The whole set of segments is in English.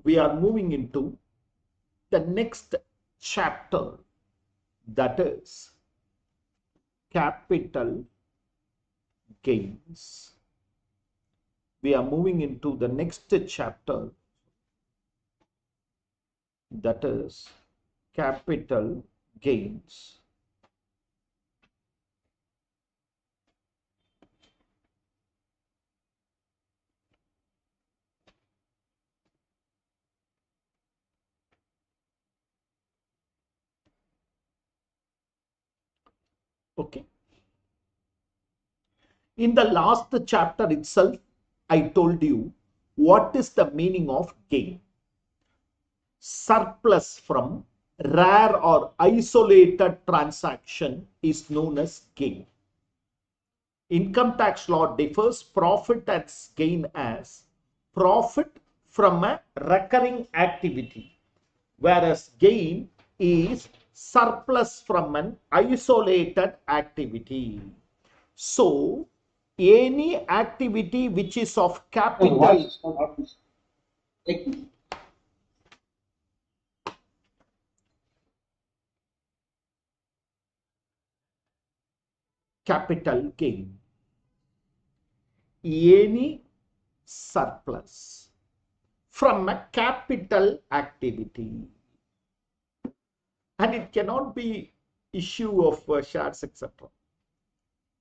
we are moving into the next chapter, that is capital gains. We are moving into the next chapter, that is capital gains. Okay. In the last chapter itself, I told you what is the meaning of gain. Surplus from rare or isolated transaction is known as gain. Income tax law defers profit as gain as profit from a recurring activity, whereas gain is surplus from an isolated activity. So, any activity which is of capital gain, any surplus from a capital activity, and it cannot be issue of shares, etc.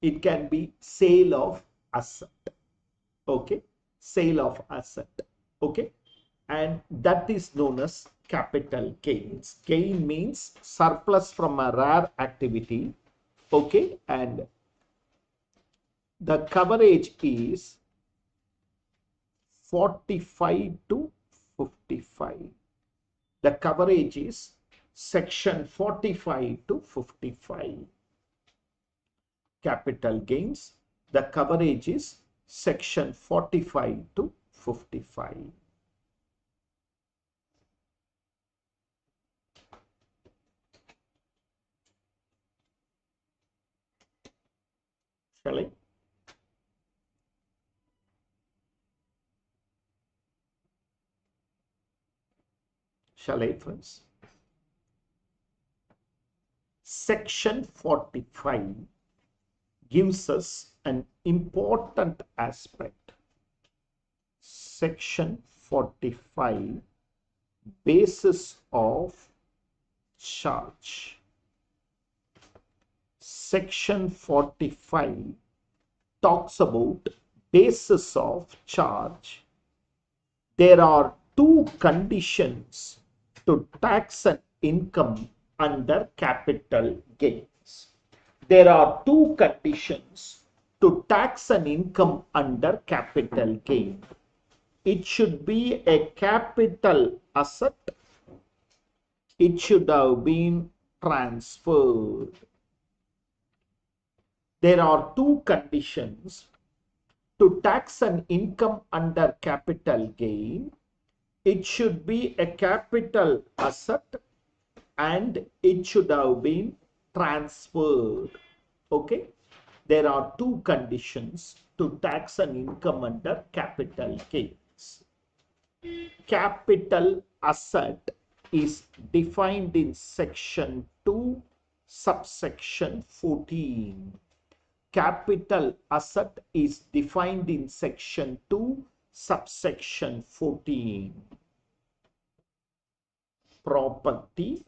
It can be sale of asset. Okay, sale of asset. Okay, and that is known as capital gains. Gain means surplus from a rare activity. Okay, and the coverage is 45 to 55. The coverage is section 45 to 55. Capital gains, the coverage is section 45 to 55. Shall I? Shall I, friends? Section 45 gives us an important aspect. Section 45, basis of charge. Section 45 talks about basis of charge. There are two conditions to tax an income under capital gains. There are two conditions to tax an income under capital gain. It should be a capital asset. It should have been transferred. There are two conditions to tax an income under capital gain. It should be a capital asset and it should have been transferred. Okay, there are two conditions to tax an income under capital gains. Capital asset is defined in section 2 subsection 14. Capital asset is defined in section 2 subsection 14. Property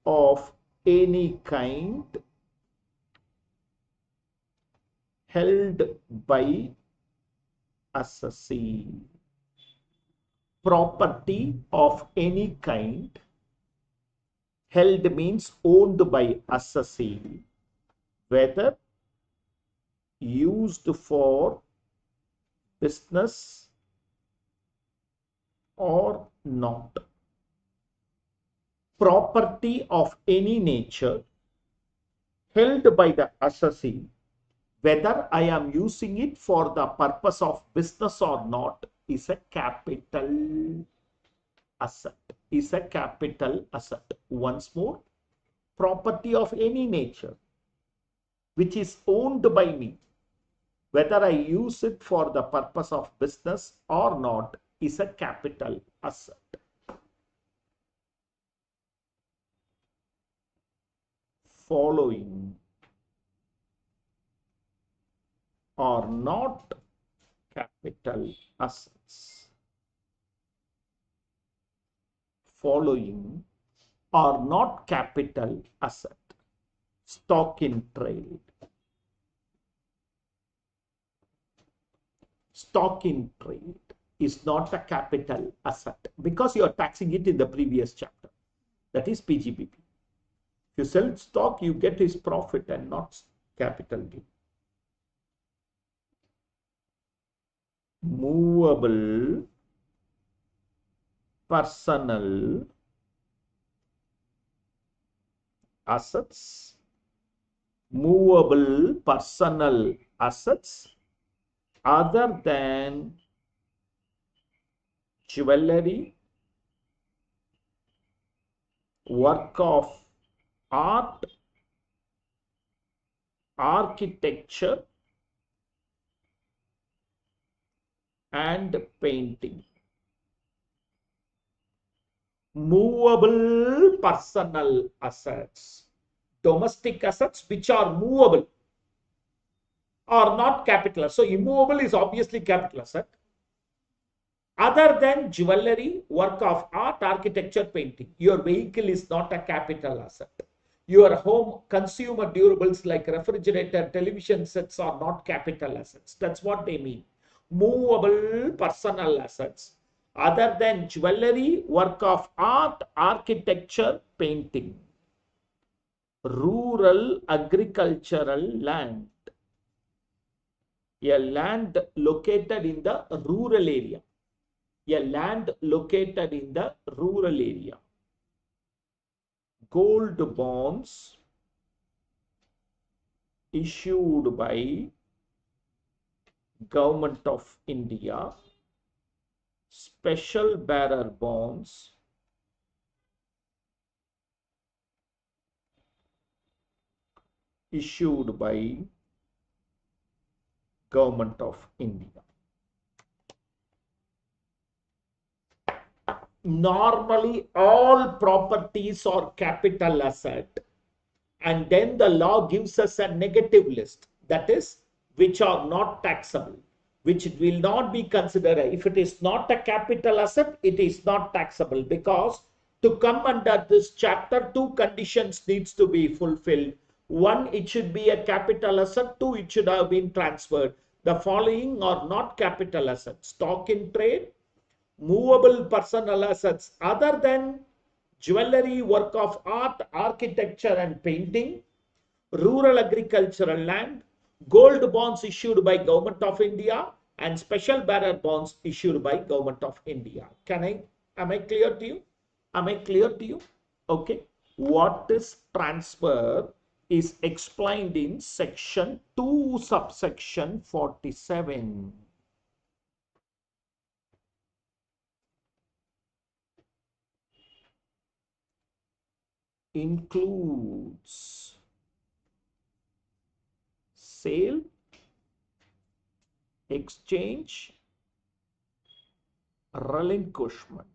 of any kind held by assessee. Property of any kind held means owned by assessee, whether used for business or not. Property of any nature held by the assessee, whether I am using it for the purpose of business or not, is a capital asset. Is a capital asset. Once more, property of any nature which is owned by me, whether I use it for the purpose of business or not, is a capital asset. Following are not capital assets. Following are not capital asset. Stock in trade. Stock in trade is not a capital asset because you are taxing it in the previous chapter. That is PGBP. If you sell stock, you get his profit and not capital gain. Movable personal assets. Movable personal assets other than jewelry, work of art, architecture, and painting. Movable personal assets. Domestic assets which are movable are not capital. So immovable is obviously capital asset. Other than jewelry, work of art, architecture, painting. Your vehicle is not a capital asset. Your home consumer durables like refrigerator, television sets are not capital assets. That's what they mean. Movable personal assets other than jewelry, work of art, architecture, painting. Rural agricultural land. A land located in the rural area. A land located in the rural area. Gold bonds issued by Government of India. Special bearer bonds issued by Government of India. Normally, all properties are capital asset, and then the law gives us a negative list, that is, which are not taxable, which will not be considered. If it is not a capital asset, it is not taxable, because to come under this chapter, two conditions needs to be fulfilled. One, it should be a capital asset. Two, it should have been transferred. The following are not capital assets: stock in trade, movable personal assets other than jewelry, work of art, architecture, and painting, rural agricultural land, gold bonds issued by Government of India, and special bearer bonds issued by Government of India. Am I clear to you? Am I clear to you? Okay. What is transfer is explained in section 2, subsection 47. Includes sale, exchange, relinquishment.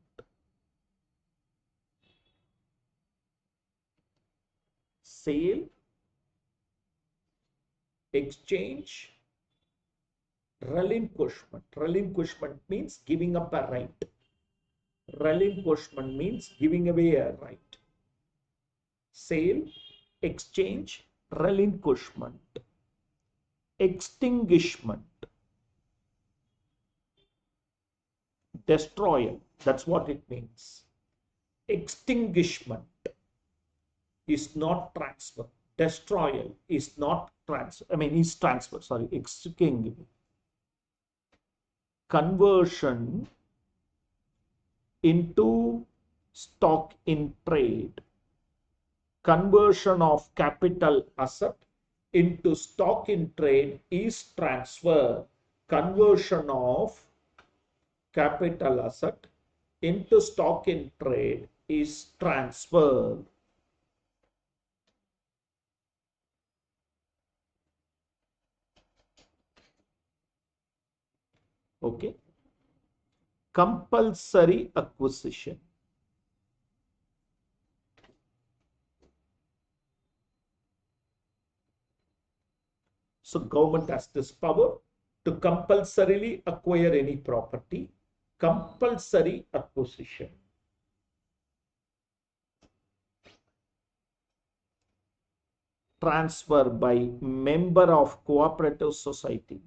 Sale, exchange, relinquishment. Relinquishment means giving up a right. Relinquishment means giving away a right. Sale, exchange, relinquishment. Extinguishment. Destroyal. That's what it means. Extinguishment is not transfer. Destroyal is not transfer. Is transfer. Sorry. Extinguishment. Conversion into stock in trade. Conversion of capital asset into stock in trade is transfer. Conversion of capital asset into stock in trade is transfer. Okay. compulsory acquisition. So government has this power to compulsorily acquire any property, compulsory acquisition. Transfer by member of cooperative society.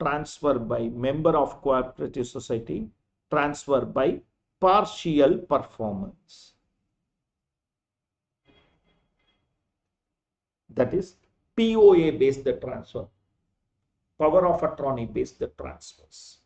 Transfer by member of cooperative society. Transfer by partial performance. That is POA based transfer. Power of attorney based transfers.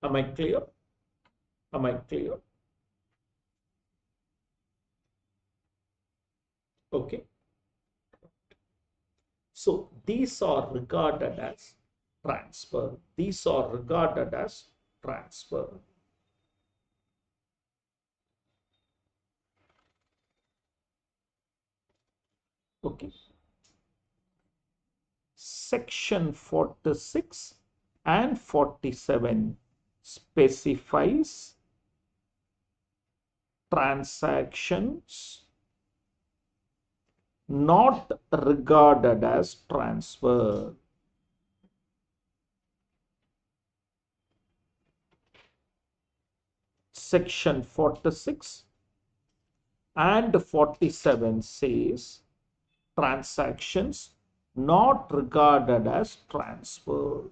Am I clear? Am I clear? Okay. So these are regarded as transfer. These are regarded as transfer. Okay. Section 46 and 47 specifies transactions not regarded as transfer. Section 46 and 47 says transactions not regarded as transfer.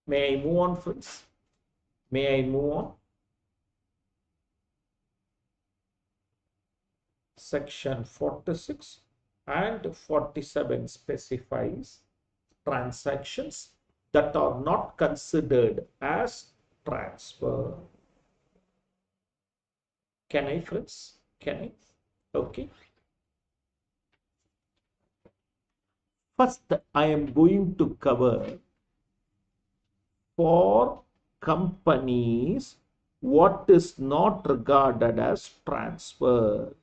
May I move on, friends? May I move on? Section 46 and 47 specifies transactions that are not considered as transfer. Can I, friends? Can I? Okay. First, I am going to cover for companies what is not regarded as transfer.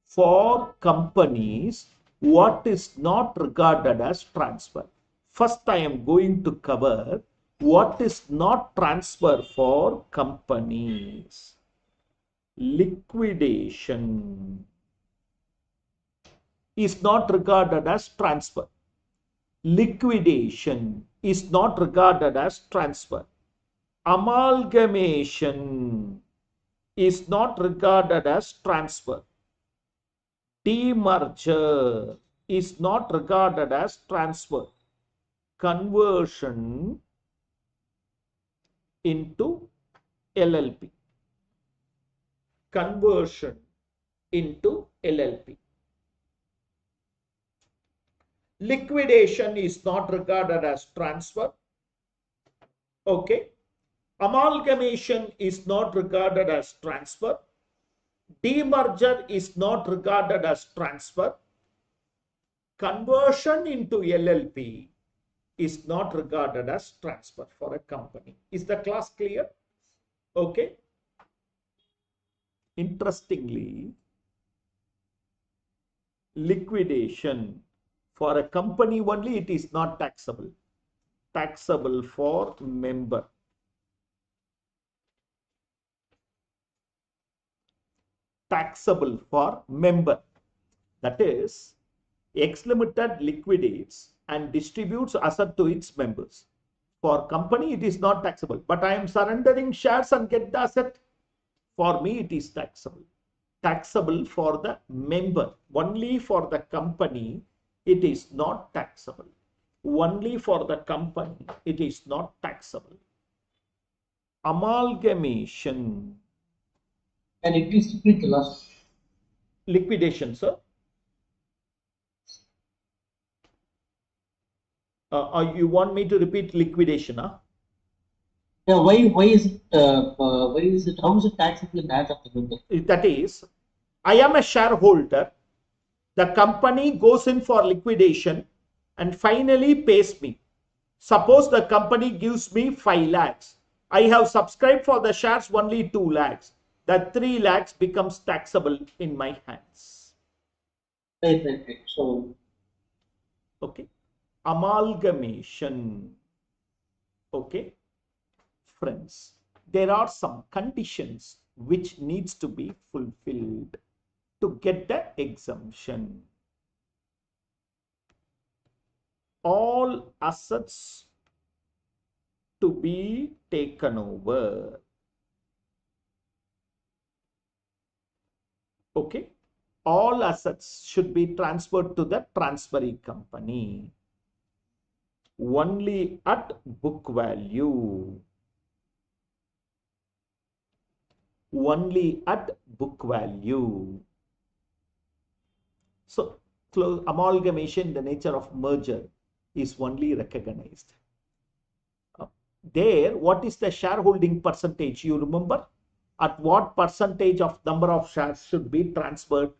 For companies, what is not regarded as transfer. First, I am going to cover what is not transfer for companies. Liquidation is not regarded as transfer. Liquidation is not regarded as transfer. Amalgamation is not regarded as transfer. Demerger is not regarded as transfer. Conversion into LLP. Conversion into LLP. Liquidation is not regarded as transfer. Okay. Amalgamation is not regarded as transfer. Demerger is not regarded as transfer. Conversion into LLP is not regarded as transfer for a company. Is the class clear? Okay. Interestingly, liquidation for a company only, it is not taxable. Taxable for member. Taxable for member. That is, X Limited liquidates and distributes asset to its members. For company, it is not taxable. But I am surrendering shares and get the asset. For me, it is taxable. Taxable for the member. Only for the company, it is not taxable. only for the company, it is not taxable. Amalgamation. And it is repeat the last. Liquidation, sir. You want me to repeat liquidation, huh? Yeah, why is it how is it taxable in that of the member? That is, I am a shareholder. The company goes in for liquidation and finally pays me. Suppose the company gives me 5 lakhs. I have subscribed for the shares only 2 lakhs. That 3 lakhs becomes taxable in my hands. Right. So, okay. Amalgamation. Okay. Friends, there are some conditions which needs to be fulfilled to get the exemption. All assets to be taken over. Okay. All assets should be transferred to the transferee company only at book value. Only at book value. So, amalgamation, the nature of merger, is only recognized. There, what is the shareholding percentage? You remember? At what percentage of number of shares should be transferred?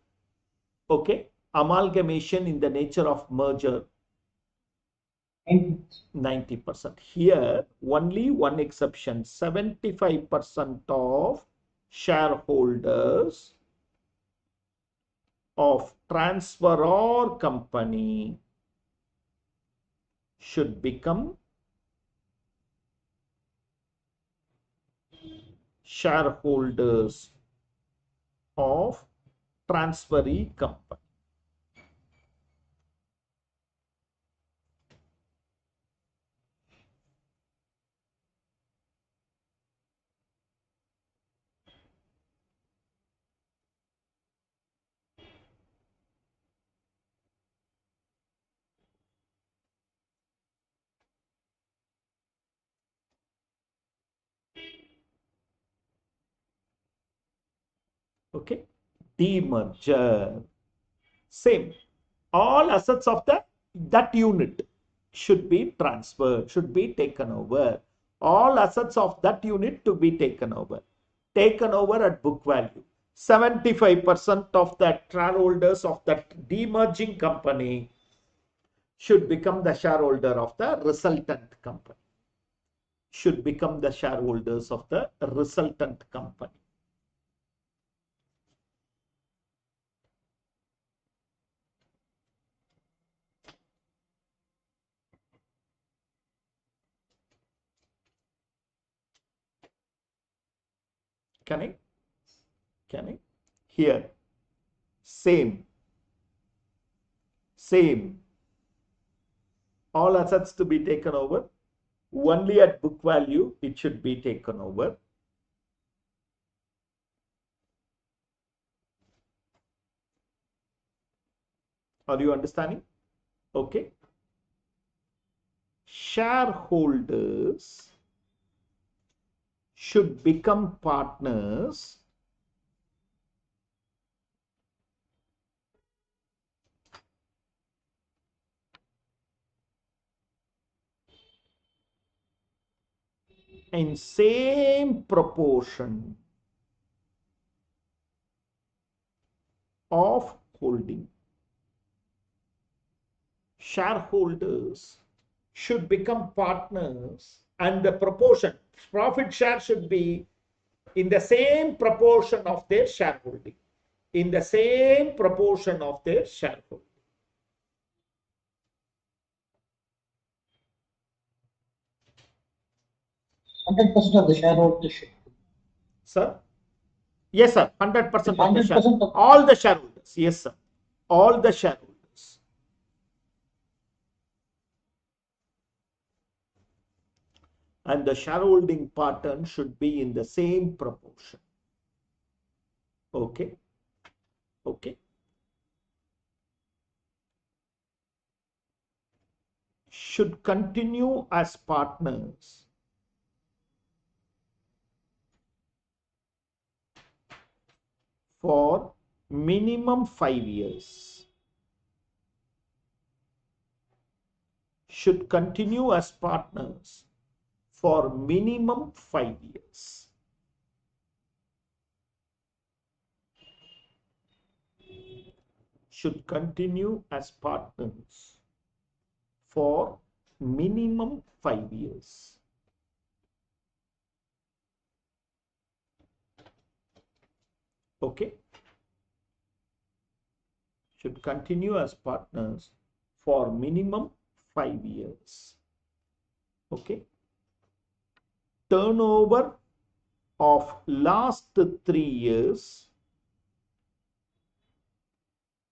Okay. Amalgamation in the nature of merger, 90%. Here, only one exception, 75% of shareholders of transferor company should become shareholders of transferee company. Okay. Demerger. Same. All assets of that unit should be transferred, should be taken over. All assets of that unit to be taken over. Taken over at book value. 75% of the shareholders of that demerging company should become the shareholder of the resultant company. Should become the shareholders of the resultant company. Can I? Here, same. All assets to be taken over. Only at book value, it should be taken over. Are you understanding? Okay. Shareholders should become partners in same proportion of holding. Shareholders should become partners and the proportion, profit share should be in the same proportion of their shareholding. In the same proportion of their shareholding. 100% of the shareholdership. Sir? Yes, sir. 100% of the share. All the shareholders. Yes, sir. All the shareholders. And the shareholding pattern should be in the same proportion. Okay. Okay. should continue as partners for minimum 5 years. Should continue as partners for minimum 5 years. Should continue as partners for minimum 5 years. Okay. Should continue as partners for minimum 5 years. Okay. Turnover of last 3 years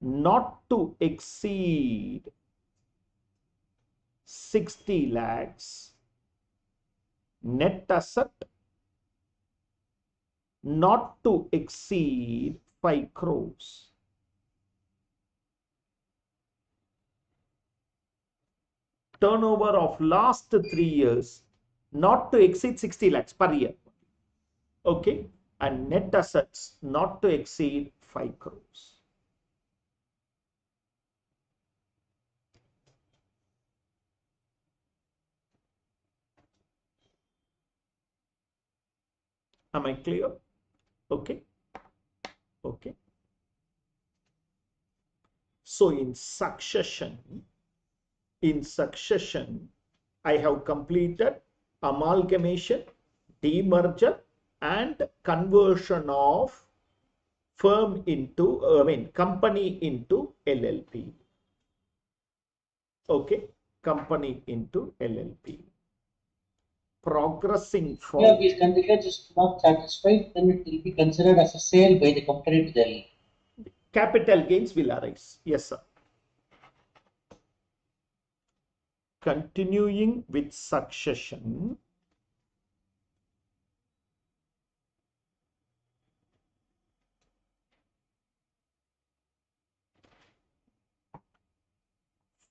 not to exceed 60 lakhs. Net asset not to exceed 5 crores. Turnover of last 3 years not to exceed 60 lakhs per year. Okay. And net assets not to exceed 5 crores. Am I clear? Okay. Okay. So in succession, I have completed amalgamation, demerger, and conversion of firm into, company into LLP. Okay, company into LLP. Progressing forward. Yeah, these conditions is not satisfied, then it will be considered as a sale by the company to the LLP. Capital gains will arise. Yes, sir. Continuing with succession.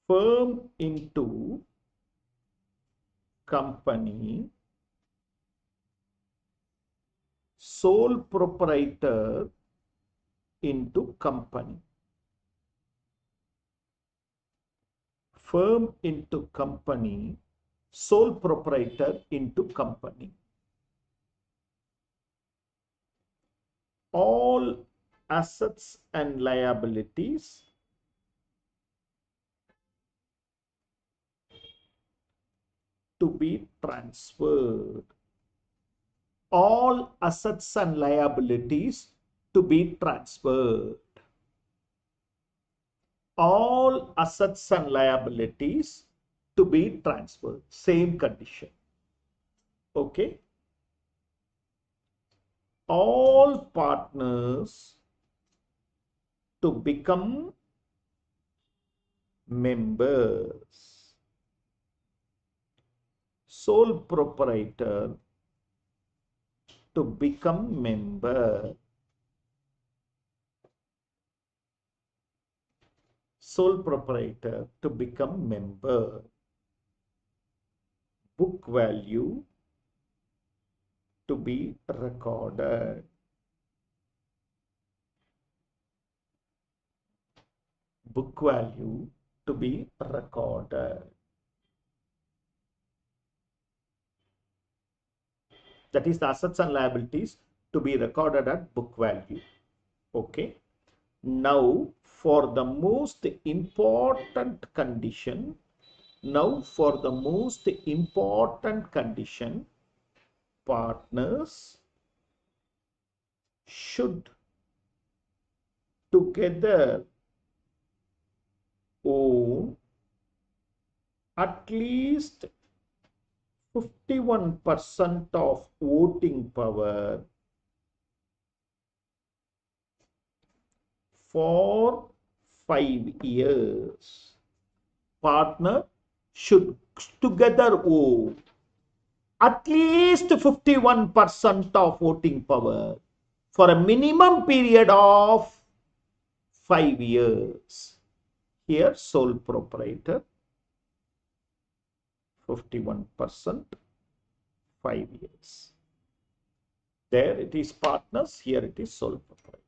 Firm into company, sole proprietor into company. Firm into company, sole proprietor into company. All assets and liabilities to be transferred. All assets and liabilities to be transferred. All assets and liabilities to be transferred. Same condition. Okay. All partners to become members. Sole proprietor to become member. Sole proprietor to become member. Book value to be recorded. Book value to be recorded. That is the assets and liabilities to be recorded at book value. Okay. Now for the most important condition, partners should together own at least 51% of voting power for 5 years. Partner should together own at least 51% of voting power for a minimum period of 5 years. Here, sole proprietor. 51%, 5 years. There it is partners, here it is sole proprietor.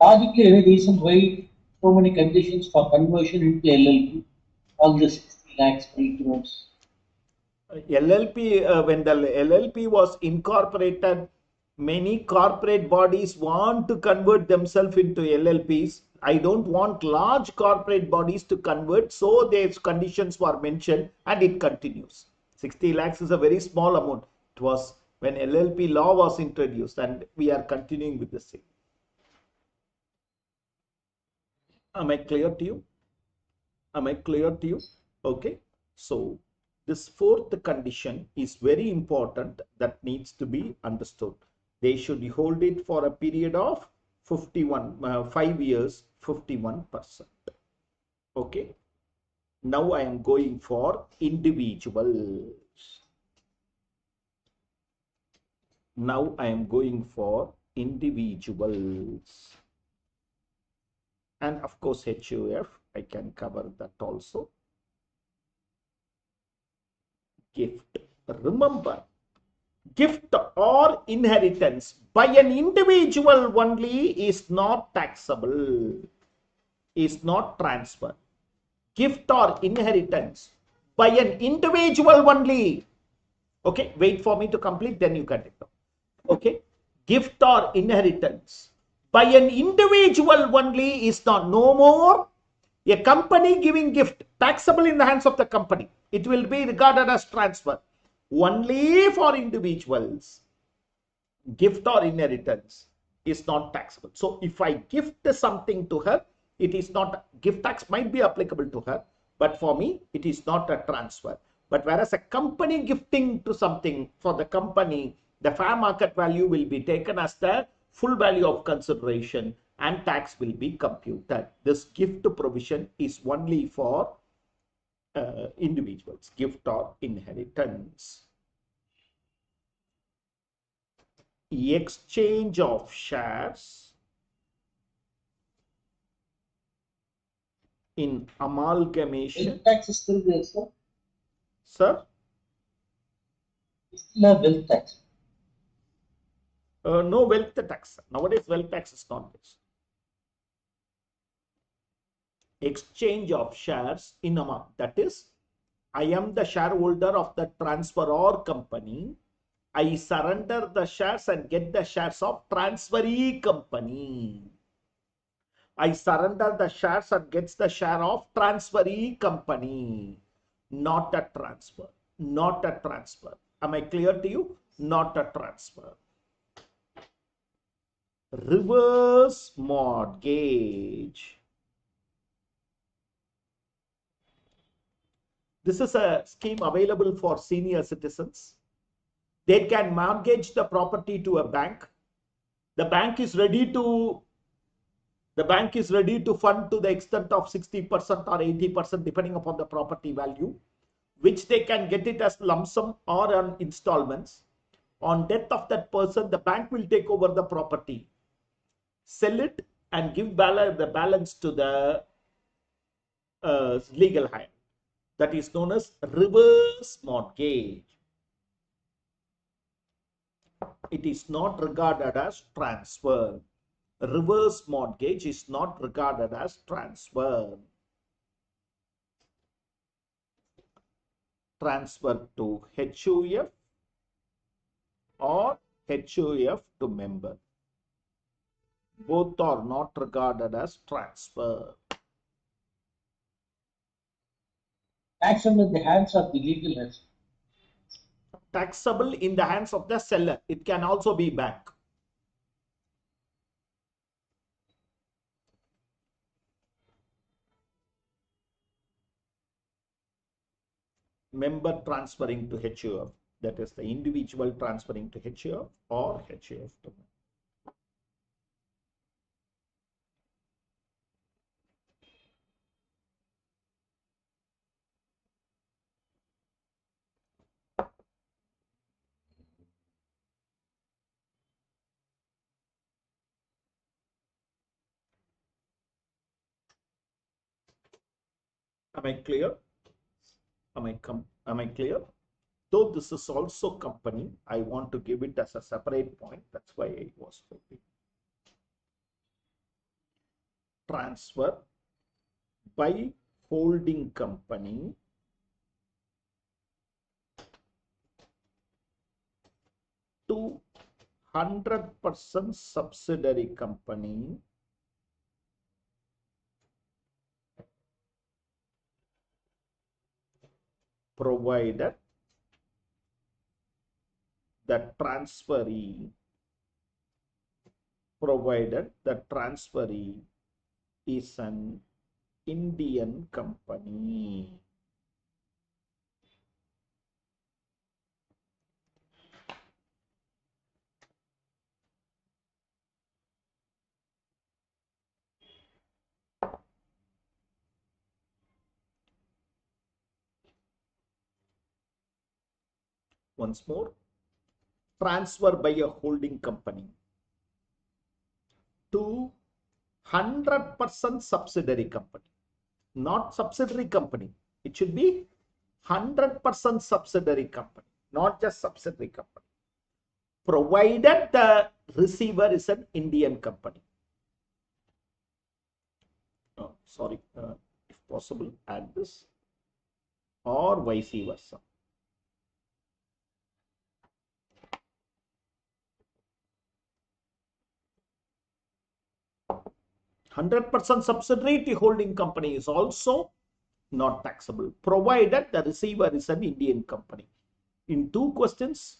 Logically, any reason why so many conditions for conversion into LLP? All the 60 lakhs, 3 crores. LLP, when the LLP was incorporated, many corporate bodies want to convert themselves into LLPs. I don't want large corporate bodies to convert, so these conditions were mentioned and it continues. 60 lakhs is a very small amount. It was when LLP law was introduced and we are continuing with the same. Am I clear to you? Am I clear to you? Okay. So this fourth condition is very important that needs to be understood. They should hold it for a period of 5 years, 51%. Okay. Now I am going for individuals. Now I am going for individuals. And of course, HUF, I can cover that also. Gift. Remember, gift or inheritance by an individual only is not taxable, is not transfer. Gift or inheritance by an individual only. Okay, wait for me to complete, then you can take it. Okay, gift or inheritance by an individual only is not no more a company giving gift taxable in the hands of the company. It will be regarded as transfer only for individuals. Gift or inheritance is not taxable. So if I gift something to her, it is not, gift tax might be applicable to her, but for me it is not a transfer. But whereas a company gifting to something, for the company, the fair market value will be taken as the full value of consideration and tax will be computed. This gift provision is only for individuals, gift or inheritance. Exchange of shares in amalgamation. Wealth tax is still there, sir. Sir? Still a wealth tax. No wealth tax. Nowadays, wealth tax is not this. Exchange of shares in amount. That is, I am the shareholder of the transferor company. I surrender the shares and get the shares of transferee company. I surrender the shares and gets the share of transferee company. Not a transfer. Not a transfer. Am I clear to you? Not a transfer. Reverse mortgage. This is a scheme available for senior citizens. They can mortgage the property to a bank. The bank is ready to fund to the extent of 60% or 80% depending upon the property value, which they can get it as lump sum or on installments. On death of that person, the bank will take over the property, sell it and give the balance to the legal hand. That is known as reverse mortgage. It is not regarded as transfer. Reverse mortgage is not regarded as transfer. Transfer to HUF or HUF to member. Both are not regarded as transfer. Taxable in the hands of the legal resident. Taxable in the hands of the seller. It can also be bank. Member transferring to HUF. That is the individual transferring to HUF or HUF to member. Am I clear? Am I clear? Though this is also company, I want to give it as a separate point. That's why I was putting. Transfer by holding company to 100% subsidiary company provided the transferee is an Indian company. Once more, transfer by a holding company to 100% subsidiary company, not subsidiary company. It should be 100% subsidiary company, not just subsidiary company, provided the receiver is an Indian company. Oh, sorry, if possible, add this or vice versa. 100% subsidiary to holding company is also not taxable, provided the receiver is an Indian company. In two questions,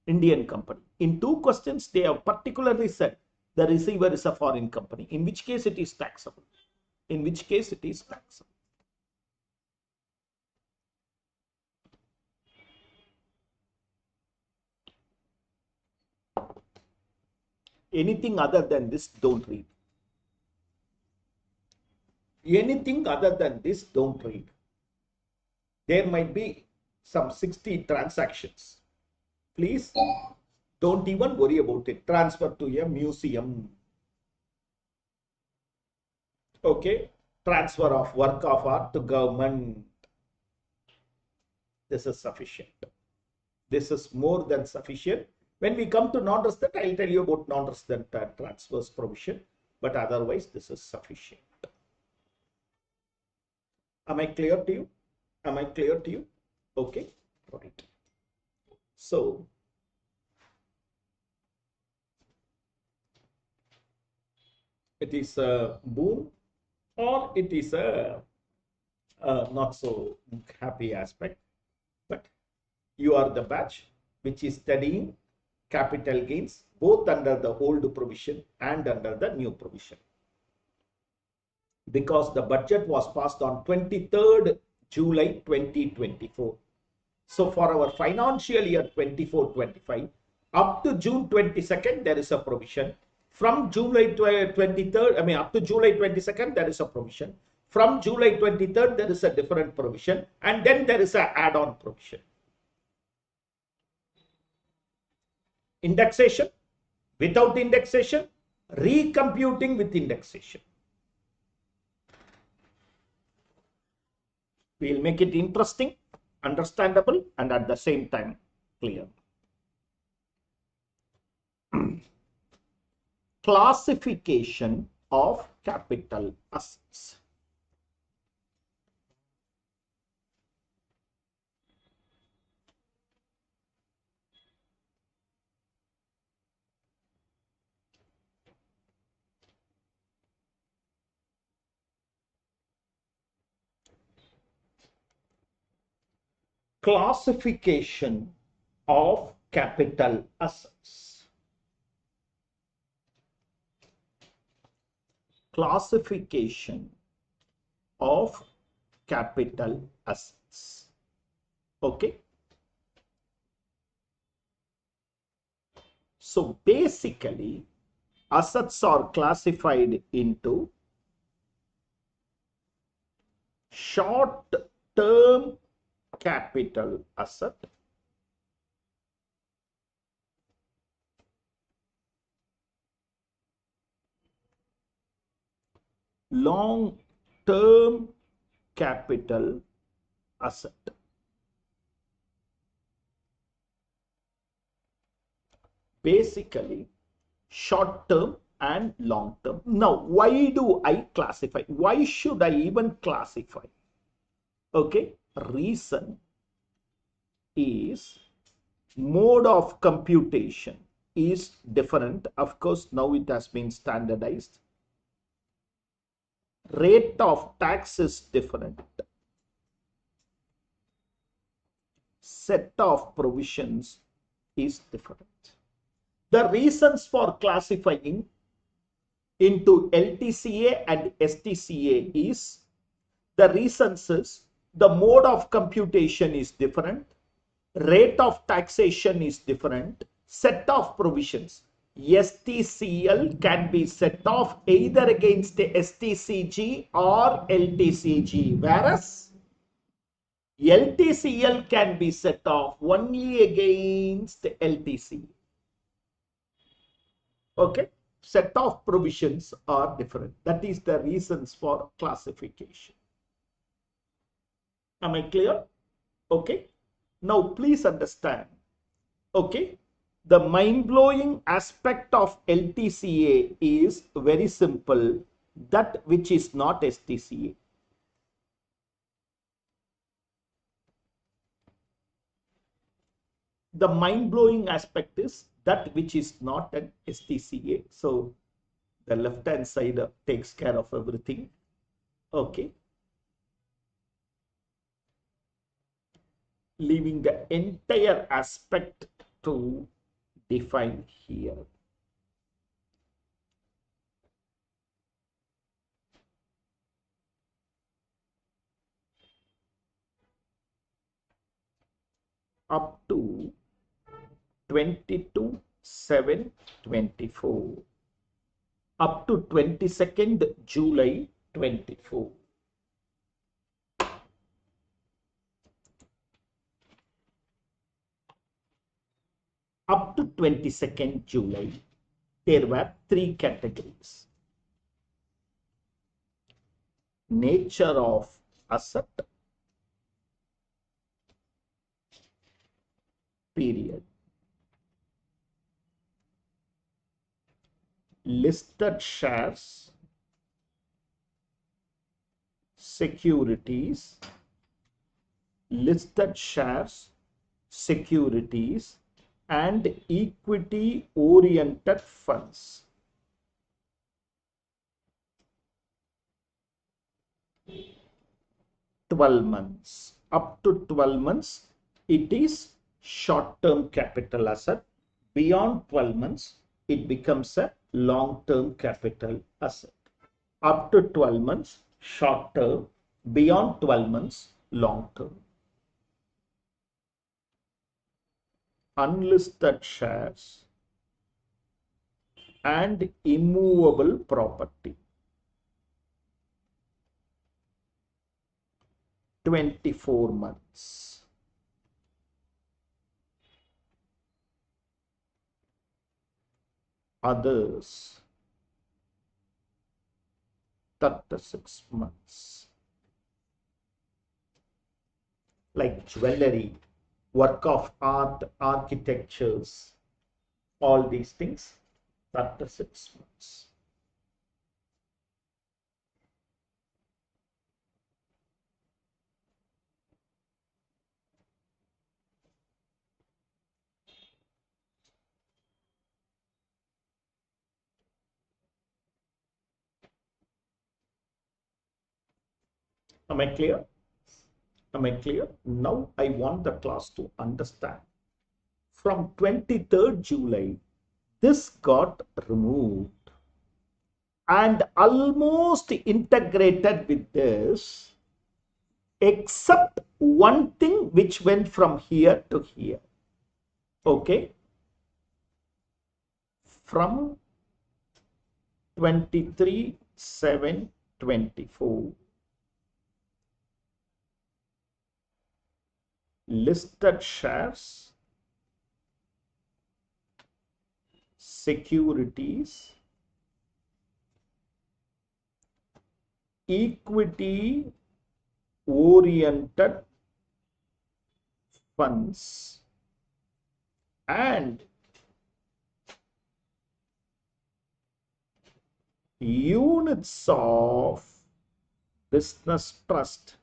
Indian company. In two questions, they have particularly said the receiver is a foreign company, in which case it is taxable. In which case it is taxable. Anything other than this, don't read. Anything other than this, don't read. There might be some 60 transactions. Please don't even worry about it. Transfer to a museum. Okay. Transfer of work of art to government. This is sufficient. This is more than sufficient. When we come to non-resident, I'll tell you about non-resident transfers provision. But otherwise, this is sufficient. Am I clear to you? Am I clear to you? Okay. Right. So, it is a boom or it is a not so happy aspect, but you are the batch which is studying capital gains both under the old provision and under the new provision, because the budget was passed on 23rd July 2024. So for our financial year 24-25 up to June 22nd there is a provision. From July 23rd, up to July 22nd there is a provision. From July 23rd there is a different provision, and then there is an add-on provision. Indexation, without indexation, recomputing with indexation. We will make it interesting, understandable, and at the same time clear. Classification of capital assets. classification of capital assets. Classification of capital assets. Okay. So basically, assets are classified into short-term capital asset, long-term capital asset. Basically, short-term and long-term. Now, why do I classify? Why should I even classify? Okay, reason is mode of computation is different. Of course, now it has been standardized. Rate of tax is different. Set of provisions is different. The reasons for classifying into LTCA and STCA is, the reasons is the mode of computation is different, rate of taxation is different, set of provisions. STCL can be set off either against STCG or LTCG, whereas LTCL can be set off only against LTC. Okay, set of provisions are different. That is the reasons for classification. Am I clear? Okay. Now please understand. Okay. The mind-blowing aspect of LTCA is very simple. That which is not STCA. The mind-blowing aspect is that which is not an STCA. So the left-hand side takes care of everything. Okay. Leaving the entire aspect to define here. Up to 22/7/24, up to 22nd July 24. Up to 22nd July, there were three categories. Nature of asset, period. Listed shares, securities, listed shares, securities, and equity oriented funds. $12 months. Up to 12 months, it is short-term capital asset. Beyond 12 months, it becomes a long-term capital asset. Up to 12 months, short-term. Beyond 12 months, long-term. Unlisted shares and immovable property. 24 months. Others, 36 months. Like jewelry, work of art, architectures, all these things, 36 months. Am I clear? Am I clear? Now I want the class to understand. From 23rd July, this got removed and almost integrated with this, except one thing which went from here to here. Okay? From 23/7/24, listed shares, securities, equity oriented funds, and units of business trust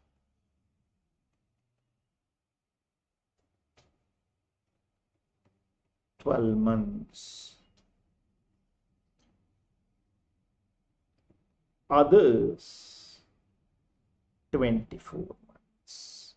(12 months). Others 24 months.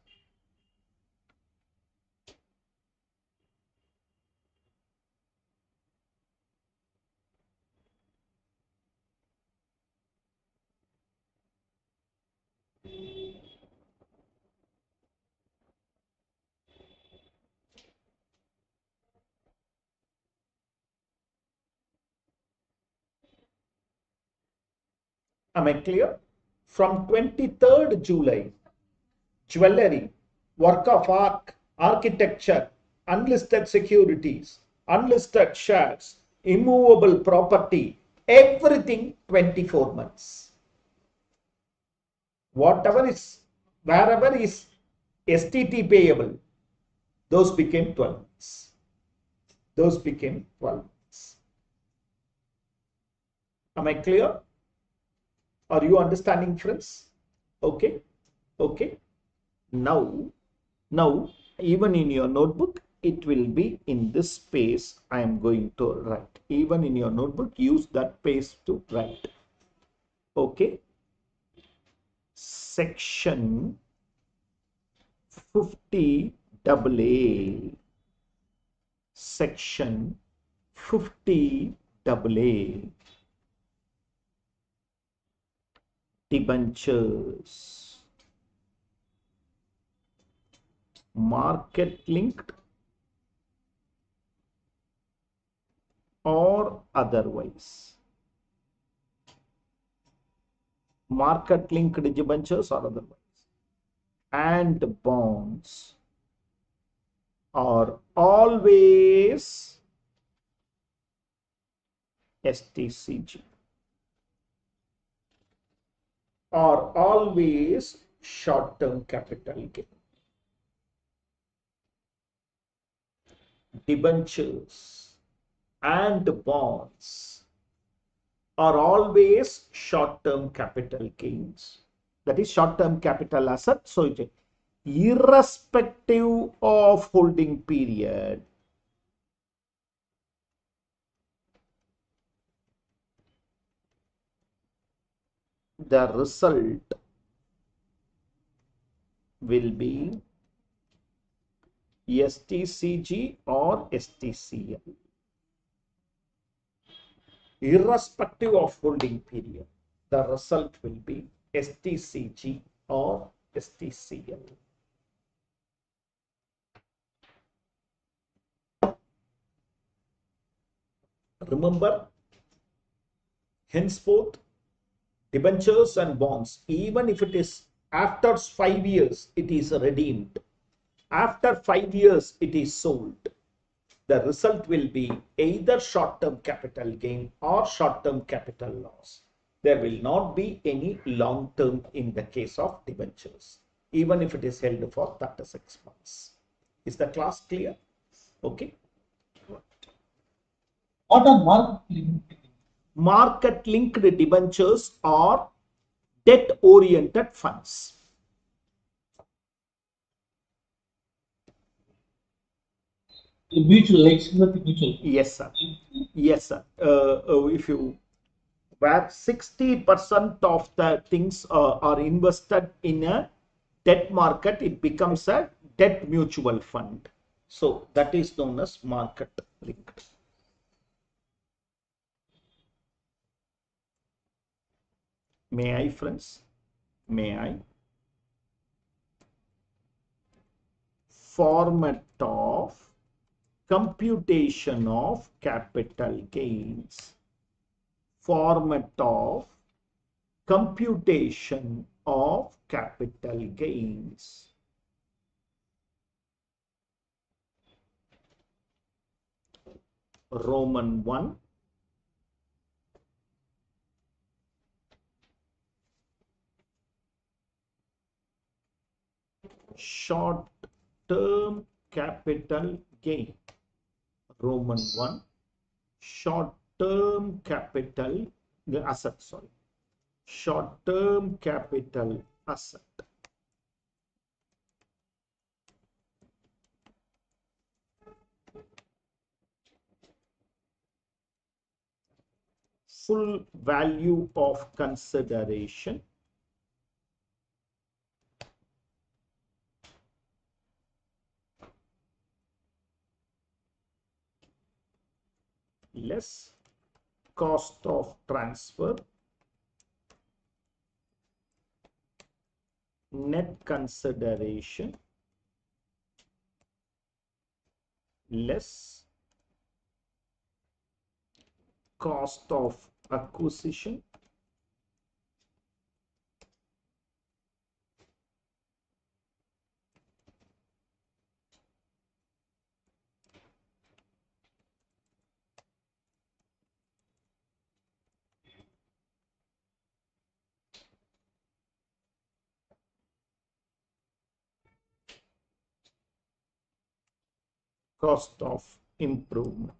Am I clear? From 23rd July, jewelry, work of art, architecture, unlisted securities, unlisted shares, immovable property, everything 24 months. Whatever is, wherever is STT payable, those became 12 months. Those became 12 months. Am I clear? Are you understanding, friends? Okay. Okay. Now, even in your notebook, it will be in this space I am going to write. Even in your notebook, use that space to write. Okay. Section 50 AA. Section 50 AA. Debentures. Market linked or otherwise. Market linked debentures or otherwise. And bonds are always STCG. Are always short-term capital gain. Debentures and bonds are always short-term capital gains. That is short-term capital asset. So it is irrespective of holding period, the result will be STCG or STCL. Irrespective of holding period, the result will be STCG or STCL. Remember, henceforth, debentures and bonds, even if it is after 5 years, it is redeemed. After 5 years, it is sold. The result will be either short-term capital gain or short-term capital loss. There will not be any long-term in the case of debentures, even if it is held for 36 months. Is the class clear? Okay. What are market-linked? Market-linked debentures are debt-oriented funds. Mutual, like Sreevathson mutual. Yes, sir. Yes, sir. If you where 60% of the things are invested in a debt market, it becomes a debt mutual fund. So that is known as market linked. May I, friends? May I? Format of computation of capital gains. Format of computation of capital gains. Roman 1. Short-term capital gain. Roman 1. Short-term capital asset, sorry. Short-term capital asset. Full value of consideration less cost of transfer, net consideration less cost of acquisition cost of improvement.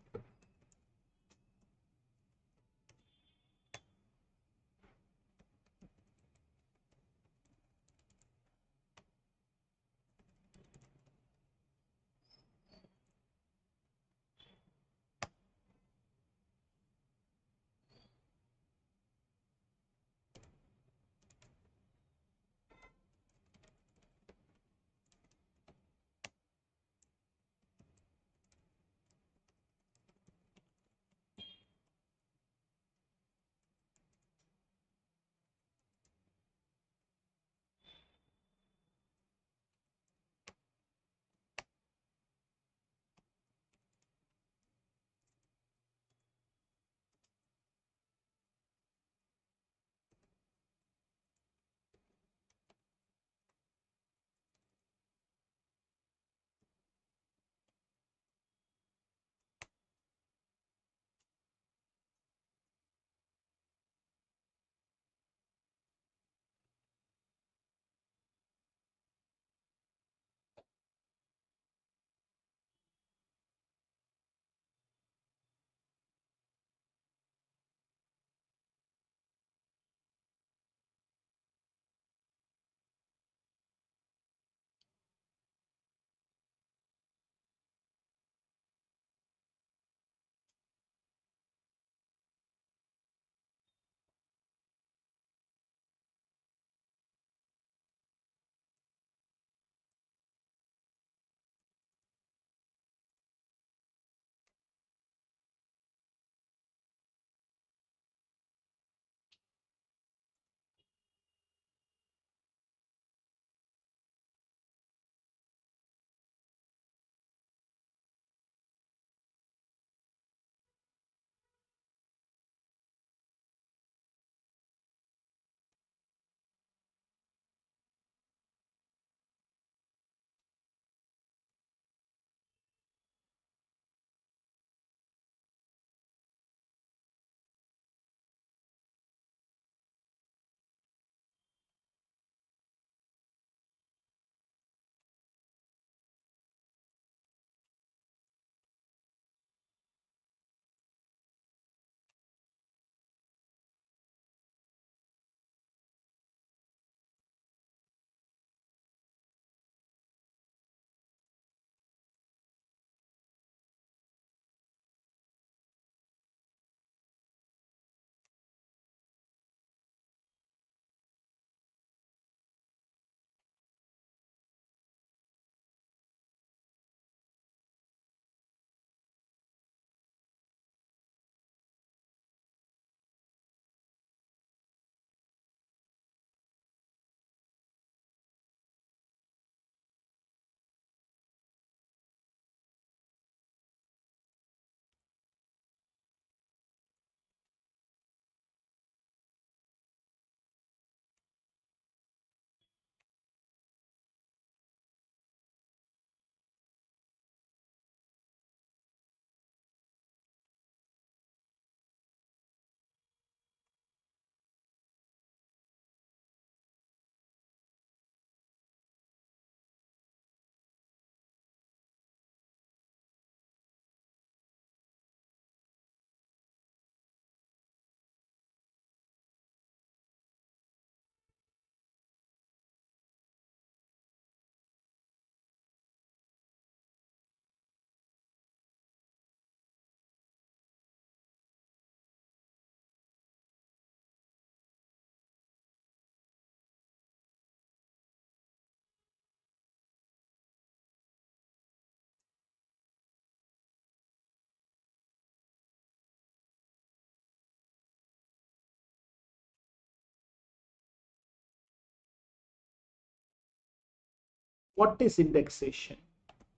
What is indexation?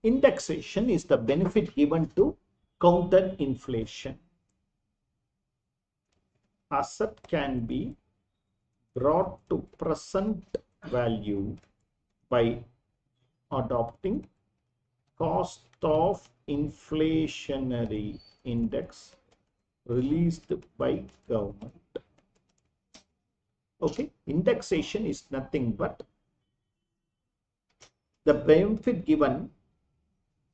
Indexation is the benefit given to counter inflation. Asset can be brought to present value by adopting cost of inflationary index released by government. Okay, indexation is nothing but the benefit given,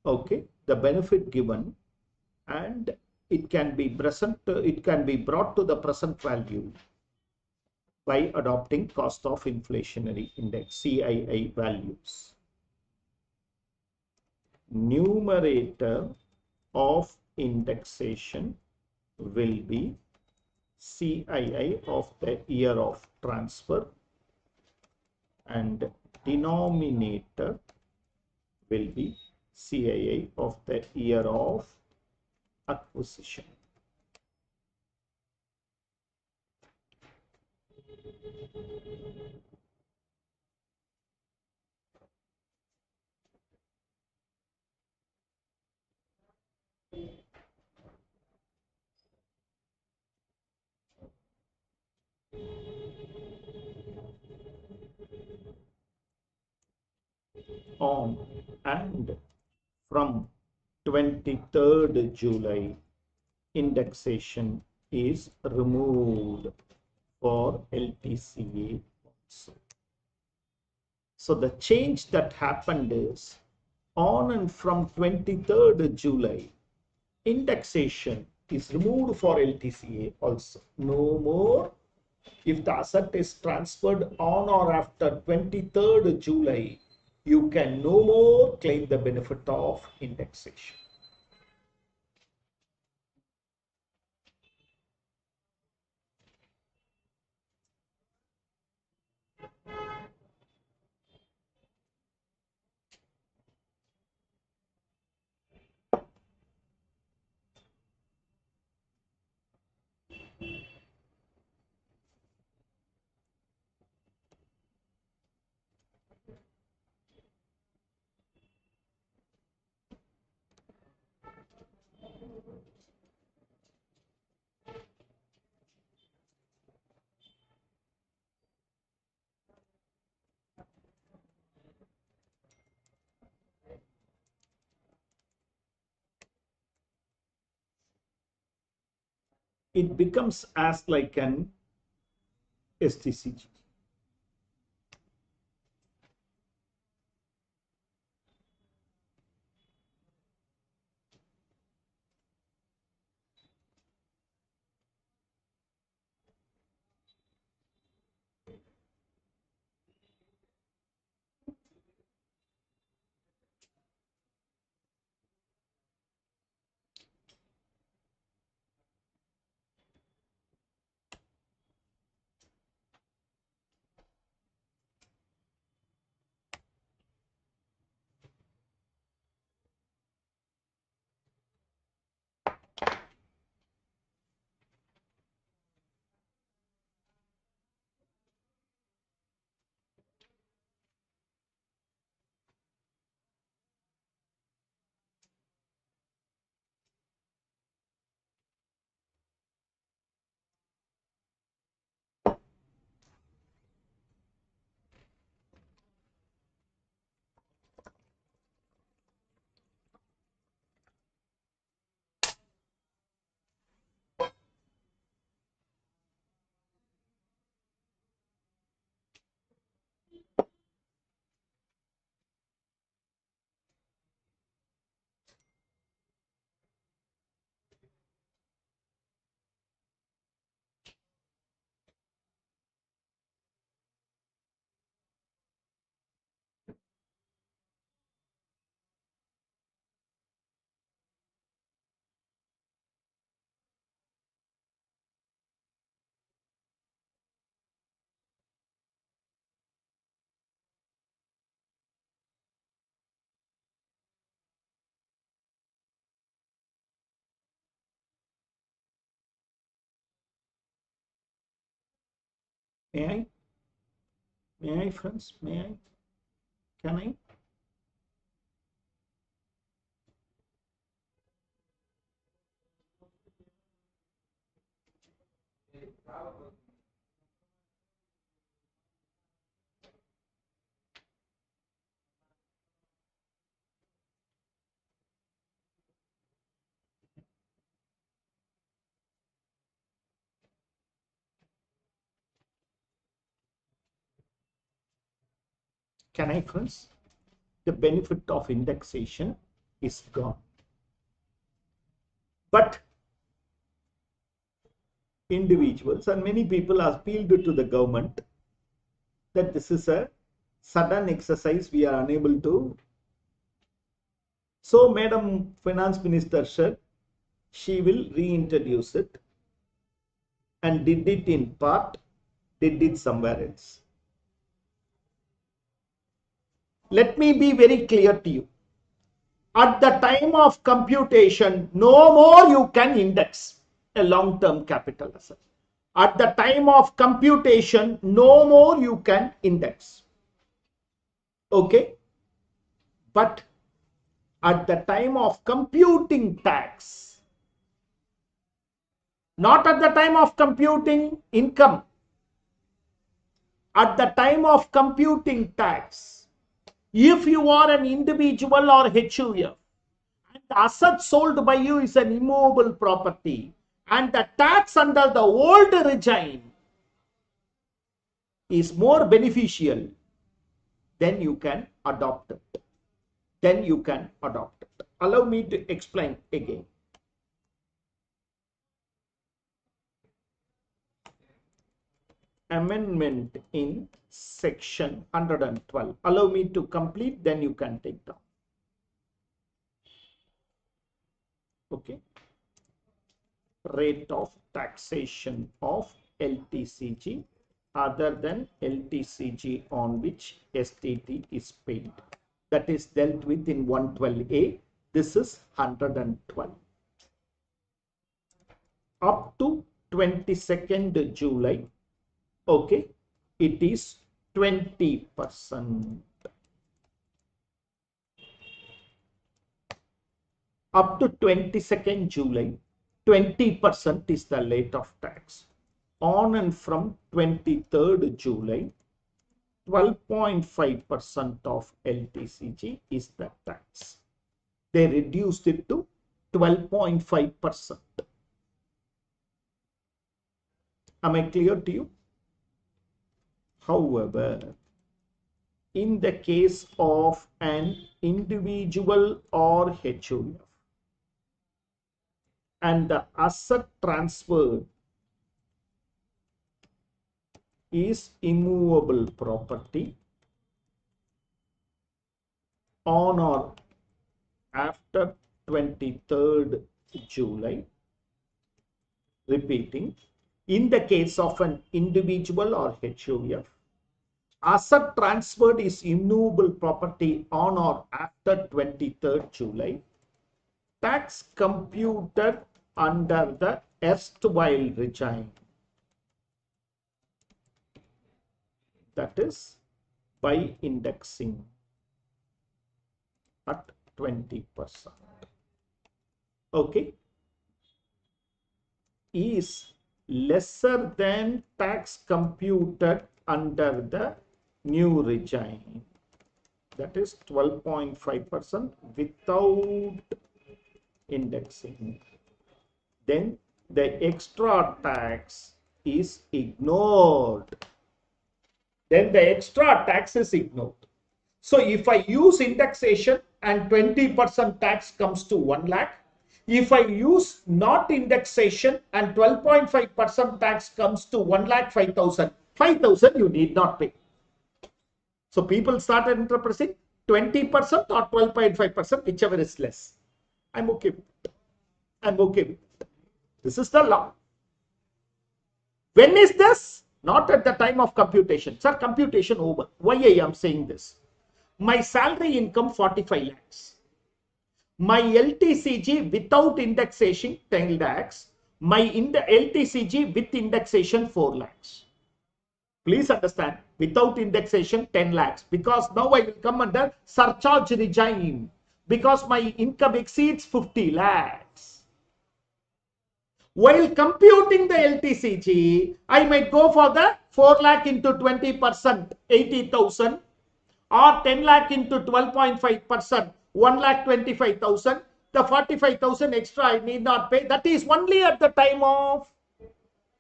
okay, the benefit given, and it can be brought to the present value by adopting cost of inflationary index CII values. Numerator of indexation will be CII of the year of transfer, and denominator will be CII of the year of acquisition. On and from 23rd July, indexation is removed for LTCA also. So the change that happened is on and from 23rd July, indexation is removed for LTCA also. No more. If the asset is transferred on or after 23rd July, you can no more claim the benefit of indexation. It becomes as like an STCG. May I? May I, friends? May I? Can I? Can I, friends? The benefit of indexation is gone. But individuals and many people appealed to the government that this is a sudden exercise, we are unable to. So Madam Finance Minister said she will reintroduce it, and did it in part, did it somewhere else. Let me be very clear to you. At the time of computation, no more you can index a long-term capital asset. At the time of computation, no more you can index. Okay? But at the time of computing tax, not at the time of computing income, at the time of computing tax, if you are an individual or HUF, and the asset sold by you is an immovable property, and the tax under the old regime is more beneficial, then you can adopt it. Then you can adopt it. Allow me to explain again. Amendment in section 112. Allow me to complete, then you can take down. Okay. Rate of taxation of LTCG other than LTCG on which STT is paid. That is dealt with in 112A. This is 112. Up to 22nd July, okay, it is 20%. Up to 22nd July, 20% is the rate of tax. On and from 23rd July, 12.5% of LTCG is the tax. They reduced it to 12.5%. Am I clear to you? However, in the case of an individual or HUF, and the asset transferred is immovable property on or after 23rd July, repeating, in the case of an individual or HUF, asset transferred is immovable property on or after 23rd July, tax computed under the erstwhile regime, that is by indexing at 20%, okay, is lesser than tax computed under the new regime, that is 12.5% without indexing. Then the extra tax is ignored. Then the extra tax is ignored. So if I use indexation and 20% tax comes to 1 lakh, if I use not indexation and 12.5% tax comes to 1,05,000, 5,000 you need not pay. So people started interpreting 20% or 12.5%, whichever is less. I'm okay with it. I'm okay with it. This is the law. When is this? Not at the time of computation. Sir, computation over. Why I am saying this? My salary income 45 lakhs. My LTCG without indexation 10 lakhs. My LTCG with indexation 4 lakhs. Please understand, without indexation 10 lakhs, because now I will come under surcharge regime because my income exceeds 50 lakhs. While computing the LTCG, I might go for the 4 lakh into 20%, 80,000, or 10 lakh into 12.5%, 1,25,000. The 45,000 extra I need not pay. That is only at the time of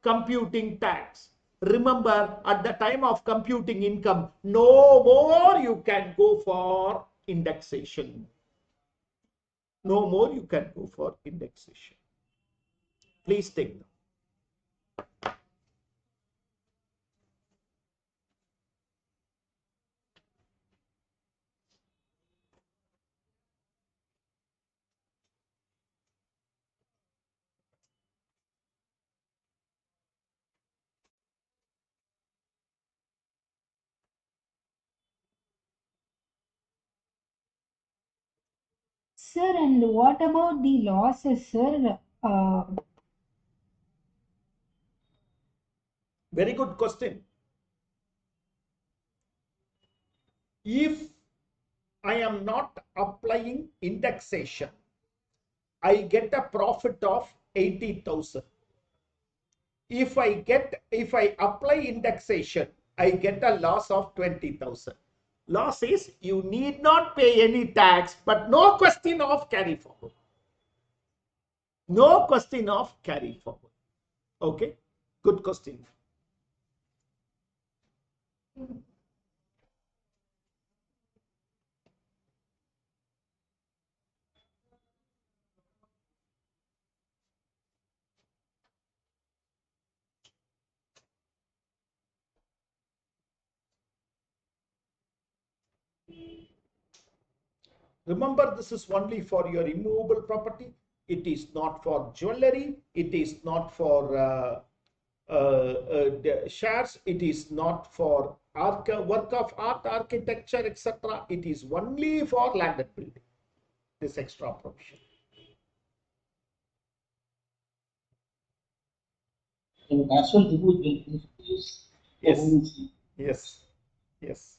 computing tax. Remember, at the time of computing income, no more you can go for indexation. No more you can go for indexation. Please take them. Sir, and what about the losses, sir? Very good question. If I am not applying indexation, I get a profit of 80,000. If I apply indexation, I get a loss of 20,000. Loss is you need not pay any tax, but no question of carry forward. No question of carry forward. Okay, good question. Remember, this is only for your immovable property. It is not for jewelry. It is not for shares. It is not for work of art, architecture, etc. It is only for landed building. This extra provision. So as well remove will increase the Yes. ONC. Yes. Yes.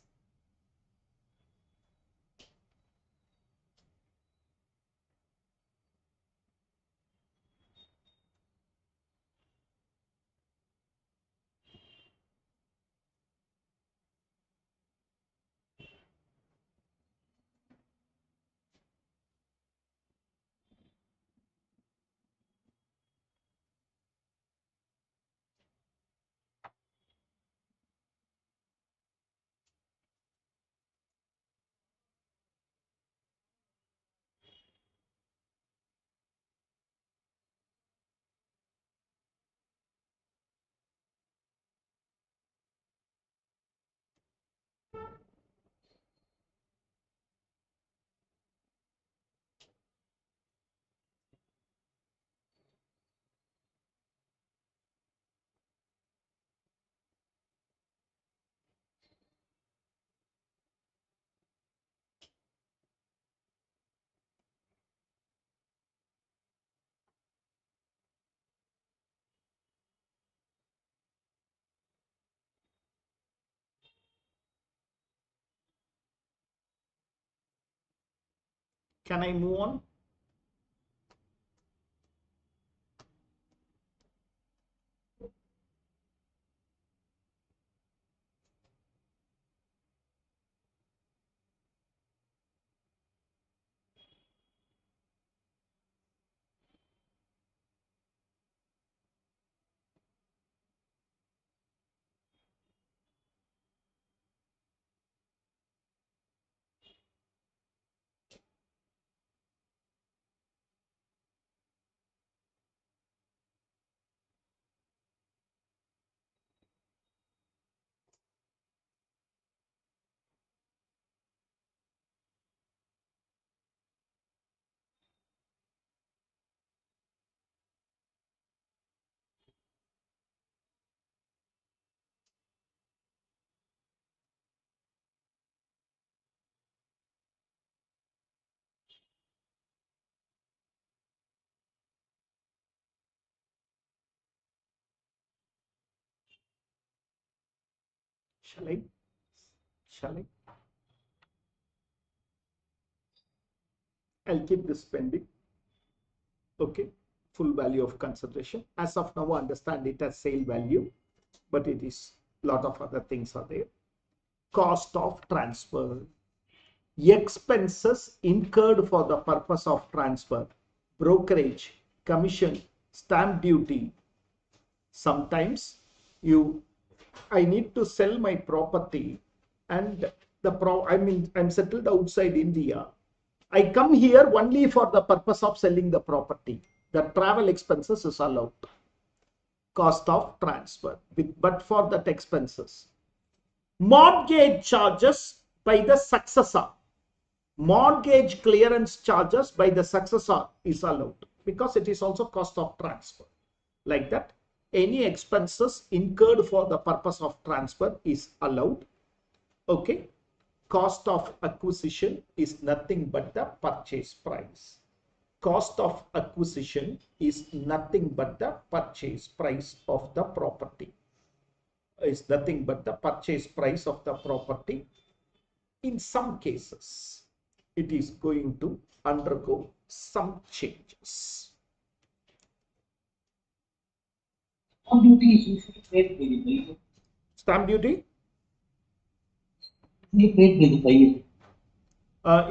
Can I move on? Shall I? Shall I? I'll keep this pending. Okay. full value of consideration. As of now, understand it as sale value, but it is lot of other things are there. Cost of transfer, expenses incurred for the purpose of transfer, brokerage, commission, stamp duty. Sometimes I need to sell my property, and I'm settled outside India. I come here only for the purpose of selling the property. The travel expenses is allowed. Cost of transfer, but for that expenses. Mortgage charges by the successor. Mortgage clearance charges by the successor is allowed because it is also cost of transfer. Like that, any expenses incurred for the purpose of transfer is allowed. Okay. Cost of acquisition is nothing but the purchase price. Cost of acquisition is nothing but the purchase price of the property. Is nothing but the purchase price of the property. In some cases, it is going to undergo some changes. Stamp duty is usually paid by the buyer. Stamp duty? Usually paid by the buyer.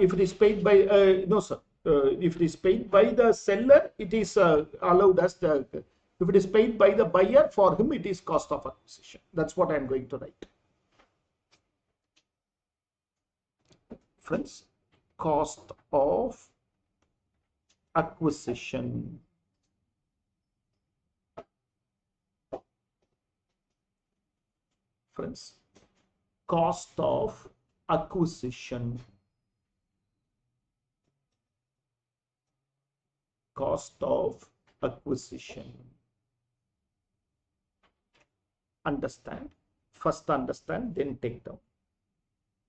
If it is paid by, no sir, if it is paid by the seller, it is allowed as the, if it is paid by the buyer, for him it is cost of acquisition. That's what I am going to write. Friends, cost of acquisition. Friends, cost of acquisition. Cost of acquisition. Understand? First understand, then take down.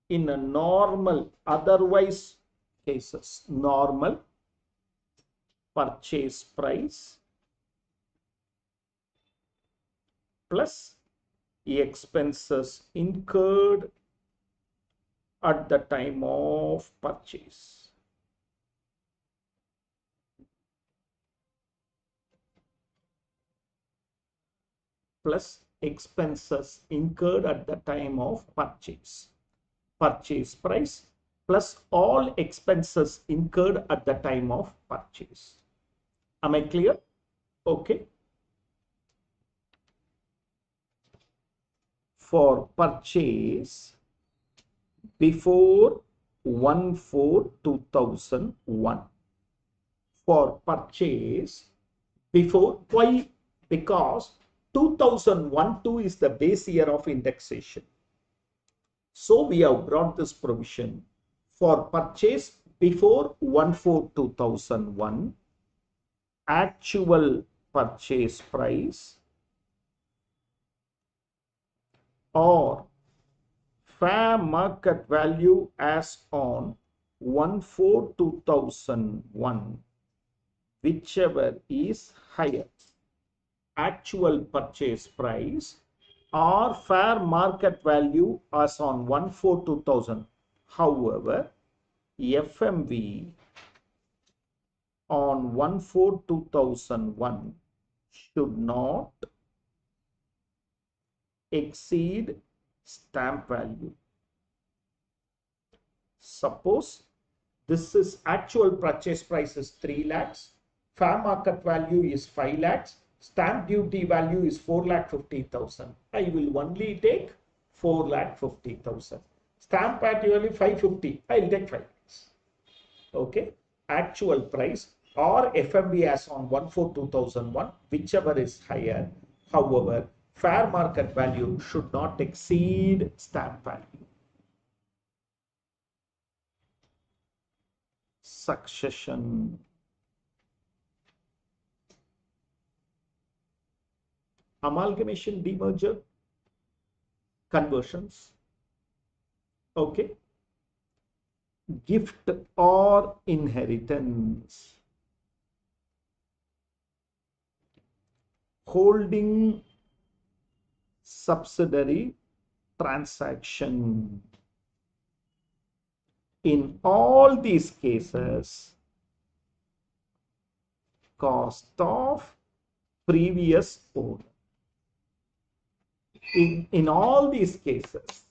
In a normal, otherwise cases, normal purchase price plus expenses incurred at the time of purchase. Plus expenses incurred at the time of purchase. Purchase price plus all expenses incurred at the time of purchase. Am I clear? Okay. For purchase before 1/4/2001. For purchase before, why? Because 2001-2 is the base year of indexation. So we have brought this provision for purchase before 1/4/2001, actual purchase price or fair market value as on 1/4/2001, whichever is higher. Actual purchase price or fair market value as on 1/4/2000. However, FMV on 1/4/2001 should not exceed stamp value. Suppose this is actual purchase price is 3 lakhs, fair market value is 5 lakhs, stamp duty value is 4,50,000. I will only take 4,50,000. Stamp value 550. I will take 5 lakhs. Okay. Actual price or FMV as on 1/4/2001, whichever is higher. However, fair market value should not exceed stamp value. Succession. Amalgamation, demerger, conversions. Okay. Gift or inheritance. Holding subsidiary transaction. In all these cases, cost of previous owner. In all these cases,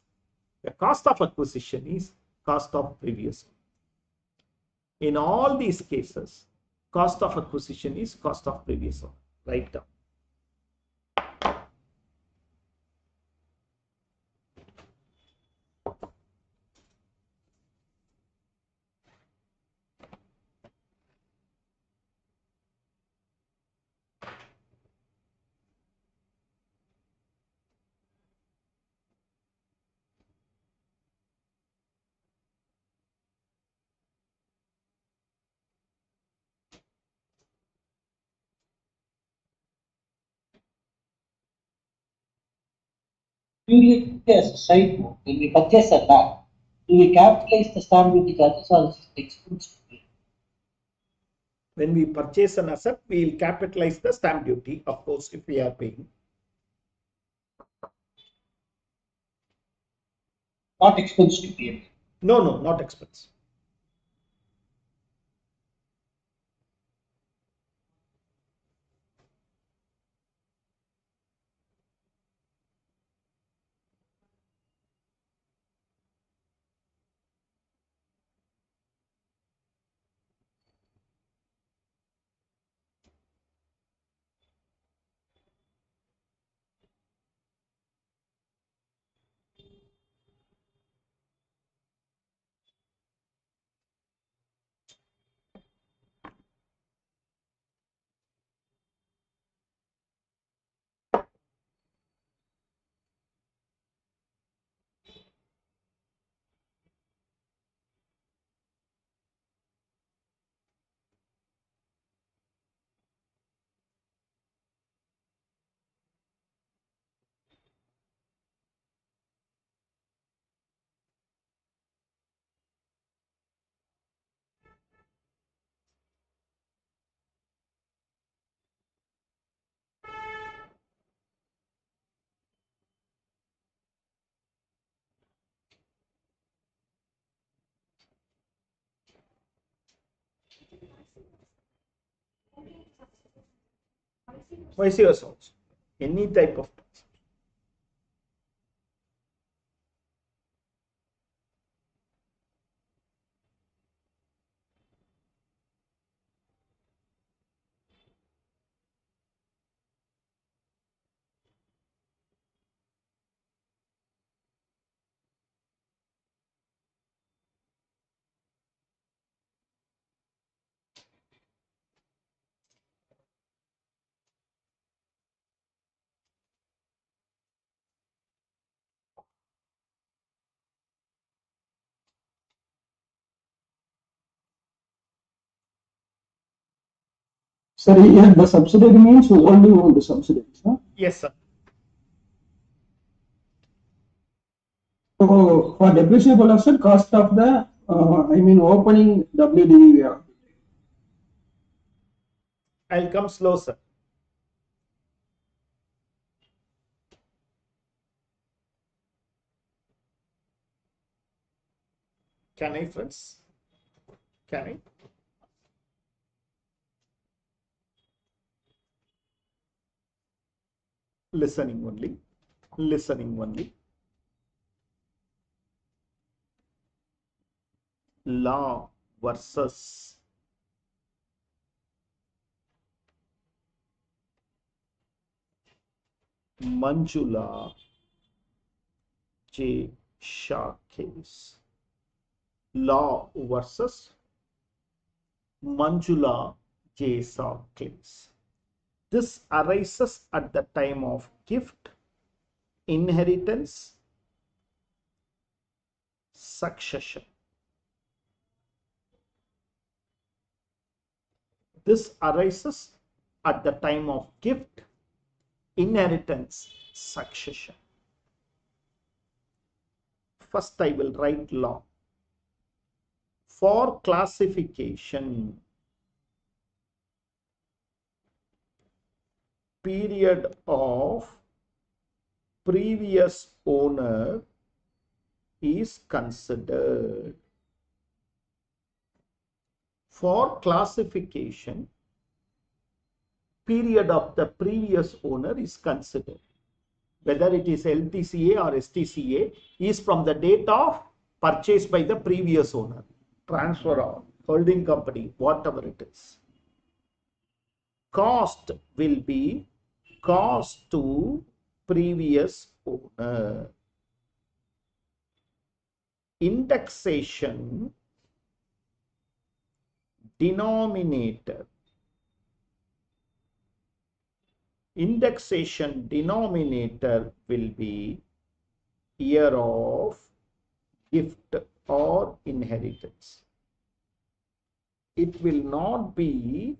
the cost of acquisition is cost of previous owner. In all these cases, cost of acquisition is cost of previous owner. Write down. Purely as a side note, when we purchase a land, do we capitalize the stamp duty charges or is it expense to pay? When we purchase an asset, we will capitalize the stamp duty, of course, if we are paying. Not expense to pay. No, not expense. Vice versa also. Any type of tax. Sir, here the subsidiary means who only own the subsidiaries. Huh? Yes, sir. So for depreciable asset, cost of the opening WDV we have. I'll come slow, sir. Can I, friends? Can I? Listening only. Listening only. Law versus Manjula J. Shah case. Law versus Manjula J. Shah case. This arises at the time of gift, inheritance, succession. This arises at the time of gift, inheritance, succession. First, I will write law. For classification, period of previous owner is considered. For classification, period of the previous owner is considered. Whether it is LTCA or STCA is from the date of purchase by the previous owner, transfer or holding company, whatever it is. Cost will be cost to previous owner. Indexation denominator. Indexation denominator will be year of gift or inheritance. It will not be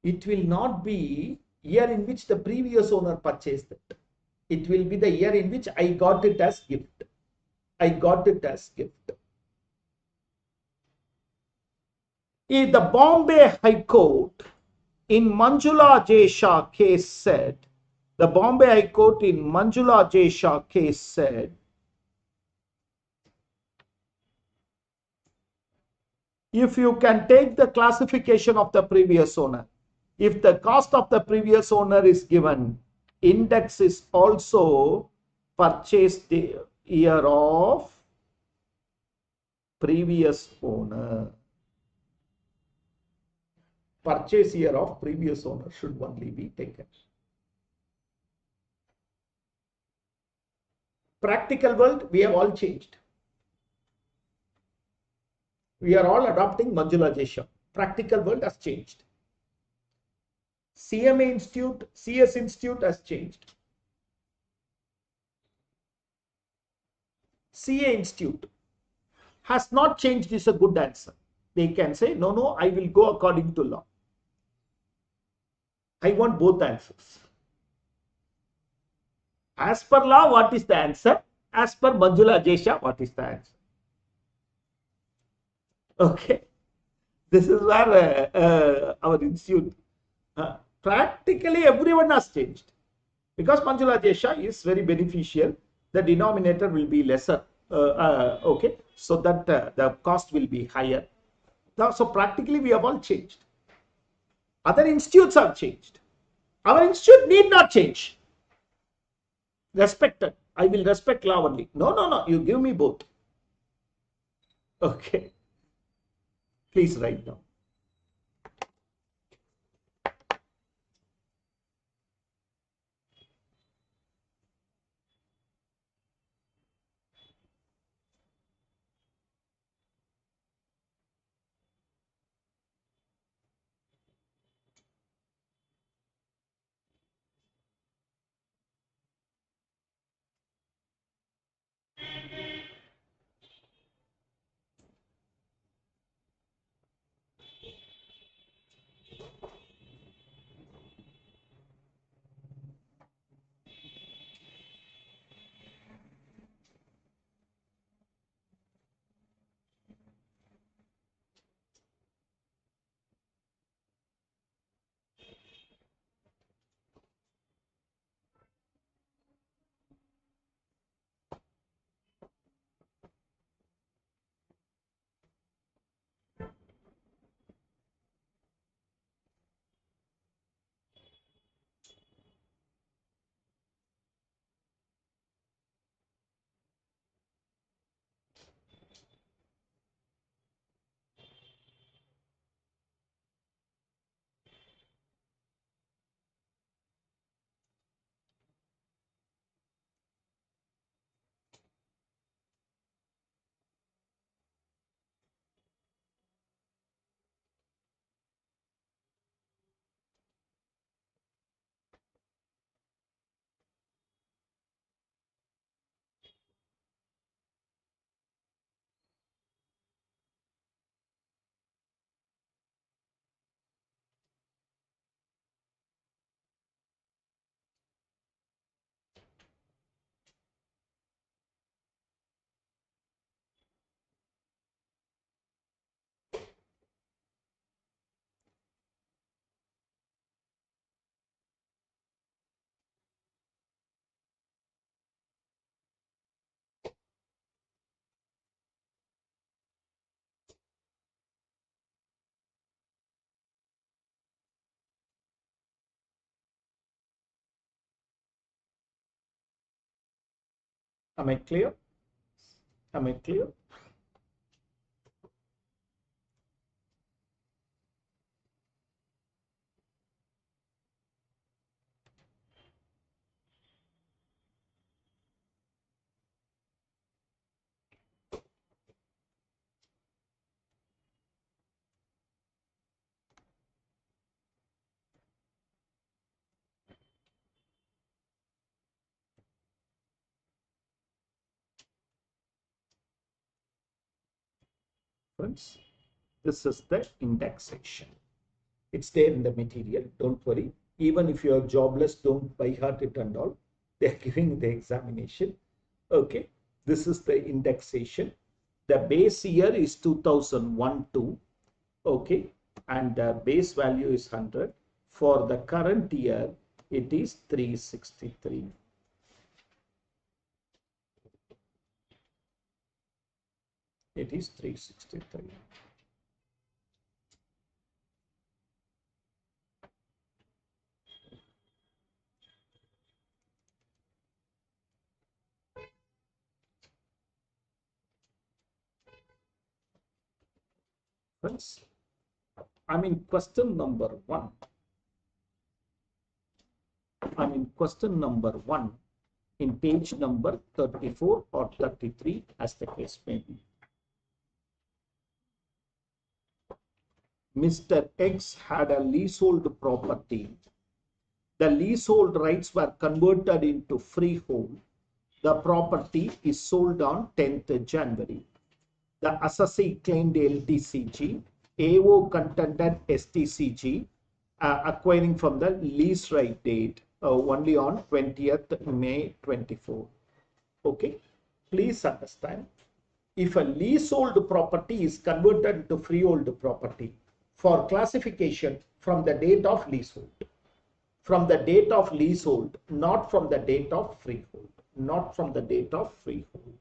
year in which the previous owner purchased it. It will be the year in which I got it as gift. I got it as gift. If the Bombay High Court in Manjula J. Shah case said, the Bombay High Court in Manjula J. Shah case said, if you can take the classification of the previous owner, if the cost of the previous owner is given, index is also purchase the year of previous owner. Purchase year of previous owner should only be taken. Practical world, we have all changed. We are all adopting Manjula J. Shah. Practical world has changed. CMA Institute, CS Institute has changed. CA Institute has not changed is a good answer. They can say, no, no, I will go according to law. I want both answers. As per law, what is the answer? As per Manjula J. Shah, what is the answer? Okay. This is where our institute, practically everyone has changed. Because Manjula J. Shah is very beneficial, the denominator will be lesser. Okay. So that the cost will be higher. Now, so practically we have all changed. Other institutes have changed. Our institute need not change. Respected. I will respect law only. No, no, no. You give me both. Okay. Please write down. Am I clear? Am I clear? Friends, this is the indexation. It's there in the material. Don't worry. Even if you are jobless, don't by heart it and all. They're giving the examination. Okay. This is the indexation. The base year is 2001-2. Okay. And the base value is 100. For the current year, it is 363. It is 363. Friends, question number one. Question number one in page number 34 or 33, as the case may be. Mr. X had a leasehold property. The leasehold rights were converted into freehold. The property is sold on 10th January. The assessee claimed LTCG. AO contended STCG, acquiring from the lease right date only on 20th May 24. Okay, please understand, if a leasehold property is converted to freehold property for classification from the date of leasehold, from the date of leasehold, not from the date of freehold, not from the date of freehold.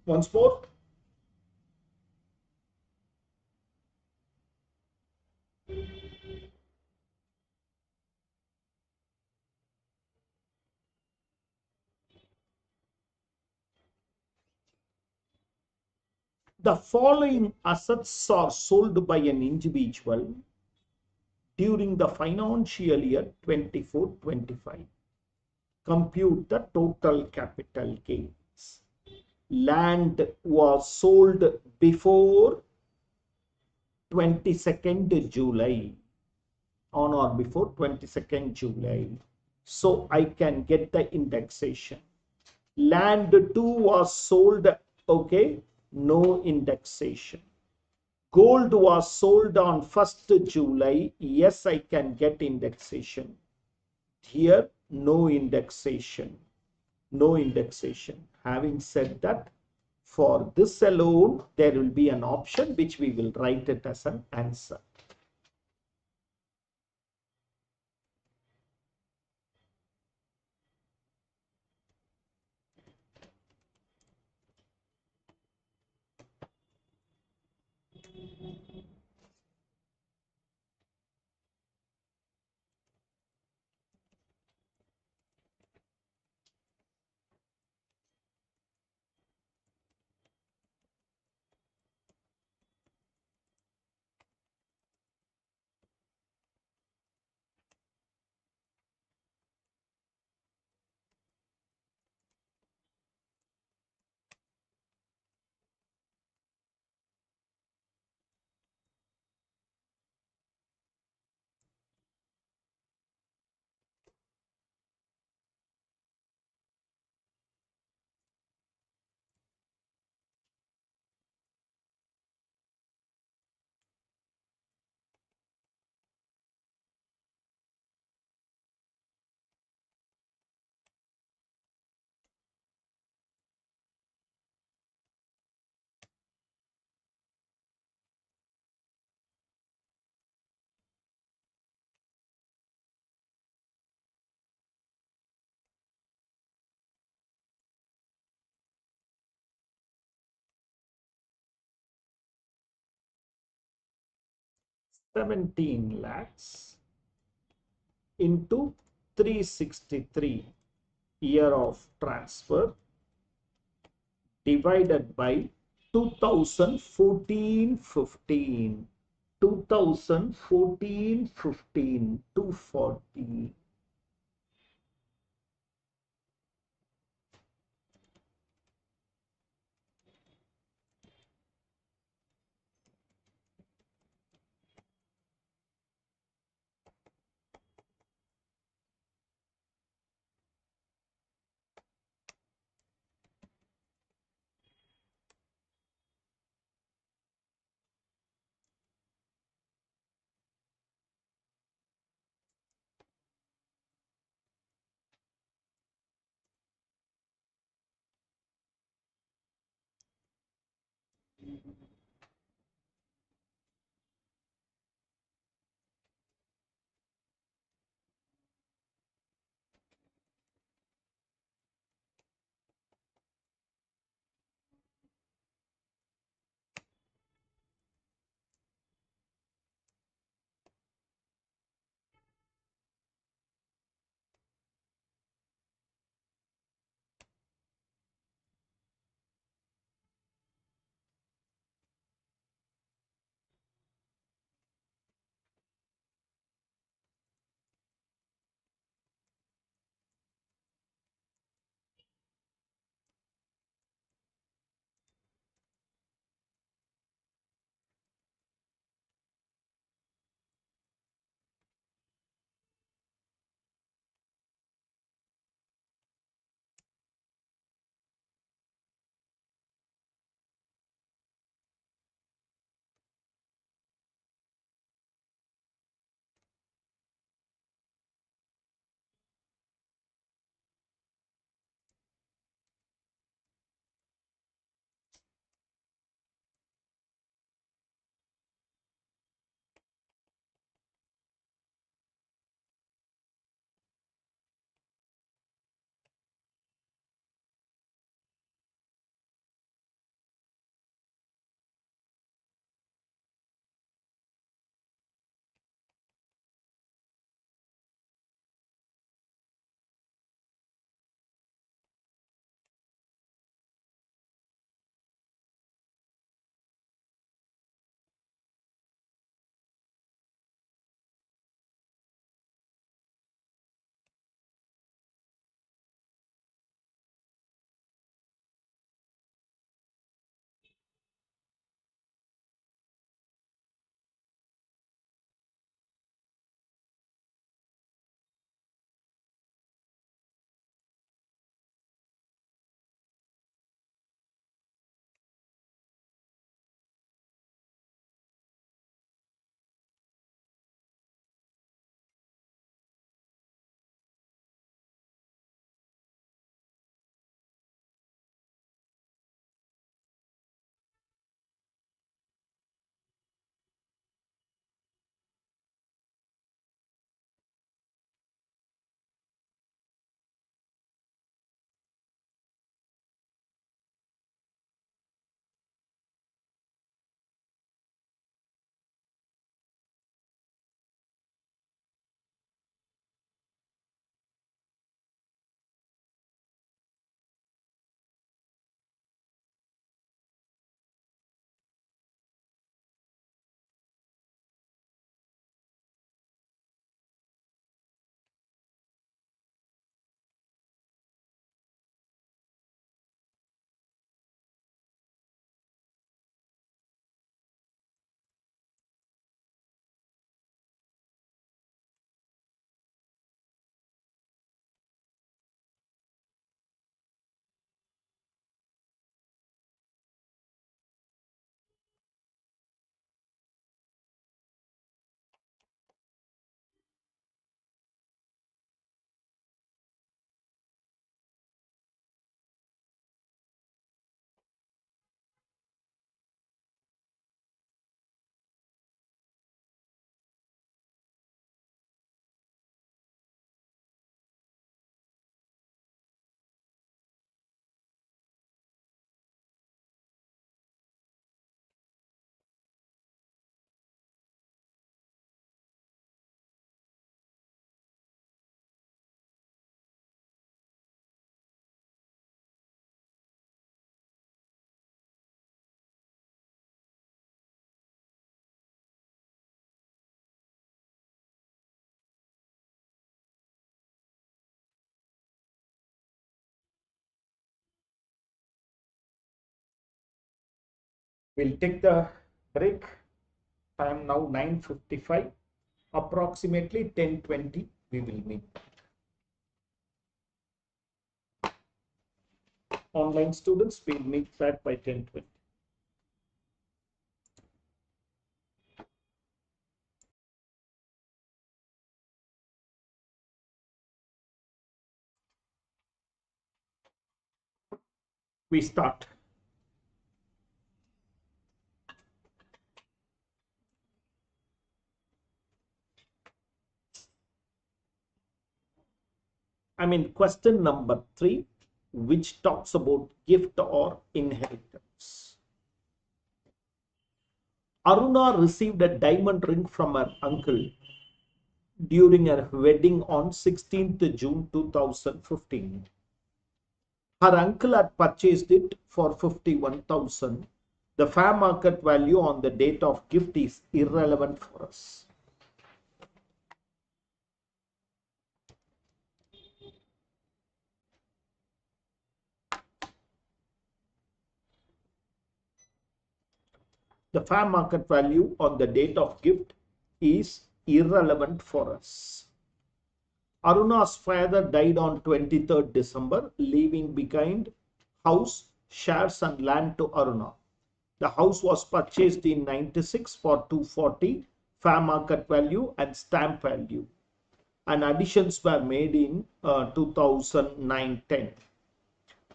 Once more. The following assets are sold by an individual during the financial year 24-25. Compute the total capital gains. land was sold before 22nd July, on or before 22nd July. So I can get the indexation. Land 2 was sold, okay, no indexation. Gold was sold on 1st July, yes, I can get indexation. Here, no indexation, no indexation. Having said that, for this alone, there will be an option which we will write it as an answer. $17 lakhs into 363 year of transfer divided by 2014-15. 2014-15, 240. We'll take the break. Time now 9:55. Approximately 10:20 we will meet. Online students will meet back by 10:20. We start. Question number 3, which talks about gift or inheritance. Aruna received a diamond ring from her uncle during her wedding on 16th June 2015. Her uncle had purchased it for 51,000. The fair market value on the date of gift is irrelevant for us. The fair market value on the date of gift is irrelevant for us. Aruna's father died on 23rd December, leaving behind house, shares and land to Aruna. The house was purchased in 96 for 240 fair market value and stamp value, and additions were made in 2009-10.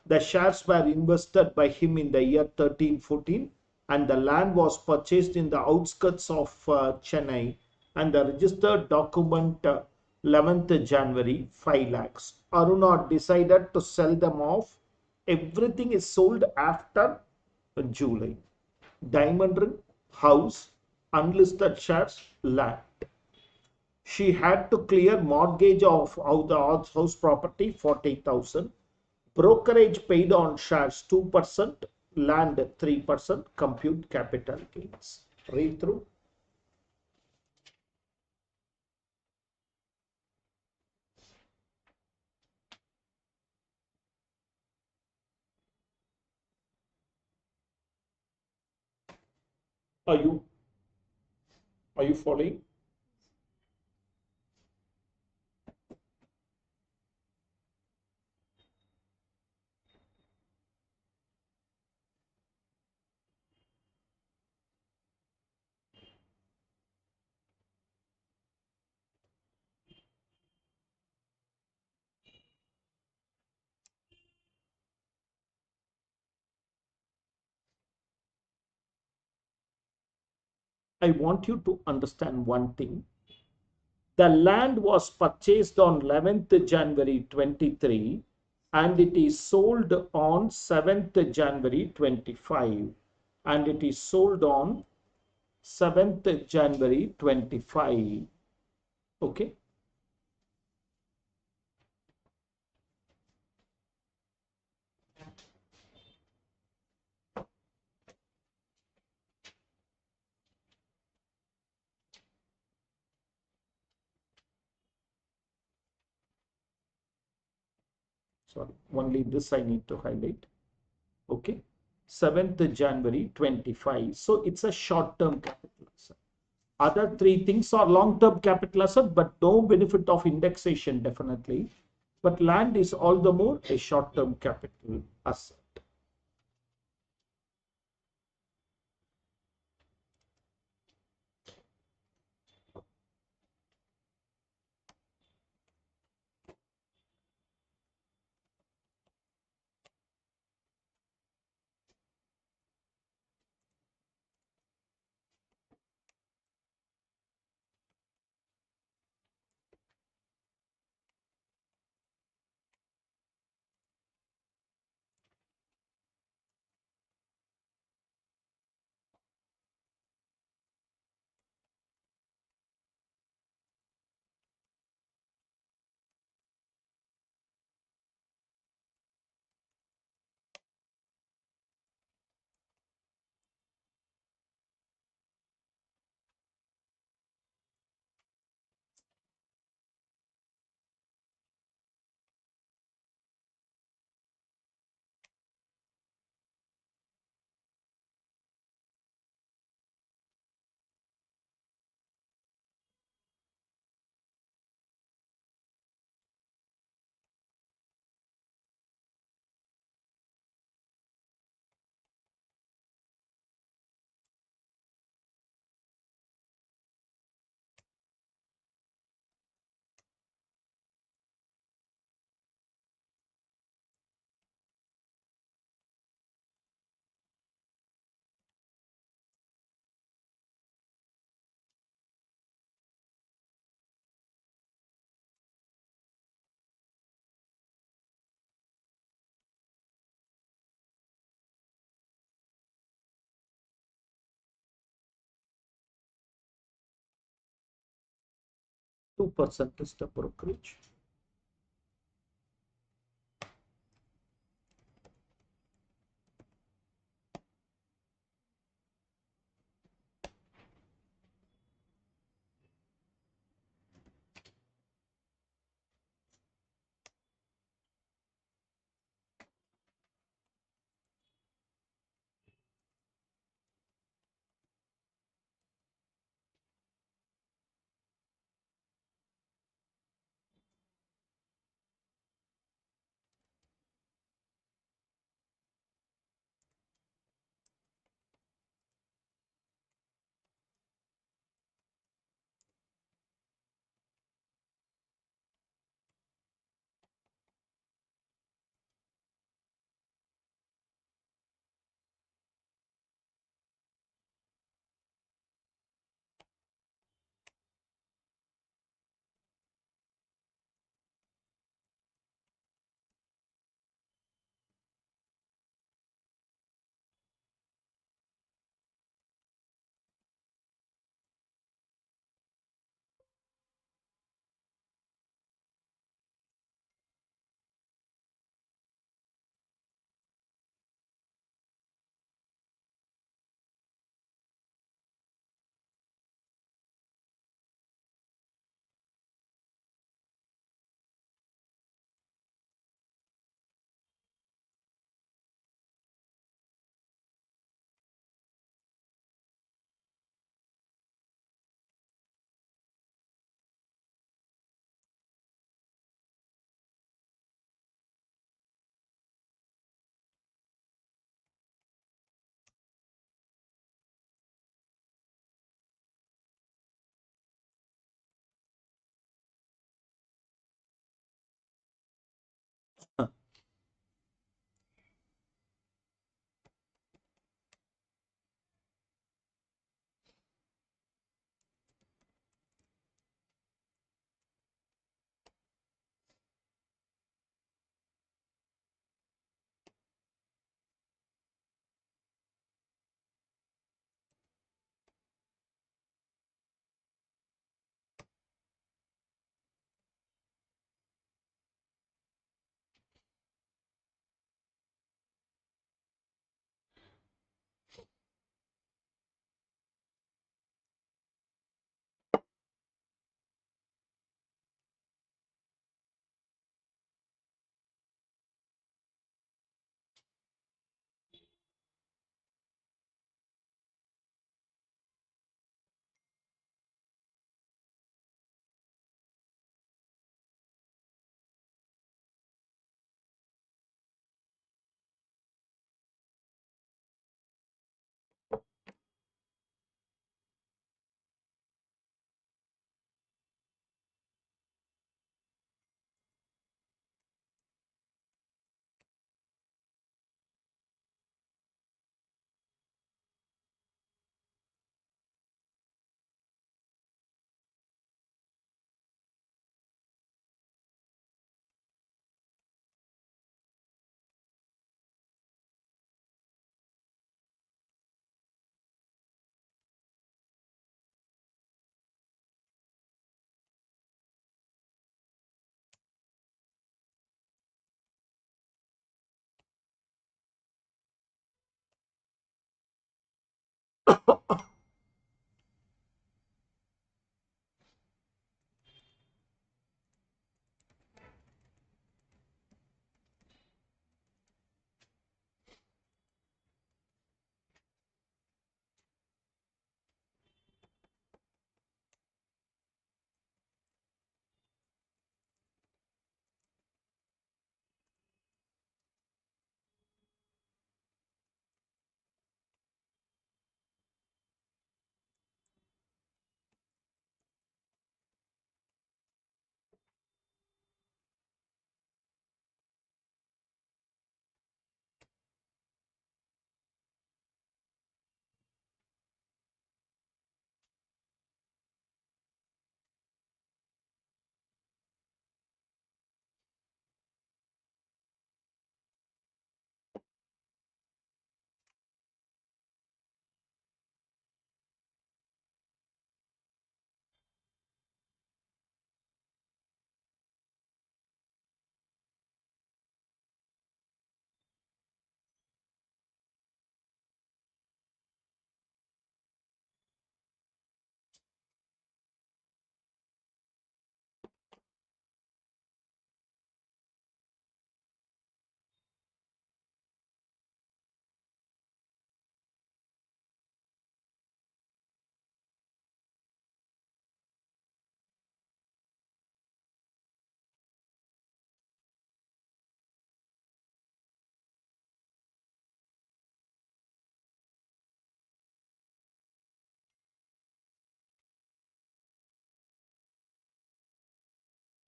The shares were invested by him in the year 13-14, and the land was purchased in the outskirts of Chennai, and the registered document 11th January 5 lakhs. Aruna decided to sell them off. Everything is sold after July. Diamond ring, house, unlisted shares, land. She had to clear mortgage of the house property 40,000. Brokerage paid on shares 2%, land 3%, compute capital gains. Read through. Are you following? I want you to understand one thing. The land was purchased on 11th January 23 and it is sold on 7th January 25, and it is sold on 7th January 25. Okay. Sorry, only this I need to highlight. Okay. 7th January 25. So it's a short-term capital asset. Other three things are long-term capital asset, but no benefit of indexation definitely. But land is all the more a short-term capital asset. 2% is the brokerage.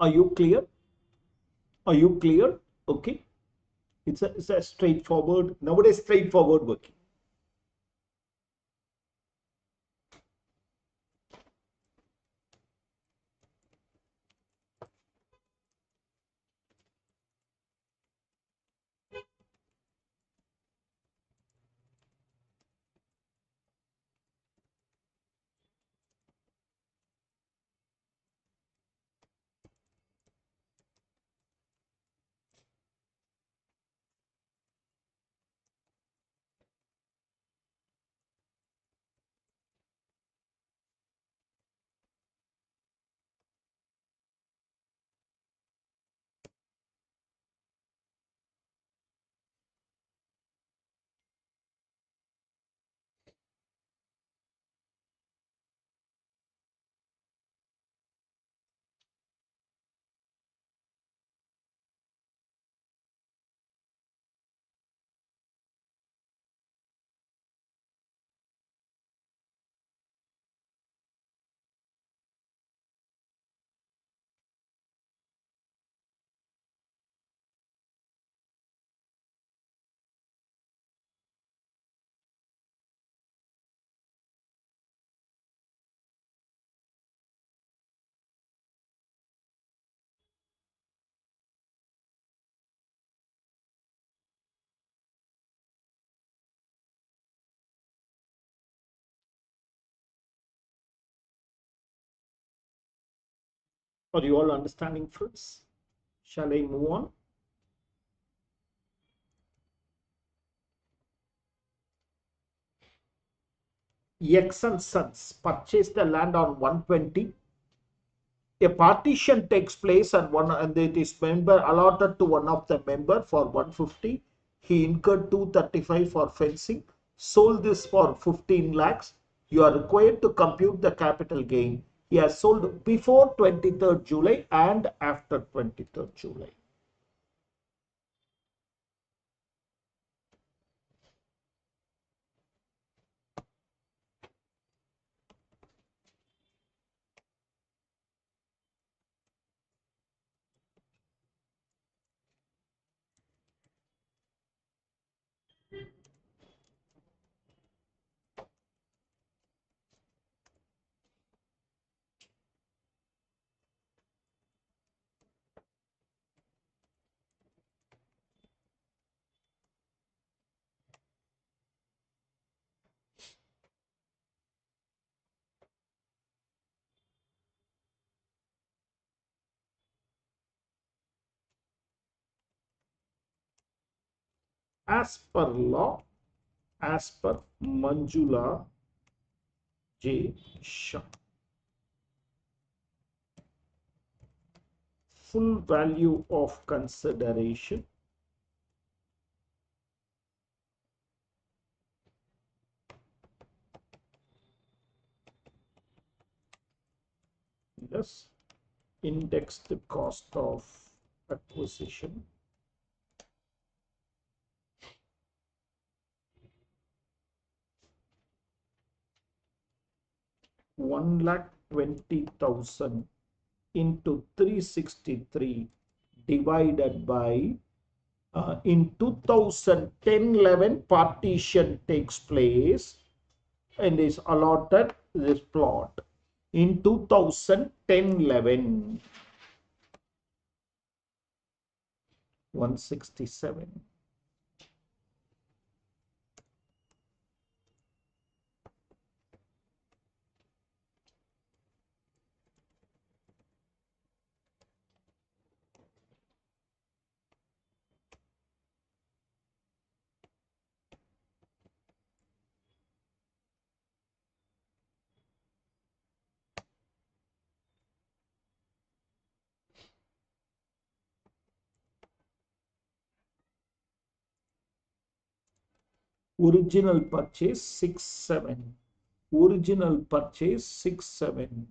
Are you clear? Are you clear? Okay. It's a straightforward, nowadays straightforward working. Are you all understanding, friends? Shall I move on? X and Sons purchased the land on 120. A partition takes place and it is member allotted to one of the member for 150. He incurred 235 for fencing, sold this for 15 lakhs. You are required to compute the capital gain. He has sold before 23rd July and after 23rd July. As per law, as per Manjula J. Shah, full value of consideration plus indexed cost of acquisition $1,20,000 into 363 divided by in 2010-11 partition takes place and is allotted this plot in 2010-11 167. Original purchase 67. Original purchase 67.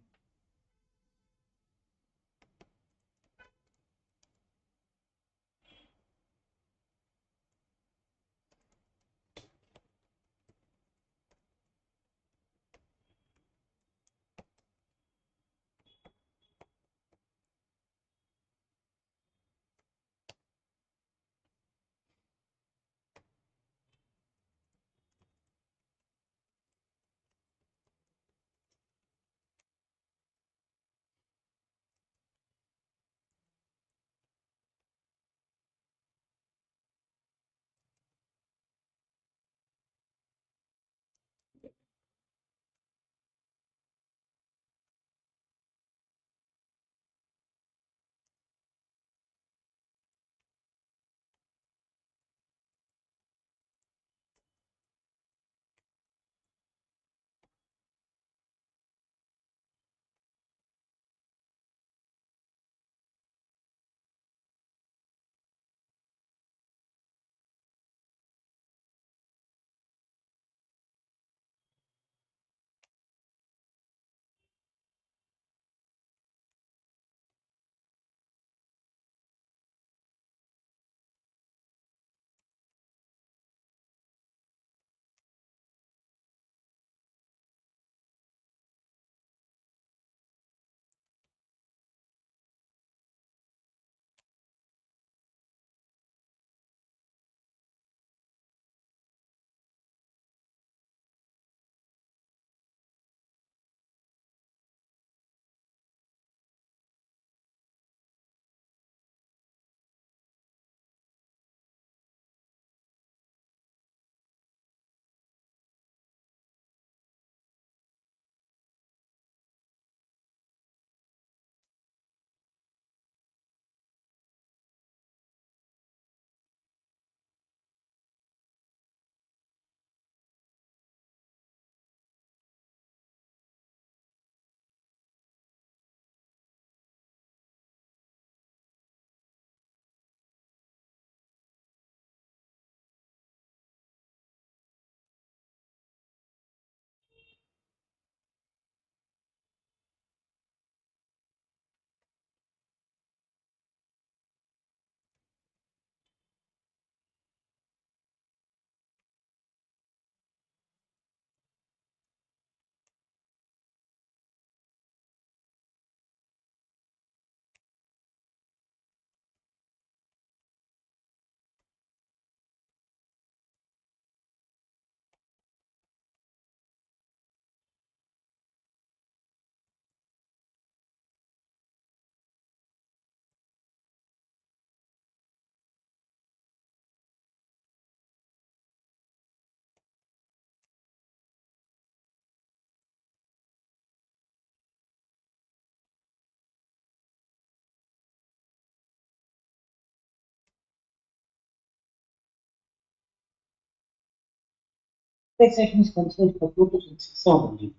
Taxation is considered for 2006 only.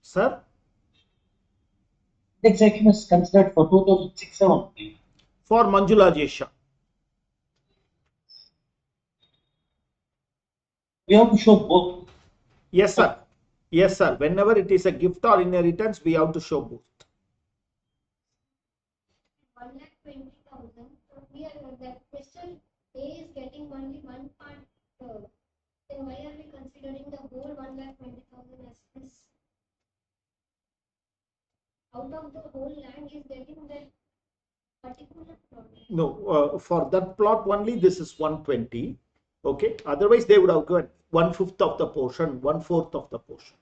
Sir? Taxation is considered for 2006 only. For Manjula Jesha. We have to show both. Yes, sir. Yes, sir. Whenever it is a gift or inheritance, we have to show both. 1,20,000. So here that question A is getting only one part. Then why are we considering the whole 1,20,000 as this? Out of the whole land is getting that particular plot. No, for that plot only this is 120. Okay. Otherwise they would have given 1/5 of the portion, 1/4 of the portion.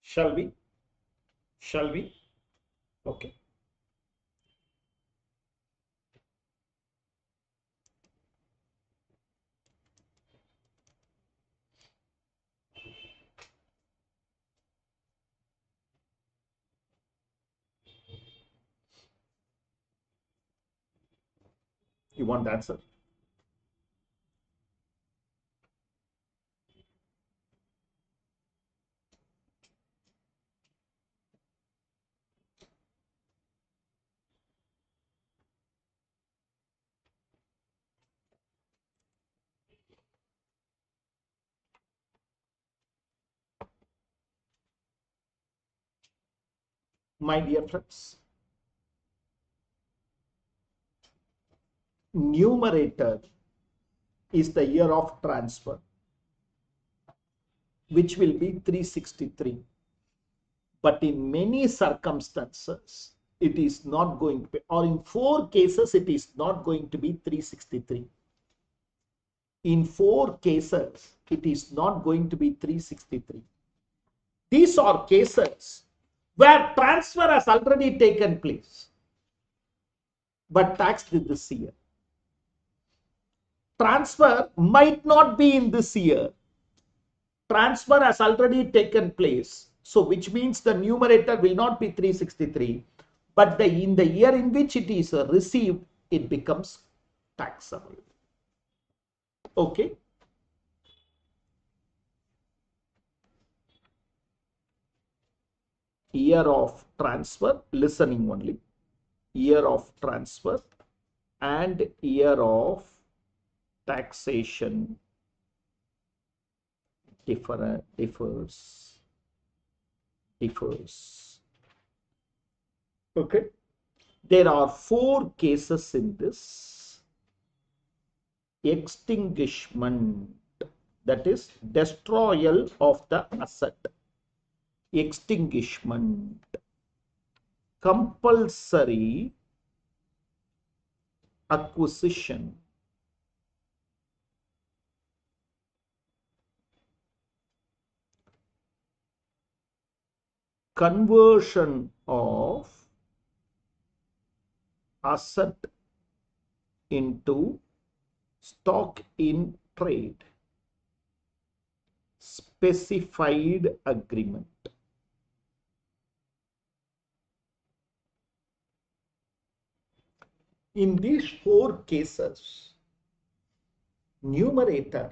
Shall we? Shall we? Okay. You want the answer? My dear friends, numerator is the year of transfer, which will be 363. But in many circumstances, it is not going to be, or in 4 cases, it is not going to be 363. In 4 cases, it is not going to be 363. These are cases where transfer has already taken place, but tax did this year. Transfer might not be in this year. Transfer has already taken place. So which means the numerator will not be 363, but in the year in which it is received, it becomes taxable. Okay. Year of transfer, listening only. Year of transfer and year of taxation differs. Okay. There are 4 cases in this. Extinguishment, that is destroyal of the asset. Extinguishment. Compulsory acquisition. Conversion of asset into stock in trade. Specified agreement. In these 4 cases, numerator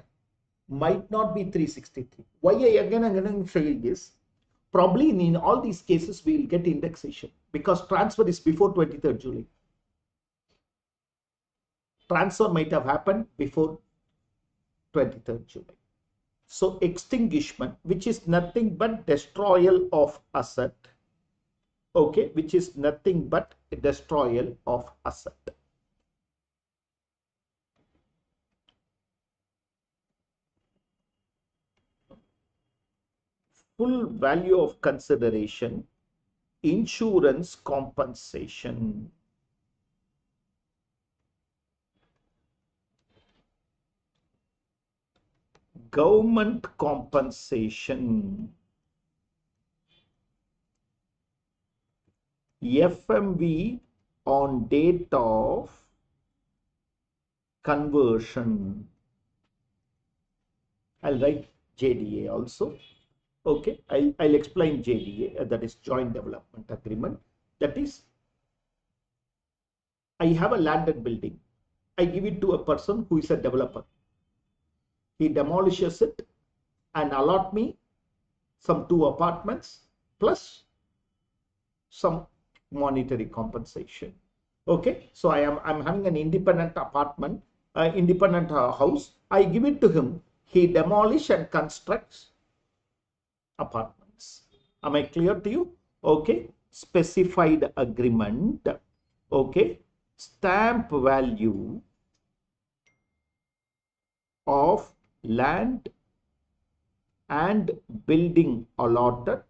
might not be 363. Why I again saying this? Probably in all these cases, we will get indexation because transfer is before 23rd July. Transfer might have happened before 23rd July. So extinguishment, which is nothing but destroyal of asset, okay, which is nothing but destroyal of asset. Full value of consideration, insurance compensation. Government compensation. FMV on date of conversion. I'll write JDA also. Okay, I'll explain JDA, that is Joint Development Agreement. That is, I have a landed building. I give it to a person who is a developer. He demolishes it and allot me some 2 apartments plus some monetary compensation. Okay, so I'm having an independent apartment, independent house. I give it to him. He demolishes and constructs apartments. Am I clear to you? Okay, specified agreement. Okay, stamp value of land and building allotted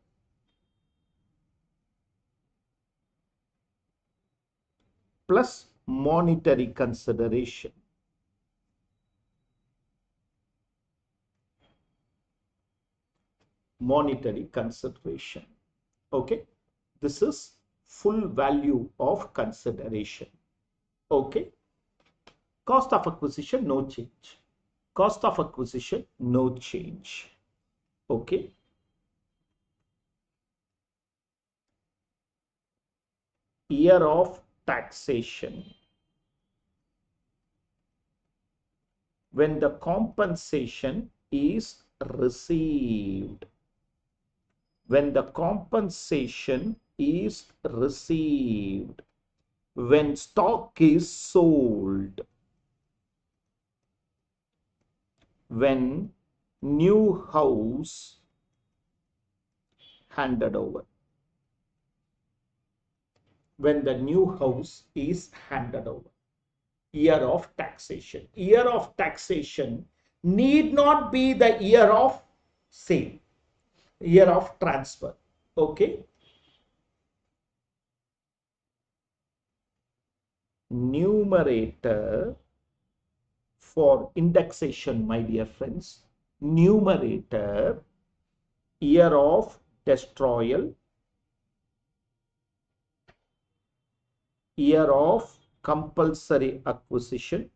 plus monetary consideration. Monetary consideration. Okay, this is full value of consideration. Okay, cost of acquisition, no change. Cost of acquisition, no change. Okay, year of taxation. When the compensation is received. When the compensation is received. When stock is sold. When new house handed over. When the new house is handed over. Year of taxation. Year of taxation need not be the year of sale, year of transfer. Okay. Numerator for indexation, my dear friends. Numerator, year of destroyal, year of compulsory acquisition,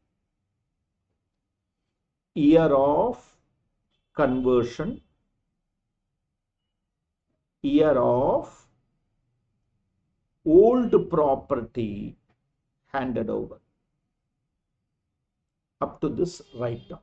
year of conversion, year of old property handed over. Up to this, write down.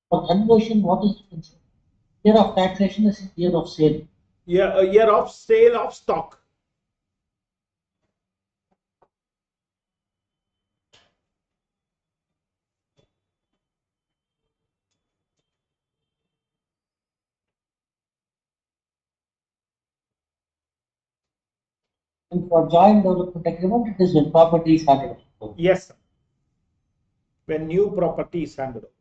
For conversion, what is the concept? Year of taxation is year of sale. Yeah, a year of sale of stock. And for joint development agreement, it is when property is handed over. Yes, when new property is handed over.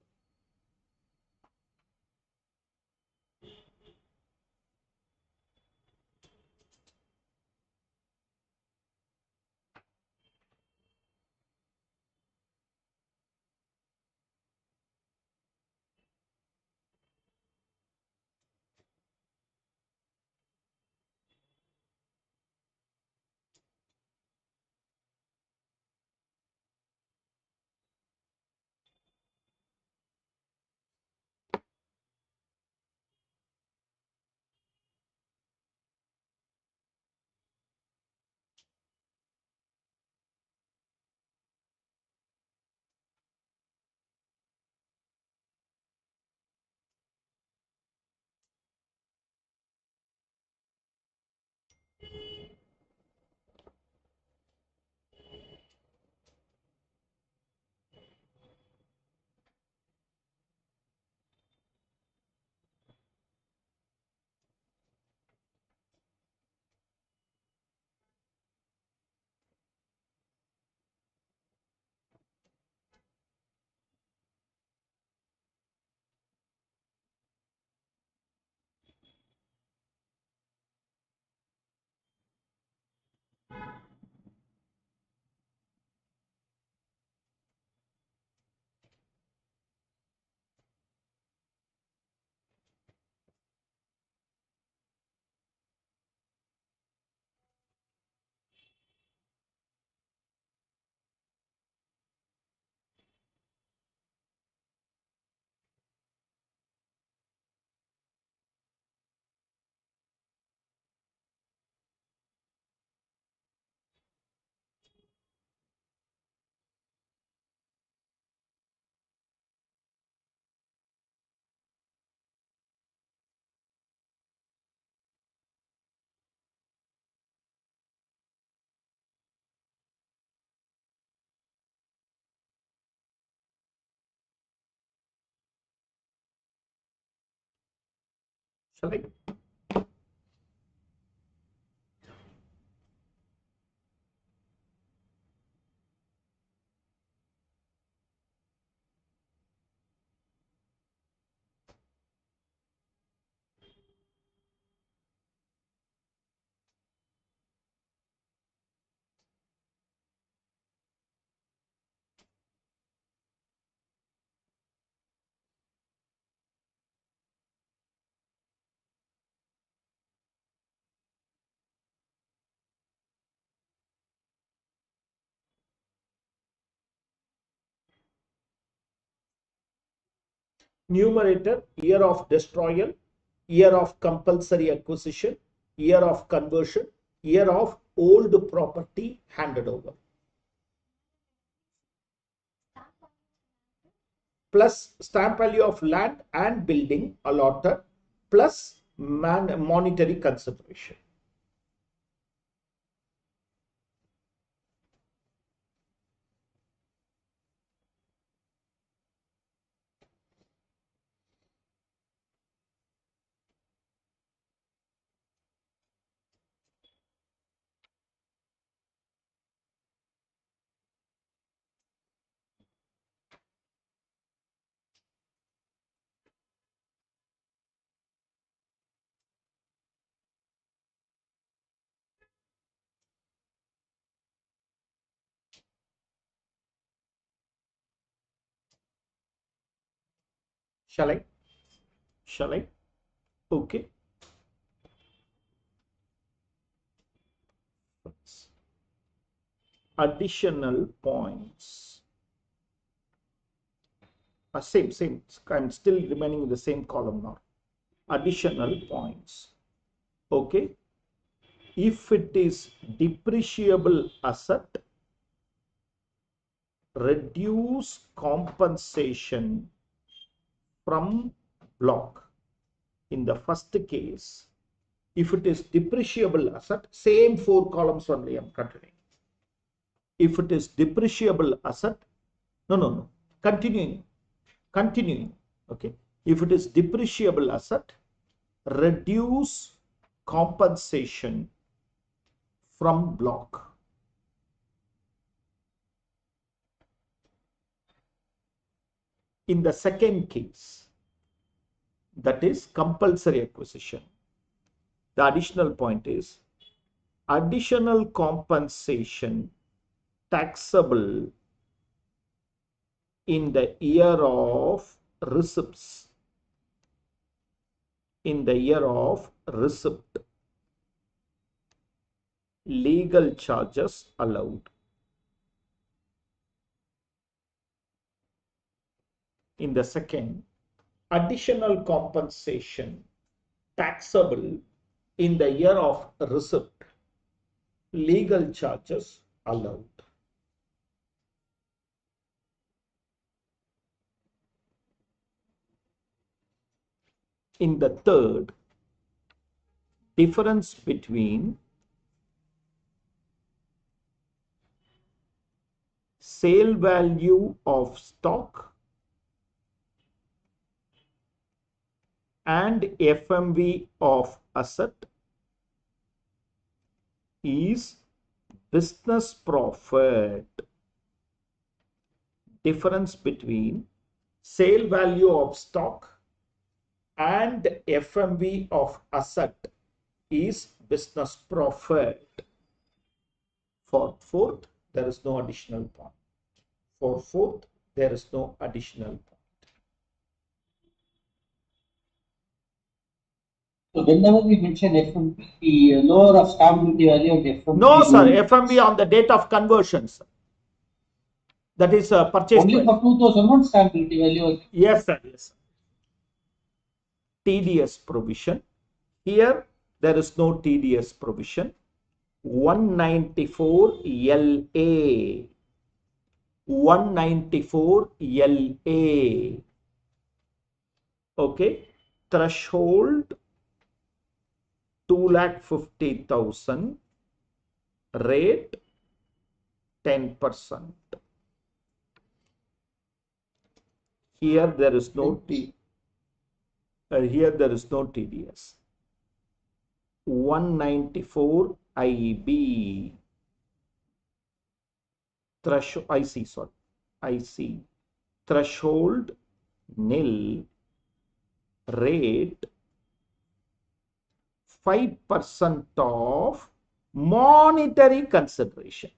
Shall I? Numerator, year of destroyal, year of compulsory acquisition, year of conversion, year of old property handed over. Plus stamp value of land and building allotted, plus monetary consideration. Shall I? Shall I? Okay. Additional points. Same. I'm still remaining in the same column now. Additional points. Okay. If it is depreciable asset, reduce compensation from block. In the first case, if it is depreciable asset, same 4 columns only I'm continuing. If it is depreciable asset, no, continuing, okay. If it is depreciable asset, reduce compensation from block. In the second case, that is compulsory acquisition, the additional point is additional compensation taxable in the year of receipts. In the year of receipt, legal charges allowed. In the second, additional compensation taxable in the year of receipt, legal charges allowed. In the third, difference between sale value of stock and FMV of asset is business profit. Difference between sale value of stock and FMV of asset is business profit. For fourth, there is no additional point. For fourth, there is no additional point. So whenever we mention FMV, the lower of stamp duty value of FMV. No, sir. FMV on the date of conversion, sir. That is purchase only price. for 2001 stamp duty value. Yes, sir. Yes, sir. TDS provision. Here, there is no TDS provision. 194 LA. 194 LA. Okay. Threshold 2,50,000. Rate 10%. Here there is no TDS. 194 IB. Threshold, IC, sorry. IC. Threshold nil, rate 5% of monetary consideration.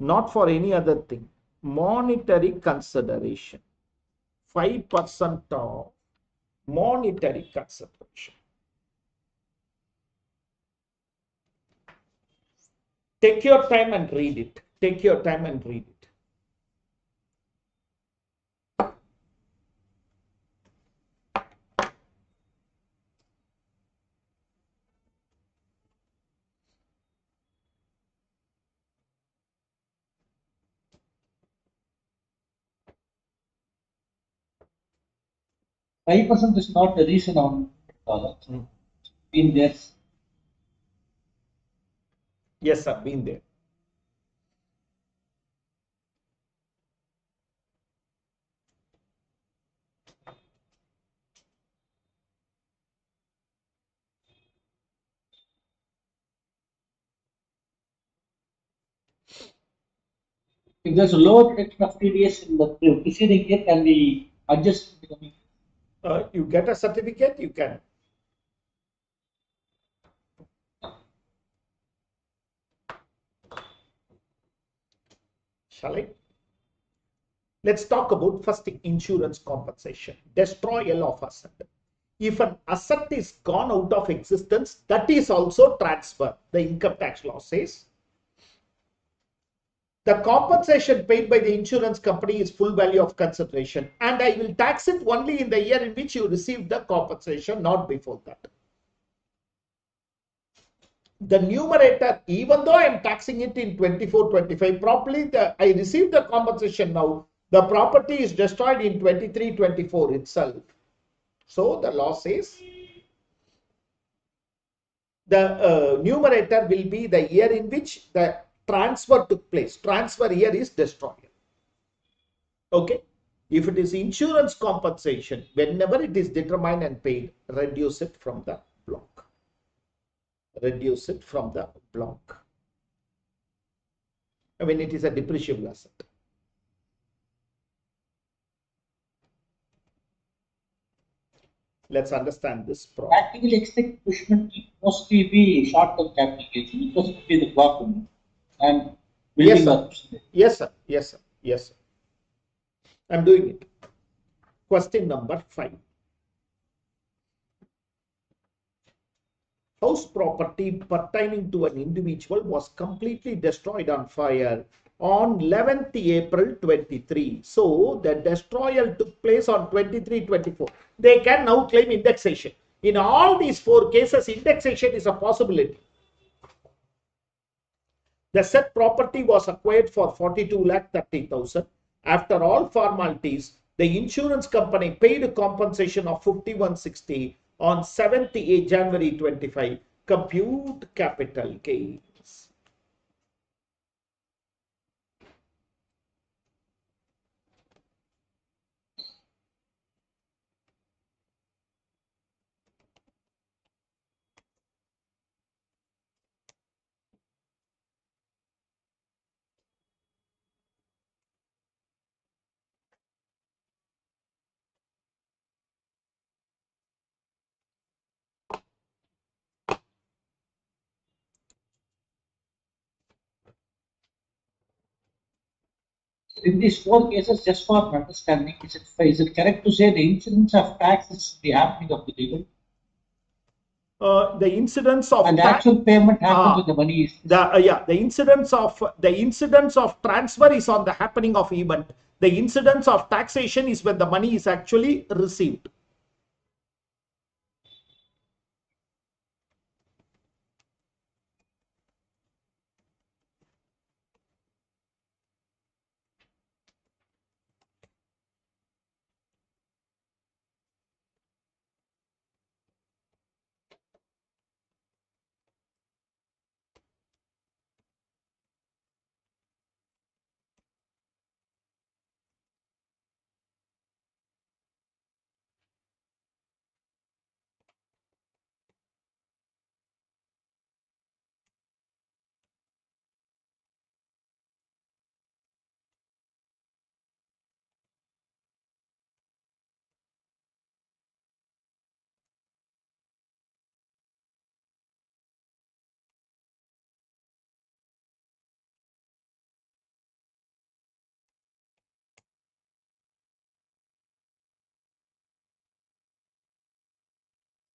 Not for any other thing. Monetary consideration. 5% of monetary consideration. Take your time and read it. Take your time and read it. 5% is not the reason on dollars. Been there. Yes, sir, been there. If there's a lower deduction of TDS in the preceding year, can be adjusted to the coming year. You get a certificate, you can. Shall I? Let's talk about first insurance compensation. Destroyal of asset. If an asset is gone out of existence, that is also transfer. The income tax law says the compensation paid by the insurance company is full value of consideration, and I will tax it only in the year in which you received the compensation, not before that. The numerator, even though I am taxing it in 24-25, properly I received the compensation now, the property is destroyed in 23-24 itself. So the law says the numerator will be the year in which the transfer took place. Transfer year is destroyed. Okay. If it is insurance compensation, whenever it is determined and paid, reduce it from the block. Reduce it from the block. I mean, it is a depreciable asset. Let's understand this problem. Practical execution will mostly be short-term capital gain because it will be the block only. And Yes, building sir. up. Yes, sir. Yes, sir. Yes, sir. I'm doing it. Question number 5. House property pertaining to an individual was completely destroyed on fire on 11th April 23. So the destroyal took place on 23-24. They can now claim indexation. In all these 4 cases, indexation is a possibility. The said property was acquired for 42,30,000. After all formalities, the insurance company paid a compensation of 5160 on 7th January 25. Compute capital gains. In these 4 cases, just for understanding, is it correct to say the incidence of tax is the happening of the legal? The incidence of and the actual payment happens when the money is the incidence of transfer is on the happening of event. The incidence of taxation is when the money is actually received.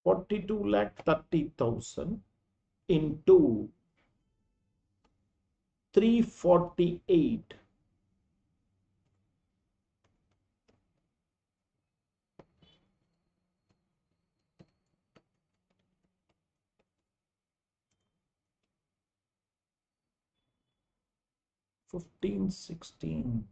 42,30,000 into 348. Fifteen, 16.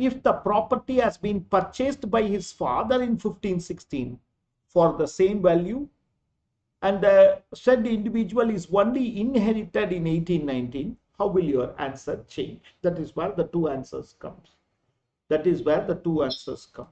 If the property has been purchased by his father in 1516 for the same value, and the said individual is only inherited in 1819, how will your answer change? That is where the two answers come. That is where the two answers come.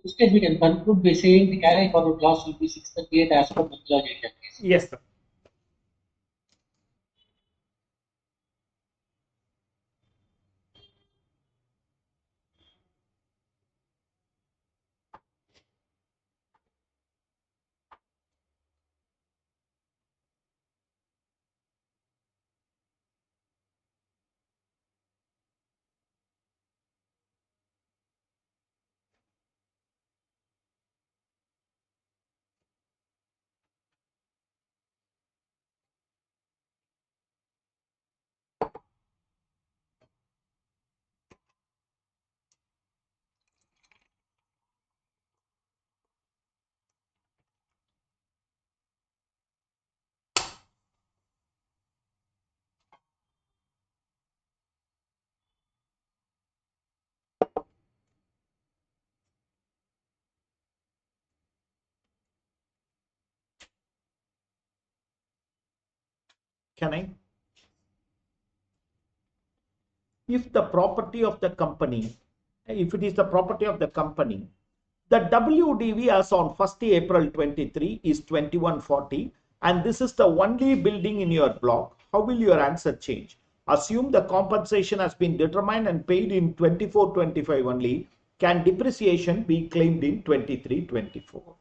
this case we can conclude by saying the carry forward clause will be 638 as per methodology. Yes, sir. Can I? If the property of the company, if it is the property of the company, the WDV as on 1st April 23 is 2140, and this is the only building in your block. How will your answer change? Assume the compensation has been determined and paid in 24-25 only. Can depreciation be claimed in 23-24?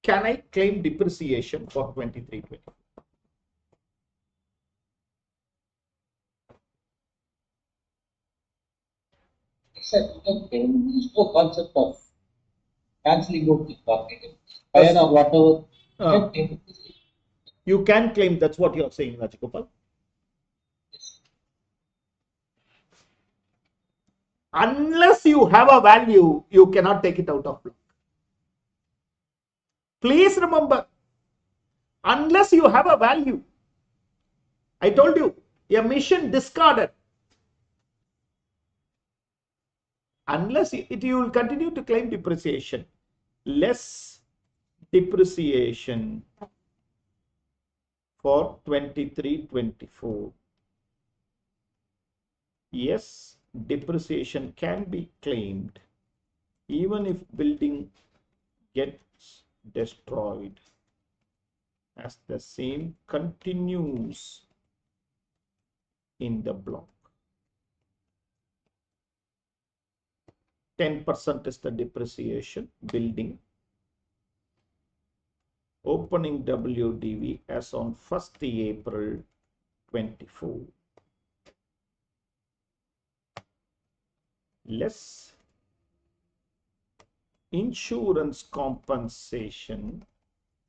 Can I claim depreciation for 23-24? Sir, you can use the concept of cancelling out the property, fire or whatever. Uh, you can claim, that's what you are saying, Rajagopal. Unless you have a value, you cannot take it out of block. Please remember, unless you have a value. I told you, a machine discarded. Unless you will continue to claim depreciation. Less depreciation for 23-24. Yes, depreciation can be claimed even if building gets destroyed, as the same continues in the block. 10% is the depreciation building. Opening WDV as on 1st April 24. Less insurance compensation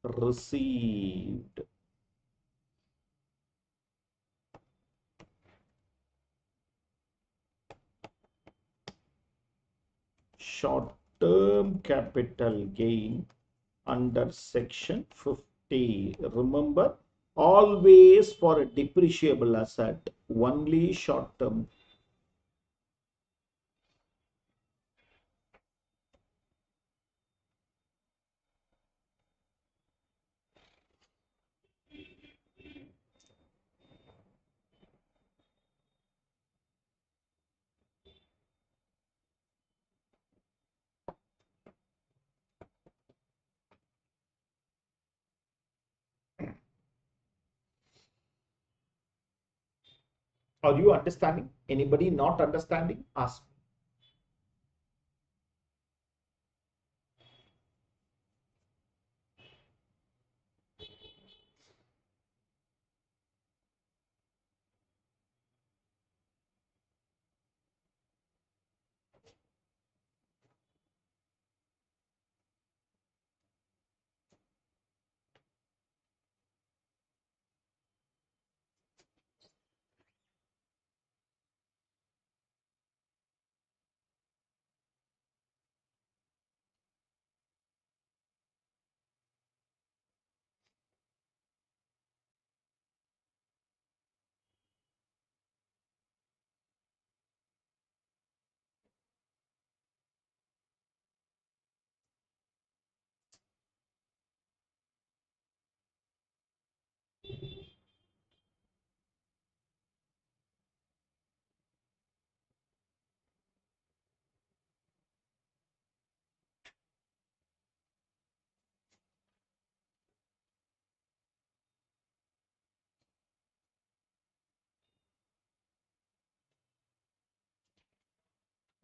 received. Short-term capital gain under section 50. Remember, always for a depreciable asset, only short-term. Are you understanding? Anybody not understanding? Ask.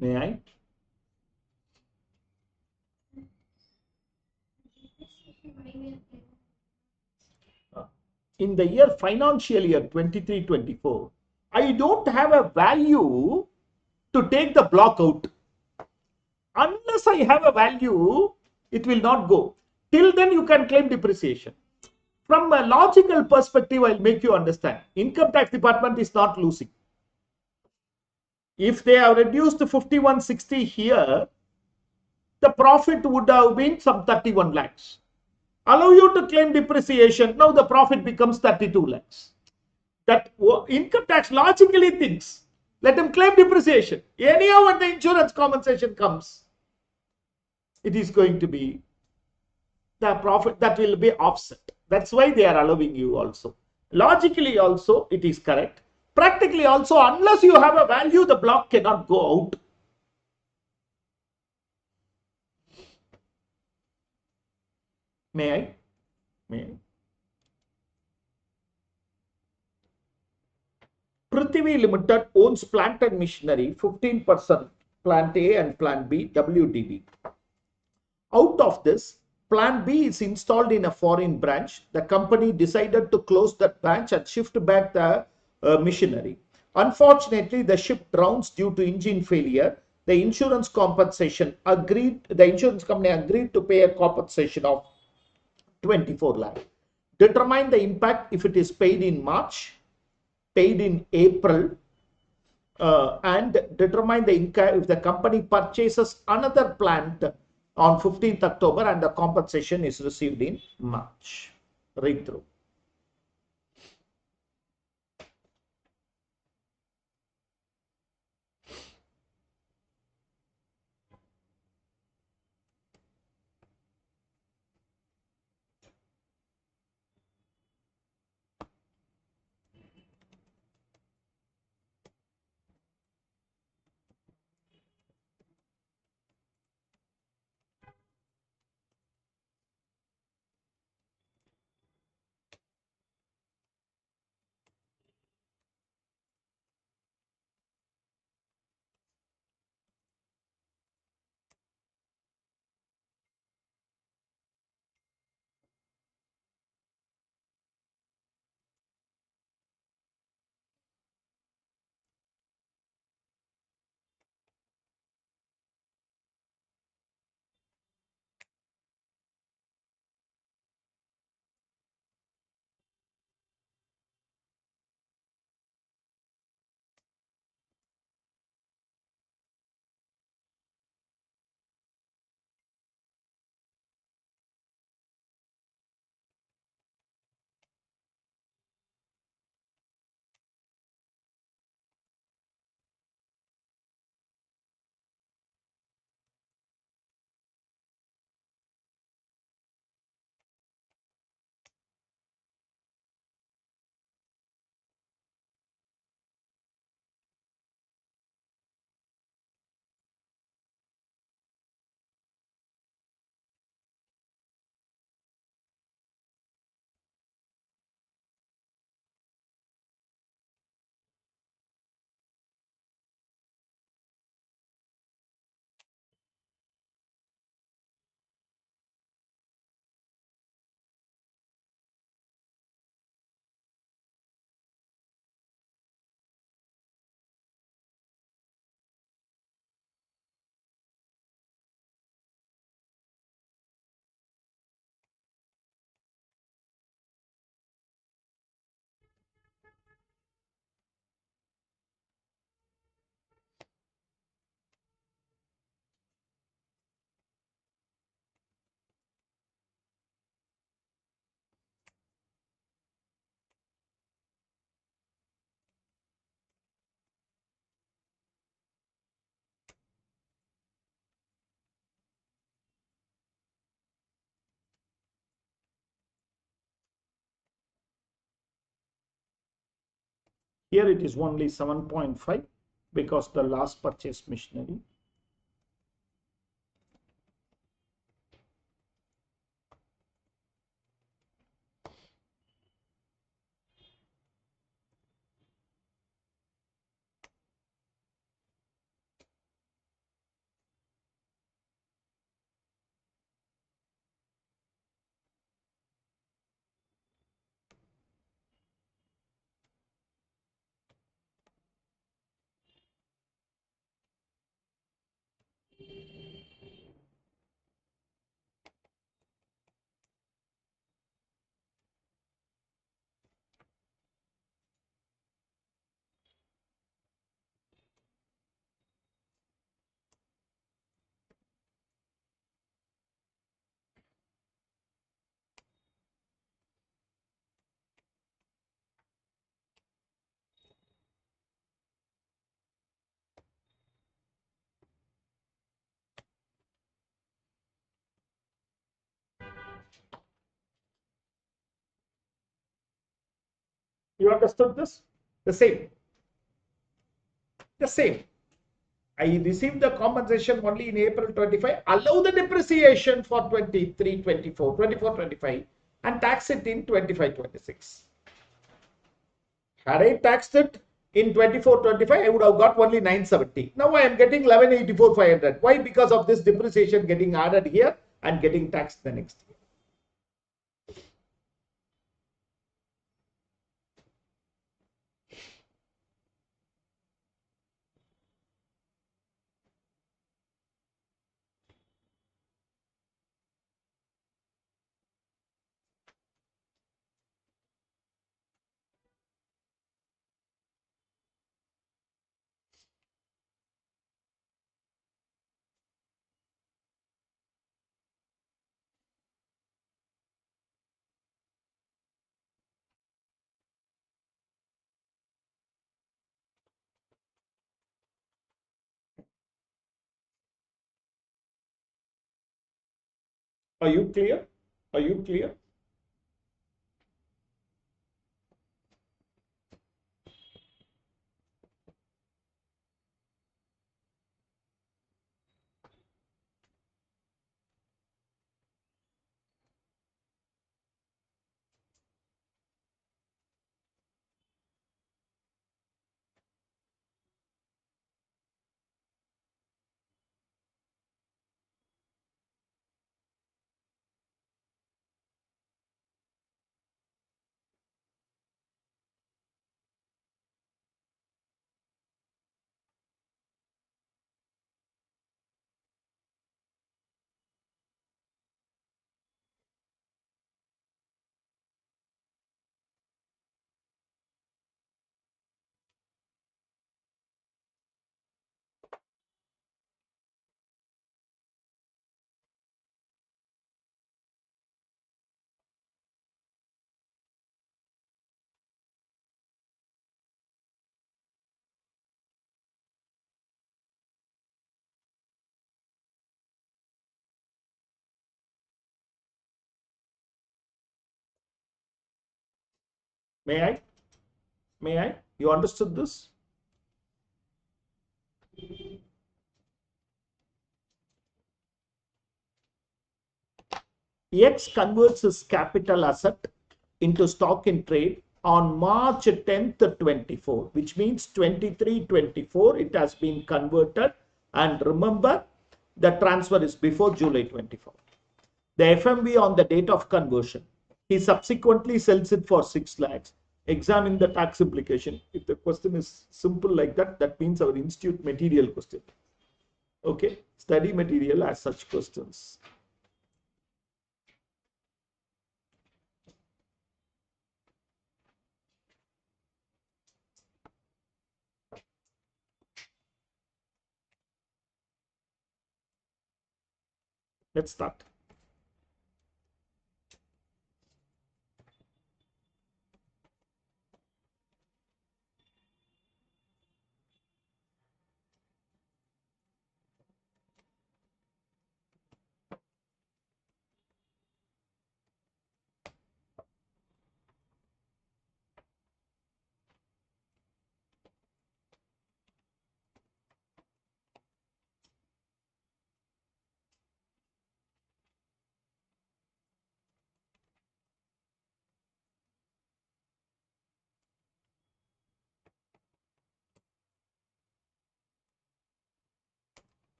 May I? In the year financial year 23-24, I don't have a value to take the block out. Unless I have a value, it will not go. Till then, you can claim depreciation. From a logical perspective, I'll make you understand. Income tax department is not losing. If they have reduced to 5160 here, the profit would have been some 31 lakhs. Allow you to claim depreciation. Now the profit becomes 32 lakhs. That income tax logically thinks, let them claim depreciation. Anyhow, when the insurance compensation comes, it is going to be the profit that will be offset. That's why they are allowing you also. Logically also, it is correct. Practically also, unless you have a value, the block cannot go out. May I? May I? Prithvi Limited owns plant and machinery, 15% plant A and plant B, WDB. Out of this, plant B is installed in a foreign branch. The company decided to close that branch and shift back the machinery. Unfortunately, the ship drowns due to engine failure. The insurance compensation the insurance company agreed to pay a compensation of 24 lakh. Determine the impact if it is paid in March, paid in April, and determine the income if the company purchases another plant on 15th October and the compensation is received in March. Read through. Here it is only 7.5 because the last purchase machinery. You understood this? The same. The same. I received the compensation only in April 25. Allow the depreciation for 23, 24, 24, 25 and tax it in 25, 26. Had I taxed it in 24, 25, I would have got only 970. Now I am getting 1184, 500. Why? Because of this depreciation getting added here and getting taxed the next year. Are you clear? Are you clear? May I? May I? You understood this? X converts his capital asset into stock in trade on March 10th, 24, which means 23, 24, it has been converted. And remember, the transfer is before July 24. The FMV on the date of conversion. He subsequently sells it for 6 lakhs. Examine the tax implication. If the question is simple like that, that means our institute material question. Okay, study material as such questions. Let's start.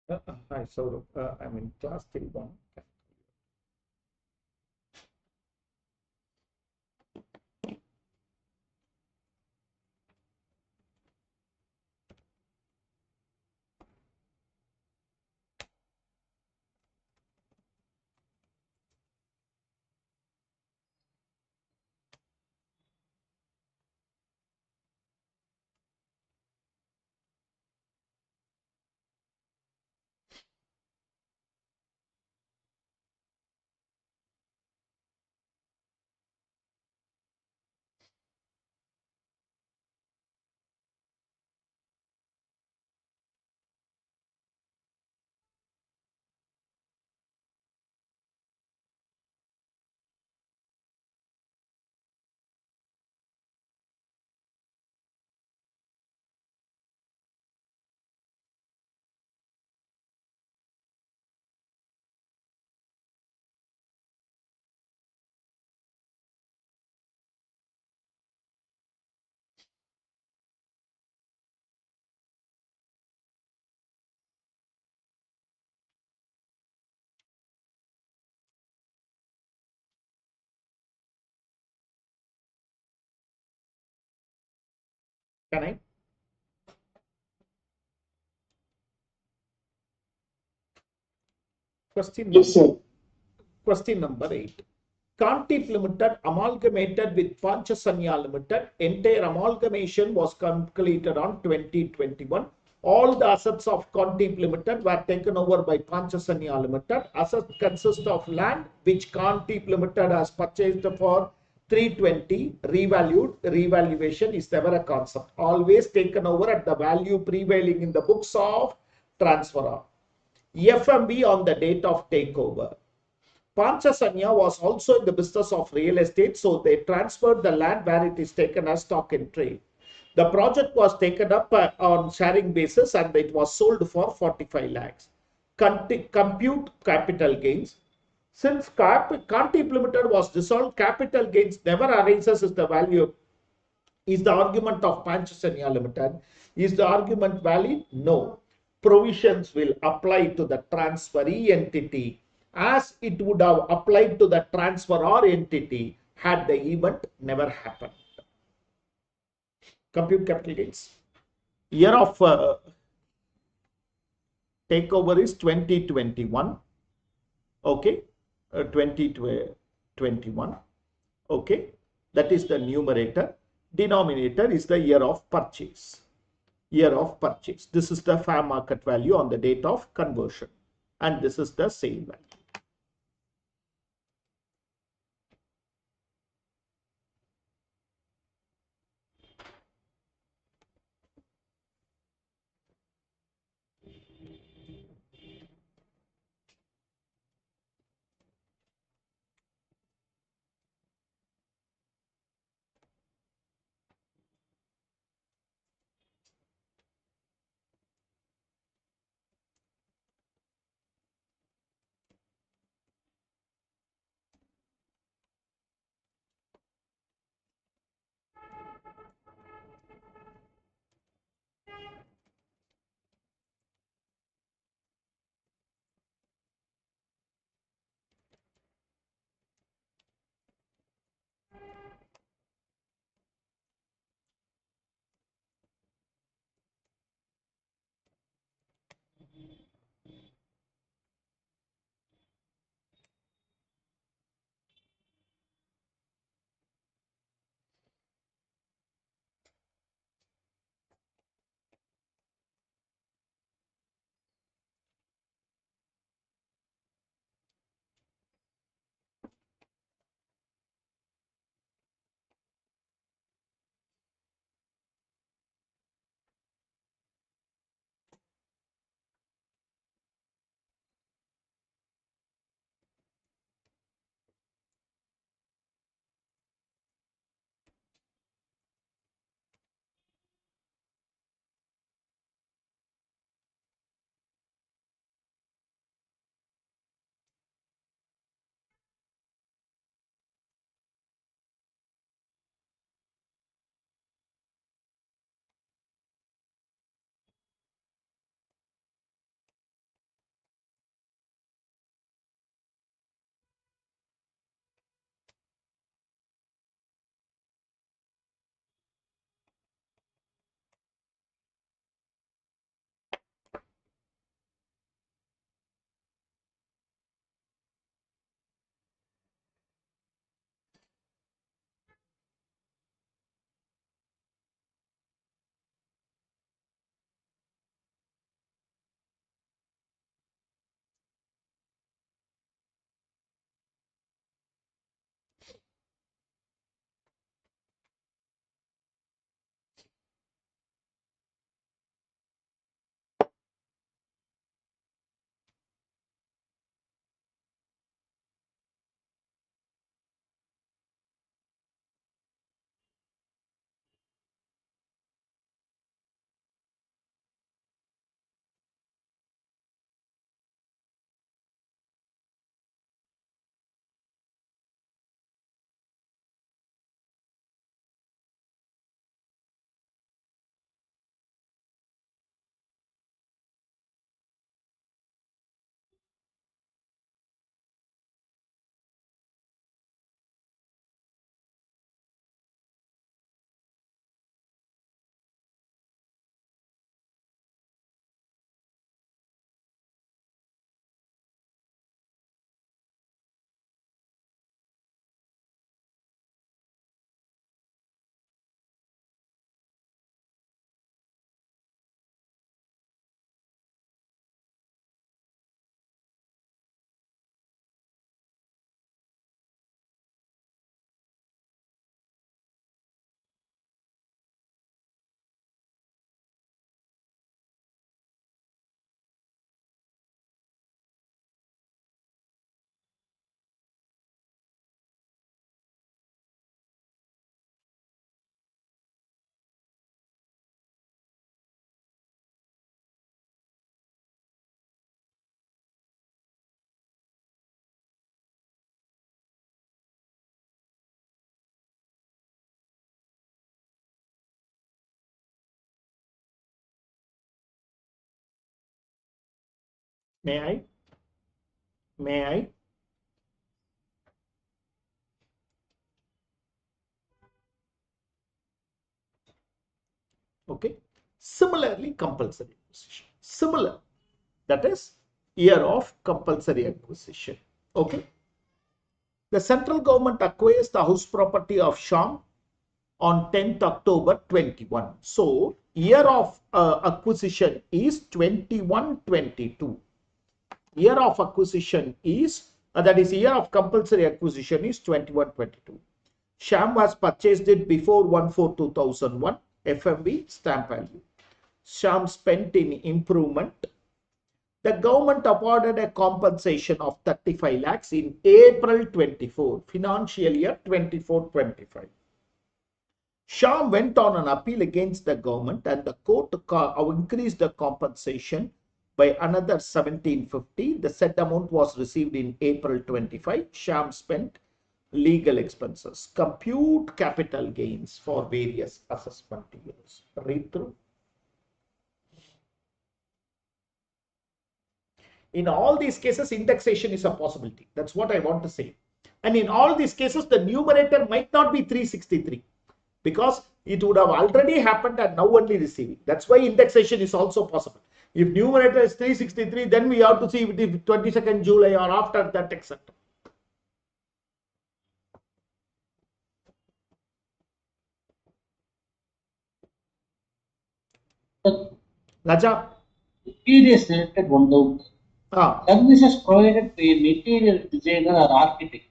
Hi, Saurabh. I'm in class till 1. Can I? Question Yes, sir. Question number 8. Kantip Limited amalgamated with Panchasanya Limited. Entire amalgamation was completed on 2021. All the assets of Kantip Limited were taken over by Panchasanya Limited. Assets consist of land which Kantip Limited has purchased for 320, revalued. Revaluation is never a concept. Always taken over at the value prevailing in the books of transferor. FMB on the date of takeover. Panchasanya was also in the business of real estate, so they transferred the land where it is taken as stock in trade. The project was taken up on sharing basis and it was sold for 45 lakhs. Compute capital gains. Since Kantip Limited was dissolved, capital gains never arises as the value. Is the argument of Panchasanya Limited? Is the argument valid? No. Provisions will apply to the transferee entity as it would have applied to the transferor entity had the event never happened. Compute capital gains. Year of takeover is 2021. Okay, 2021. Okay, that is the numerator. Denominator is the year of purchase. Year of purchase. This is the fair market value on the date of conversion, and this is the sale value. May I? May I? Okay. Similarly, compulsory acquisition. Similar. That is year of compulsory acquisition. Okay. The central government acquires the house property of Sham on 10th October 21. So, year of acquisition is 21-22. Year of acquisition is, that is year of compulsory acquisition is 21-22. Sham was purchased it before 1/4/2001, FMV stamp value. Sham spent in improvement. The government awarded a compensation of 35 lakhs in April 24, financial year 24-25. Sham went on an appeal against the government and the court increased the compensation by another 1750. The said amount was received in April 25. Sham spent legal expenses. Compute capital gains for various assessment years. Read through. In all these cases, indexation is a possibility. That's what I want to say. And in all these cases, the numerator might not be 363 because it would have already happened and now only receiving. That's why indexation is also possible. If numerator is 363, then we have to see if it is 22nd July or after that, etc. Raja. Period selected 1000. Ah. Services provided by a material designer or architect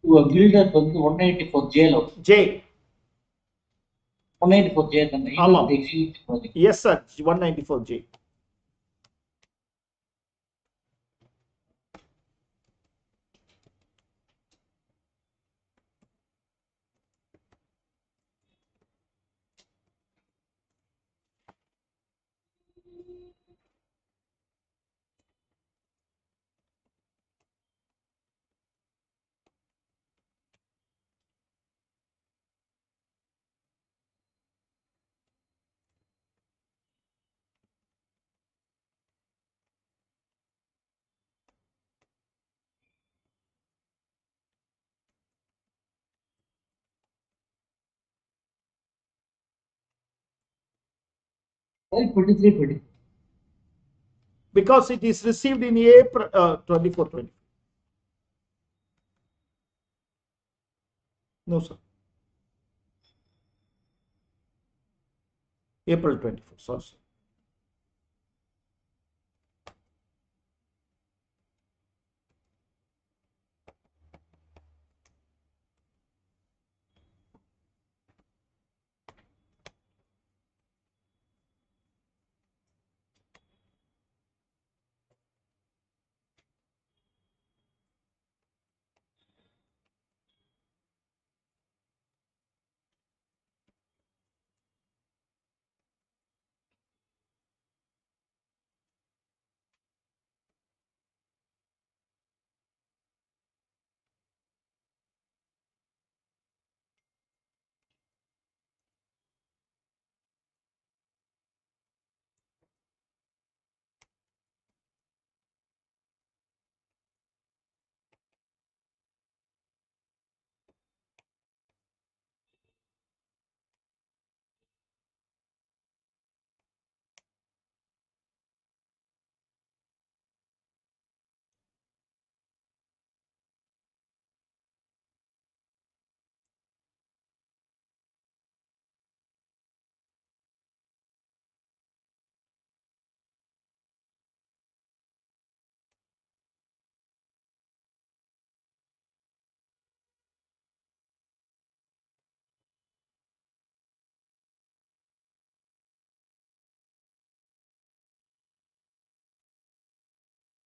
to a builder 194 jail. J. 194 jail and the executive project. Yes, sir. 194 J. Right, 23, Because it is received in April 24-20. No, sir. April 24. Sorry, sir.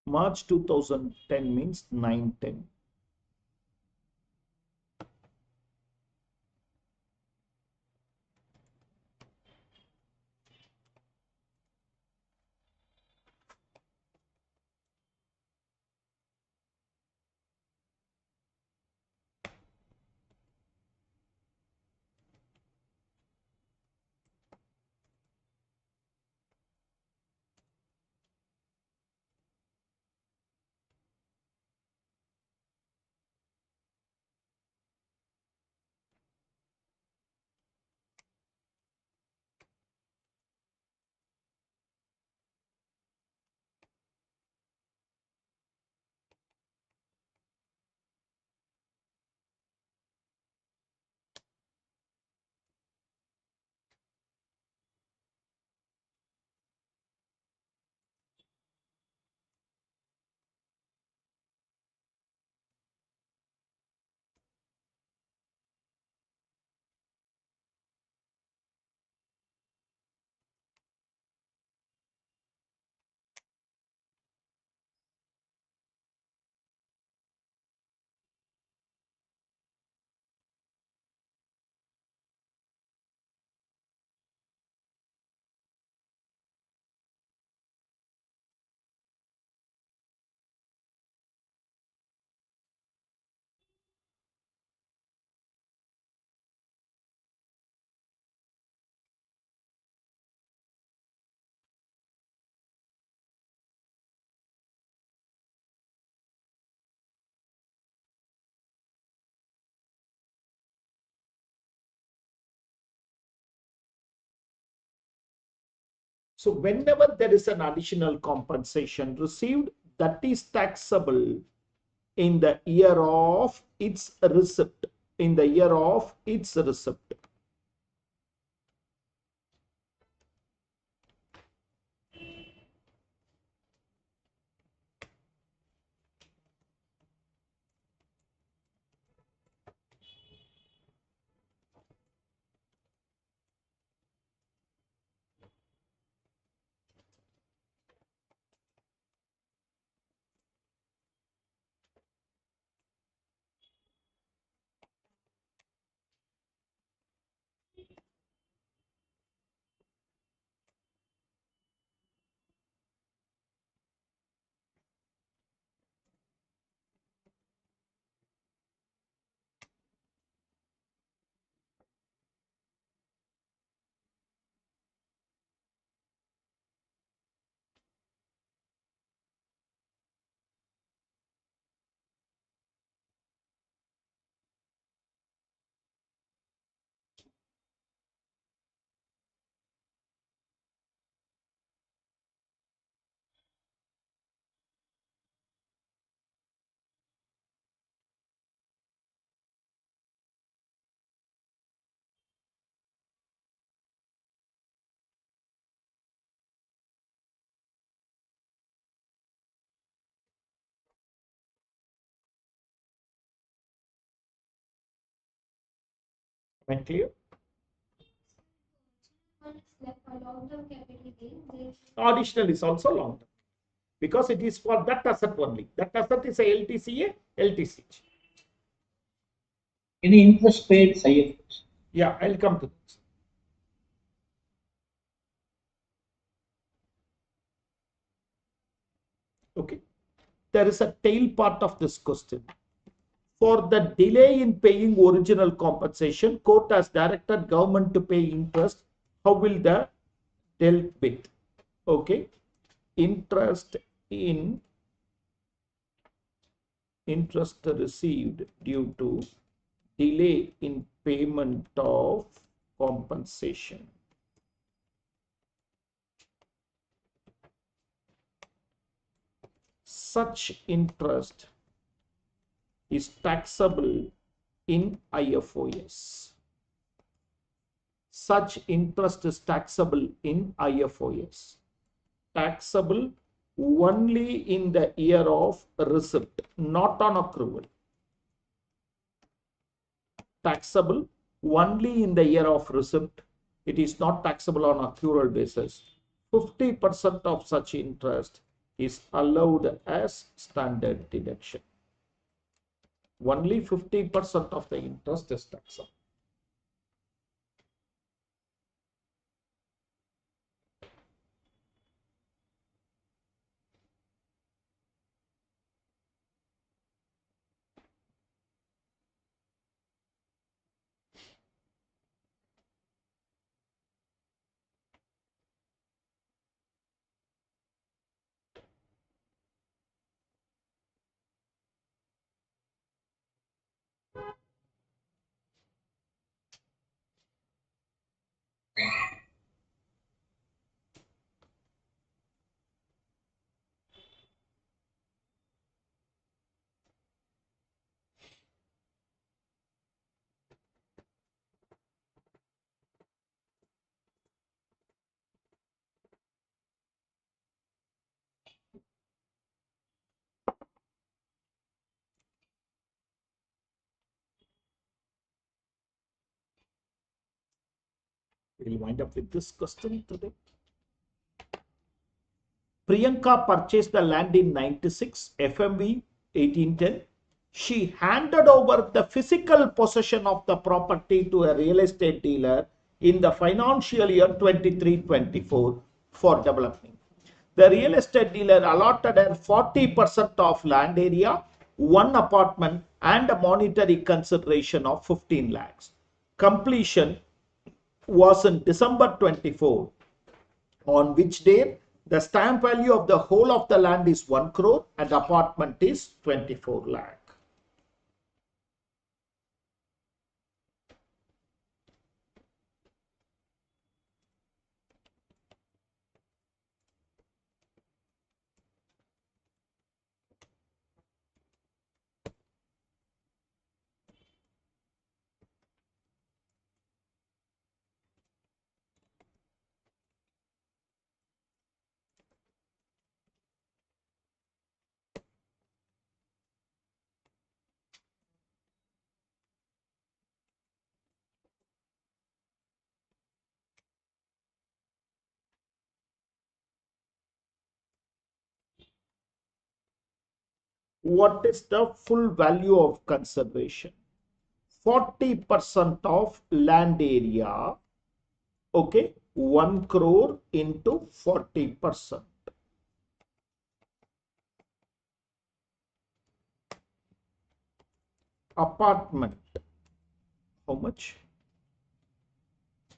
March 2010 means 9-10. So whenever there is an additional compensation received, that is taxable in the year of its receipt. In the year of its receipt. Am I clear? One is like a long-term capital gain. Additional is also long term because it is for that asset only. That asset is a LTCA, LTCH. Any interest paid IFRS. Yeah, I'll come to this. Okay. There is a tail part of this question. For the delay in paying original compensation, court has directed government to pay interest. How will the dealt with? Okay. Interest received due to delay in payment of compensation. Such interest is taxable in IFOS. Such interest is taxable in IFOS. Taxable only in the year of receipt, not on accrual. Taxable only in the year of receipt. It is not taxable on accrual basis. 50% of such interest is allowed as standard deduction. Only 50% of the interest is taxable. We'll wind up with this question today. Priyanka purchased the land in 96, FMV 1810. She handed over the physical possession of the property to a real estate dealer in the financial year 23-24 for development. The real estate dealer allotted her 40% of land area, one apartment, and a monetary consideration of 15 lakhs. Completion was in December 24, on which day the stamp value of the whole of the land is 1 crore and apartment is 24 lakh. what is the full value of conservation? 40% of land area, okay, 1 crore into 40%. Apartment, how much?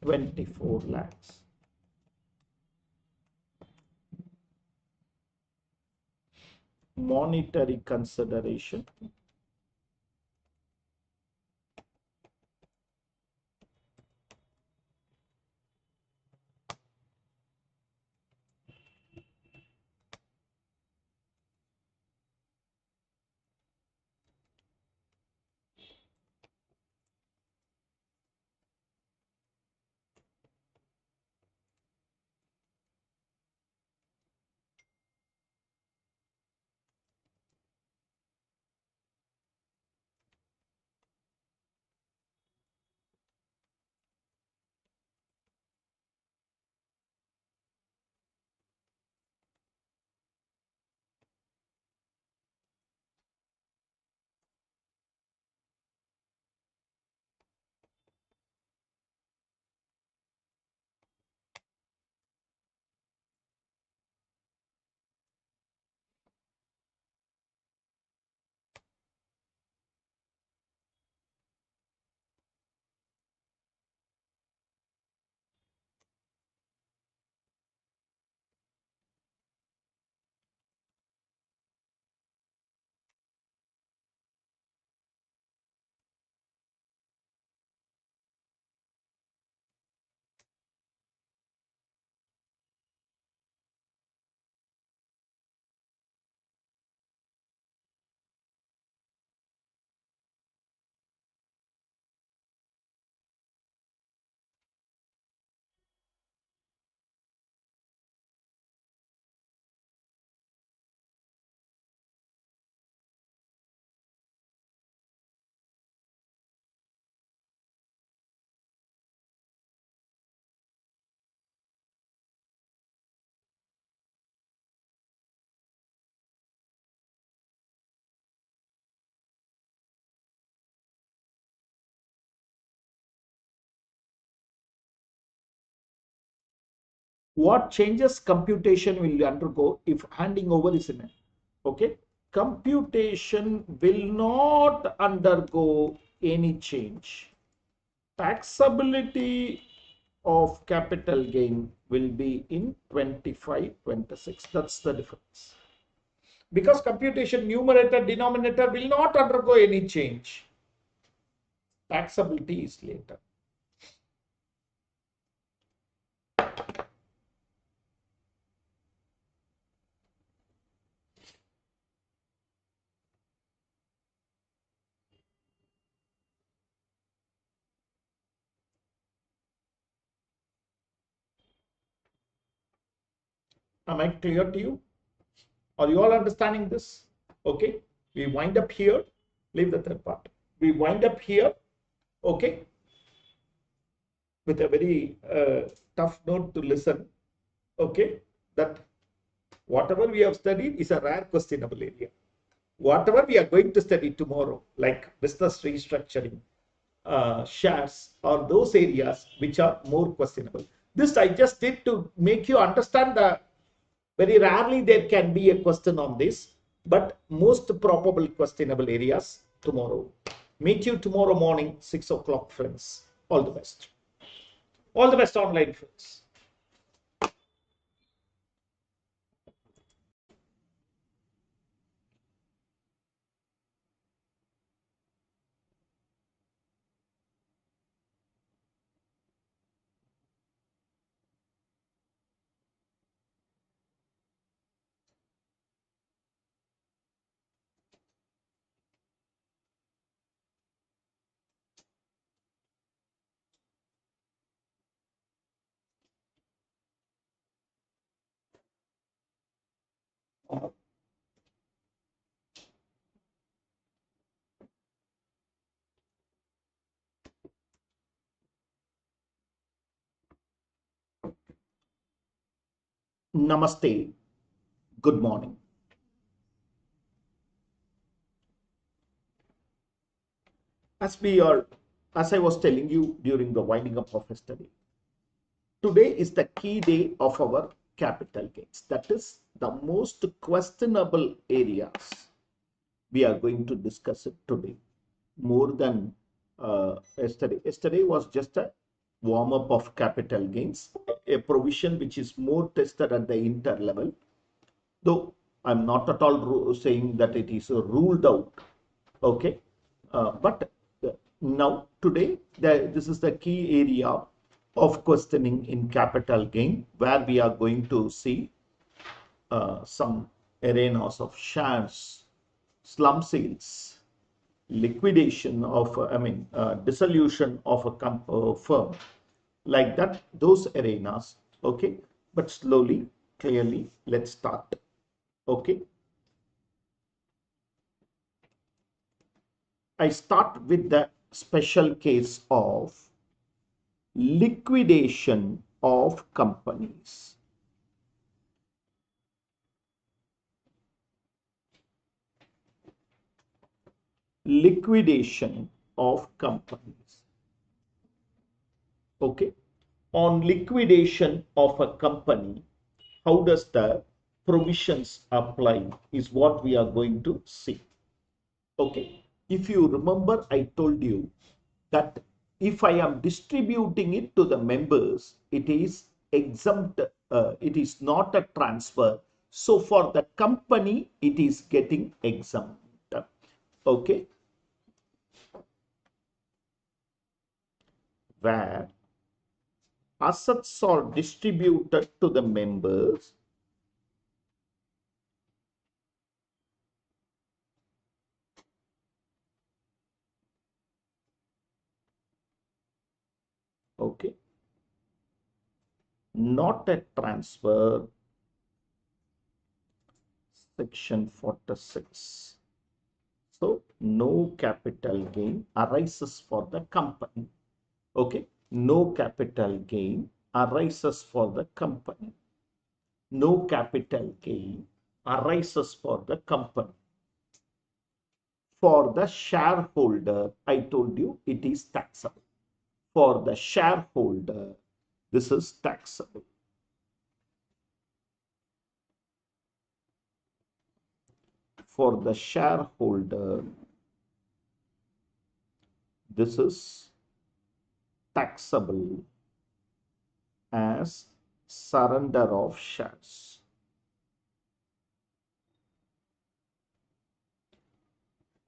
24 lakhs. Monetary consideration, what changes computation will undergo if handing over is in it. Okay, computation will not undergo any change. Taxability of capital gain will be in 25, 26. That's the difference. Because computation numerator, denominator will not undergo any change. Taxability is later. Am I clear to you? Are you all understanding this? Okay, we wind up here. Leave the third part. We wind up here. Okay, with a very tough note to listen. Okay, that whatever we have studied is a rare questionable area. Whatever we are going to study tomorrow, like business restructuring, shares, or those areas which are more questionable. This I just did to make you understand the very rarely there can be a question on this, but most probable questionable areas tomorrow. Meet you tomorrow morning, 6 o'clock, friends. All the best. All the best, online friends. Namaste. Good morning. As I was telling you during the winding up of yesterday, today is the key day of our capital gains. That is the most questionable areas. We are going to discuss it today more than yesterday. Yesterday was just a warm up of capital gains, a provision which is more tested at the inter level. Though I'm not at all saying that it is ruled out. Okay, but now today this is the key area of questioning in capital gain, where we are going to see some arenas of shares, slump sales, liquidation of dissolution of a firm, like that, those arenas. Okay, but slowly, clearly, let's start. Okay, I start with the special case of liquidation of companies. Liquidation of companies. Okay, on liquidation of a company, how does the provisions apply is what we are going to see. Okay, if you remember, I told you that if I am distributing it to the members, it is exempt, it is not a transfer. So for the company, it is getting exempt. Okay, where assets are distributed to the members, okay, not a transfer, section 46. So no capital gain arises for the company. Okay, no capital gain arises for the company. No capital gain arises for the company. For the shareholder, I told you it is taxable. For the shareholder, this is taxable. For the shareholder, this is taxable as surrender of shares.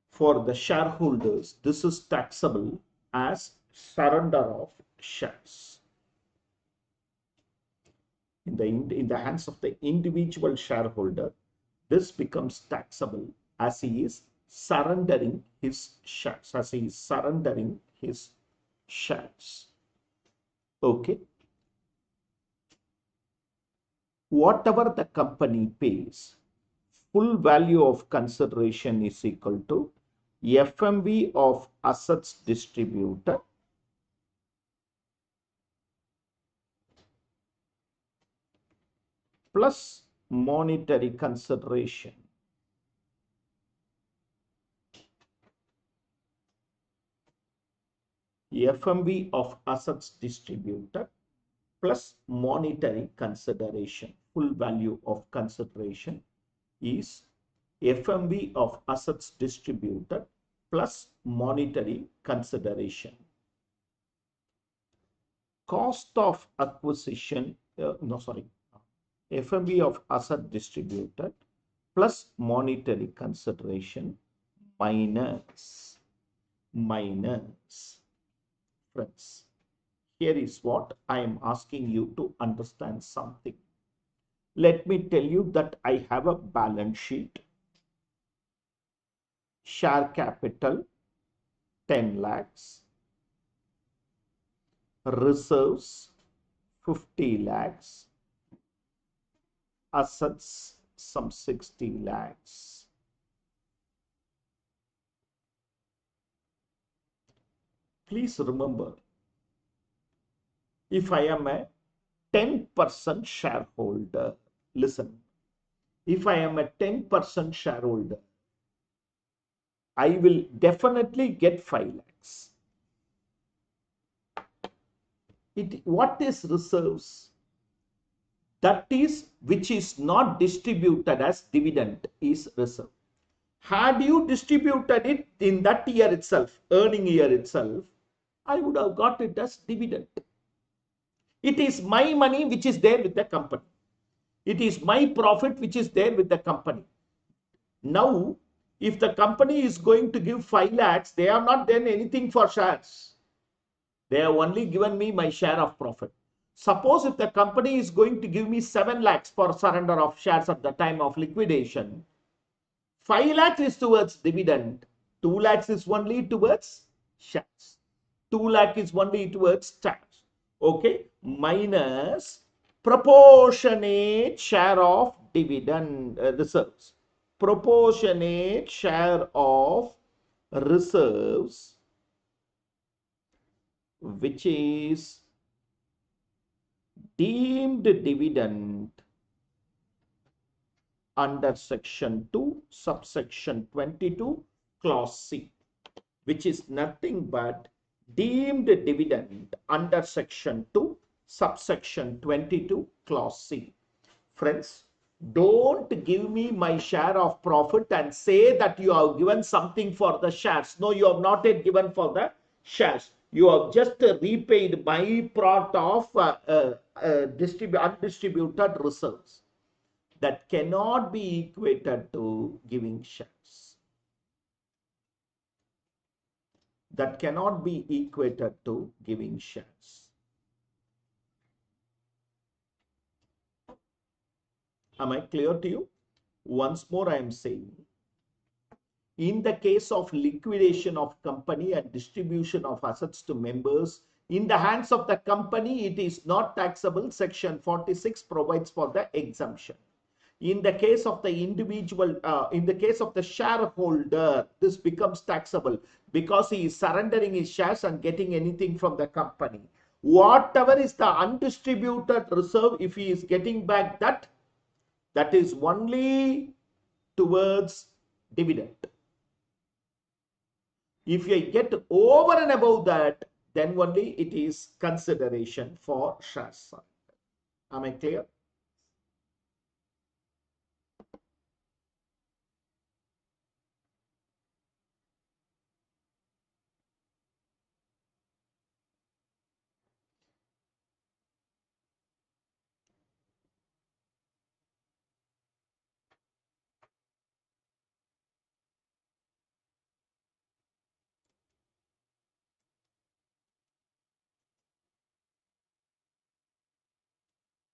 For the shareholders, this is taxable as surrender of shares. In the hands of the individual shareholder, this becomes taxable as he is surrendering his shares, Okay. Whatever the company pays, full value of consideration is equal to FMV of assets distributed plus monetary consideration. FMV of assets distributed plus monetary consideration. Full value of consideration is FMV of assets distributed plus monetary consideration. Cost of acquisition, FMV of asset distributed plus monetary consideration minus, friends. Here is what I am asking you to understand something. Let me tell you that I have a balance sheet. Share capital 10 lakhs. Reserves 50 lakhs. Assets some 60 lakhs. Please remember, if I am a 10% shareholder, listen, if I am a 10% shareholder, I will definitely get 5 lakhs. What is reserves? That is which is not distributed as dividend is reserve. Had you distributed it in that year itself, earning year itself, I would have got it as dividend. It is my money which is there with the company. It is my profit which is there with the company. Now, if the company is going to give 5 lakhs, they have not done anything for shares. They have only given me my share of profit. Suppose if the company is going to give me 7 lakhs for surrender of shares at the time of liquidation, 5 lakhs is towards dividend, 2 lakhs is only towards shares. 2 lakh is only towards shares. Okay, minus proportionate share of dividend reserves. Proportionate share of reserves, which is deemed dividend under section 2, subsection 22, clause C, which is nothing but deemed dividend under section 2, subsection 22, clause C. Friends, don't give me my share of profit and say that you have given something for the shares. No, you have not yet given for the shares. You have just repaid my part of undistributed reserves. That cannot be equated to giving shares. That cannot be equated to giving shares. Am I clear to you? Once more I am saying, in the case of liquidation of company and distribution of assets to members, in the hands of the company, it is not taxable. Section 46 provides for the exemption. In the case of the individual, in the case of the shareholder, this becomes taxable because he is surrendering his shares and getting anything from the company. Whatever is the undistributed reserve, if he is getting back that is only towards dividend. If you get over and above that, then only it is consideration for shares. Am I clear?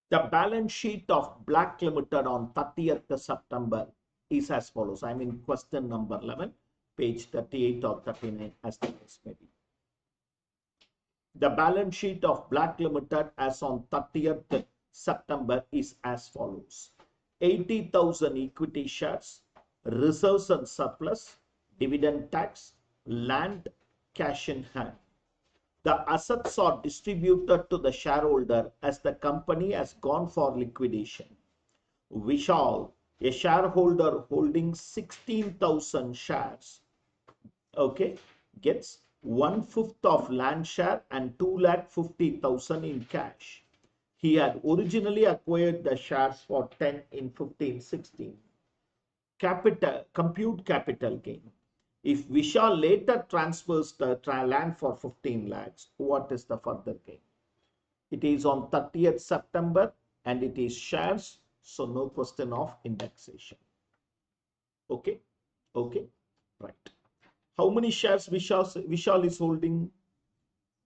The balance sheet of Black Limited on 30th September is as follows. I mean, question number 11, page 38 or 39, as the case may be. The balance sheet of Black Limited as on 30th September is as follows. 80,000 equity shares, reserves and surplus, dividend tax, land, cash in hand. The assets are distributed to the shareholder as the company has gone for liquidation. Vishal, a shareholder holding 16,000 shares, okay, gets 1/5 of land share and 2,50,000 in cash. He had originally acquired the shares for 10 in 15/16. Compute capital gain. If Vishal later transfers the land for 15 lakhs, what is the further gain? It is on 30th September and it is shares, so no question of indexation. Okay, okay, right. How many shares Vishal is holding?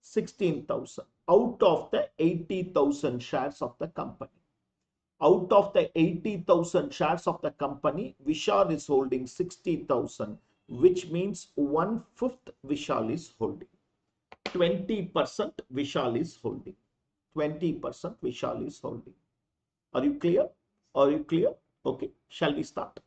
16,000 out of the 80,000 shares of the company. Out of the 80,000 shares of the company, Vishal is holding 60,000, which means 1/5 Vishal is holding. 20% Vishal is holding. 20% Vishal is holding. Are you clear? Are you clear? Okay, shall we start?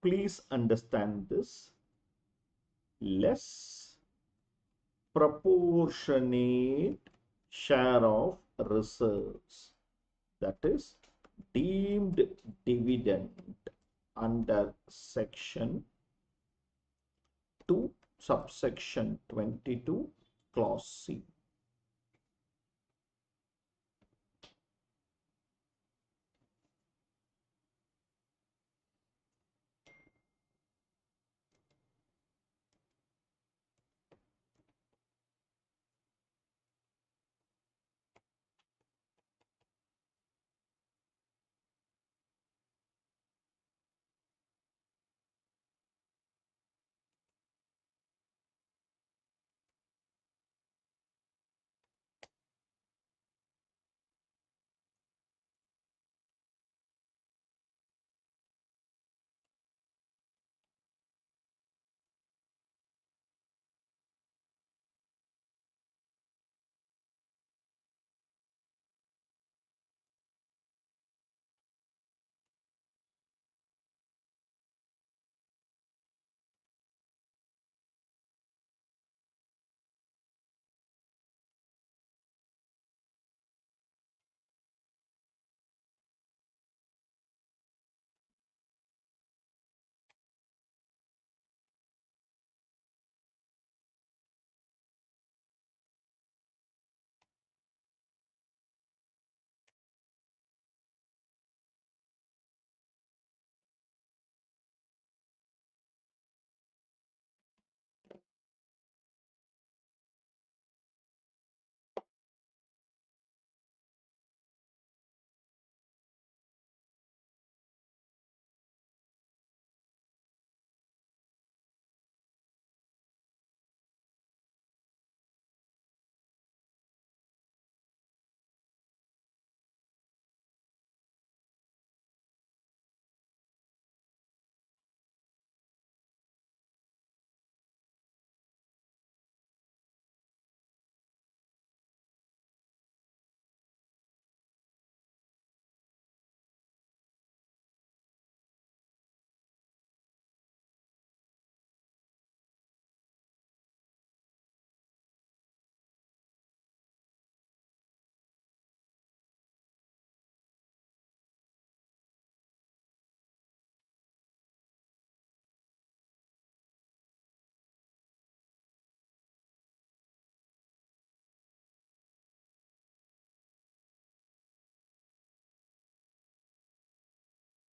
Please understand this. Less proportionate share of reserves, that is deemed dividend under section 2 subsection 22 clause C.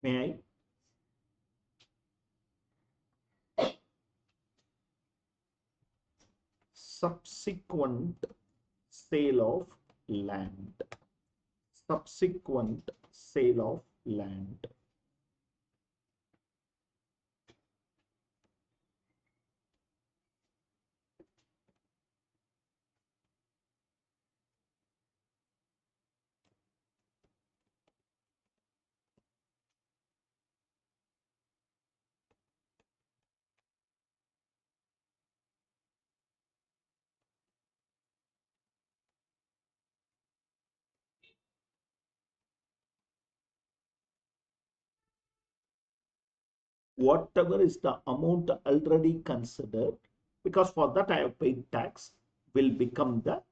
May I? Subsequent sale of land. Subsequent sale of land. Whatever is the amount already considered, because for that I have paid tax, will become the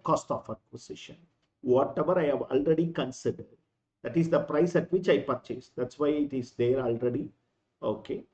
cost of acquisition. Whatever I have already considered, that is the price at which I purchased. That's why it is there already. Okay.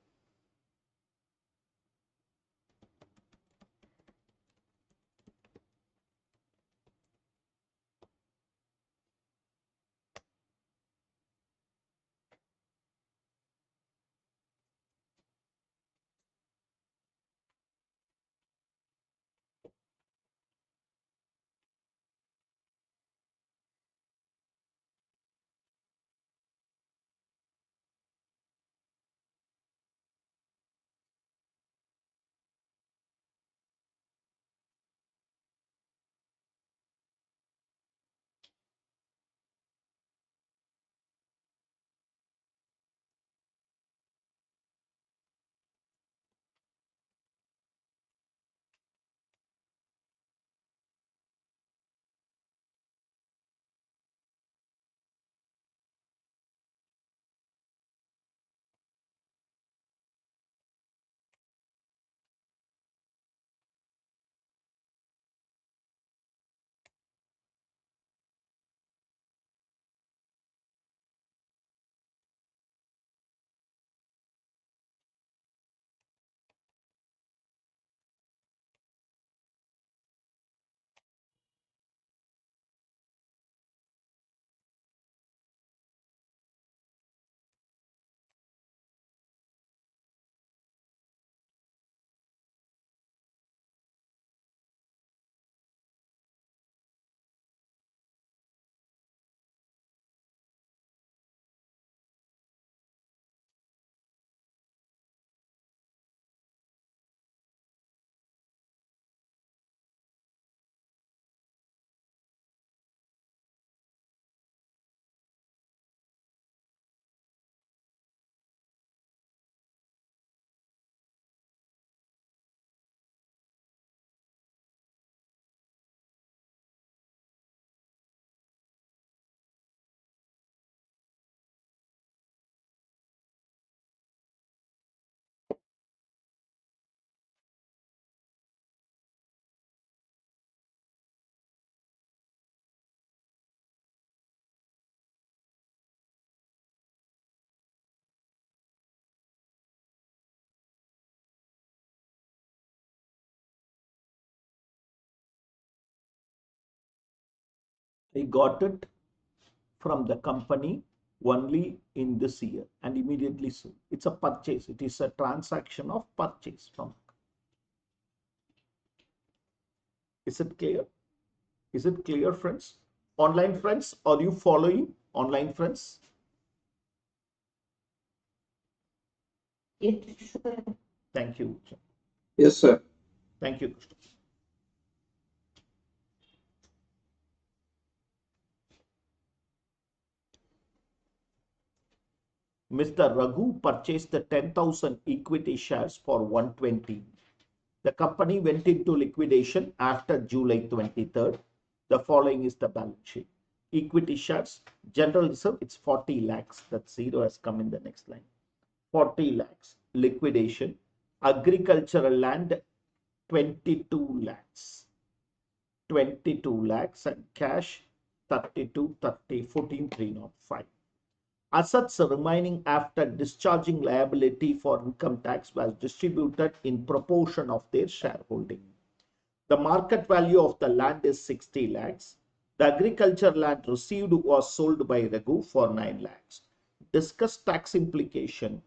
He got it from the company only in this year and immediately sold. It's a purchase. It is a transaction of purchase from. Is it clear? Is it clear, friends? Online friends, are you following? Online friends? Yes, sir. Thank you. Yes, sir. Thank you, Krishna. Mr. Raghu purchased the 10,000 equity shares for 120. The company went into liquidation after July 23rd. The following is the balance sheet. Equity shares, general reserve, it's 40 lakhs. That zero has come in the next line. 40 lakhs. Liquidation. Agricultural land, 22 lakhs. 22 lakhs and cash, 32, 30, 14, 305. Assets remaining after discharging liability for income tax was distributed in proportion of their shareholding. The market value of the land is 60 lakhs. The agriculture land received was sold by Raghu for 9 lakhs. Discuss tax implication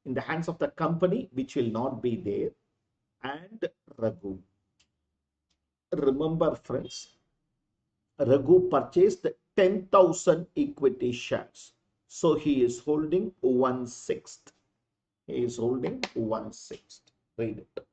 in the hands of the company, which will not be there, and Raghu. Remember, friends, Raghu purchased 10,000 equity shares. So he is holding 1/6. He is holding 1/6. Read it.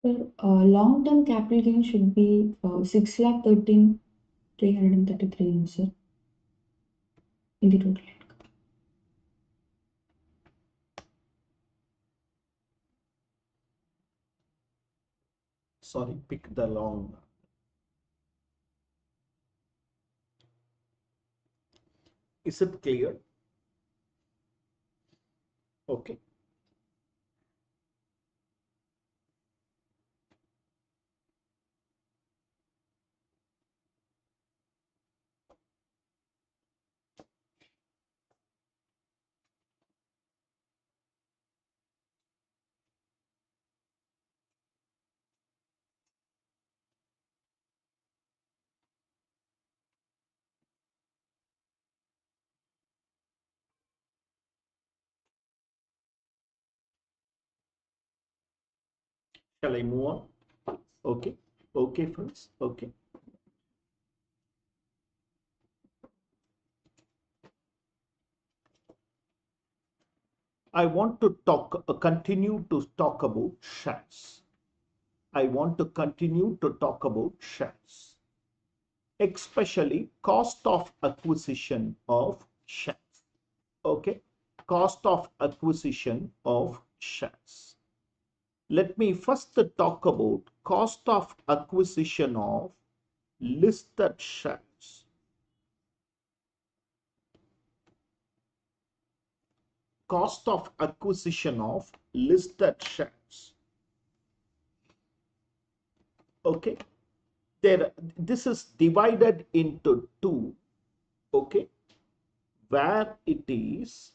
Sir, long-term capital gain should be 6,13,333, sir, in the total. Sorry, pick the long. Is it clear? Okay. Shall I move on? Okay. Okay, friends. Okay. I want to continue to talk about shares. I want to continue to talk about shares, especially cost of acquisition of shares. Okay, cost of acquisition of shares. Let me first talk about cost of acquisition of listed shares. Cost of acquisition of listed shares. Okay, this is divided into two. Okay, where it is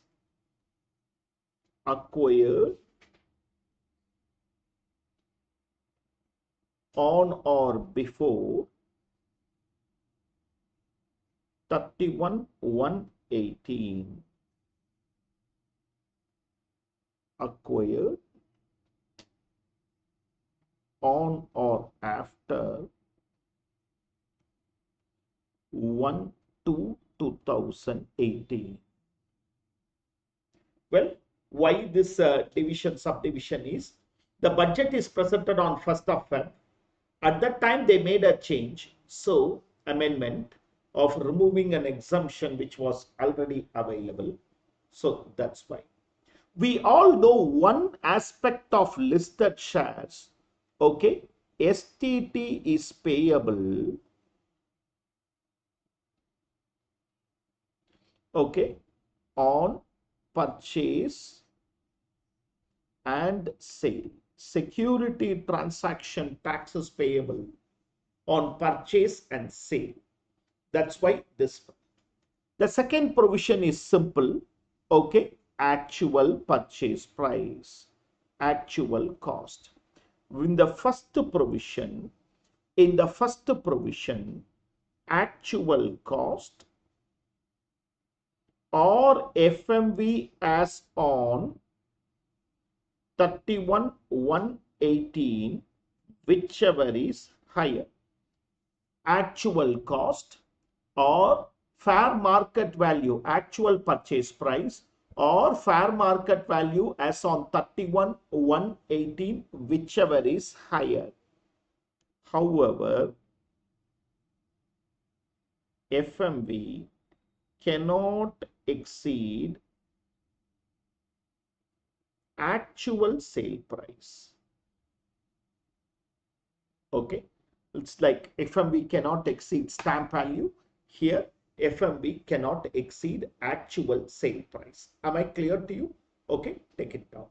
acquired on or before 31/1/18, acquired on or after 1/2/2018. Well, why this subdivision is, the budget is presented on 1st of Feb. At that time, they made a change, so amendment of removing an exemption which was already available. So that's why. We all know one aspect of listed shares. Okay, STT is payable. Okay, on purchase and sale. Security transaction taxes payable on purchase and sale. That's why this one. The second provision is simple. Okay, actual purchase price, actual cost. In the first provision, actual cost or FMV as on 31/1/18, whichever is higher. Actual cost or fair market value, actual purchase price or fair market value as on 31/1/18, whichever is higher. However, FMV cannot exceed actual sale price. Okay, it's like FMV cannot exceed stamp value. Here, FMV cannot exceed actual sale price. Am I clear to you? Okay, take it down.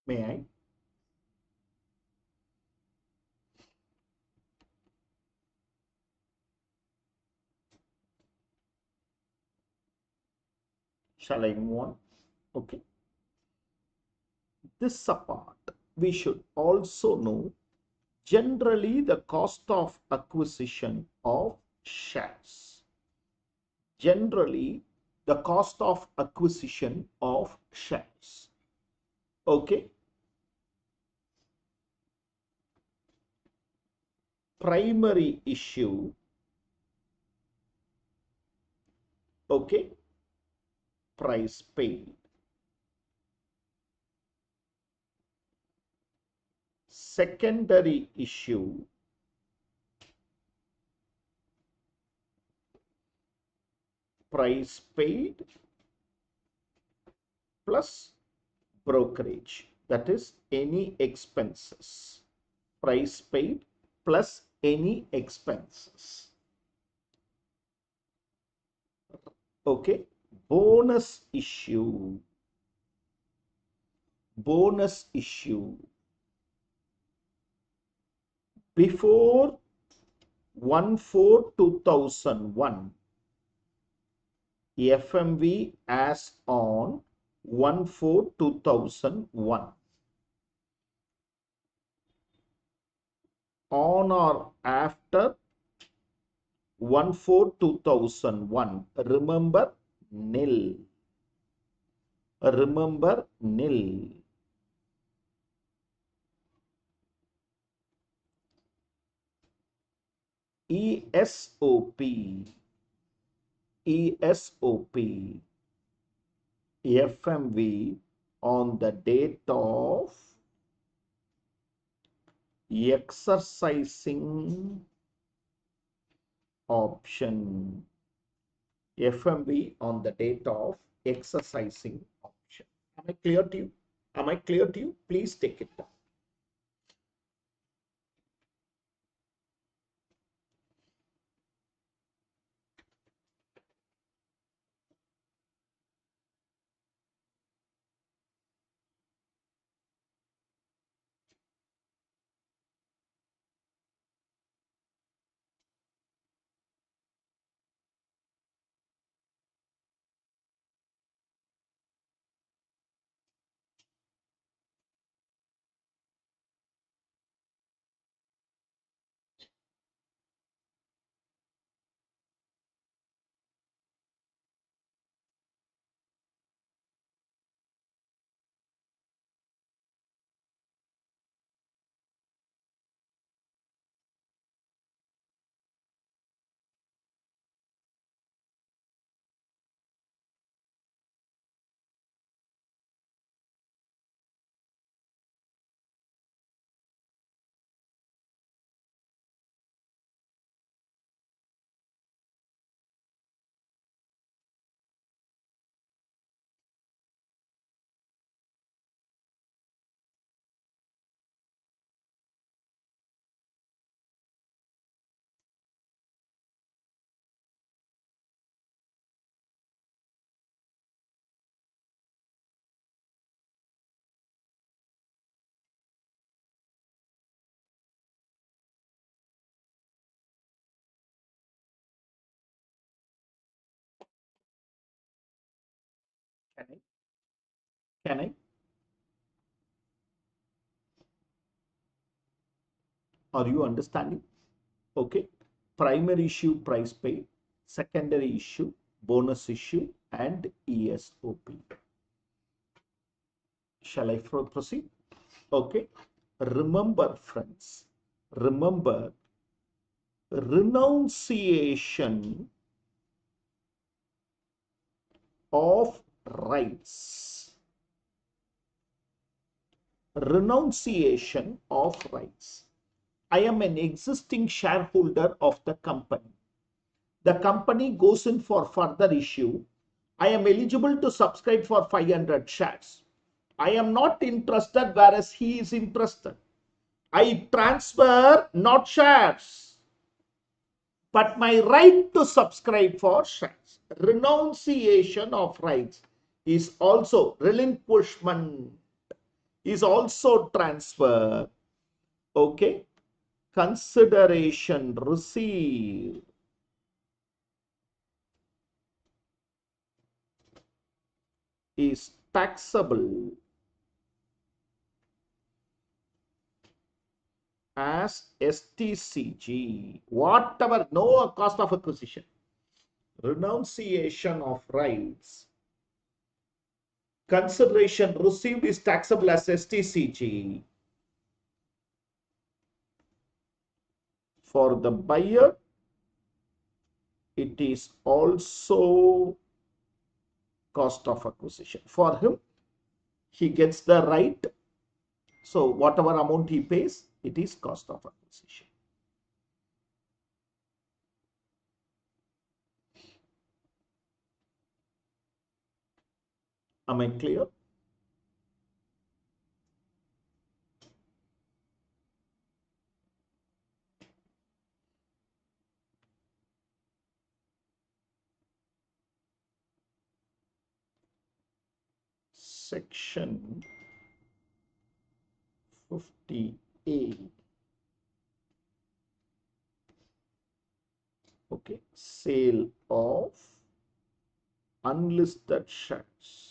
May I? Shall I move on? Okay. This apart, we should also know generally the cost of acquisition of shares. Generally, the cost of acquisition of shares. Okay. Primary issue. Okay. Price paid. Secondary issue. Price paid plus brokerage, that is any expenses. Price paid plus any expenses. Okay. Bonus issue. Bonus issue before 1/4/2001, FMV as on 1/4/2001. On or after 1/4/2001, remember nil. Remember nil. ESOP. ESOP. FMV on the date of exercising option. FMV on the date of exercising option. Am I clear to you? Am I clear to you? Please take it down. Can I? Can I? Are you understanding? Okay. Primary issue, price paid. Secondary issue, bonus issue, and ESOP. Shall I proceed? Okay. Remember, friends, remember renunciation of rights. Renunciation of rights. I am an existing shareholder of the company. The company goes in for further issue. I am eligible to subscribe for 500 shares. I am not interested, whereas he is interested. I transfer not shares, but my right to subscribe for shares. Renunciation of rights is also relinquishment. is also transferred. Okay, consideration received is taxable as STCG, whatever, no cost of acquisition, renunciation of rights, consideration received is taxable as STCG. For the buyer, it is also cost of acquisition. For him, he gets the right, so whatever amount he pays, it is cost of acquisition. Am I clear? Section 50A. Okay, sale of unlisted shares.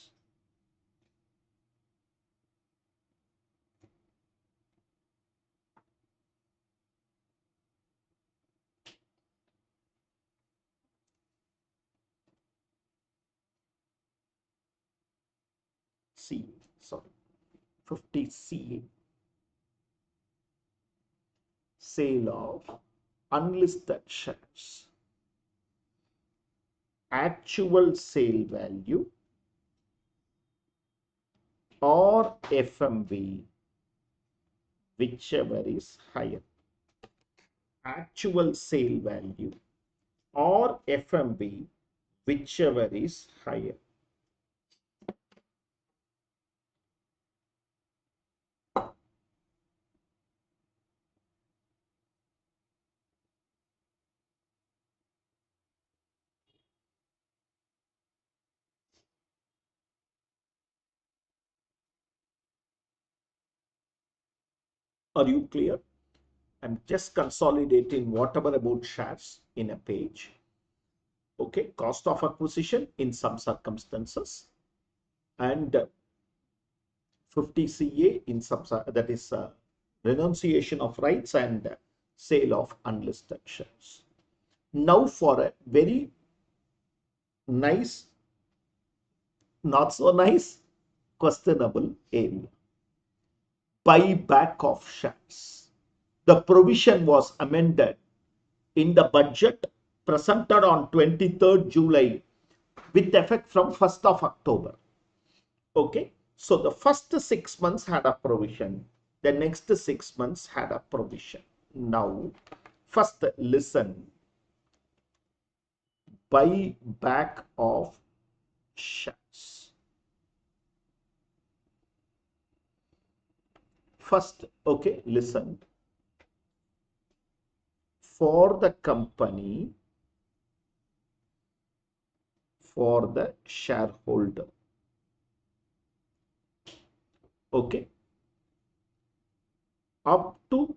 C, sorry, 50CA. Sale of unlisted shares. Actual sale value or FMV, whichever is higher. Actual sale value or FMV, whichever is higher. Are you clear? I'm just consolidating whatever about shares in a page. Okay, cost of acquisition in some circumstances, and 50CA in some, that is renunciation of rights and sale of unlisted shares. Now for a very nice, not so nice, questionable area. Buyback of shares. The provision was amended in the budget presented on 23rd July with effect from 1st of October. Okay, so the first 6 months had a provision, the next 6 months had a provision. Now, first listen. Buyback of shares. First, okay, listen. For the company, for the shareholder. Okay. Up to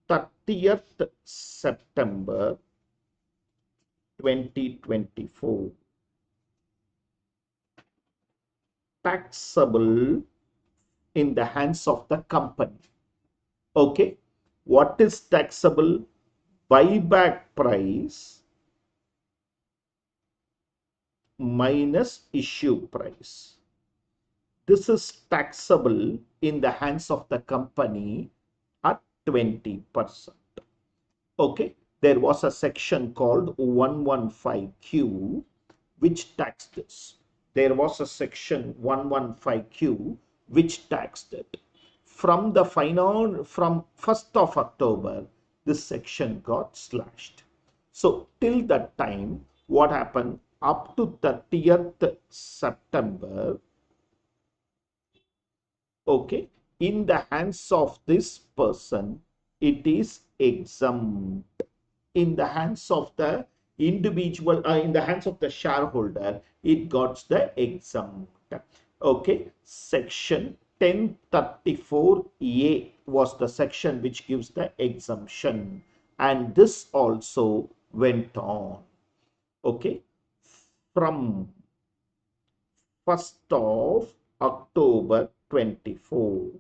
30th September 2024. Taxable in the hands of the company. Okay. What is taxable? Buyback price minus issue price. This is taxable in the hands of the company at 20%. Okay, there was a section called 115Q which taxed this. There was a section 115Q which taxed it. From the from 1st of October, this section got slashed. So till that time, what happened? Up to 30th September, okay, in the hands of this person, it is exempt. In the hands of the individual, in the hands of the shareholder, it got the exempt. Okay, section 1034A was the section which gives the exemption, and this also went on. Okay, from 1st of October 24.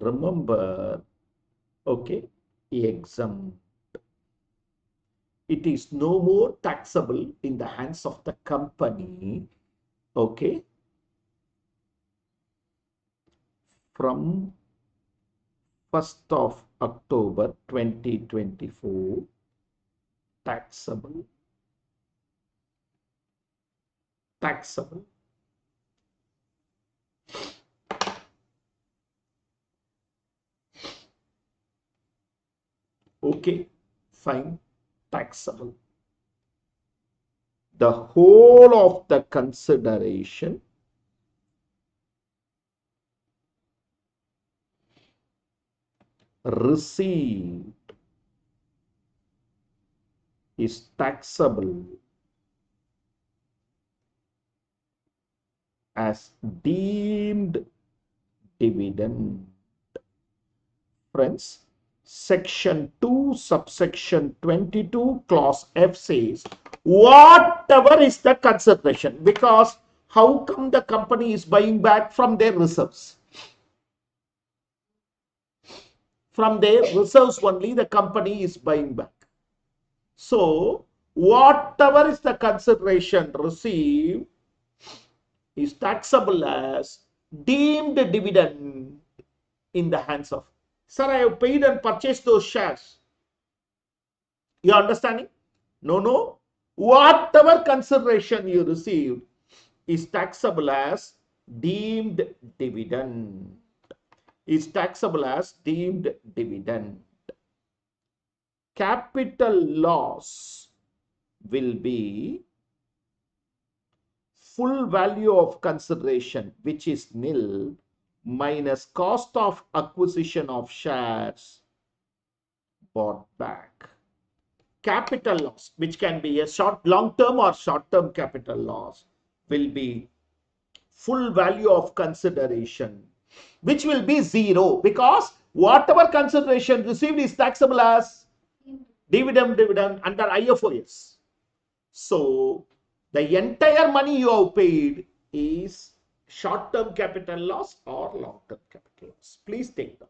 Remember, okay, exempt. It is no more taxable in the hands of the company, okay, from 1st of October 2024, taxable. Okay, fine, taxable. The whole of the consideration received is taxable as deemed dividend. Friends, section 2 subsection 22 clause F says whatever is the consideration, because how come the company is buying back from their reserves? From their reserves only the company is buying back. So whatever is the consideration received is taxable as deemed dividend in the hands of. Sir, I have paid and purchased those shares. You are understanding? No. Whatever consideration you received is taxable as deemed dividend. Is taxable as deemed dividend. Capital loss will be full value of consideration, which is nil, minus cost of acquisition of shares bought back. Capital loss, which can be a long-term or short-term capital loss, will be full value of consideration, which will be zero, because whatever consideration received is taxable as dividend under IFOS. So the entire money you have paid is short-term capital loss or long-term capital loss. Please take them.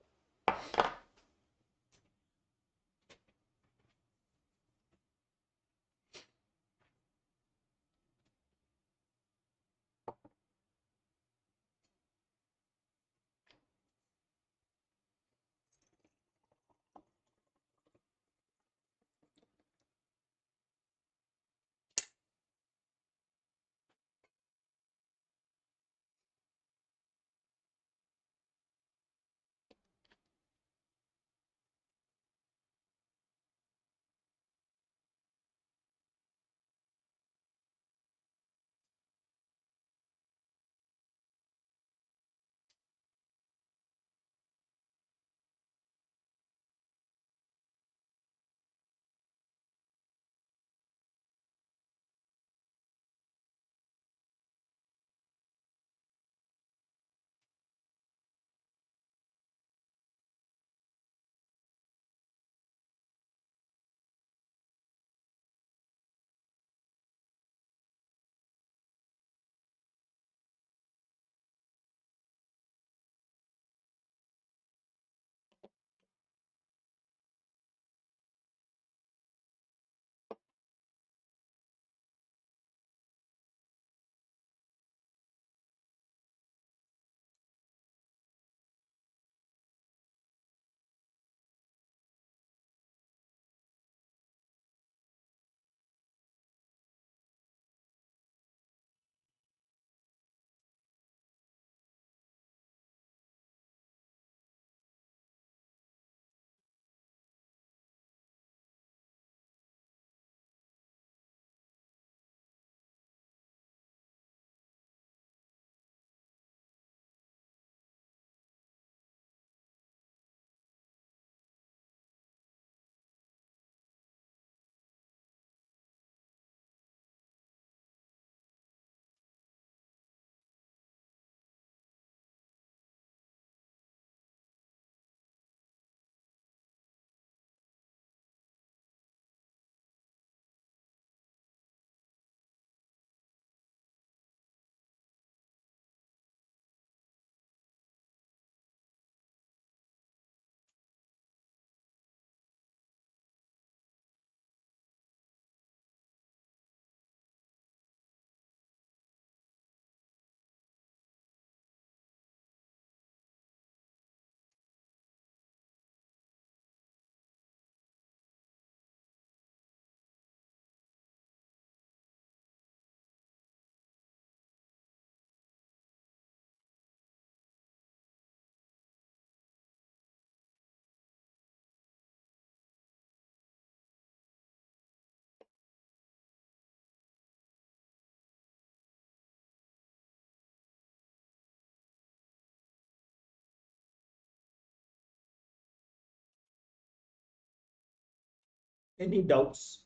Any doubts?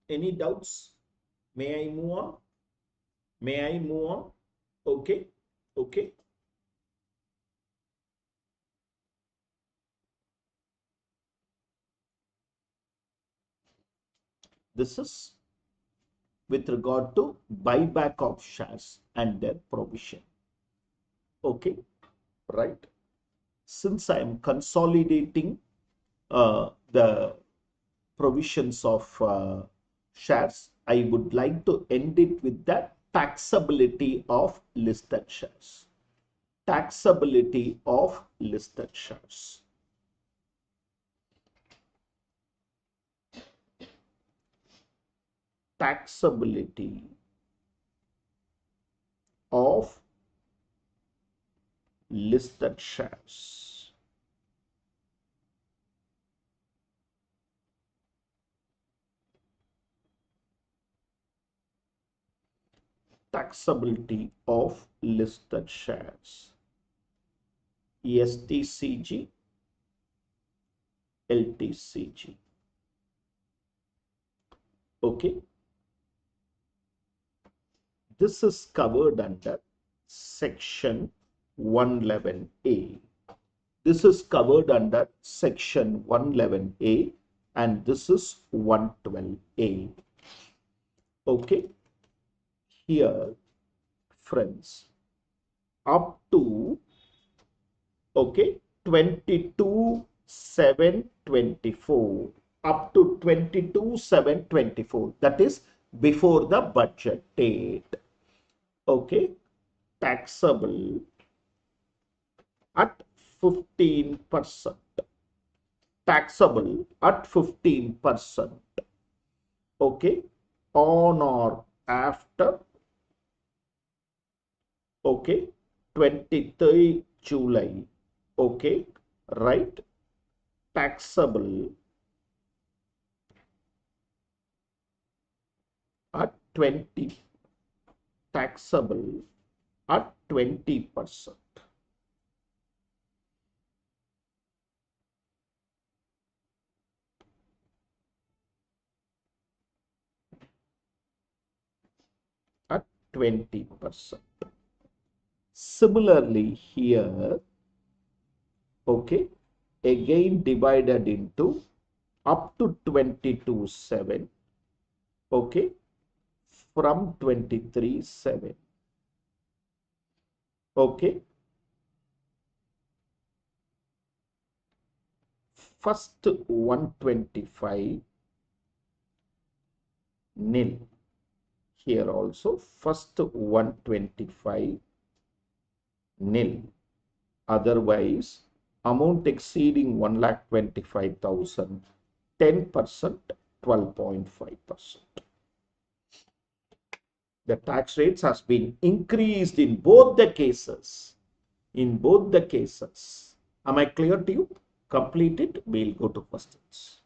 Any doubts? May I move on? May I move on? Okay. Okay. This is with regard to buyback of shares and their provision. Okay. Right. Since I am consolidating the provisions of shares, I would like to end it with the taxability of listed shares. Taxability of listed shares. Taxability of listed shares. Taxability of listed shares. STCG, LTCG. Okay. This is covered under section 111A. This is covered under section 111A and this is 112A. Okay. Here, friends, up to, okay, 22/7/24, up to 22/7/24, that is before the budget date. Okay, taxable at 15%. Taxable at 15%. Okay, on or after, okay, 23 July. Okay, right? Taxable at 20. Taxable at 20%. At 20%. Similarly here, okay, again divided into up to 22/7, okay, from 23/7, okay. First 125 nil. Here also first 125 nil. Otherwise, amount exceeding 1,25,000, 10%, 12.5%. The tax rates has been increased in both the cases. In both the cases. Am I clear to you? Complete it. We'll go to questions.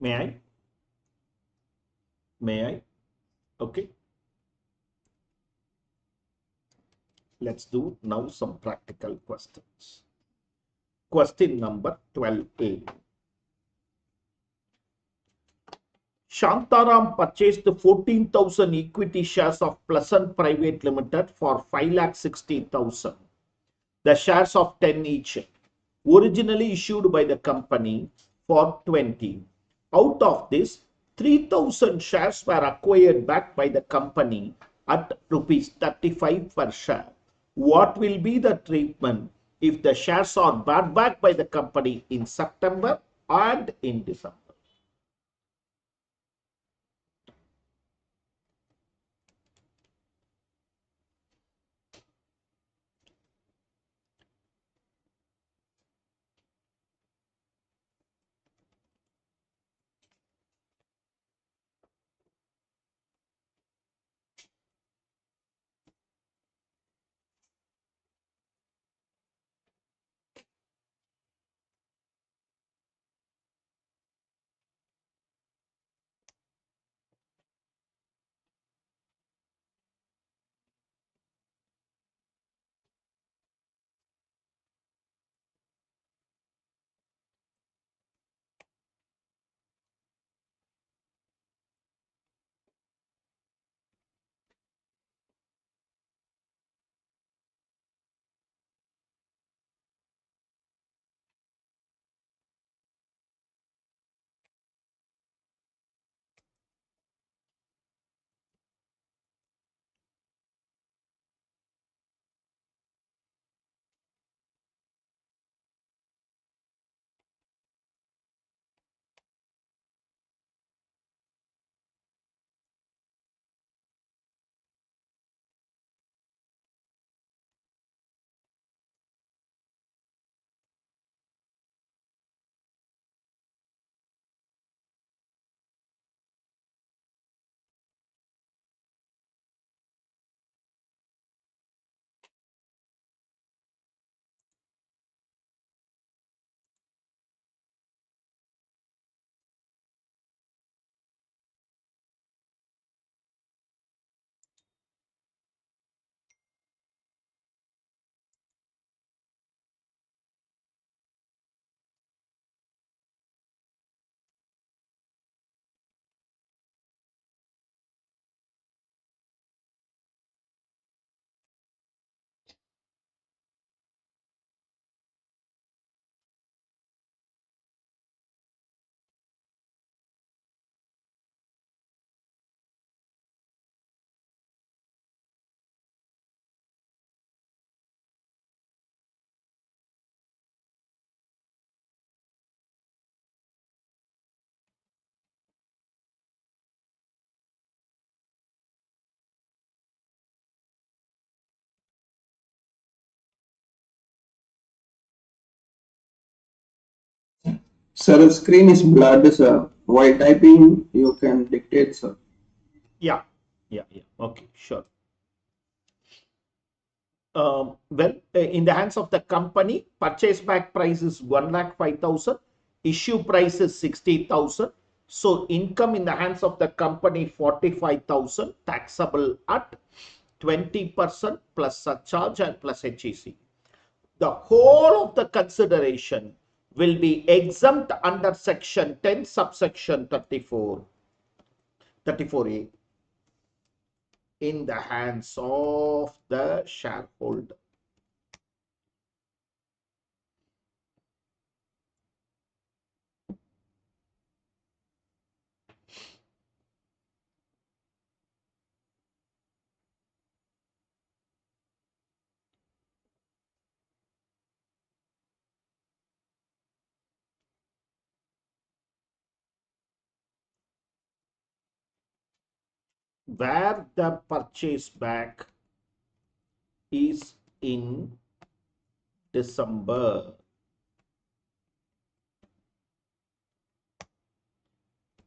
May I? May I? Okay. Let's do now some practical questions. Question number 12A. Shantaram purchased 14,000 equity shares of Pleasant Private Limited for 5,60,000. The shares of 10 each, originally issued by the company for 20. Out of this, 3,000 shares were acquired back by the company at rupees 35 per share. What will be the treatment if the shares are bought back by the company in September and in December? Sir, the screen is blurred, sir. While typing, you can dictate, sir. Yeah. Okay, sure. In the hands of the company, purchase back price is 1,05,000, issue price is 60,000. So income in the hands of the company 45,000, taxable at 20% plus surcharge and plus HEC. The whole of the consideration will be exempt under section 10 subsection 34A in the hands of the shareholder. Where the purchase back is in December,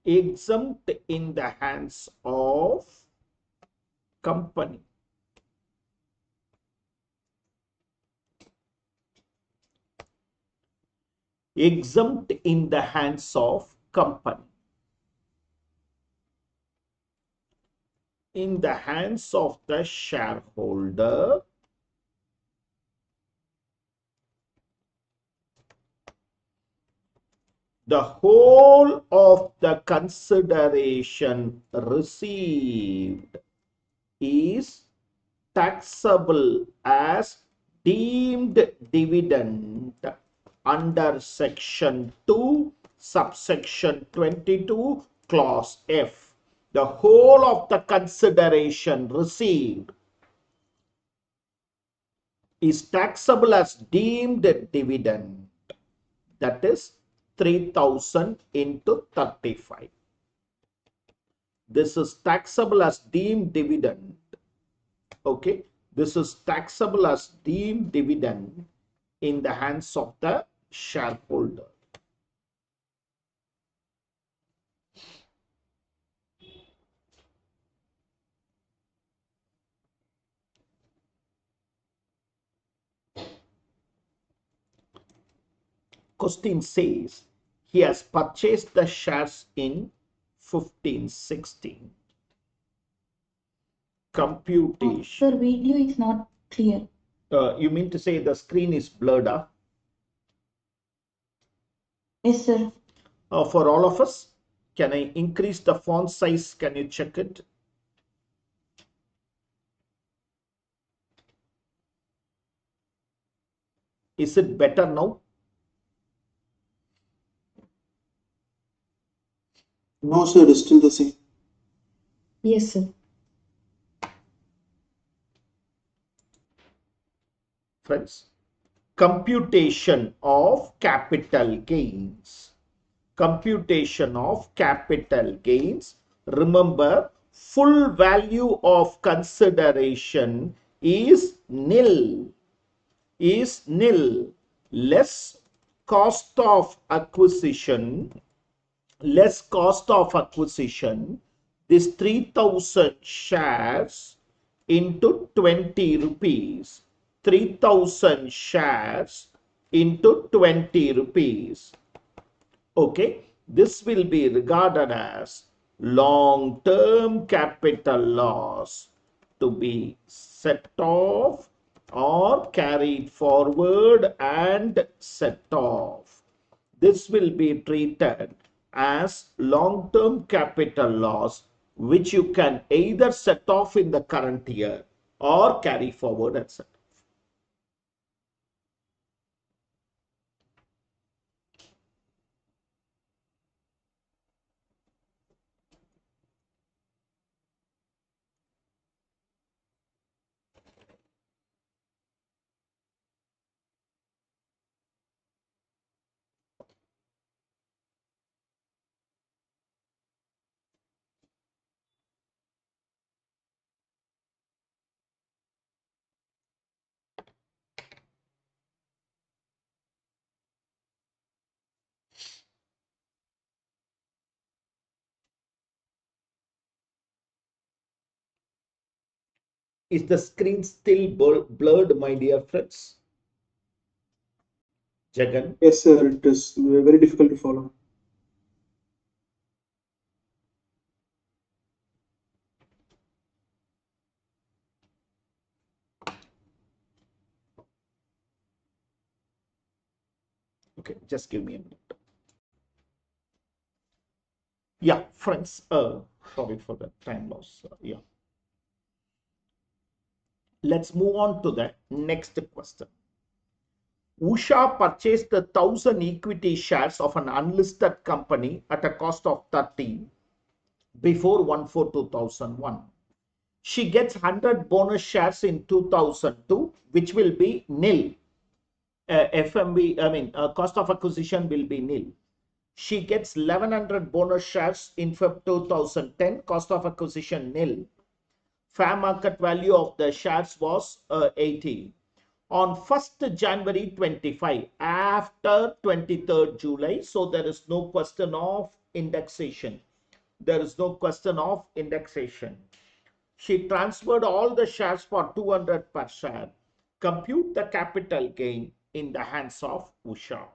exempt in the hands of company. Exempt in the hands of company. in the hands of the shareholder the whole of the consideration received is taxable as deemed dividend under section 2 subsection 22 clause F. The whole of the consideration received is taxable as deemed dividend, that is 3000 into 35. This is taxable as deemed dividend. Okay, this is taxable as deemed dividend in the hands of the shareholder. Question says he has purchased the shares in 1516. Computation. Sir, video is not clear. You mean to say the screen is blurred? Yes, sir. For all of us, can I increase the font size? Can you check it? Is it better now? No, sir, it's still the same. Yes, sir. Friends, computation of capital gains. Computation of capital gains. Remember, full value of consideration is nil. Less cost of acquisition. Less cost of acquisition. This 3000 shares into 20 rupees. 3000 shares into 20 rupees. Okay, this will be regarded as long-term capital loss to be set off or carried forward and set off. This will be treated as long-term capital loss, which you can either set off in the current year or carry forward and set off. Is the screen still blurred, my dear friends? Jagan? Yes, sir, it is very difficult to follow. Okay, just give me a minute. Yeah, friends, sorry for the time loss. Yeah. Let's move on to the next question. Usha purchased 1,000 equity shares of an unlisted company at a cost of 30 before 1/4/2001. She gets 100 bonus shares in 2002, which will be nil. Cost of acquisition will be nil. She gets 1100 bonus shares in Feb 2010, cost of acquisition nil. Fair market value of the shares was 80. On 1st January 25, after 23rd July, so there is no question of indexation. There is no question of indexation. She transferred all the shares for 200 per share. Compute the capital gain in the hands of Usha.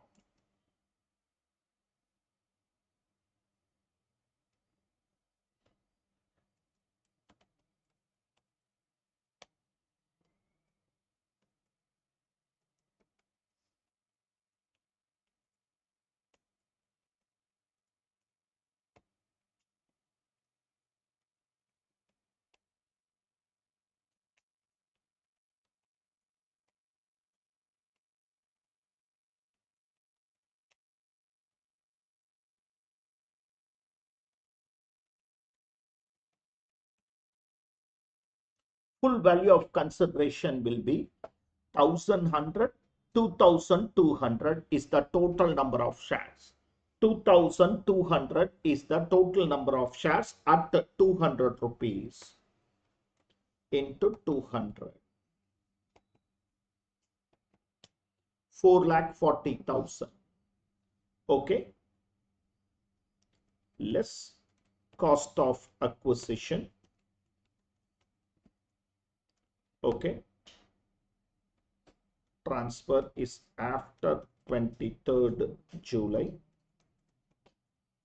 full value of consideration will be 1,100. 2,200 is the total number of shares. 2,200 is the total number of shares at 200 rupees into 200. 4,40,000. Okay. Less cost of acquisition. Okay. Transfer is after 23rd July.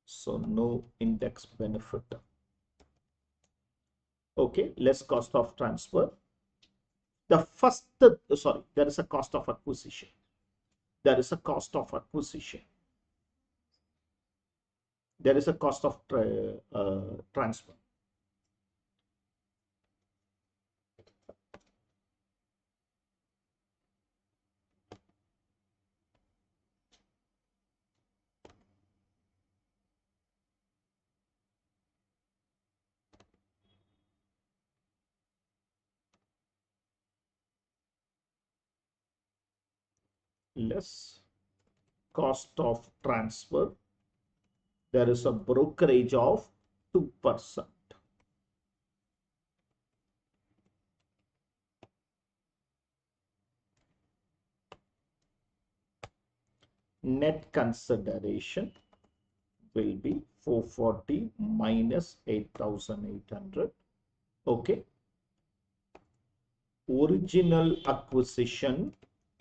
So no index benefit. Okay, less cost of transfer. The first, sorry, there is a cost of acquisition. There is a cost of acquisition. There is a cost of transfer. Less cost of transfer. There is a brokerage of 2%. Net consideration will be 440 minus 8,800. Okay. Original acquisition,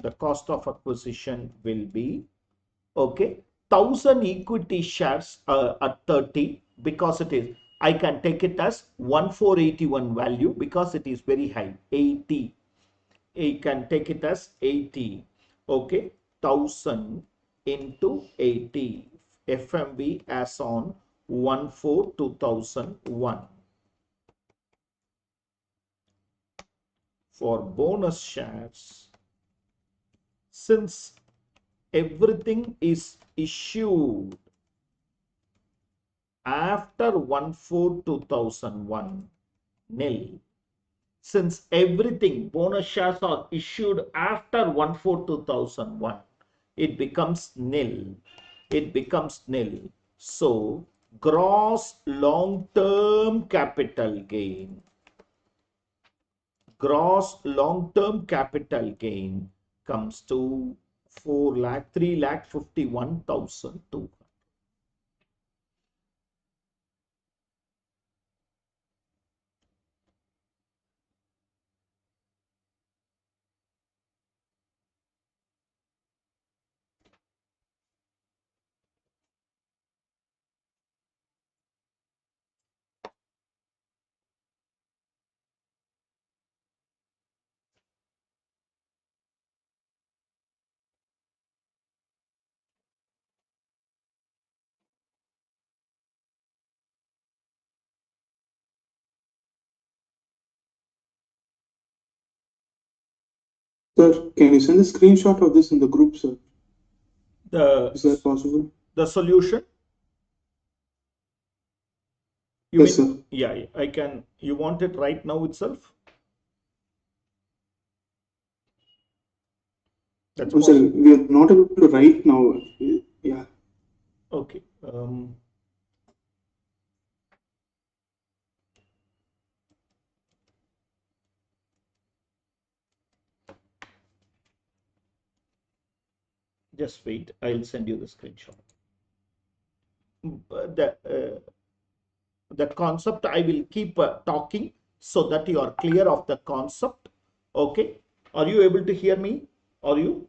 the cost of acquisition will be, okay, 1,000 equity shares at 30, because it is, I can take it as 1,481 value because it is very high, 80. I can take it as 80. Okay, 1,000 into 80. FMV as on 1/4/2001. For bonus shares, since everything is issued after 1/4/2001, nil. Since everything, bonus shares are issued after 1/4/2001, it becomes nil. It becomes nil. So, gross long-term capital gain. Gross long-term capital gain comes to 3,51,200. Sir, can you send a screenshot of this in the group, sir? Is that possible? The solution? You Yes, mean, sir. yeah, I can. You want it right now itself? That's I'm sorry, possible. we are not able to write now. Yeah. Okay. Just wait. I'll send you the screenshot. The concept I will keep talking so that you are clear of the concept. Okay. Are you able to hear me? Are you?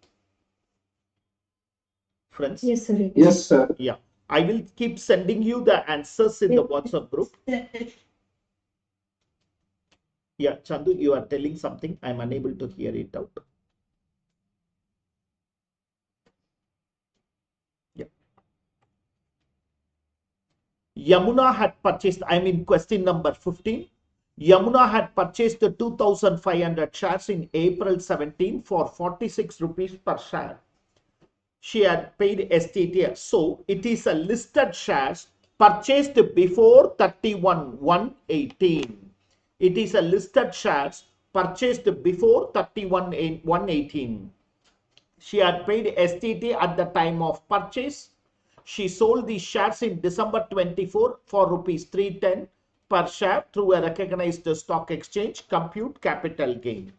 Friends? Yes, sir. Yes, sir. Yeah. I will keep sending you the answers in the WhatsApp group. Yeah, Chandu, you are telling something. I'm unable to hear it out. Yeah. Yamuna had purchased, I'm in question number 15. Yamuna had purchased the 2,500 shares in April 17 for 46 rupees per share. She had paid STT. So it is a listed shares purchased before 31/1/18. It is a listed shares purchased before 31/1/18. She had paid STT at the time of purchase. She sold these shares in December 24 for rupees 310 per share through a recognized stock exchange. Compute capital gain.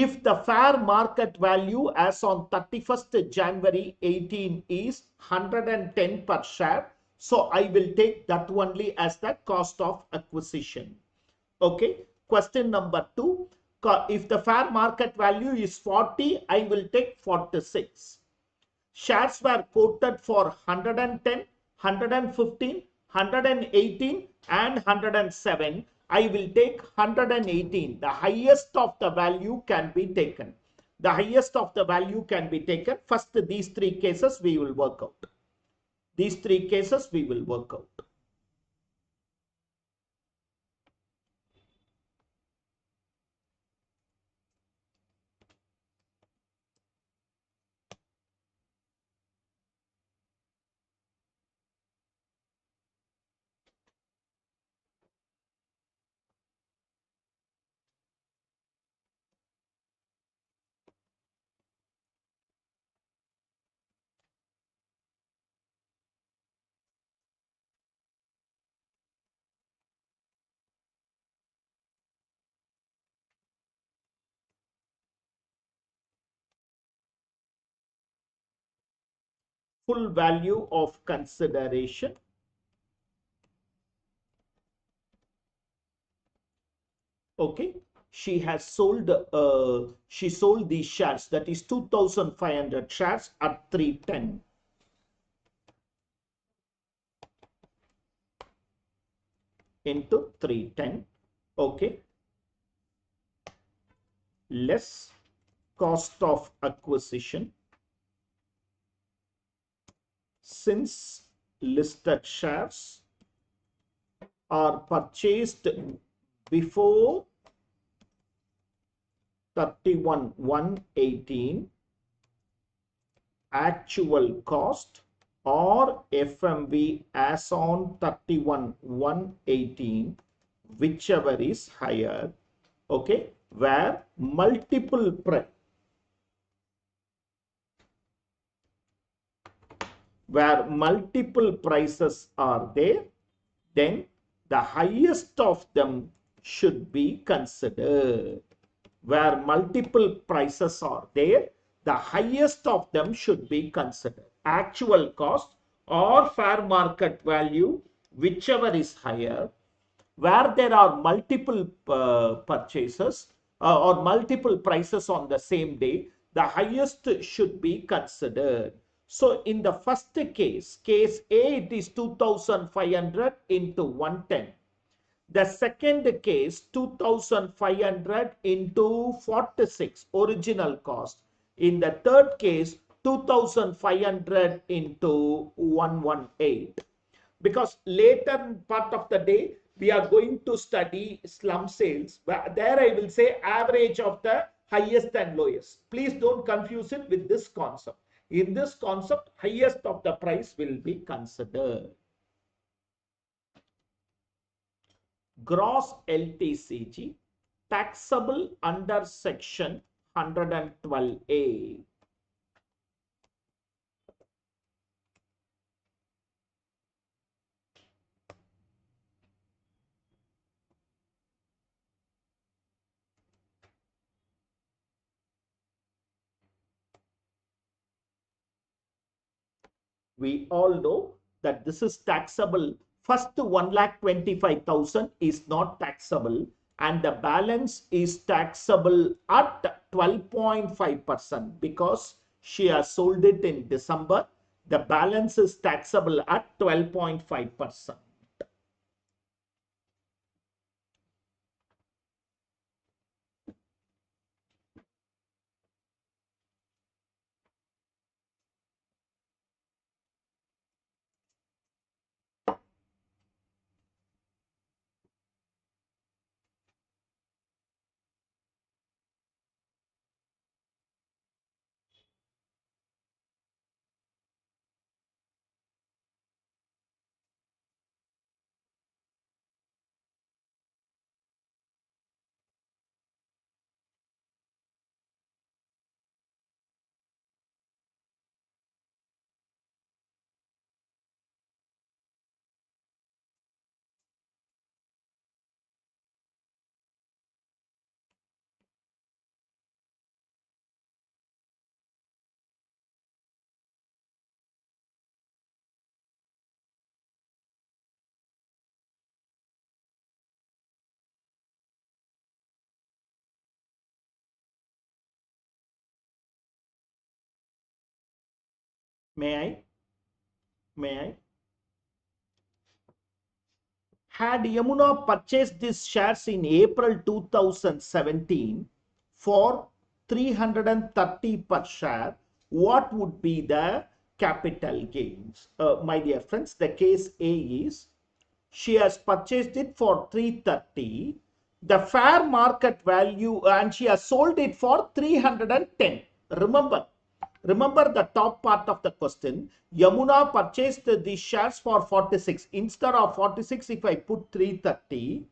If the fair market value as on 31st January 18 is 110 per share, so I will take that only as the cost of acquisition. Okay. Question number 2. If the fair market value is 40, I will take 46. Shares were quoted for 110, 115, 118 and 107. I will take 118. The highest of the value can be taken. The highest of the value can be taken. First, these three cases we will work out. These three cases we will work out. Full value of consideration. Okay, she has sold these shares, that is 2,500 shares at 310 into 310. Okay, less cost of acquisition. Since listed shares are purchased before 31/1/18, actual cost or FMV as on 31/1/18, whichever is higher, okay, where multiple prices are there, then the highest of them should be considered. Where multiple prices are there, the highest of them should be considered. Actual cost or fair market value, whichever is higher. Where there are multiple purchases or multiple prices on the same day, the highest should be considered. So in the first case, case A, it is 2,500 into 110. The second case, 2,500 into 46, original cost. In the third case, 2,500 into 118. Because later part of the day, we are going to study slump sales. There I will say average of the highest and lowest. Please don't confuse it with this concept. In this concept, highest of the price will be considered. Gross LTCG taxable under section 112A. We all know that this is taxable. First 1,25,000 is not taxable and the balance is taxable at 12.5% because she has sold it in December. The balance is taxable at 12.5%. May I? Had Yamuna purchased these shares in April 2017 for 330 per share, what would be the capital gains? My dear friends, the case A is she has purchased it for 330, the fair market value, and she has sold it for 310. Remember the top part of the question. Yamuna purchased the shares for 46. Instead of 46, if I put 330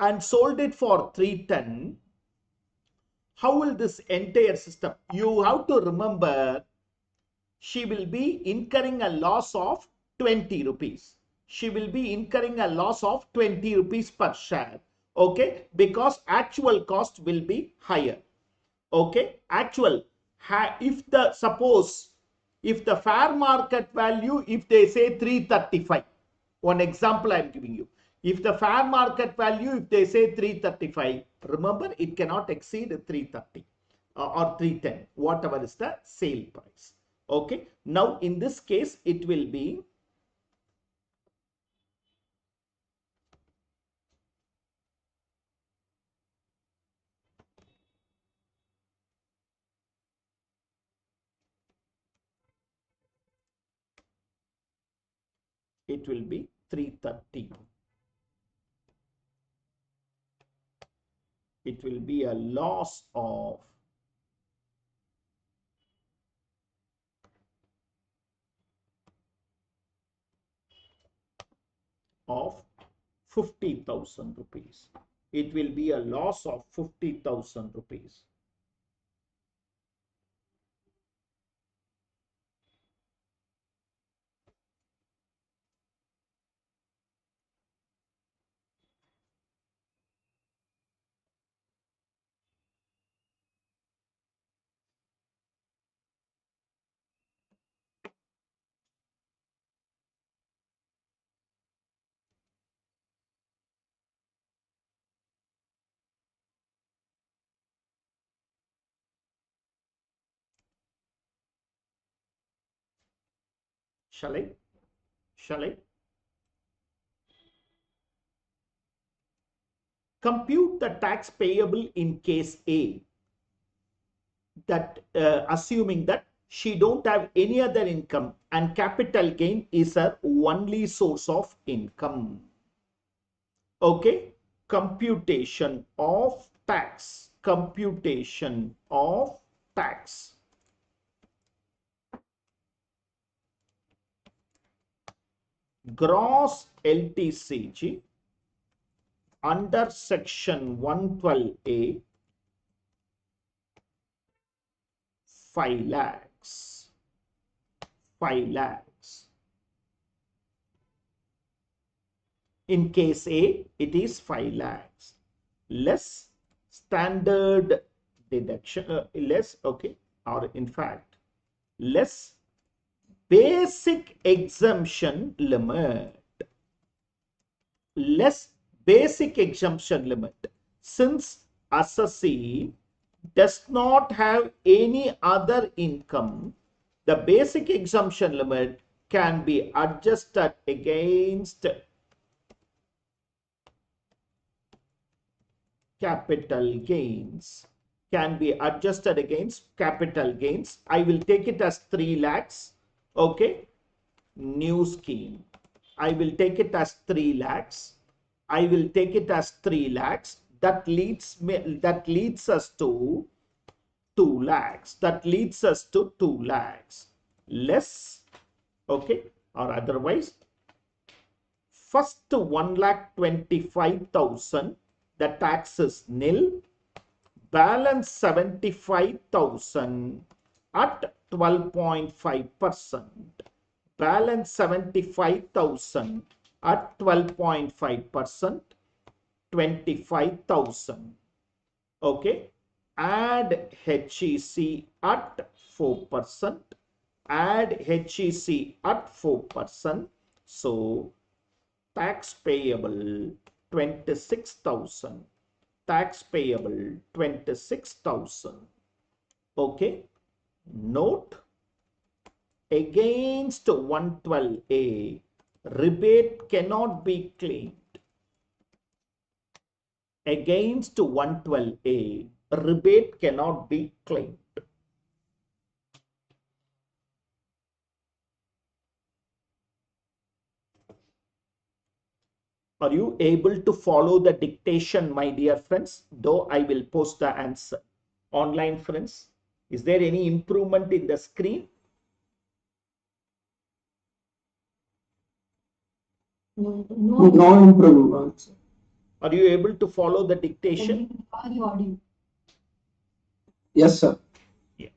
and sold it for 310, how will this entire system? You have to remember, she will be incurring a loss of 20 rupees. She will be incurring a loss of 20 rupees per share. Okay, because actual cost will be higher. Okay, actual. If the fair market value, if they say 335, one example I am giving you. If the fair market value, if they say 335, remember it cannot exceed 330 or 310, whatever is the sale price. Okay, now in this case, it will be it will be 330. It will be a loss of 50,000 rupees. It will be a loss of 50,000 rupees. Shall I? Compute the tax payable in case A, that assuming that she don't have any other income and capital gain is her only source of income. Okay, computation of tax. Gross LTCG under section 112A, 5 lakhs. In case A, it is 5 lakhs. Less standard deduction, less basic exemption limit. Since assessee does not have any other income, the basic exemption limit can be adjusted against capital gains. I will take it as 3 lakhs. Okay, new scheme. I will take it as 3 lakhs. That leads us to 2 lakhs. Less, okay, or otherwise, first 1,25,000, the tax is nil. Balance 75,000 at 12.5%. Balance 75,000 at 12.5%, 25,000. Okay, add HEC at 4%. So tax payable 26,000. Okay, note against 112A, rebate cannot be claimed. Against 112A, rebate cannot be claimed. Are you able to follow the dictation, my dear friends? Though I will post the answer. Online friends, is there any improvement in the screen? No improvement. Are you able to follow the dictation? Yes, sir. Yeah.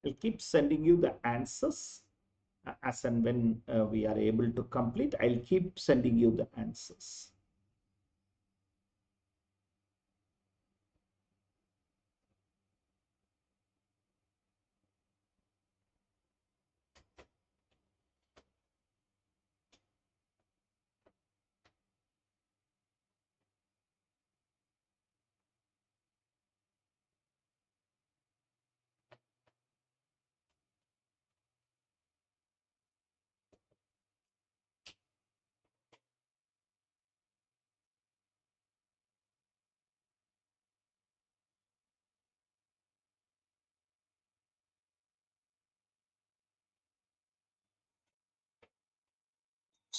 I'll keep sending you the answers as and when we are able to complete. I'll keep sending you the answers.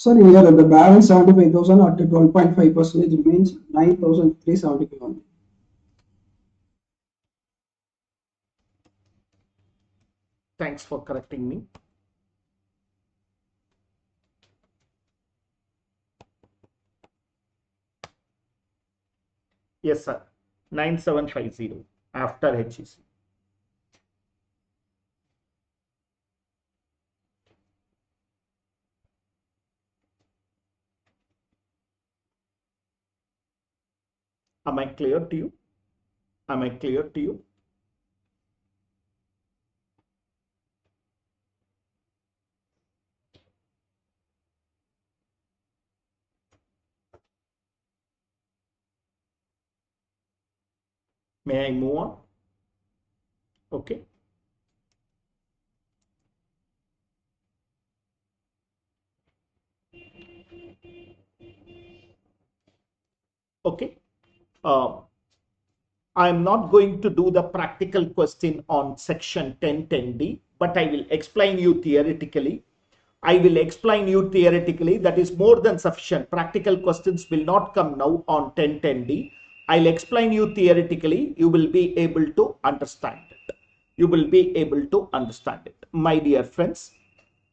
Sir, here the balance 75,000 at 12.5% remains 9,375. Thanks for correcting me. Yes, sir. 9750 after HEC. Am I clear to you? Am I clear to you? May I move on? Okay. Okay. I am not going to do the practical question on section 1010D, but I will explain you theoretically. That is more than sufficient. Practical questions will not come now on 1010D. I'll explain you theoretically. You will be able to understand it. My dear friends,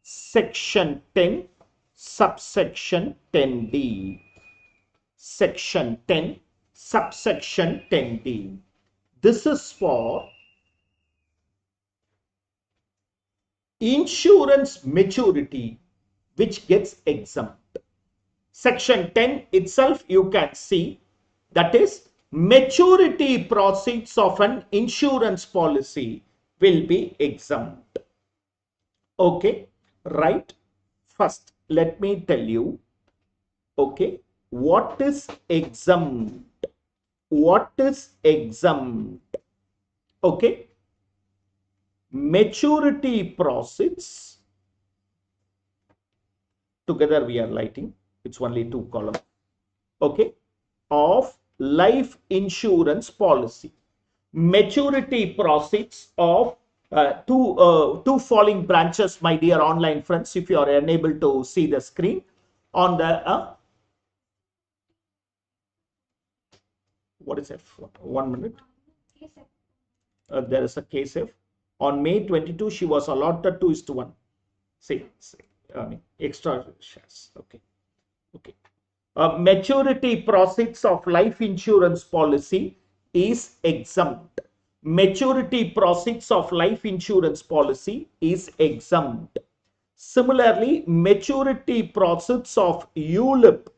section 10, subsection 10D. Section 10, subsection 10D. This is for insurance maturity which gets exempt. Section 10 itself you can see, that is maturity proceeds of an insurance policy will be exempt. Okay, right? First, let me tell you, okay, what is exempt? What is exempt? Okay, maturity proceeds, together we are writing, it's only 2 columns, okay, of life insurance policy. Maturity proceeds of two falling branches, my dear online friends, if you are unable to see the screen on the what is F? 1 minute. There is a case F. On May 22, she was allotted 2:1. I mean, extra shares. Okay. Maturity proceeds of life insurance policy is exempt. Maturity proceeds of life insurance policy is exempt. Similarly, maturity proceeds of ULIP,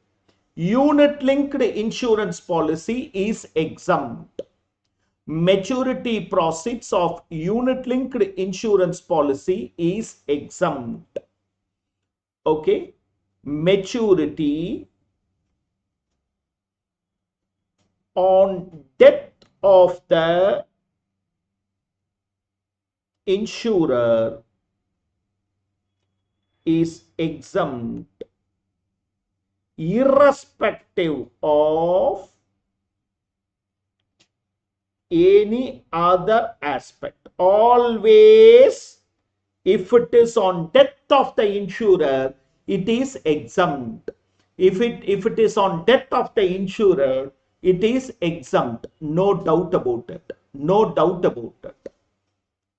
unit linked insurance policy, is exempt. Maturity proceeds of unit linked insurance policy is exempt. Okay. Maturity on death of the insurer is exempt irrespective of any other aspect. Always, if it is on death of the insurer, it is exempt. If it is on death of the insurer, it is exempt. No doubt about it. No doubt about it.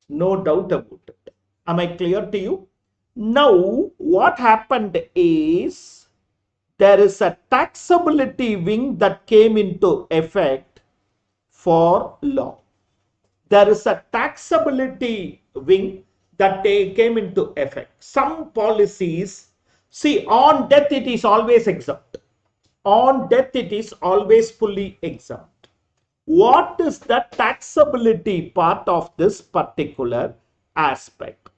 No doubt about it. Am I clear to you? Now, what happened is there is a taxability wing that came into effect for law. There is a taxability wing that came into effect. Some policies, see, on death it is always exempt. On death it is always fully exempt. What is the taxability part of this particular aspect?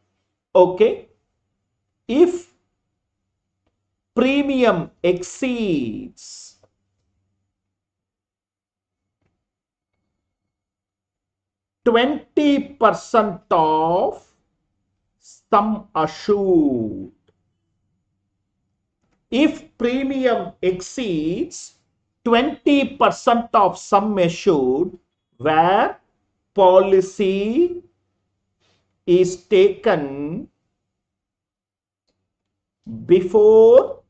Okay. If premium exceeds 20% of sum assured, if premium exceeds 20% of sum assured where policy is taken before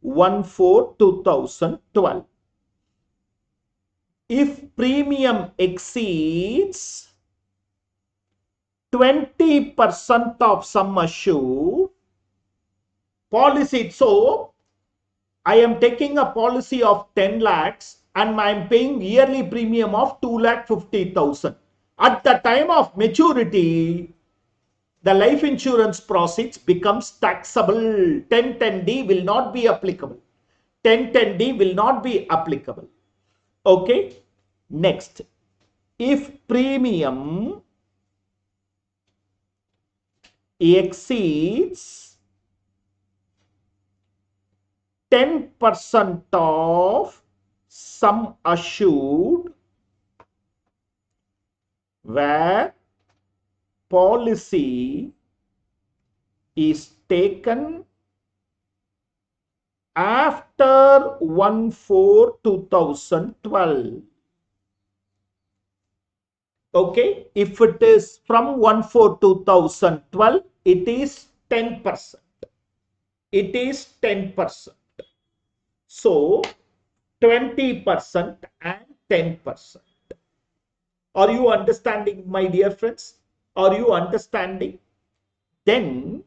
1/4/2012. If premium exceeds 20% of sum assured, policy, so I am taking a policy of 10 lakhs and I am paying yearly premium of 2,50,000. At the time of maturity, the life insurance proceeds becomes taxable. 1010D will not be applicable. 1010D will not be applicable. Okay. Next, if premium exceeds 10% of sum assured where policy is taken after 1/4/2012. Okay, if it is from 1/4/2012, it is 10%. It is 10%. So 20% and 10%. Are you understanding, my dear friends? Are you understanding? Then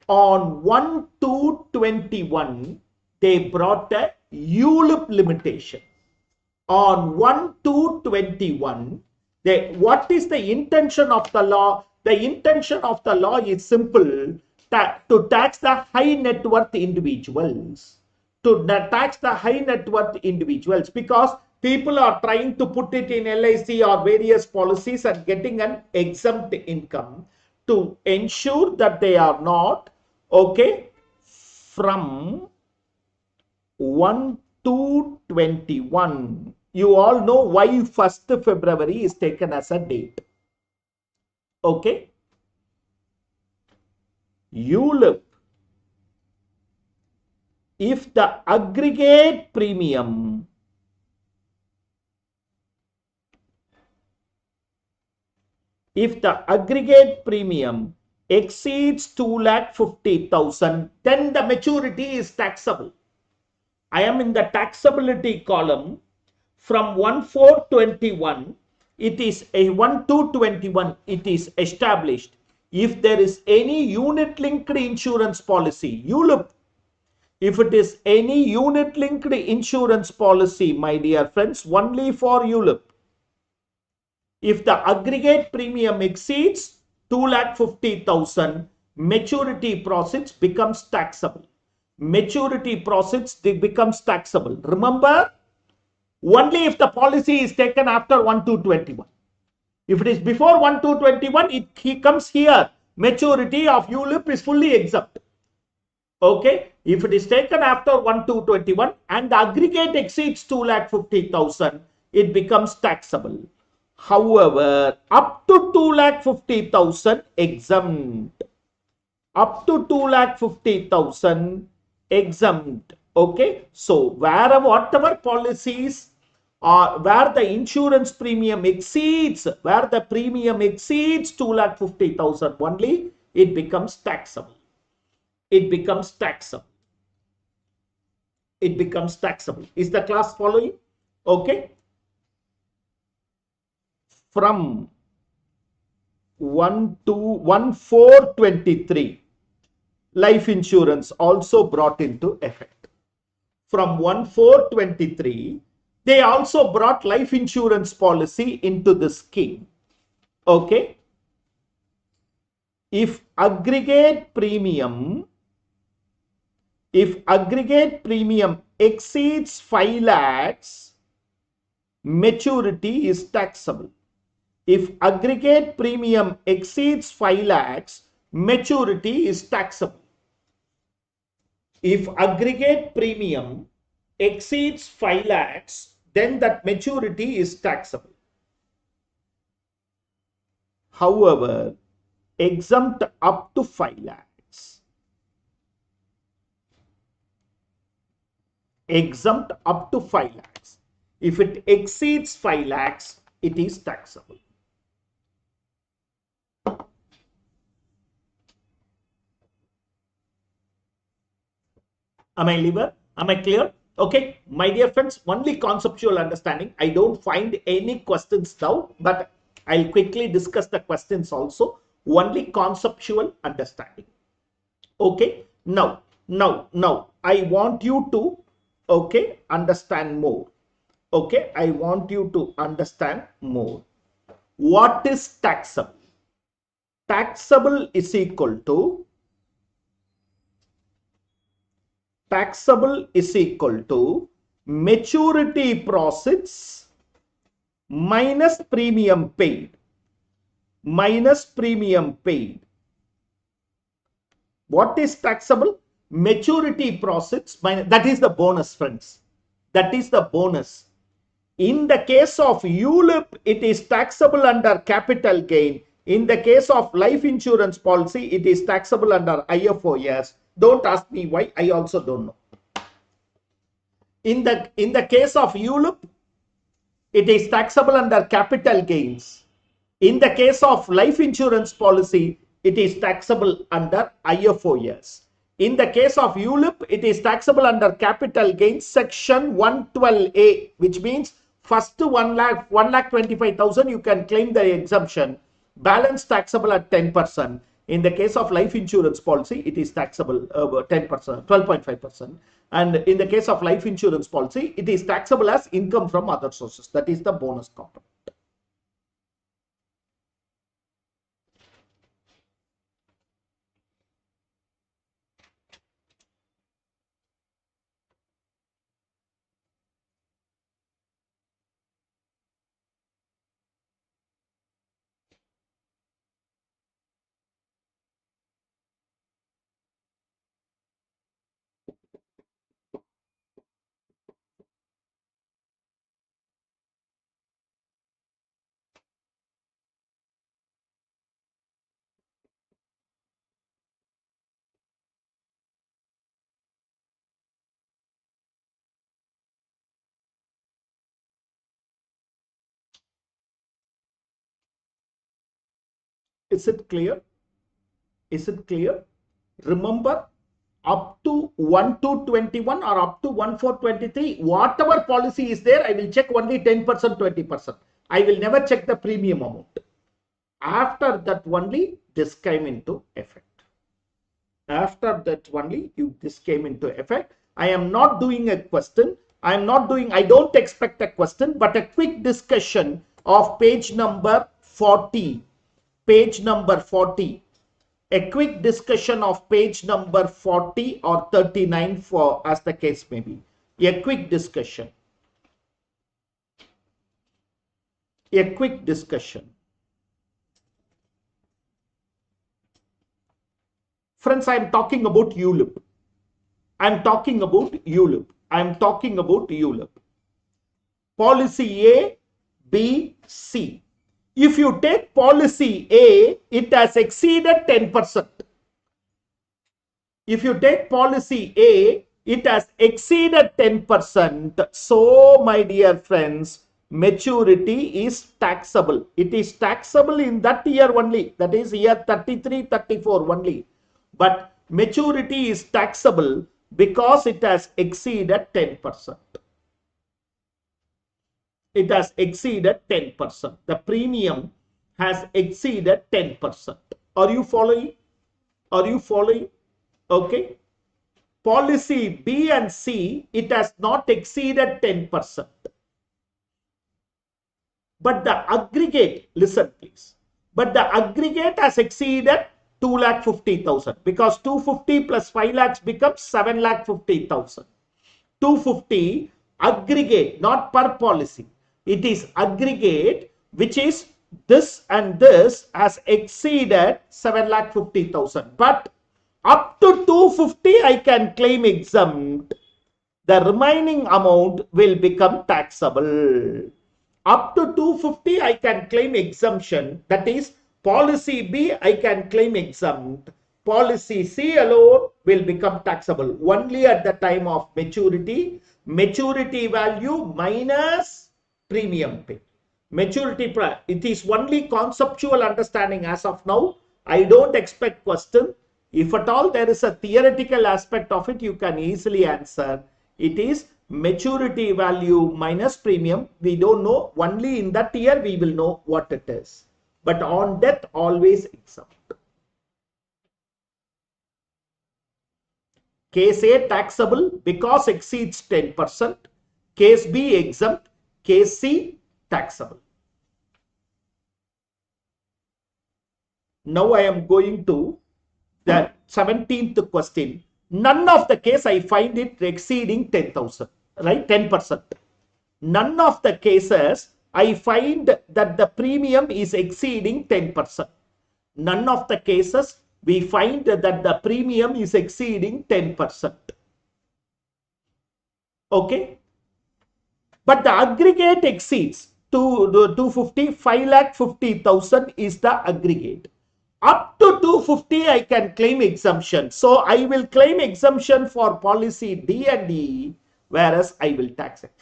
on 1/2/21, they brought a ULIP limitation. On 1/2/21, what is the intention of the law? The intention of the law is simple, to tax the high net worth individuals. To tax the high net worth individuals, because people are trying to put it in LIC or various policies and getting an exempt income, to ensure that they are not, okay, from 1/2/21. You all know why 1st February is taken as a date. Okay. ULIP, if the aggregate premium exceeds 2,50,000, then the maturity is taxable. I am in the taxability column from 1/4/21. It is a 1/2/21. It is established. if there is any unit linked insurance policy, ULIP, if it is any unit linked insurance policy, my dear friends, only for ULIP, if the aggregate premium exceeds 2,50,000, maturity profits becomes taxable. Maturity profits becomes taxable. Remember, only if the policy is taken after 1/2/21. If it is before 1/2/21, he comes here. Maturity of ULIP is fully exempt. Okay. If it is taken after 1/2/21 and the aggregate exceeds 2,50,000, it becomes taxable. However, up to 2,50,000 exempt. Up to 2,50,000 exempt. Okay. So whatever policies or where the insurance premium exceeds, where the premium exceeds 2,50,000 only, it becomes taxable. It becomes taxable. It becomes taxable. Is the class following? Okay. From 1/4/23, life insurance also brought into effect. From 1/4/23, they also brought life insurance policy into the scheme. Okay. If aggregate premium exceeds 5 lakhs, maturity is taxable. If aggregate premium exceeds 5 lakhs, maturity is taxable. If aggregate premium exceeds 5 lakhs, then that maturity is taxable. However, exempt up to 5 lakhs. Exempt up to 5 lakhs. If it exceeds 5 lakhs, it is taxable. Am I clear? Okay, my dear friends, only conceptual understanding. I don't find any questions now, but I'll quickly discuss the questions also. Only conceptual understanding. Okay, now I want you to, okay, understand more. Okay, I want you to understand more. What is taxable? Taxable is equal to maturity profits minus premium paid. What is taxable? Maturity profits minus, that is the bonus, friends. That is the bonus. In the case of ULIP, it is taxable under capital gain. In the case of life insurance policy, it is taxable under IFOS. Don't ask me why, I also don't know. In the case of ULIP, it is taxable under capital gains. In the case of life insurance policy, it is taxable under IFOS. In the case of ULIP, it is taxable under capital gains section 112A, which means first 1,25,000 you can claim the exemption. Balance taxable at 10%. In the case of life insurance policy, it is taxable 10%, 12.5%. And in the case of life insurance policy, it is taxable as income from other sources. That is the bonus component. Is it clear? Is it clear? Remember, up to 1/2/21 or up to 1/4/23, whatever policy is there, I will check only 10%, 20%. I will never check the premium amount. After that only this came into effect. After that only this came into effect. I am not doing a question. I don't expect a question, but a quick discussion of page number 40. Page number 40. A quick discussion of page number 40 or 39 for as the case may be. A quick discussion. A quick discussion. Friends, I am talking about ULIP. I am talking about ULIP. I am talking about ULIP. Policy A, B, C. If you take policy A, it has exceeded 10%. If you take policy A, it has exceeded 10%. So, my dear friends, maturity is taxable. It is taxable in that year only. That is year 33, 34 only. But maturity is taxable because it has exceeded 10%. It has exceeded 10%. The premium has exceeded 10%. Are you following? Are you following? Okay. Policy B and C, it has not exceeded 10%. But the aggregate, listen please, but the aggregate has exceeded 2,50,000 because 250 plus 5 lakhs becomes 7,50,000. 250 aggregate, not per policy. It is aggregate, which is this and this has exceeded 7,50,000. But up to 250 I can claim exempt. The remaining amount will become taxable. Up to 250 I can claim exemption. That is policy B I can claim exempt. Policy C alone will become taxable only at the time of maturity. Maturity value minus premium pay. Maturity, it is only conceptual understanding as of now. I don't expect question. If at all there is a theoretical aspect of it, you can easily answer. It is maturity value minus premium. We don't know. Only in that year we will know what it is. But on death, always exempt. Case A taxable because exceeds 10%. Case B exempt. Case C taxable. Now I am going to the 17th question. None of the case I find it exceeding 10,000, right? 10%. None of the cases I find that the premium is exceeding 10%. None of the cases we find that the premium is exceeding 10%. Okay. But the aggregate exceeds to 250, 5,50,000 is the aggregate. Up to 250 I can claim exemption. So I will claim exemption for policy D and E, whereas I will tax it.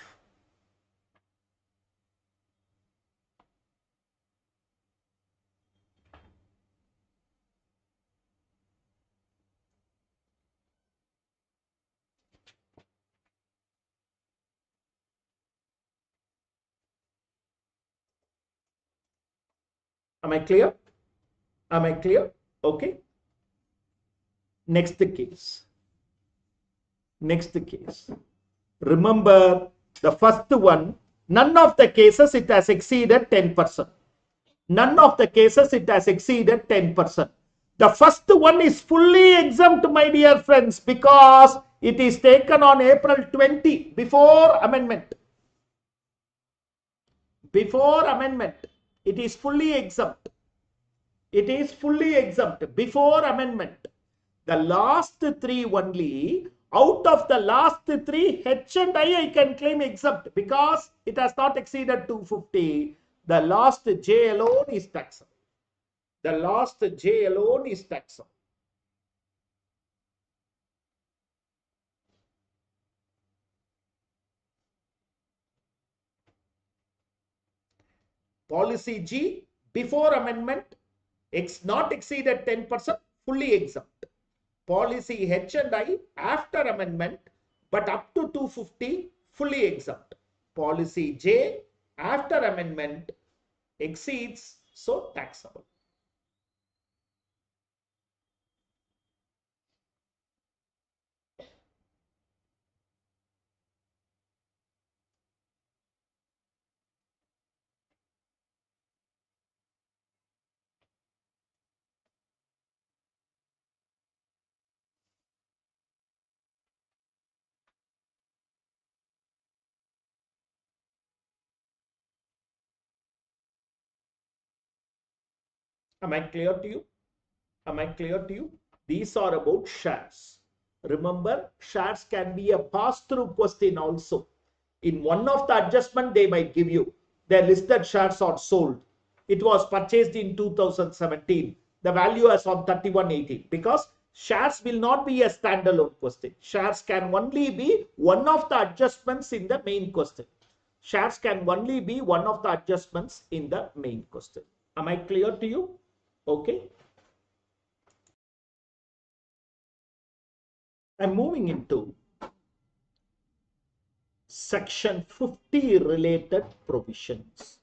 Am I clear? Am I clear? Okay. Next case. Next case. Remember the first one, none of the cases it has exceeded 10%. None of the cases it has exceeded 10%. The first one is fully exempt, my dear friends, because it is taken on April 20 before amendment. Before amendment, it is fully exempt. It is fully exempt before amendment. The last three only, out of the last three, H and I can claim exempt because it has not exceeded 250. The last J alone is taxable. The last J alone is taxable. Policy G before amendment, not exceeded 10%, fully exempt. Policy H and I after amendment, but up to 250, fully exempt. Policy J after amendment exceeds, so taxable. Am I clear to you? Am I clear to you? These are about shares. Remember, shares can be a pass-through question also. In one of the adjustment, they might give you their listed shares are sold. It was purchased in 2017. The value is on 3180 because shares will not be a standalone question. Shares can only be one of the adjustments in the main question. Shares can only be one of the adjustments in the main question. Am I clear to you? Okay. I'm moving into section 50 related provisions.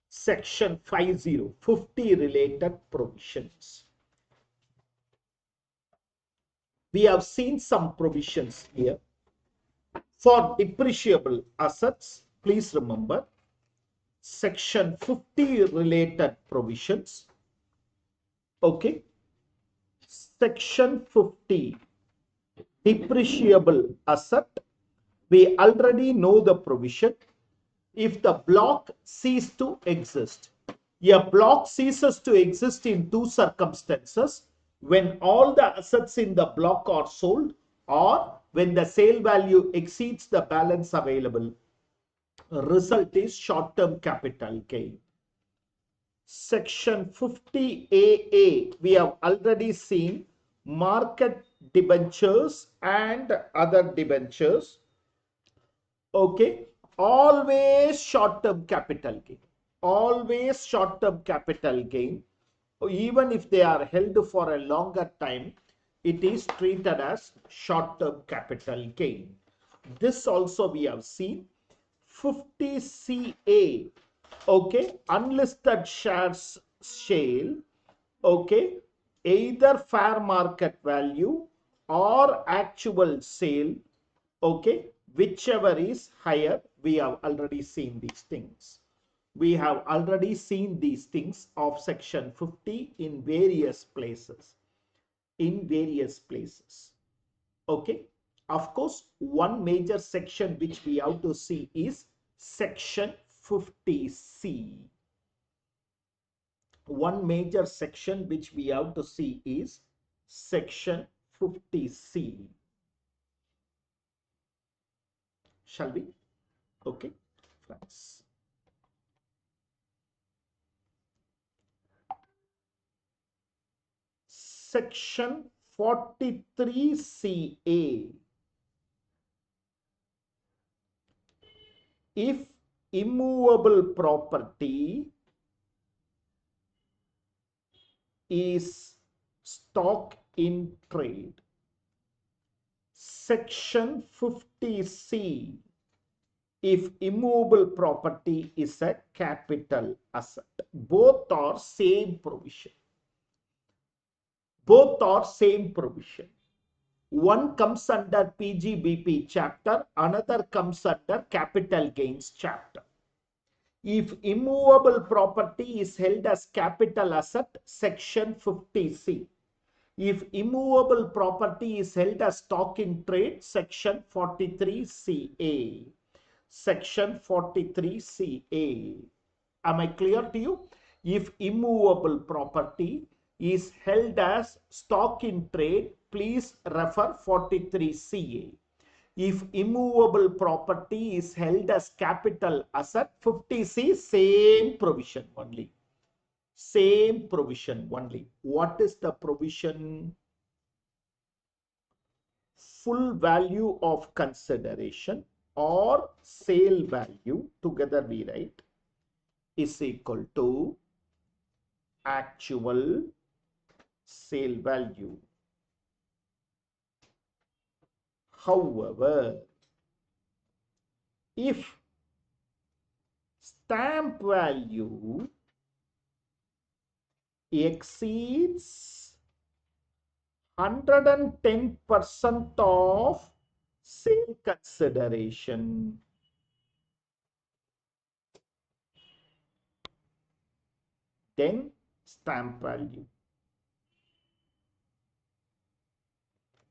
Section 50 related provisions. We have seen some provisions here. For depreciable assets, please remember section 50 related provisions. Okay. Section 50 depreciable asset. We already know the provision. If the block ceases to exist, a block ceases to exist in two circumstances: when all the assets in the block are sold, or when the sale value exceeds the balance available. Result is short-term capital gain. Section 50AA, we have already seen market debentures and other debentures. Okay, always short-term capital gain. Always short-term capital gain. Even if they are held for a longer time, it is treated as short-term capital gain. This also we have seen. 50CA, okay, unlisted shares sale, okay, either fair market value or actual sale, okay, whichever is higher. We have already seen these things. We have already seen these things of section 50 in various places. In various places. Okay. Of course, one major section which we have to see is section 50C. One major section which we have to see is section 50C. Shall we? Okay, friends. Section 43CA. If immovable property is stock in trade. Section 50C. If immovable property is a capital asset. Both are same provision. Both are same provision. One comes under PGBP chapter, another comes under capital gains chapter. If immovable property is held as capital asset, section 50C. If immovable property is held as stock in trade, section 43CA. Section 43CA. Am I clear to you? If immovable property is held as stock in trade, please refer 43CA. If immovable property is held as capital asset, 50C, same provision only. Same provision only. What is the provision? Full value of consideration or sale value, together we write, is equal to actual sale value. However, if stamp value exceeds 110% of sale consideration, then stamp value.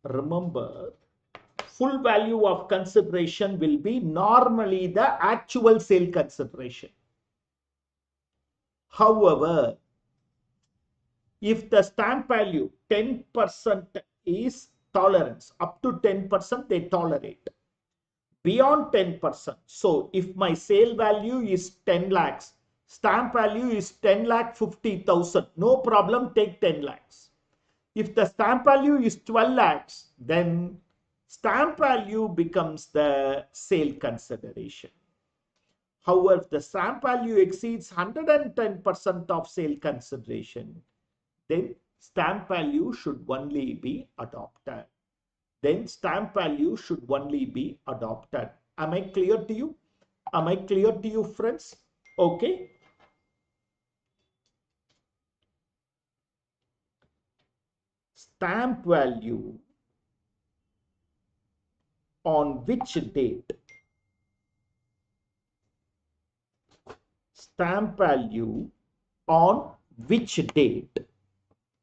Remember, full value of consideration will be normally the actual sale consideration. However, If the stamp value 10% is tolerance, up to 10% they tolerate. Beyond 10%, so if my sale value is 10 lakhs, stamp value is 10 lakh 50,000, no problem, take 10 lakhs. If the stamp value is 12 lakhs, then stamp value becomes the sale consideration. However, if the stamp value exceeds 110% of sale consideration, then stamp value should only be adopted. Then stamp value should only be adopted. Am I clear to you? Am I clear to you, friends? Okay. Stamp value on which date? Stamp value on which date?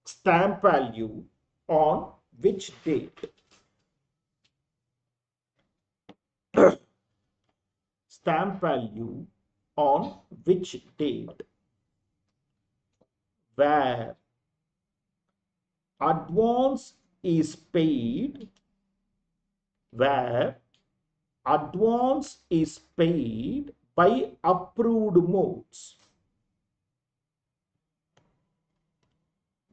Stamp value on which date? Stamp value on which date? Where advance is paid, where advance is paid by approved modes.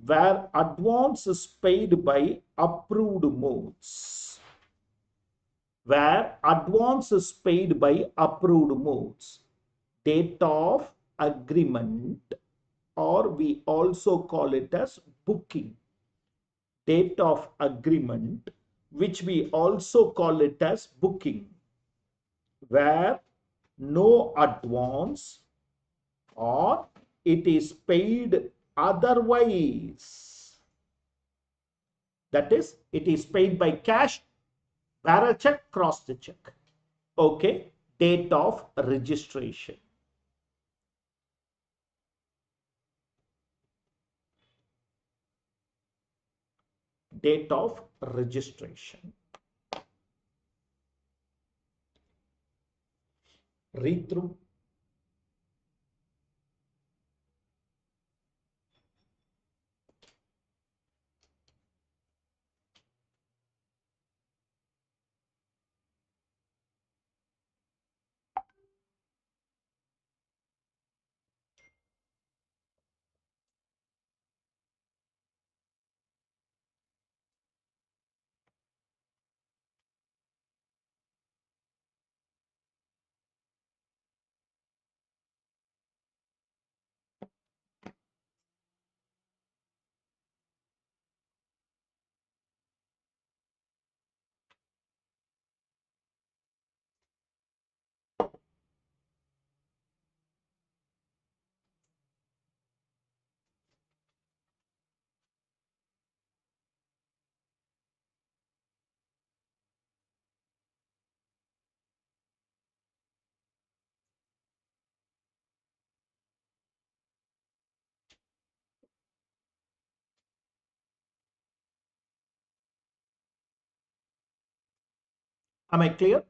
Where advance is paid by approved modes. Where advance is paid by approved modes. Date of agreement, or we also call it as booking. Date of agreement, which we also call it as booking, where no advance or it is paid otherwise. That is, it is paid by cash, bearer check, cross the check. Okay, date of registration. Date of registration. Read through. Am I clear?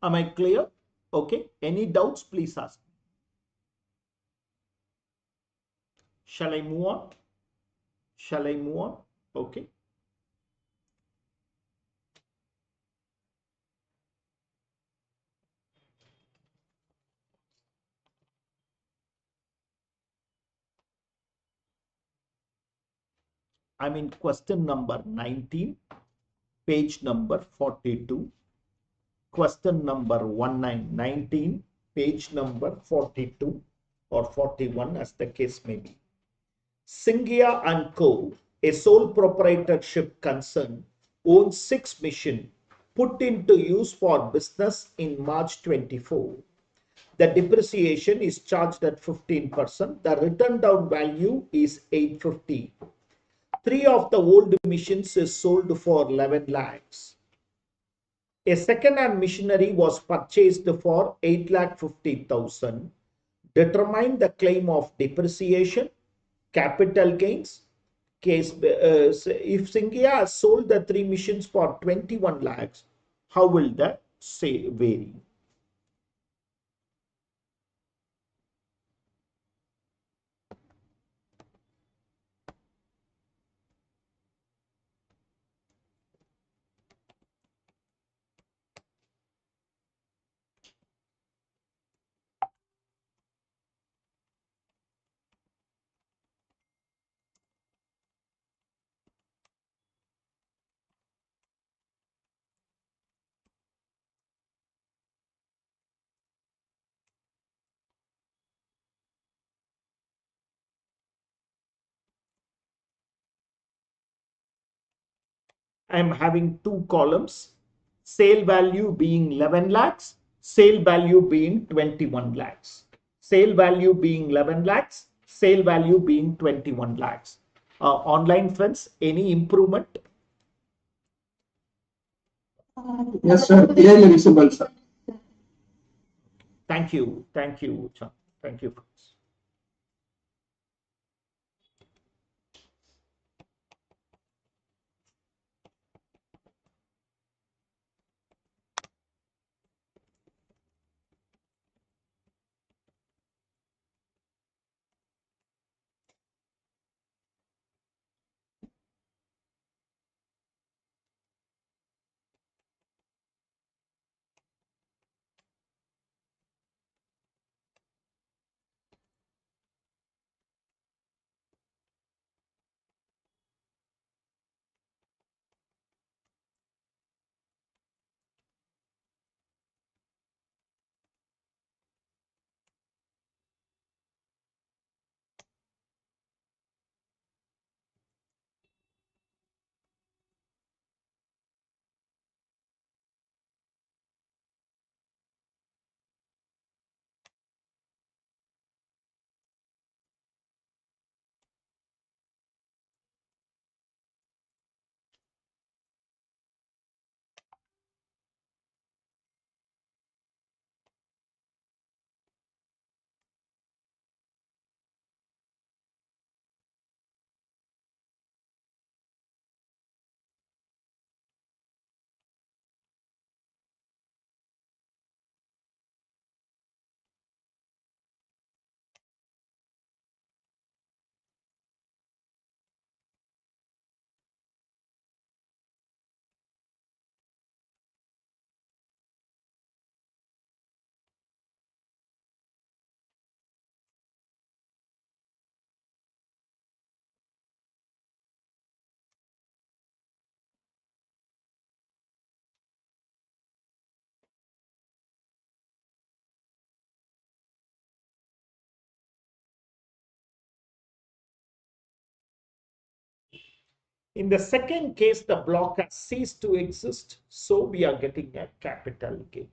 Am I clear? Okay. Any doubts, please ask. Shall I move on? Shall I move on? Okay. I'm in question number 19, page number 42. Question number 19, page number 42 or 41 as the case may be. Singhia and Co., a sole proprietorship concern, owns 6 machines put into use for business in March 24. The depreciation is charged at 15%. The written down value is 850. 3 of the old machines is sold for 11 lakhs. A second-hand machinery was purchased for 8,50,000. Determine the claim of depreciation, capital gains. Case if Singhia has sold the 3 machines for 21 lakhs, how will that say vary? I'm having two columns, sale value being 11 lakhs, sale value being 21 lakhs. Sale value being 11 lakhs, sale value being 21 lakhs. Online friends, any improvement? Yes, sir. Clearly visible, sir. Thank you. Thank you, Chan. Thank you, friends. In the second case, the block has ceased to exist, so we are getting a capital gain.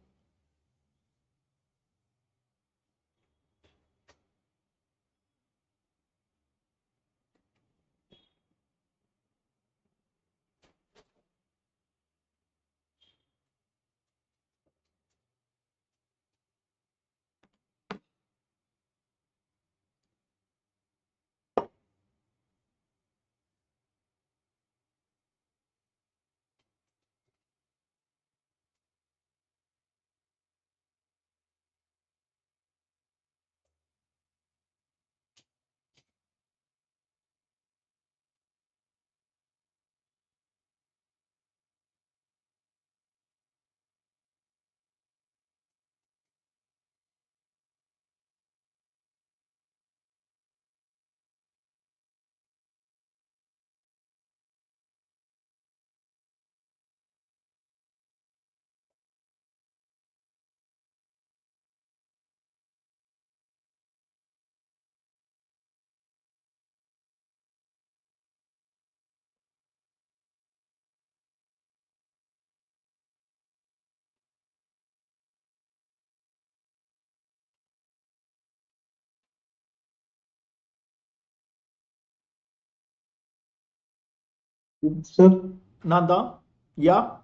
Sir, Nanda? Yeah?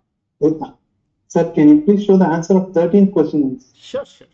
sir, can you please show the answer of 13th question? Sure, sure.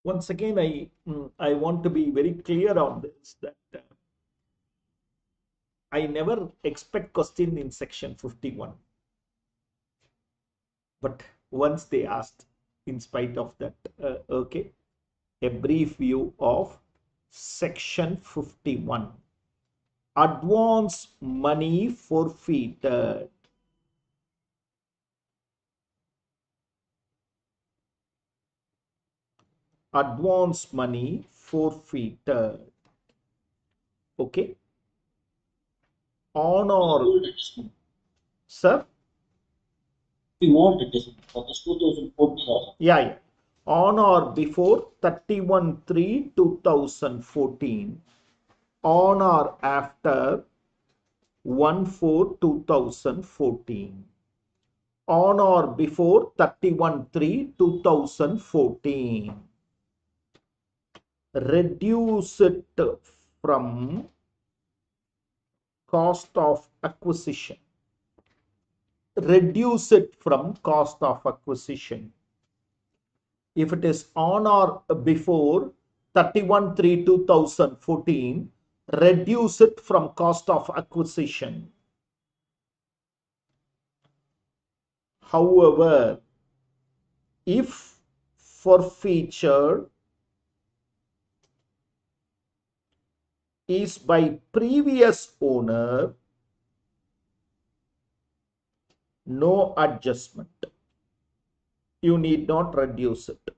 once again, I want to be very clear on this, that I never expect question in section 51. But once they asked, in spite of that, okay, a brief view of section 51. Advance money forfeited. Advance money forfeited. Okay. On or, sir? We want adjustment for this 2014 also. Yeah. On or before 31/3/2014. On or after 1/4/2014. On or before 31/3/2014. Reduce it from cost of acquisition. Reduce it from cost of acquisition. If it is on or before 31/3/2014, reduce it from cost of acquisition. However, if forfeiture is by previous owner, no adjustment. You need not reduce it.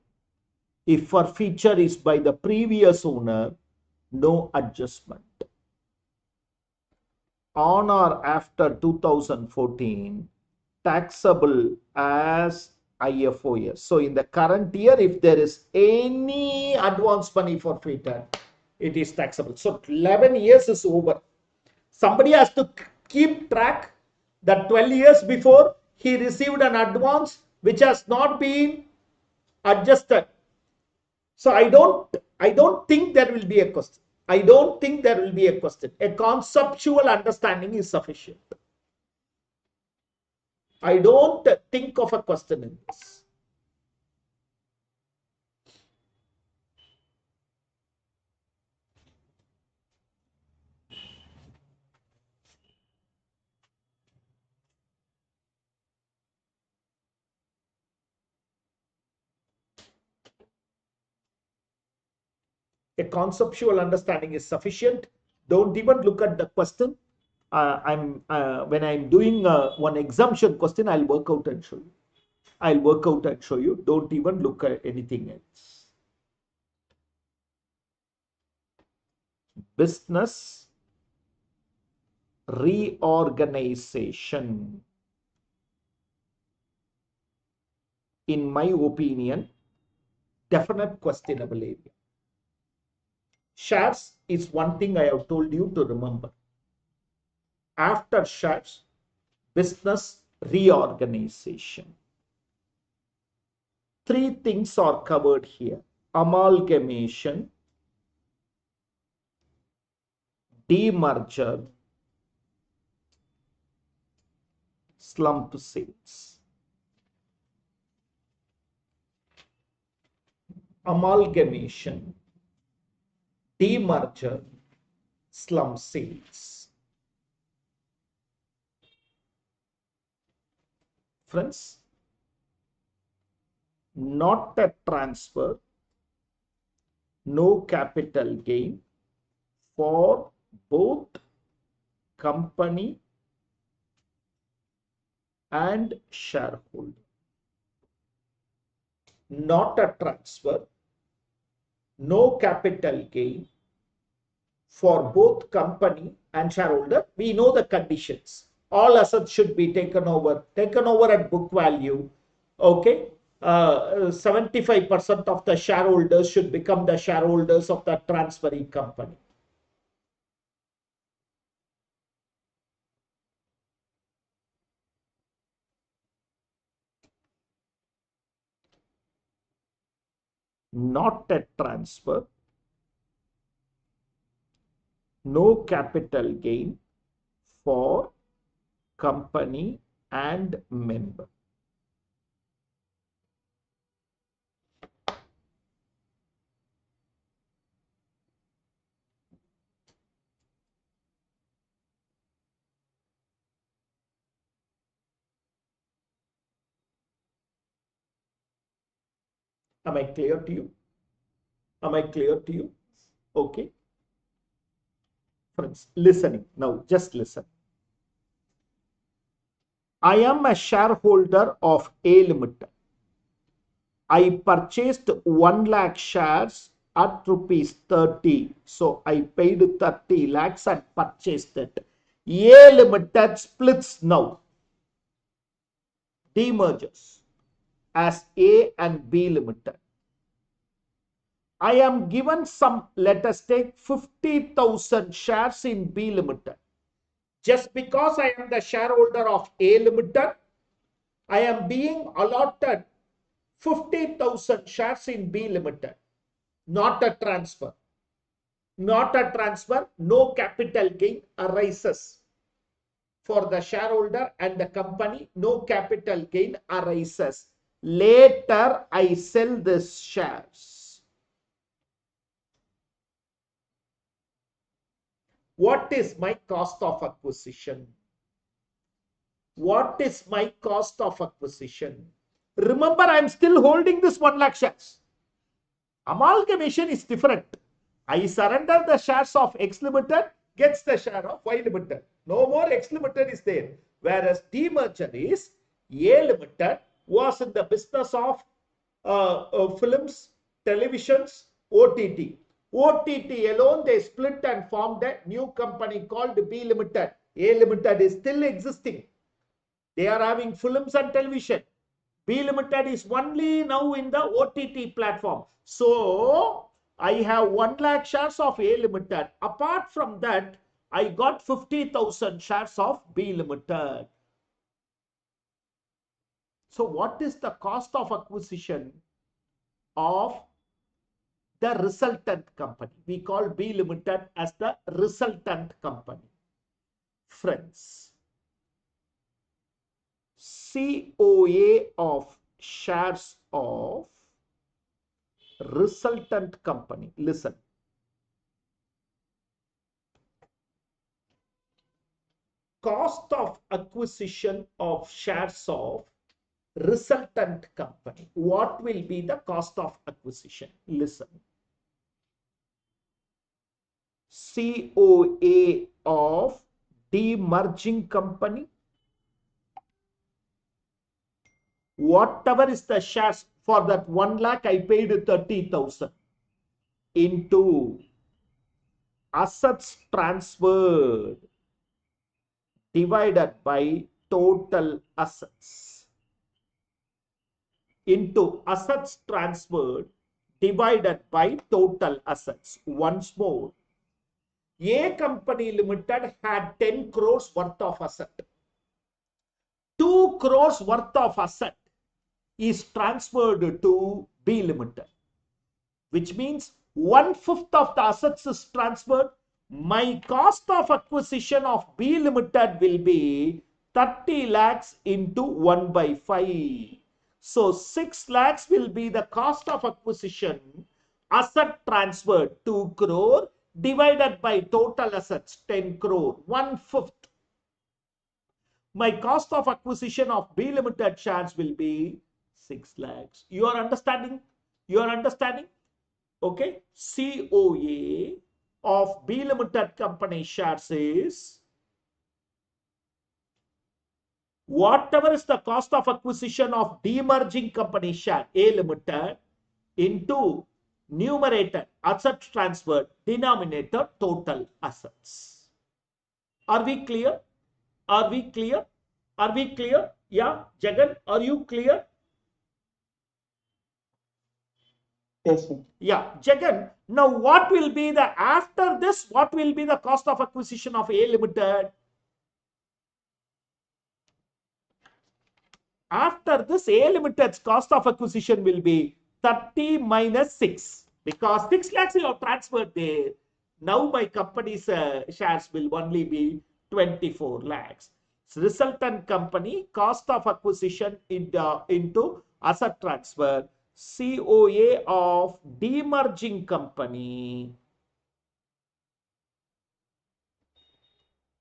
If forfeiture is by the previous owner, no adjustment. On or after 2014, taxable as IFOS. So in the current year, if there is any advance money forfeited, it is taxable. So 11 years is over. Somebody has to keep track that 12 years before he received an advance which has not been adjusted. So I don't think there will be a question. I don't think there will be a question. A conceptual understanding is sufficient. I don't think of a question in this. A conceptual understanding is sufficient. Don't even look at the question. When I'm doing one exemption question, I'll work out and show you. I'll work out and show you. Don't even look at anything else. Business reorganization. In my opinion, definite questionable area. Shares is one thing I have told you to remember. After shares, business reorganization. Three things are covered here: amalgamation, demerger, slump sales. Amalgamation, demerger, slump sales. Friends, not a transfer, no capital gain for both company and shareholder. Not a transfer, no capital gain for both company and shareholder. We know the conditions. All assets should be taken over at book value. Okay. 75% of the shareholders should become the shareholders of the transferring company. Not a transfer, no capital gain for company and member. Am I clear to you? Am I clear to you? Okay. Friends, listening. Now, just listen. I am a shareholder of A Limited. I purchased 1 lakh shares at rupees 30. So I paid 30 lakhs and purchased it. A Limited splits now, demerges as A and B Limited. I am given some, let us take 50,000 shares in B Limited. Just because I am the shareholder of A Limited, I am being allotted 50,000 shares in B Limited. Not a transfer. Not a transfer. No capital gain arises. For the shareholder and the company, no capital gain arises. Later, I sell these shares. What is my cost of acquisition? What is my cost of acquisition? Remember, I am still holding this 1 lakh shares. Amalgamation is different. I surrender the shares of X Limited, gets the share of Y Limited. No more X Limited is there. Whereas demerger is A Limited was in the business of films, televisions, OTT. OTT alone, they split and formed a new company called B Limited. A Limited is still existing. They are having films and television. B Limited is only now in the OTT platform. So, I have 1 lakh shares of A Limited. Apart from that, I got 50,000 shares of B Limited. So, what is the cost of acquisition of the resultant company? We call B Limited as the resultant company. Friends, COA of shares of resultant company. Listen. Cost of acquisition of shares of resultant company. What will be the cost of acquisition? Listen. COA of demerging company. Whatever is the shares, for that 1 lakh, I paid 30,000 into assets transferred divided by total assets. Into assets transferred divided by total assets. Once more, A Company Limited had 10 crores worth of asset. 2 crores worth of asset is transferred to B Limited, which means 1/5 of the assets is transferred. My cost of acquisition of B Limited will be 30 lakhs into 1/5. So 6 lakhs will be the cost of acquisition, asset transferred 2 crore divided by total assets 10 crore, 1/5. My cost of acquisition of B Limited shares will be 6 lakhs. You are understanding? You are understanding? Okay. COA of B Limited company shares is whatever is the cost of acquisition of demerging company share A Limited into numerator asset transferred, denominator total assets. Are we clear? Are we clear? Are we clear? Yeah, Jagan, are you clear? Yes, sir. Yeah, Jagan. Now, what will be the, after this, what will be the cost of acquisition of A Limited? After this, A Limited's cost of acquisition will be 30 minus 6. Because 6 lakhs you have transferred there. Now, my company's shares will only be 24 lakhs. So, resultant company cost of acquisition into asset transfer, COA of demerging company,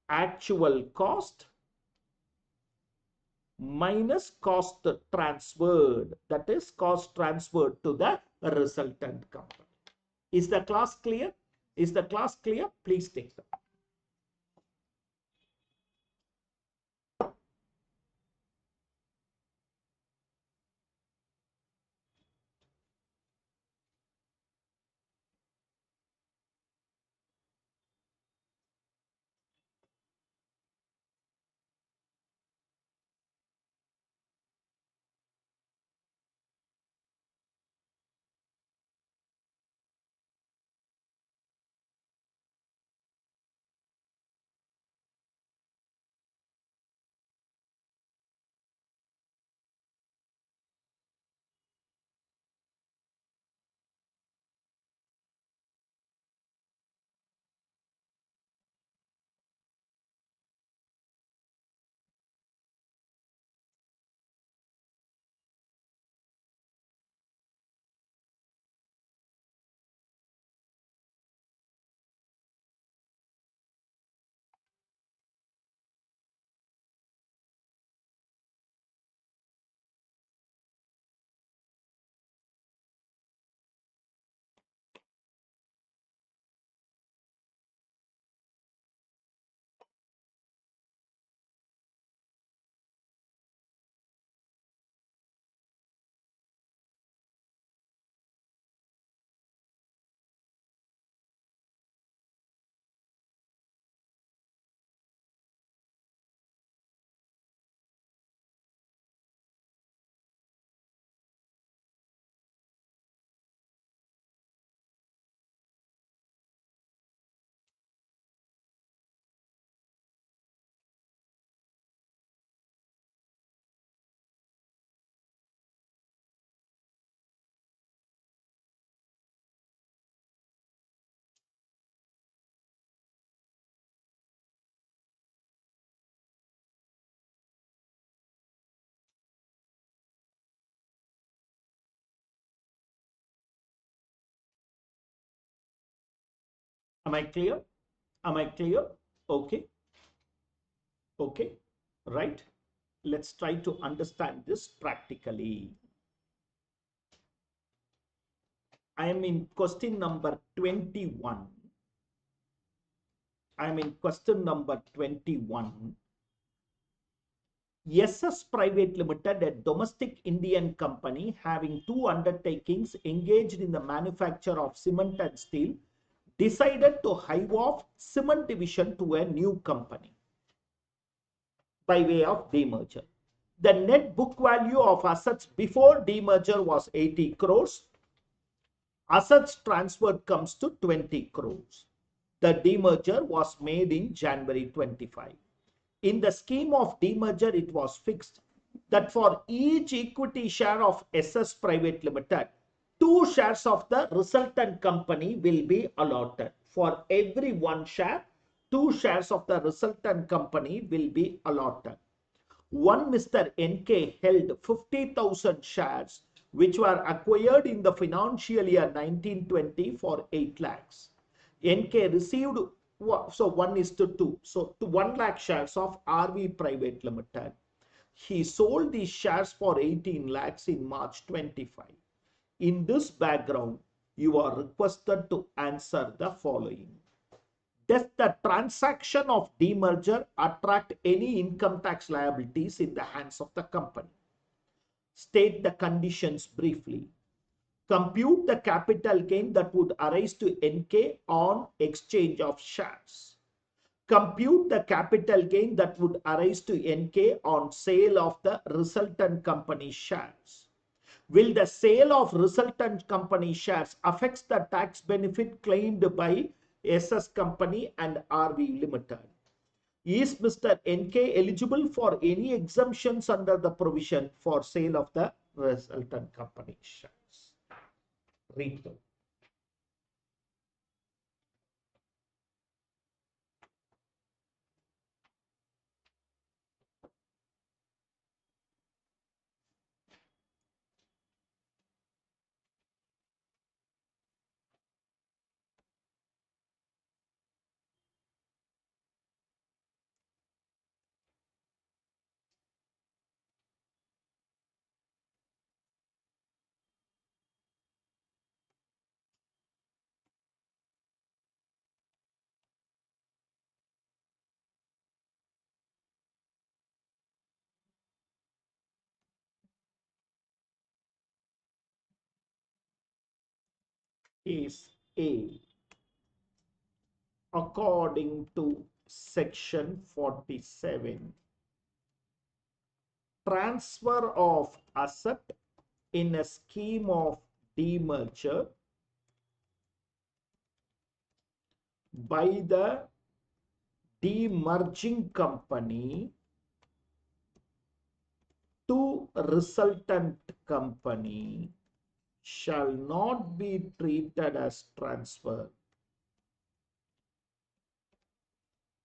actual cost minus cost transferred, that is cost transferred to the resultant company. Is the class clear? Is the class clear? Please take them. Am I clear? Am I clear? Okay. Okay. Right. Let's try to understand this practically. I am in question number 21. I am in question number 21. SS Private Limited, a domestic Indian company having two undertakings engaged in the manufacture of cement and steel, decided to hive off cement division to a new company by way of demerger. The net book value of assets before demerger was 80 crores. Assets transferred comes to 20 crores. The demerger was made in January 25. In the scheme of demerger, it was fixed that for each equity share of SS Private Limited, 2 shares of the resultant company will be allotted. For every 1 share, 2 shares of the resultant company will be allotted. One Mr. NK held 50,000 shares which were acquired in the financial year 1920 for 8 lakhs. NK received, so 1:2, so to 1 lakh shares of RV Private Limited. He sold these shares for 18 lakhs in March 25. In this background, you are requested to answer the following. Does the transaction of demerger attract any income tax liabilities in the hands of the company? State the conditions briefly. Compute the capital gain that would arise to NK on exchange of shares. Compute the capital gain that would arise to NK on sale of the resultant company shares. Will the sale of resultant company shares affect the tax benefit claimed by SS Company and RV Limited? Is Mr. NK eligible for any exemptions under the provision for sale of the resultant company shares? Read through. is A. According to section 47, transfer of asset in a scheme of demerger by the demerging company to resultant company shall not be treated as transfer.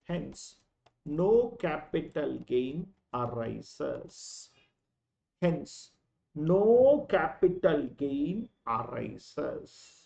Hence, no capital gain arises. Hence, no capital gain arises.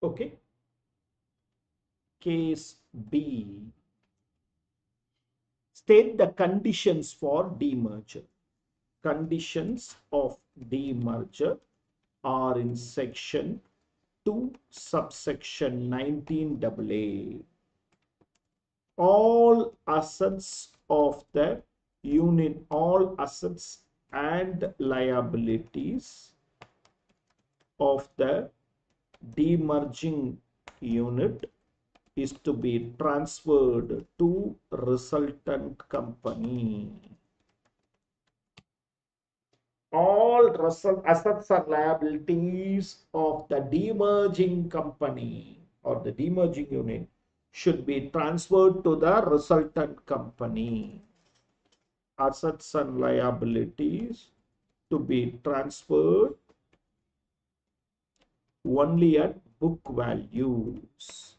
Okay. Case B. State the conditions for demerger. Conditions of demerger are in section 2, subsection 19AA. All assets of the unit, all assets and liabilities of the demerging unit is to be transferred to resultant company. All assets and liabilities of the demerging company or the demerging unit should be transferred to the resultant company. Assets and liabilities to be transferred only at book values.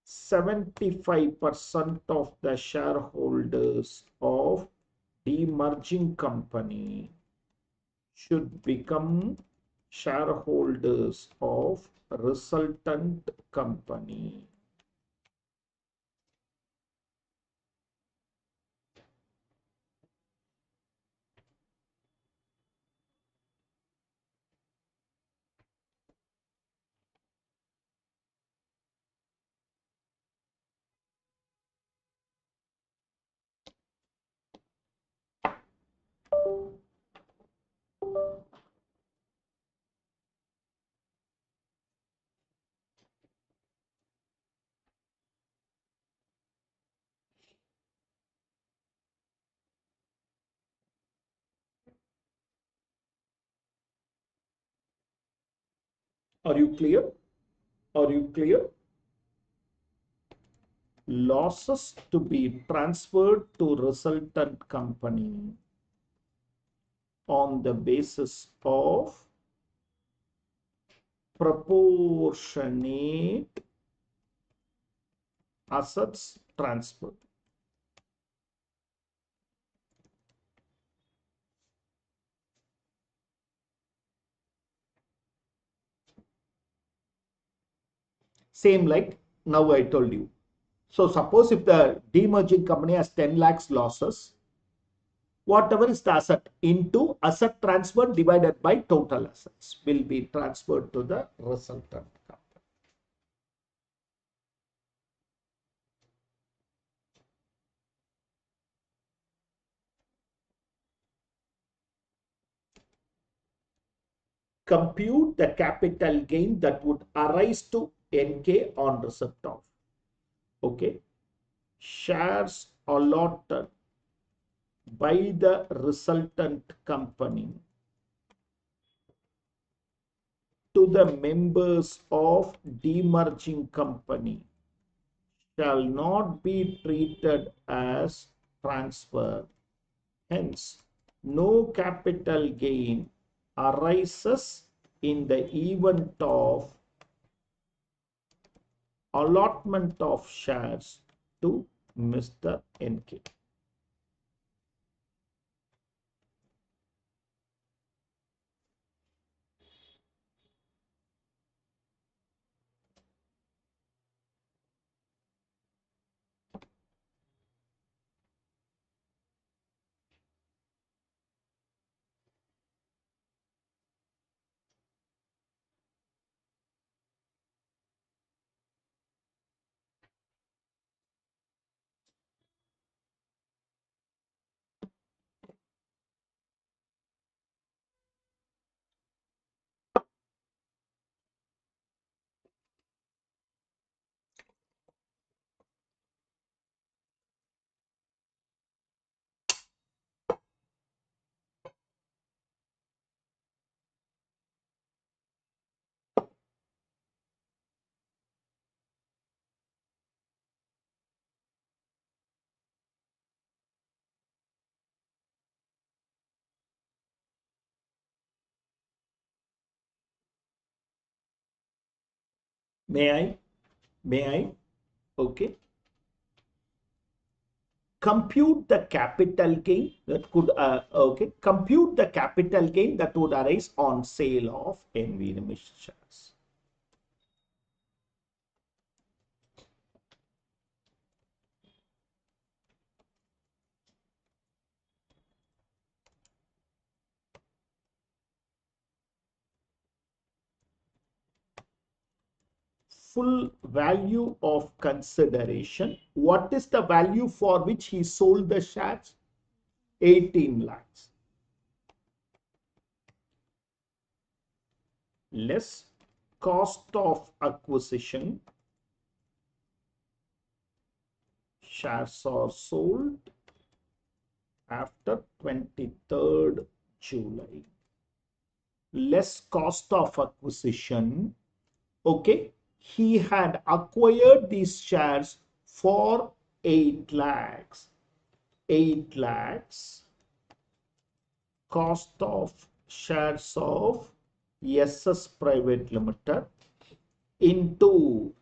75% of the shareholders of demerging company should become shareholders of resultant company. Are you clear? Are you clear? Losses to be transferred to resultant company on the basis of proportionate assets transfer. Same like now I told you. So suppose if the demerging company has 10 lakhs losses, whatever is the asset into asset transfer divided by total assets will be transferred to the resultant company. compute the capital gain that would arise to NK on receipt of, okay, shares allotted by the resultant company to the members of demerging company shall not be treated as transfer. Hence, no capital gain arises in the event of allotment of shares to Mr. NK. May I? May I? Okay. Compute the capital gain that could, okay, compute the capital gain that would arise on sale of NV Limited shares. Full value of consideration. What is the value for which he sold the shares? 18 lakhs. Less cost of acquisition. Shares are sold after 23rd July. Less cost of acquisition. Okay. He had acquired these shares for 8 lakhs. 8 lakhs. Cost of shares of SS Private Limited into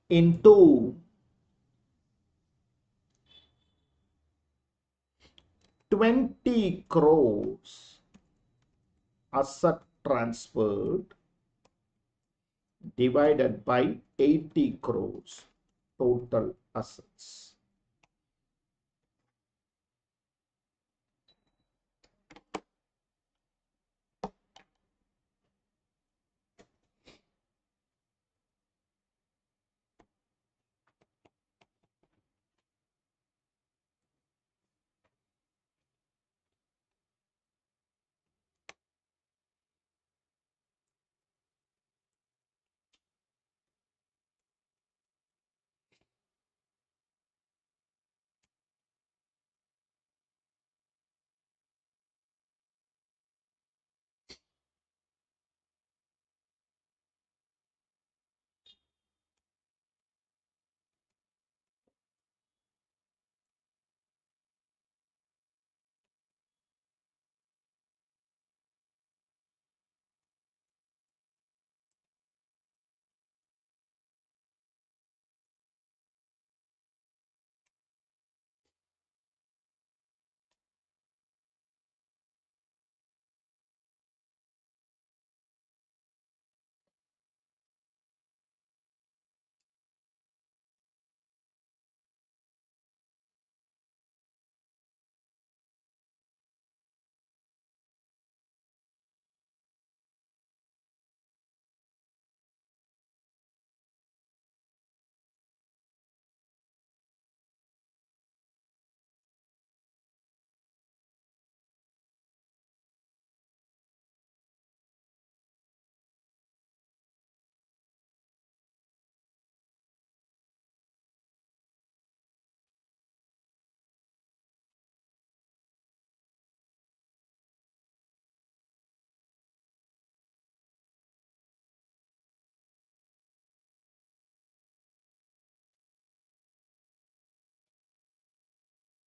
into 20 crores asset transferred divided by 80 crores total assets.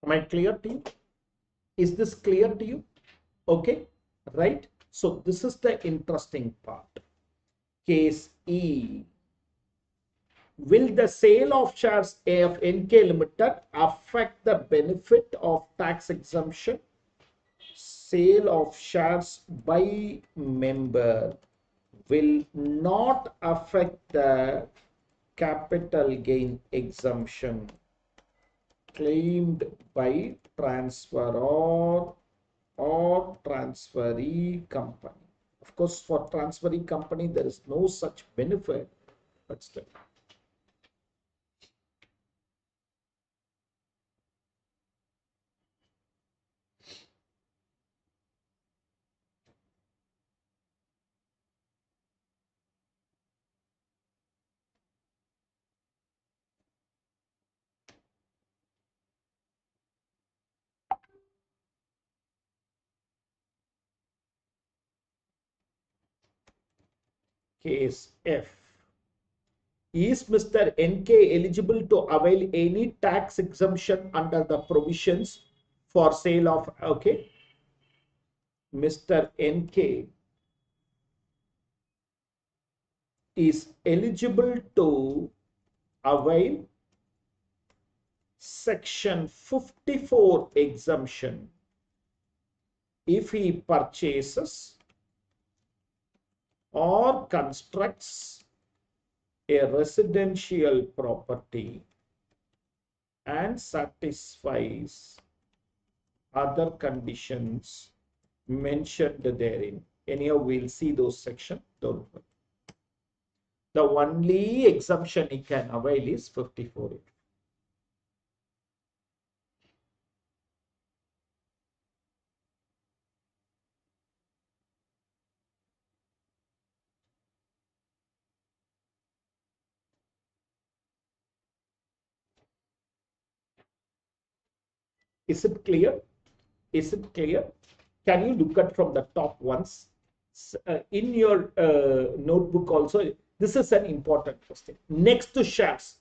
Am I clear to you? Is this clear to you? Okay, right? So this is the interesting part. Case E. Will the sale of shares of NK Limited affect the benefit of tax exemption? Sale of shares by member will not affect the capital gain exemption claimed by transferor or transferee company. Of course, for transferee company, there is no such benefit, but still. Case F. Is Mr. NK eligible to avail any tax exemption under the provisions for sale of, okay, Mr. NK is eligible to avail section 54 exemption if he purchases or constructs a residential property and satisfies other conditions mentioned therein. Anyhow, we'll see those sections. Don't worry. The only exemption he can avail is 54. Is it clear? Is it clear? Can you look at from the top once? In your notebook also, this is an important question. Next to shares,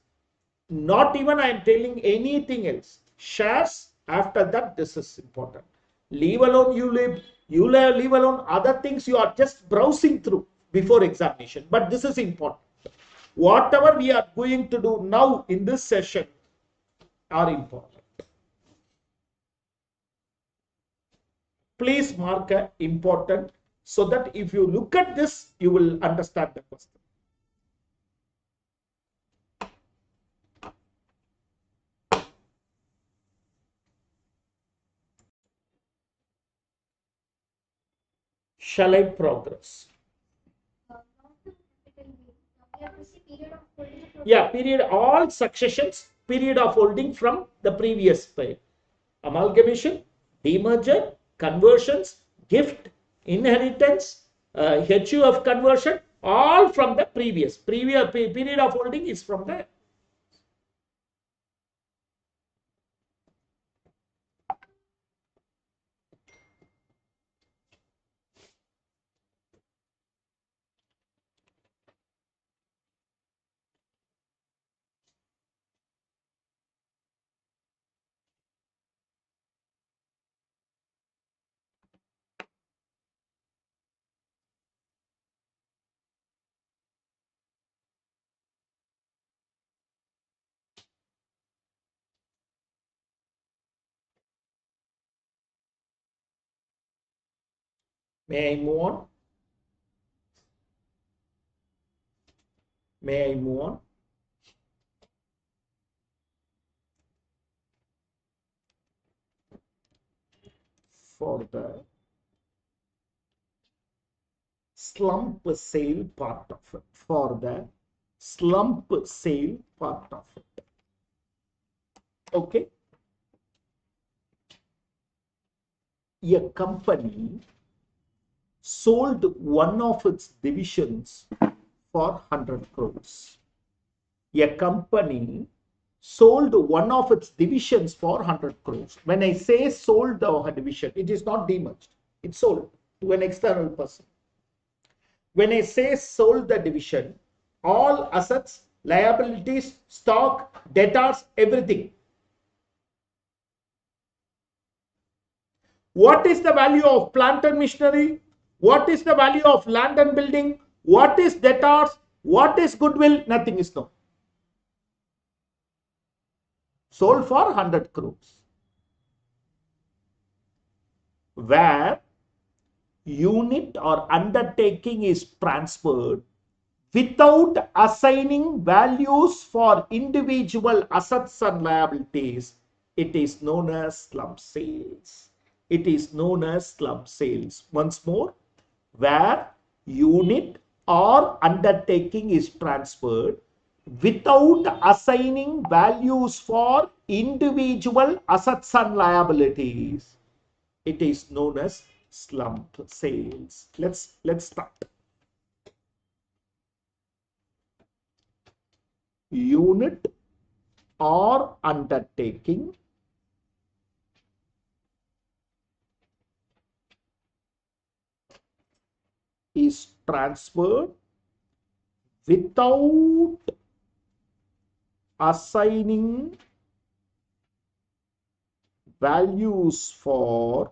not even I am telling anything else. Shares, after that, this is important. Leave alone leave alone other things you are just browsing through before examination. But this is important. Whatever we are going to do now in this session are important. Please mark a important so that if you look at this, you will understand the question. Shall I progress? Yeah, period, all successions, period of holding from the previous period. Amalgamation, demerger, conversions, gift, inheritance, HUF conversion, all from the previous period of holding is from the May I move on? May I move on? For the slump sale part of it. For the slump sale part of it. Okay. A company sold one of its divisions for 100 crores. A company sold one of its divisions for 100 crores. When I say sold the division, it is not demerged. It's sold to an external person. When I say sold the division, all assets, liabilities, stock, debtors, everything. What is the value of plant and machinery? What is the value of land and building? What is debtors? What is goodwill? Nothing is known. Sold for 100 crores. Where unit or undertaking is transferred without assigning values for individual assets and liabilities, it is known as slump sales. It is known as slump sales. Once more, where unit or undertaking is transferred without assigning values for individual assets and liabilities, it is known as slump sales. Let's start. Unit or undertaking is transferred without assigning values for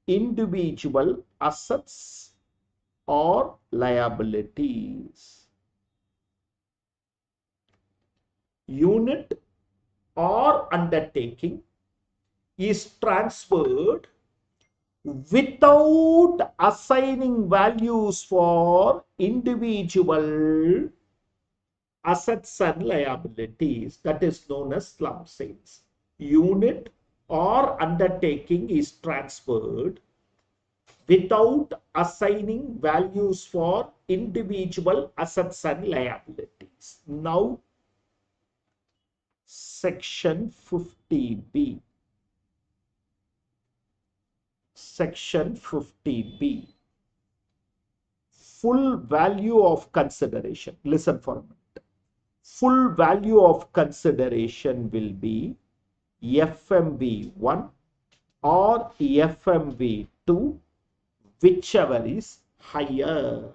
individual assets or liabilities. Unit or undertaking is transferred without assigning values for individual assets and liabilities. That is known as slump sales. Unit or undertaking is transferred without assigning values for individual assets and liabilities. Now, section 50B. Section 50B. Full value of consideration. Listen for a minute. Full value of consideration will be FMV1 or FMV2, whichever is higher.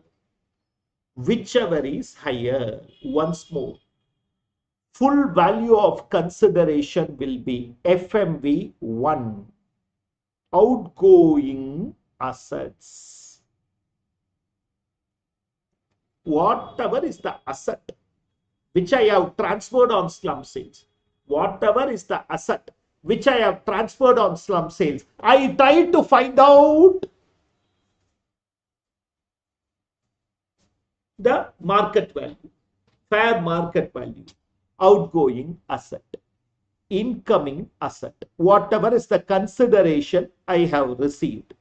Whichever is higher. Once more. Full value of consideration will be FMV1, outgoing assets. Whatever is the asset which I have transferred on slump sales, whatever is the asset which I have transferred on slump sales, I try to find out the market value, fair market value, outgoing asset, incoming asset, whatever is the consideration I have received,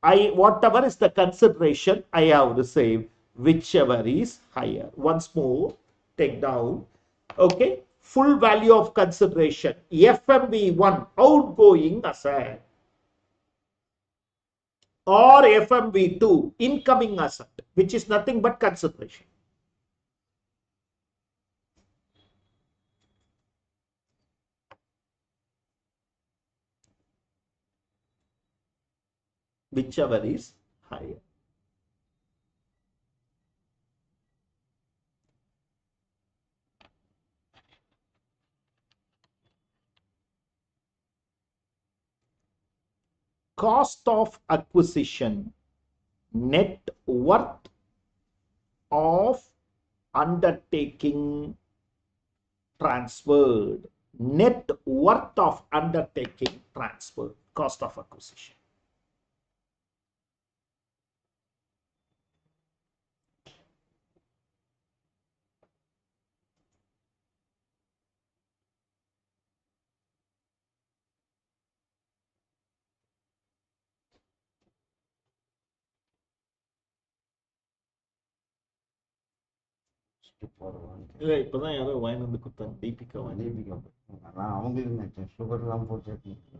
whatever is the consideration I have received, whichever is higher. Once more, take down. Okay, full value of consideration, FMV1, outgoing asset, or FMV2, incoming asset, which is nothing but consideration. Whichever is higher. Cost of acquisition, net worth of undertaking transferred, net worth of undertaking transferred, cost of acquisition. இல்ல இப்பதான் யாரோ வாங்கி வந்து கொடுத்தாங்க, தீபிகா வாங்கி.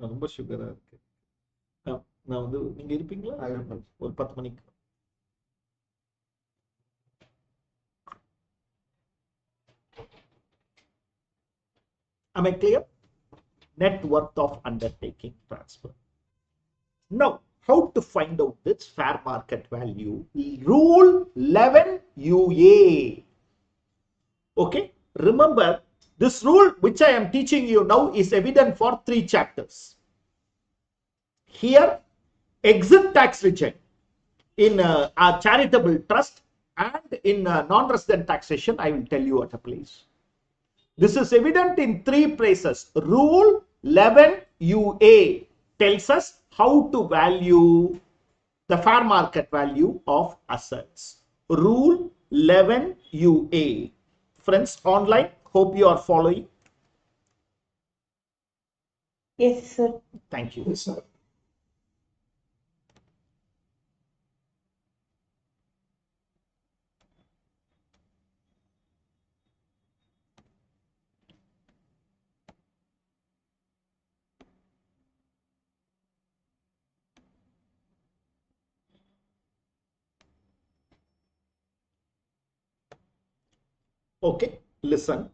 ரொம்ப சுகரா இருக்கு. நான் வந்து நீங்க இருப்பீங்களா? ஒரு 10 மணிக்கு. Am I clear? Net worth of undertaking transfer. Now, how to find out this fair market value? Rule 11 UA. Okay, remember this rule which I am teaching you now is evident for 3 chapters. Here, exit tax return in a charitable trust and in non-resident taxation, I will tell you at a place. This is evident in three places. Rule 11 UA tells us how to value the fair market value of assets. Rule 11 UA. Friends online, hope you are following. Yes, sir. Thank you. Yes, sir. Okay, listen.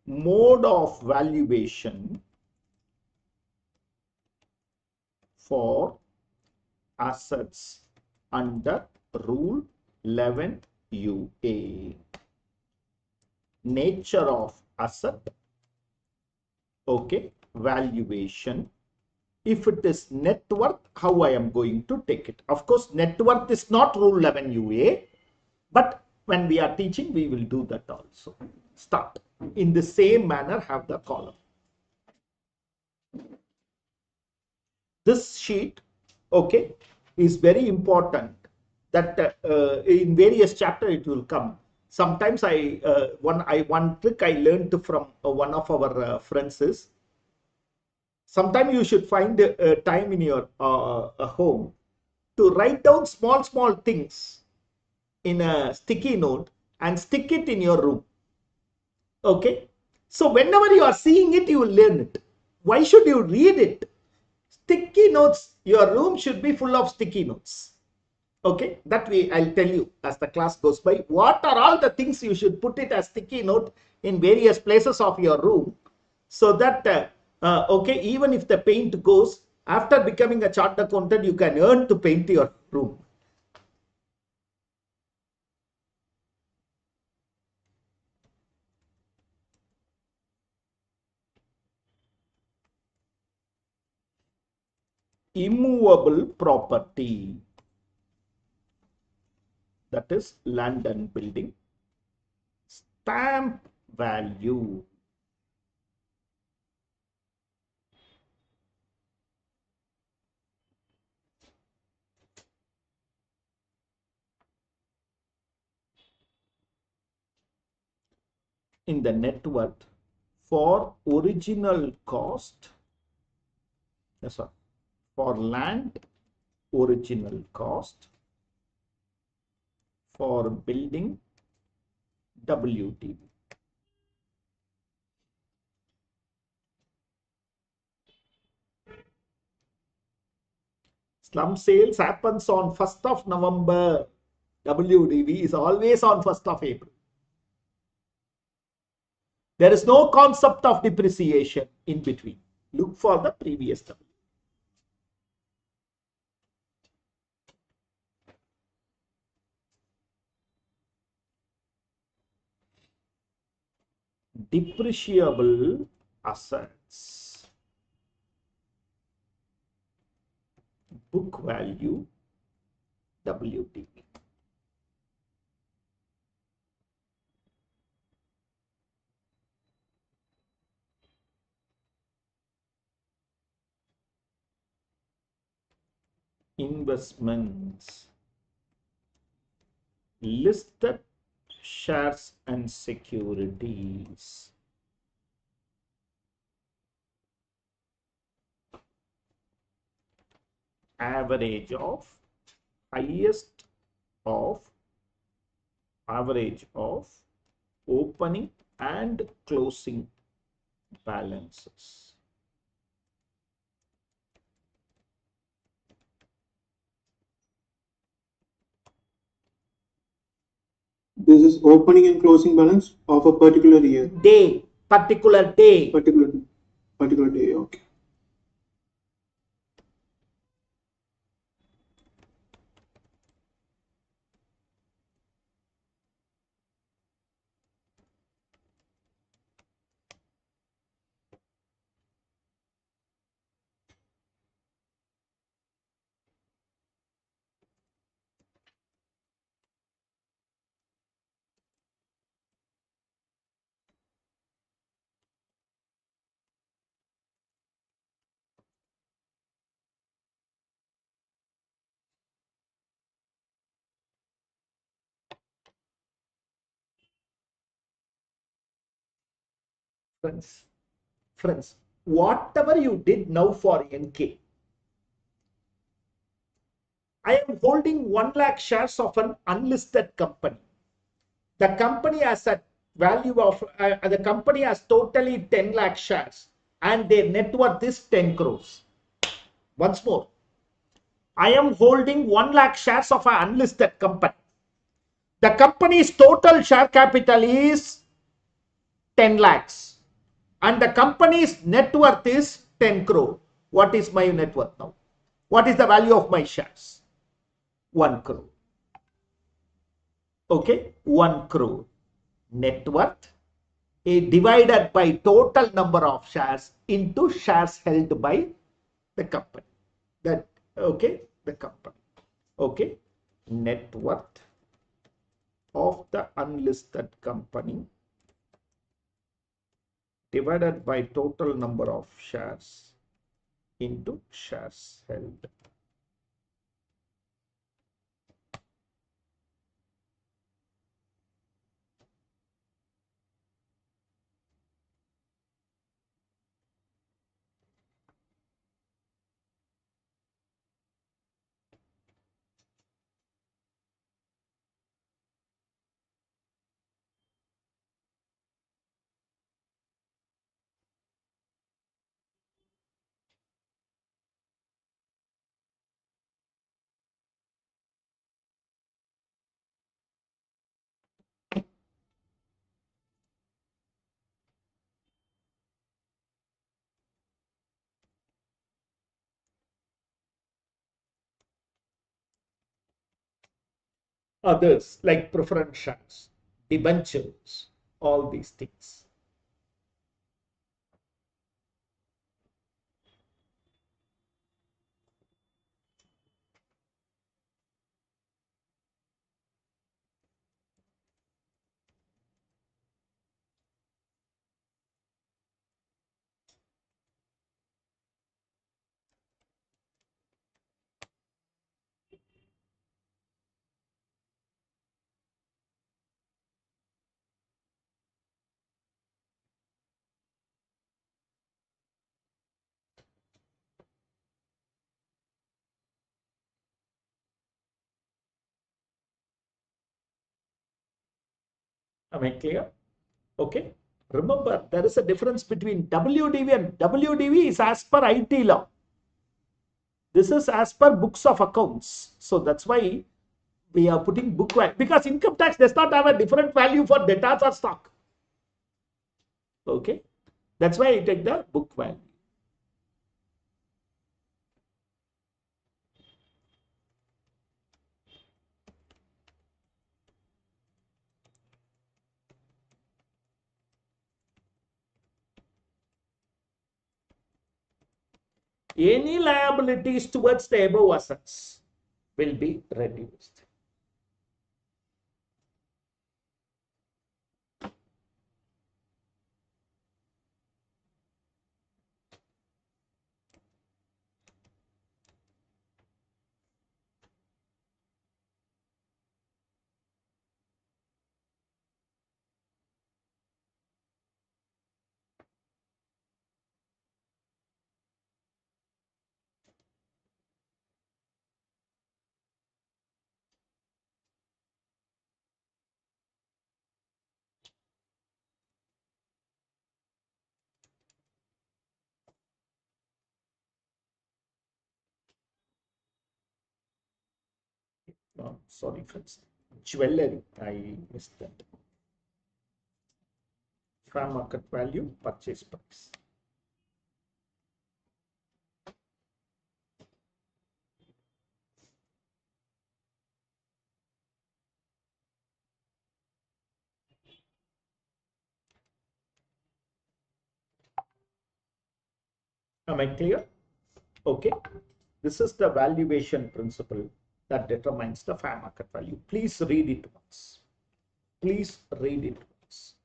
Mode of valuation for assets under Rule 11 UA. Nature of asset. Okay, valuation. If it is net worth, how I am going to take it? Of course, net worth is not Rule 11 UA, but when we are teaching, we will do that also. Start. In the same manner, have the column. This sheet, okay, is very important. That in various chapters it will come. Sometimes one trick I learned from one of our friends is, sometimes you should find time in your home to write down small things in a sticky note and stick it in your room. Okay, so whenever you are seeing it, you will learn it. Why should you read it? Sticky notes, your room should be full of sticky notes. Okay, that way I'll tell you as the class goes by, what are all the things you should put it as sticky note in various places of your room, so that okay, even if the paint goes, after becoming a chartered accountant, you can earn to paint your room. Immovable property, that is land and building. Stamp value. In the net worth for original cost, yes sir, for land original cost, for building WTV. Slump sales happens on 1st of November. WDV is always on 1st of April. There is no concept of depreciation in between. Look for the previous W. Depreciable assets. Book value WTV. Investments. Listed shares and securities. Average of average of opening and closing balances. This is opening and closing balance of a particular year. Day, particular day. Particular day, okay. Friends, whatever you did now for NK, I am holding 1 lakh shares of an unlisted company. The company has a value of, the company has totally 10 lakh shares and their net worth is 10 crores. Once more, I am holding 1 lakh shares of an unlisted company. The company's total share capital is 10 lakhs and the company's net worth is 10 crore. What is my net worth now? What is the value of my shares? 1 crore. Okay, 1 crore. Net worth divided by total number of shares into shares held by the company. That, okay, the company. Okay, net worth of the unlisted company divided by total number of shares into shares held. Others like preference shares, debentures, all these things. Am I clear? Okay. Remember, there is a difference between WDV and WDV is as per IT law. This is as per books of accounts. So that's why we are putting book value, because income tax does not have a different value for debtors or stock. Okay. That's why I take the book value. Any liabilities towards the above assets will be reduced. No, sorry, friends. Jewelry, I missed that. Fair market value, purchase price. Am I clear? Okay. This is the valuation principle that determines the fair market value. Please read it once. Please read it once.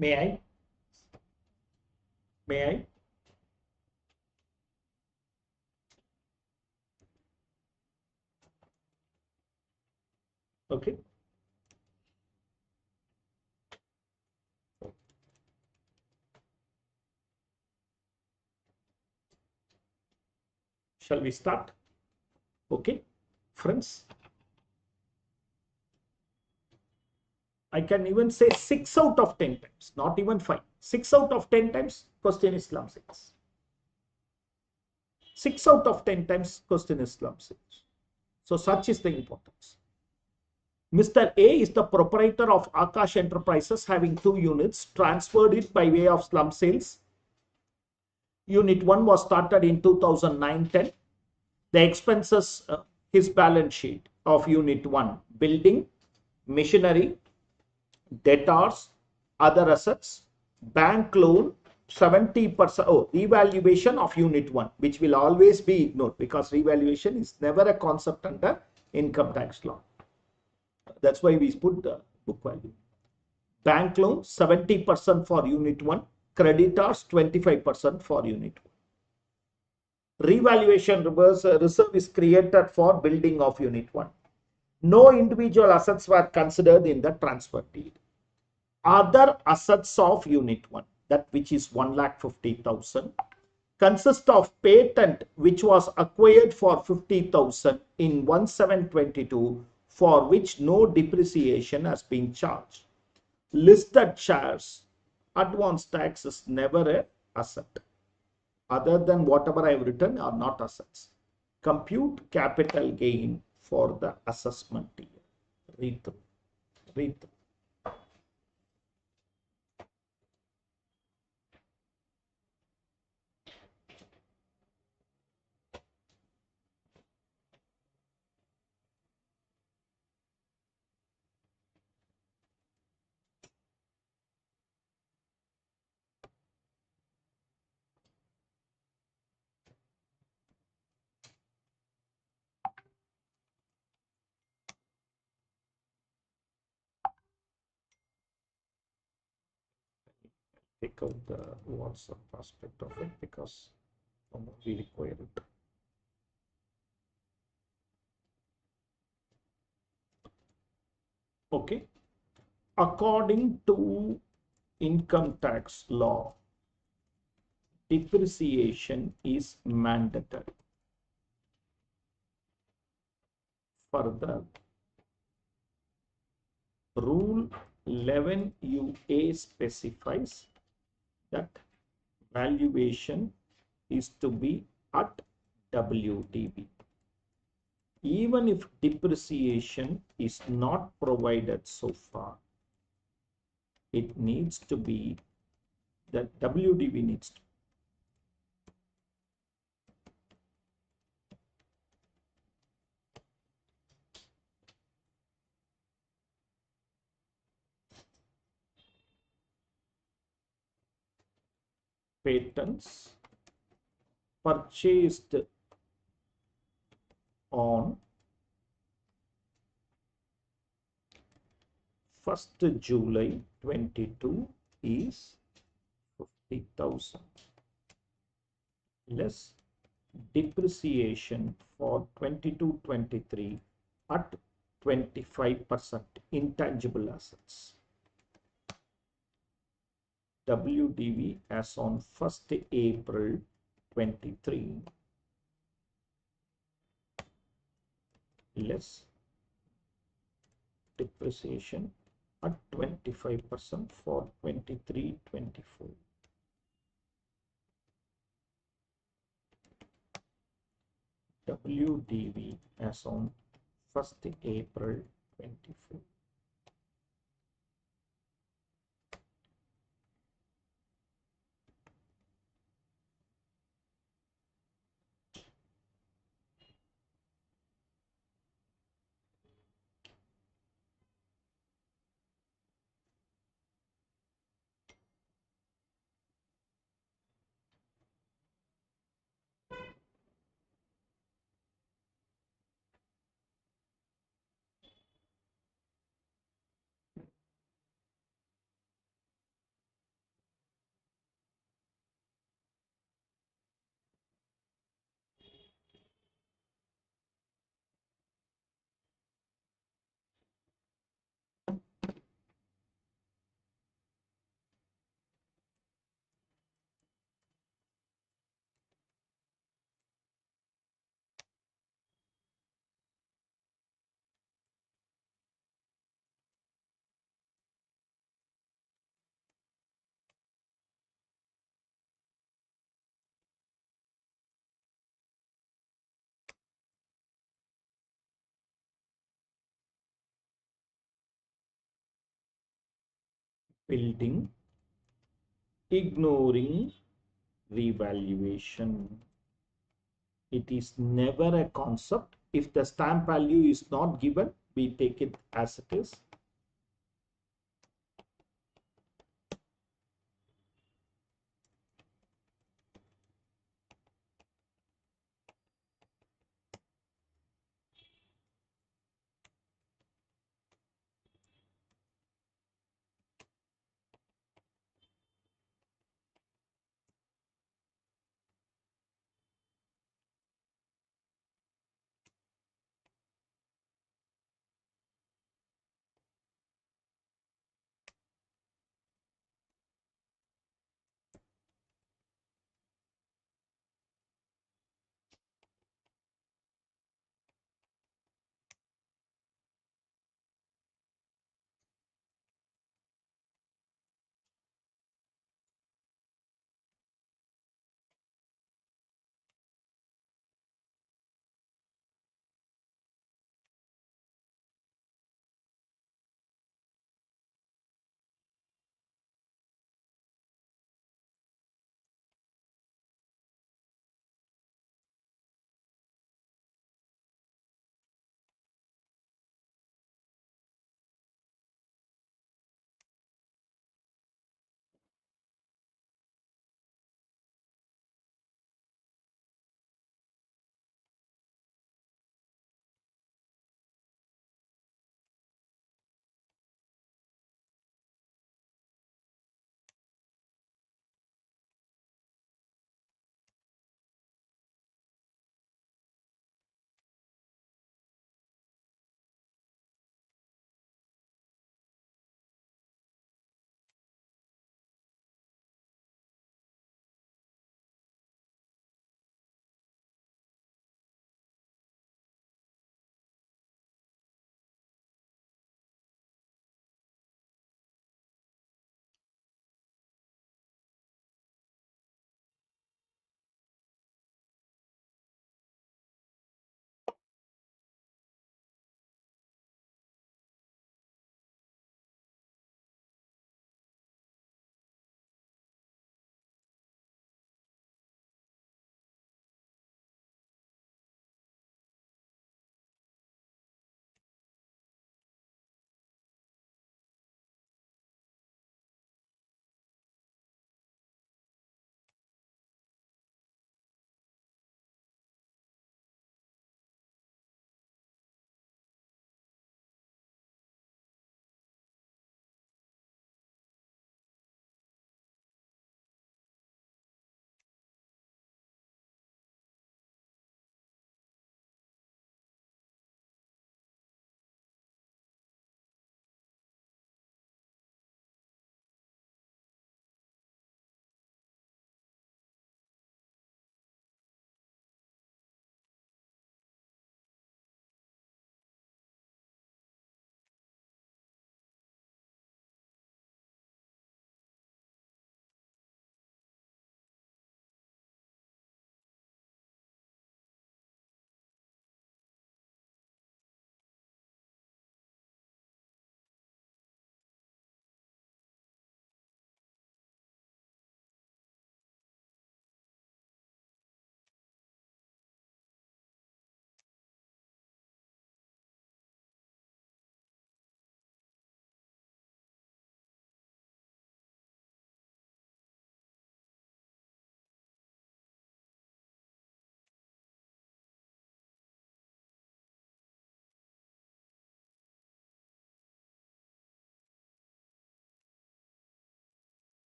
May I? May I? Okay. Shall we start? Okay, friends. I can even say 6 out of 10 times, not even 5. 6 out of 10 times, question is slump sales. 6 out of 10 times, question is slump sales. So such is the importance. Mr. A is the proprietor of Akash Enterprises having 2 units, transferred it by way of slump sales. Unit 1 was started in 2009-10. The expenses, his balance sheet of Unit 1, building, machinery, debtors, other assets, bank loan, 70%, revaluation of Unit 1, which will always be ignored because revaluation is never a concept under income tax law. That's why we put the book value. Bank loan 70% for Unit 1, creditors 25% for Unit 1. Revaluation reserve is created for building of Unit 1. No individual assets were considered in the transfer deed. Other assets of Unit 1, that which is 1,50,000, consist of patent which was acquired for 50,000 in 1722, for which no depreciation has been charged. Listed shares, advance tax is never an asset. Other than whatever I have written are not assets. Compute capital gain for the assessment year. Read through. Read through. Take out the WhatsApp aspect of it because we require it. Okay. According to income tax law, depreciation is mandatory. Further, Rule 11 UA specifies that valuation is to be at WDV. Even if depreciation is not provided so far, it needs to be, the WDV needs to. Patents purchased on 1st July 22 is 50,000 less depreciation for 22-23 at 25% intangible assets. WDV as on 1st April 23 less depreciation at 25% for 23-24. WDV as on 1st April 24. building, ignoring revaluation. It is never a concept. If the stamp value is not given, we take it as it is.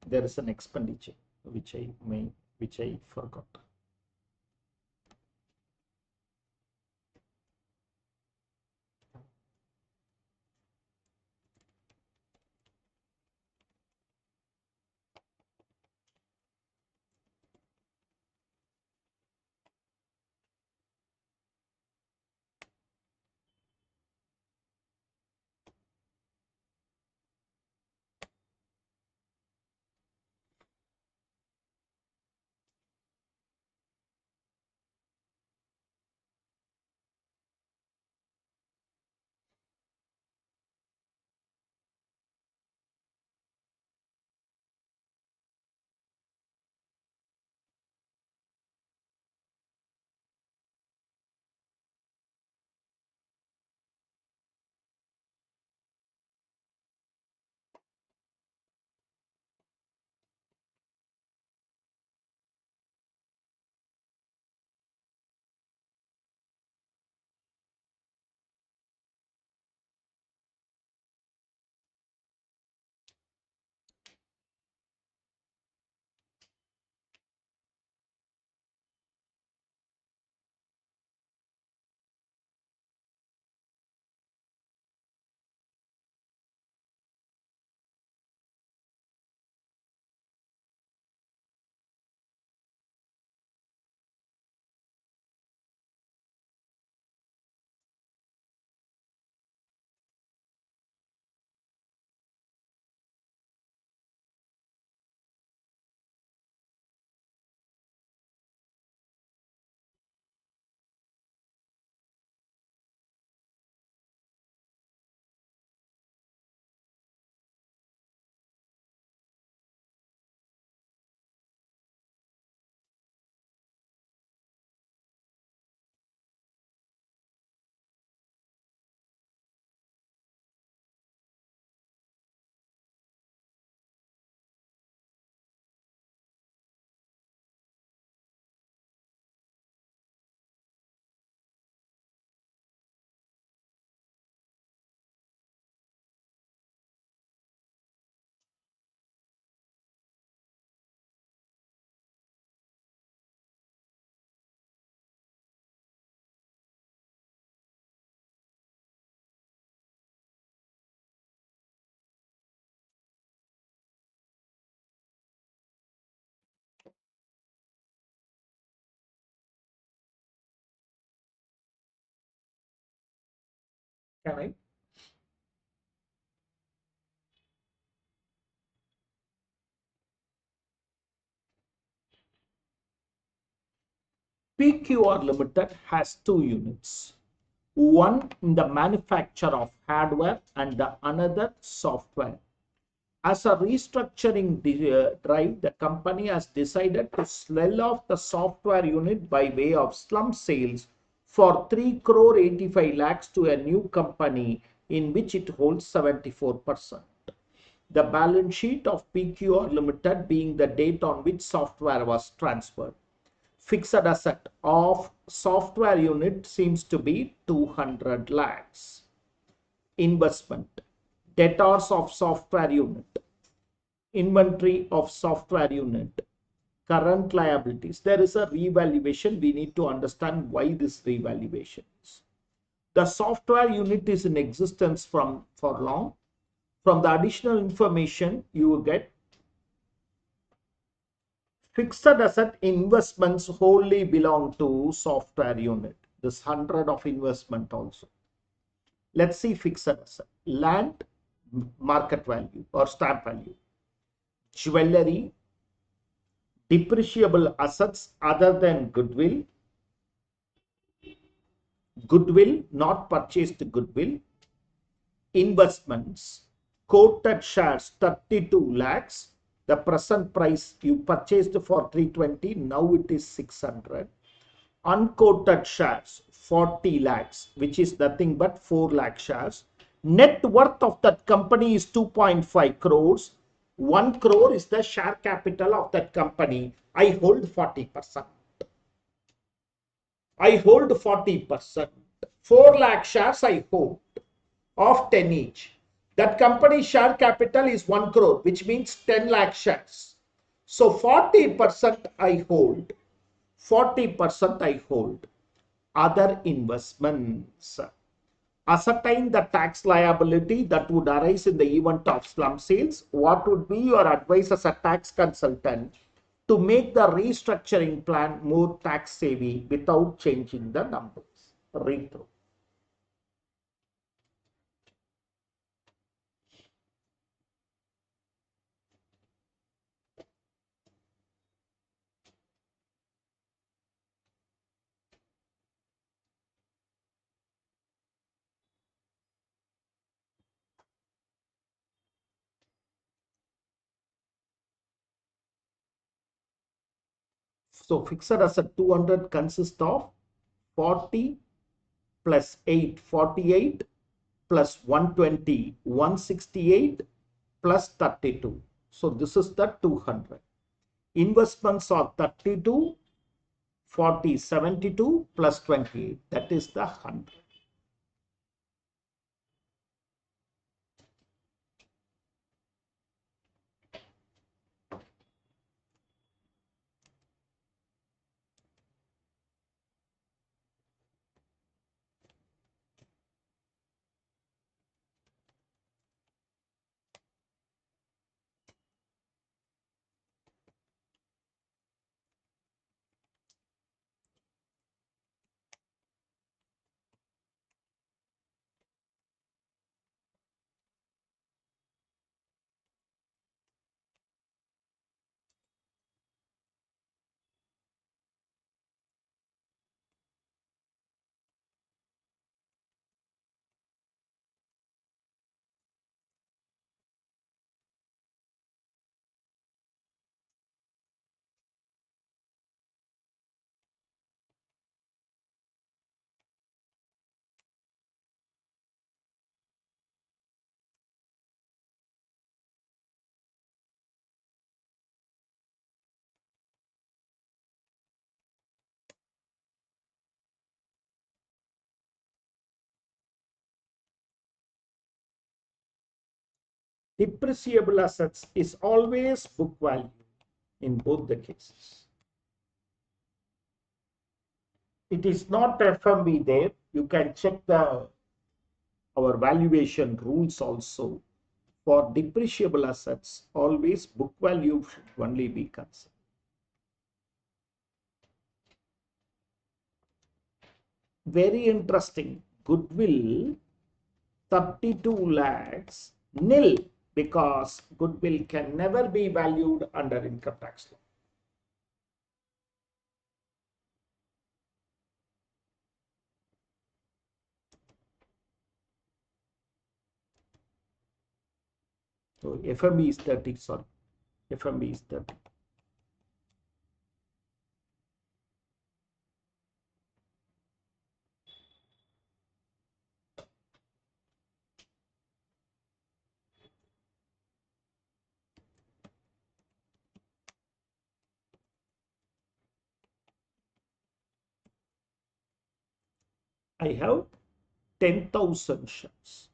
There is an expenditure which I forgot. Can I? PQR Limited has two units. One in the manufacture of hardware and the another software. As a restructuring drive, the company has decided to sell off the software unit by way of slump sales for 3 crore 85 lakhs to a new company in which it holds 74%. The balance sheet of PQR Limited being the date on which software was transferred. Fixed asset of software unit seems to be 200 lakhs. Investment. Debtors of software unit. Inventory of software unit, current liabilities. There is a revaluation. We need to understand why this revaluation is. The software unit is in existence for long. From the additional information, you will get fixed asset investments wholly belong to software unit. This 100 of investment also. Let's see fixed asset. Land, market value or stamp value. Jewelry, depreciable assets other than goodwill, goodwill, not purchased goodwill, investments, quoted shares 32 lakhs, the present price you purchased for 320, now it is 600, unquoted shares 40 lakhs, which is nothing but 4 lakh shares. Net worth of that company is 2.5 crores. 1 crore is the share capital of that company. I hold 40%. I hold 40%. 4 lakh shares I hold of 10 each. That company share capital is 1 crore, which means 10 lakh shares. So 40% I hold. 40% I hold. Other investments. Ascertain the tax liability that would arise in the event of slump sales. What would be your advice as a tax consultant to make the restructuring plan more tax savvy without changing the numbers? Read through. So fixed asset 200 consists of 40 plus 8, 48 plus 120, 168 plus 32. So this is the 200. Investments are 32, 40, 72 plus 28. That is the 100. Depreciable assets is always book value in both the cases. It is not FMV there. You can check our valuation rules also. For depreciable assets, always book value should only be considered. Very interesting. Goodwill 32 lakhs nil, because goodwill can never be valued under income tax law. So FMB is 30, sorry. FMB is 30. I have 10,000 shares.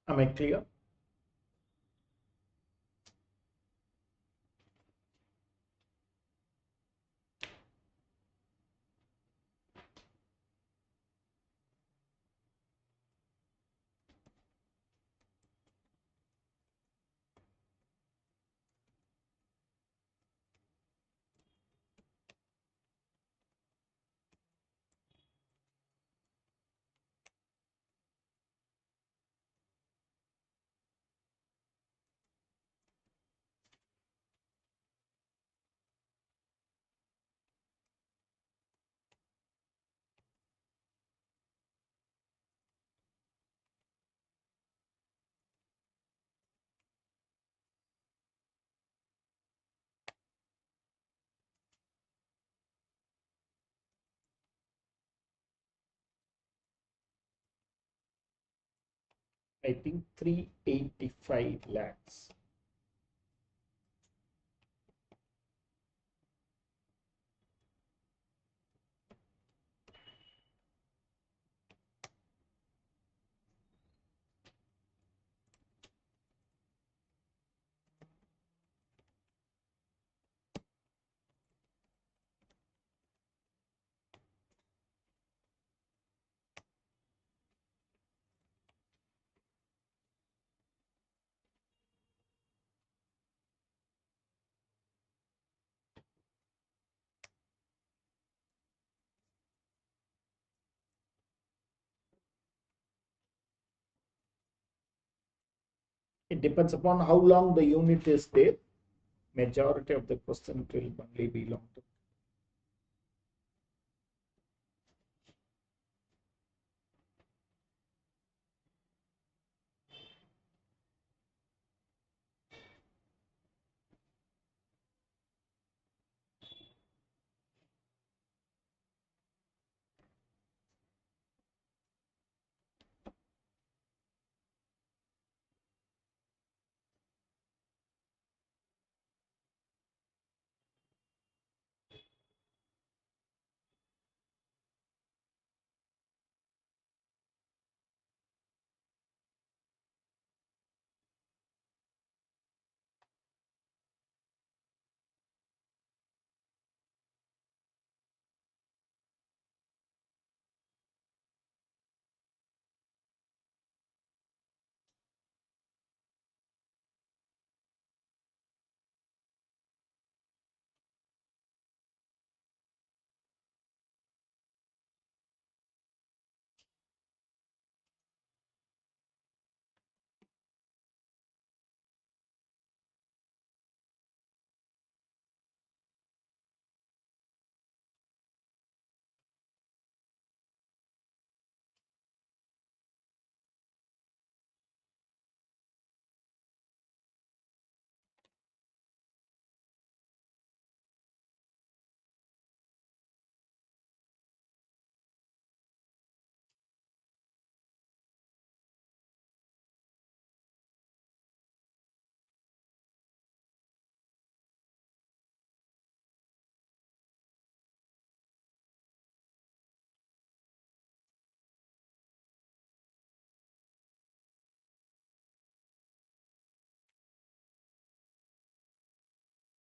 Am I clear? I think 385 lakhs. It depends upon how long the unit is there. Majority of the question will only be long term.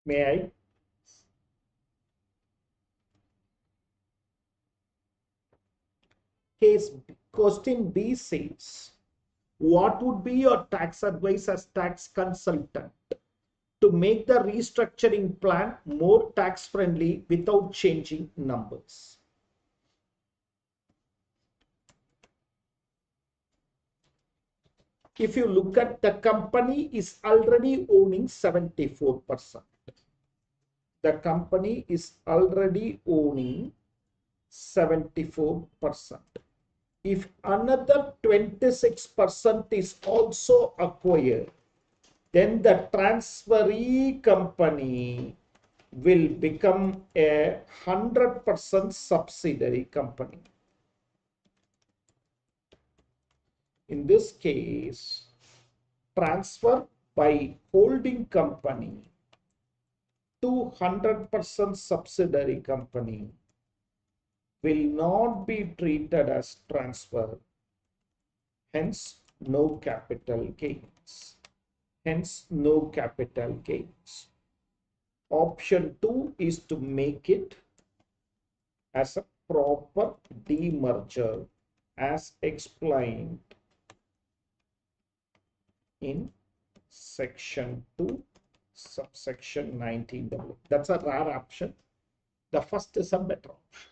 May I? Case question B says, what would be your tax advice as tax consultant to make the restructuring plan more tax friendly without changing numbers? If you look at, the company is already owning 74%. The company is already owning 74%. If another 26% is also acquired, then the transferee company will become a 100% subsidiary company. In this case, transfer by holding company to 100% subsidiary company will not be treated as transfer, hence no capital gains. Hence no capital gains. Option 2 is to make it as a proper demerger as explained in section 2 subsection 19W. That's a rare option. The first is a better option.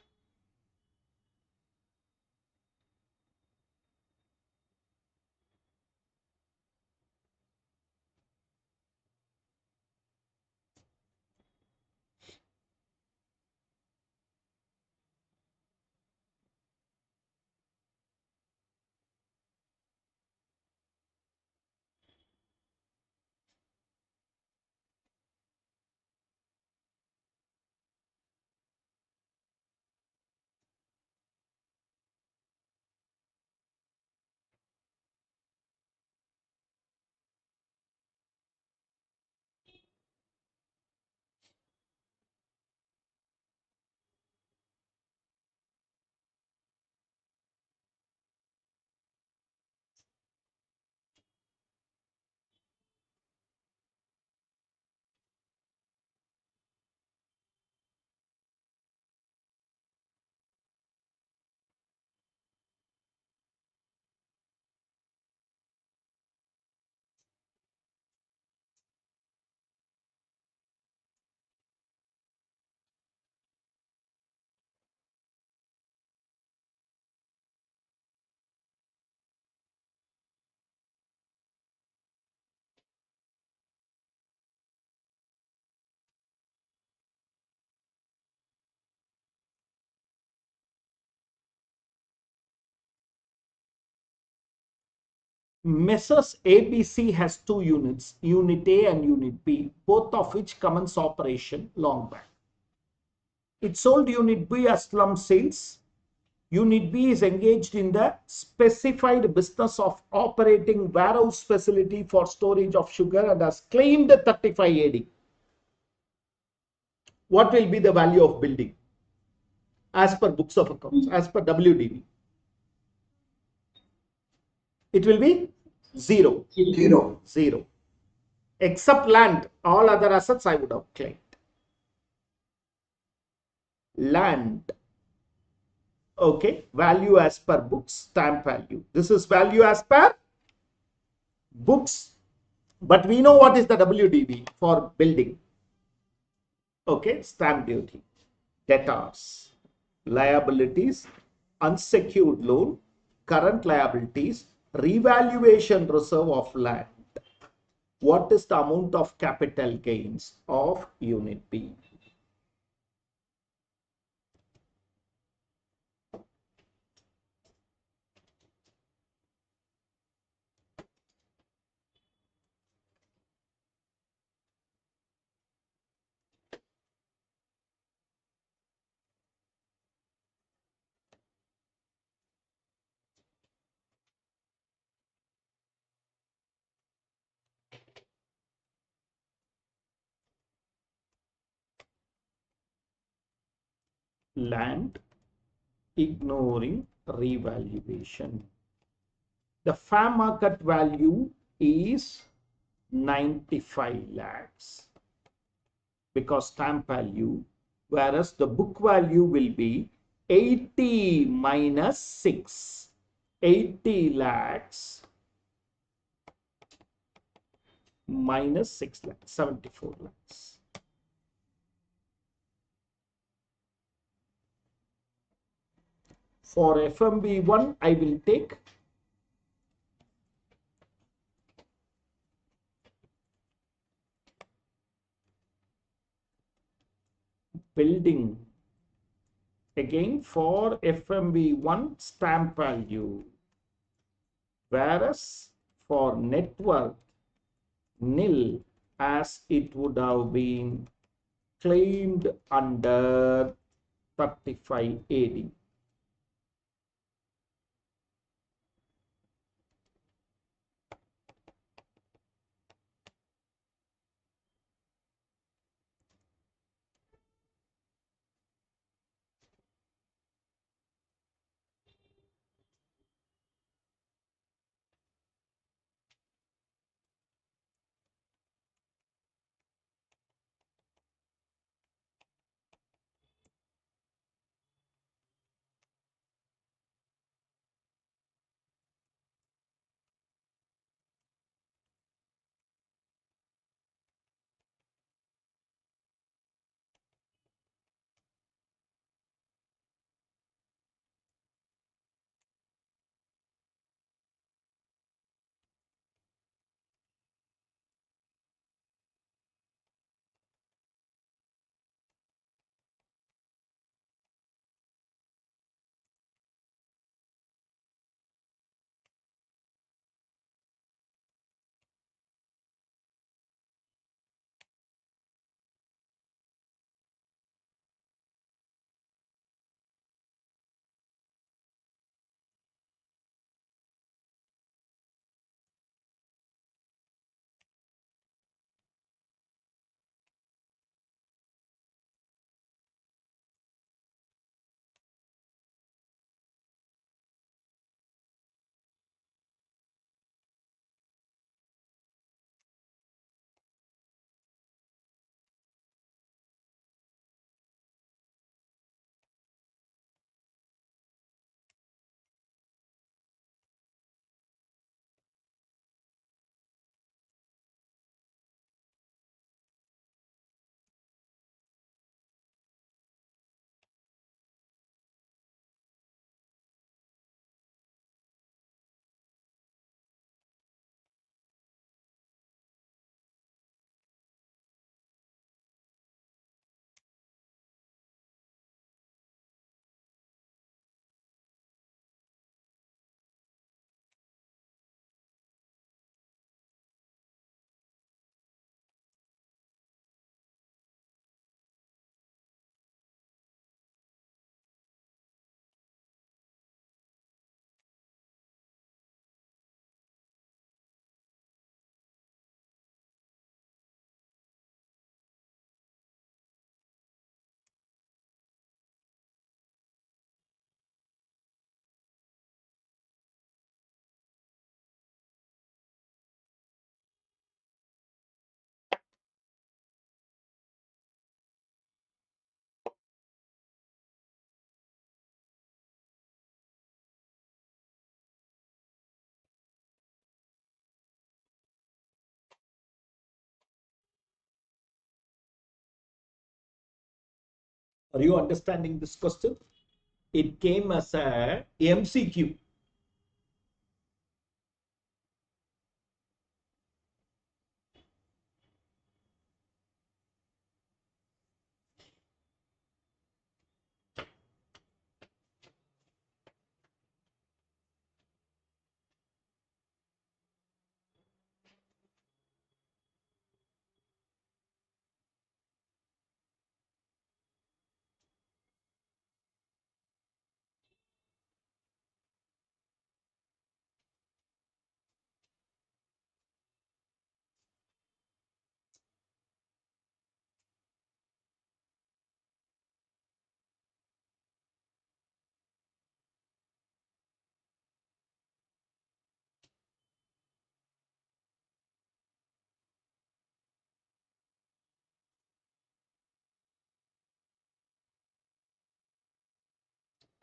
Messrs ABC has two units, Unit A and Unit B, both of which commence operation long back. It sold Unit B as Slump Sales. Unit B is engaged in the specified business of operating warehouse facility for storage of sugar and has claimed 35 AD. What will be the value of building as per books of accounts, as per WDV? It will be 0. 0. 0. Except land, all other assets I would have claimed. Land. Okay, value as per books, stamp value. This is value as per books. But we know what is the WDV for building. Okay, stamp duty, debtors, liabilities, unsecured loan, current liabilities, revaluation reserve of land. What is the amount of capital gains of Unit B? Land, ignoring revaluation. The fair market value is 95 lakhs because stamp value, whereas the book value will be 80 minus 6. 80 lakhs minus 6 lakhs, 74 lakhs. For FMB1, I will take building. Again, for FMB1, stamp value. Whereas for net worth, nil, as it would have been claimed under 35 AD. Are you understanding this question? It came as a MCQ.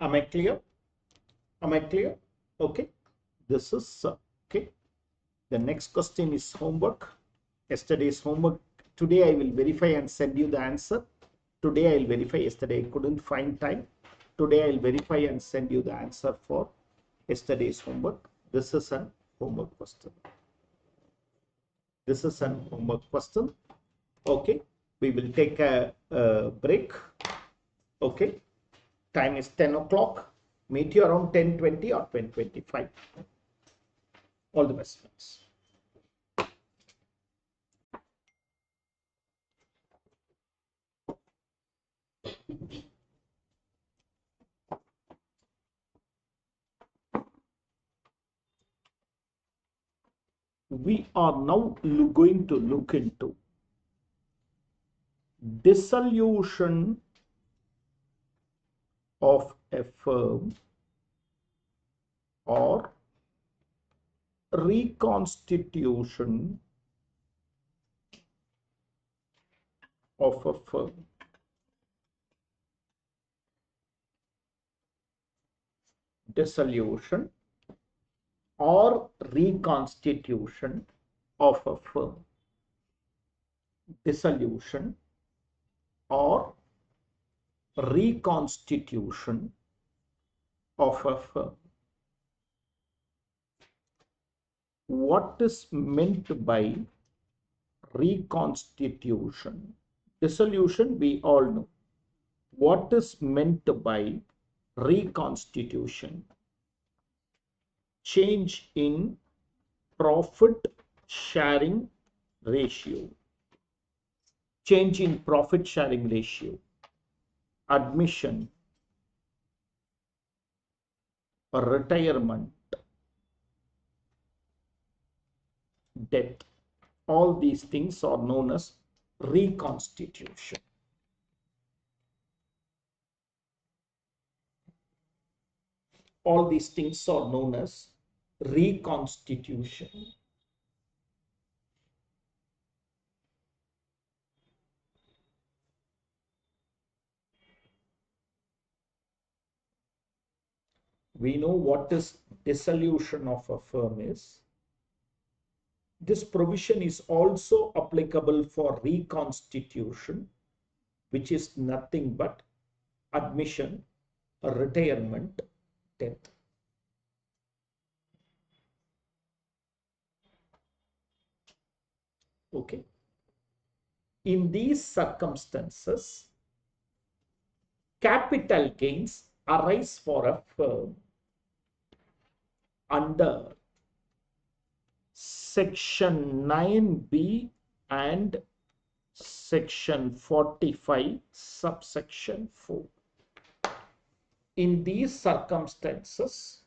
Am I clear? Am I clear? Okay. This is okay. The next question is homework. Yesterday's homework. Today I will verify and send you the answer. Today I will verify. Yesterday I couldn't find time. Today I will verify and send you the answer for yesterday's homework. This is an homework question. This is an homework question. Okay. We will take a break. Okay. Time is 10 o'clock. Meet you around 10:20 or 10:25. All the best, friends. We are now going to look into dissolution of a firm or reconstitution of a firm. Dissolution or reconstitution of a firm. Dissolution or reconstitution of a firm. What is meant by reconstitution? Dissolution, we all know. What is meant by reconstitution? Change in profit sharing ratio. Change in profit sharing ratio. Admission, retirement, death. All these things are known as reconstitution. All these things are known as reconstitution. We know what is dissolution of a firm is. This provision is also applicable for reconstitution, which is nothing but admission, retirement, death. Okay. In these circumstances, capital gains arise for a firm under Section 9B and Section 45, subsection 4. In these circumstances,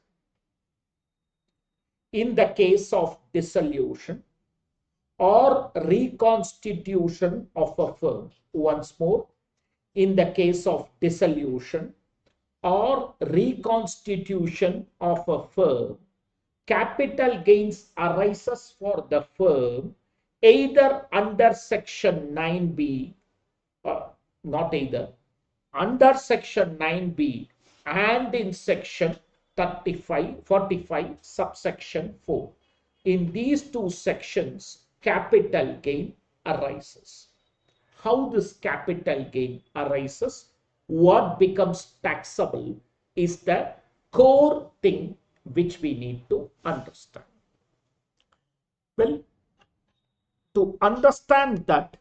in the case of dissolution or reconstitution of a firm, once more, in the case of dissolution or reconstitution of a firm, capital gains arises for the firm either under Section 9B, not either, under Section 9B and in Section 45, subsection 4. In these two sections, capital gain arises. How this capital gain arises? what becomes taxable is the core thing which we need to understand. Well, to understand that,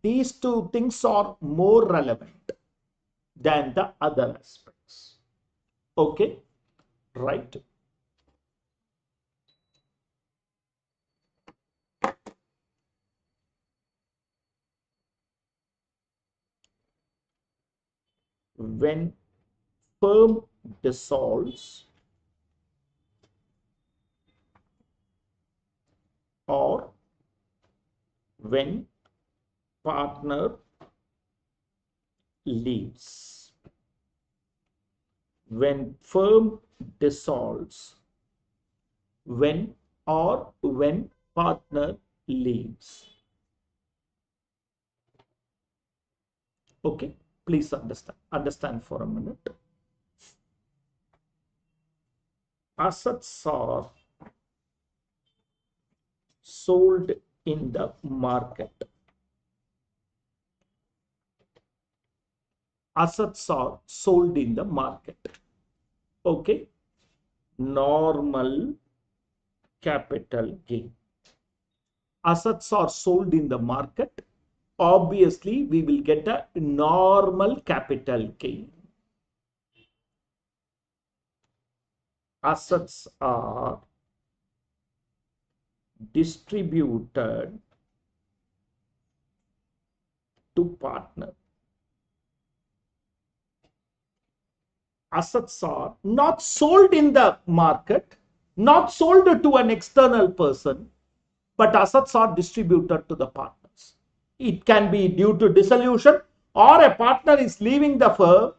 these two things are more relevant than the other aspects. Okay, right? When firm dissolves or when partner leaves. When firm dissolves, when partner leaves. Okay, please understand for a minute. Assets are sold in the market. Assets are sold in the market. Okay, normal capital gain. Assets are sold in the market. Obviously, we will get a normal capital gain. Assets are distributed to partner. Assets are not sold in the market, not sold to an external person, but assets are distributed to the partners. It can be due to dissolution, or a partner is leaving the firm,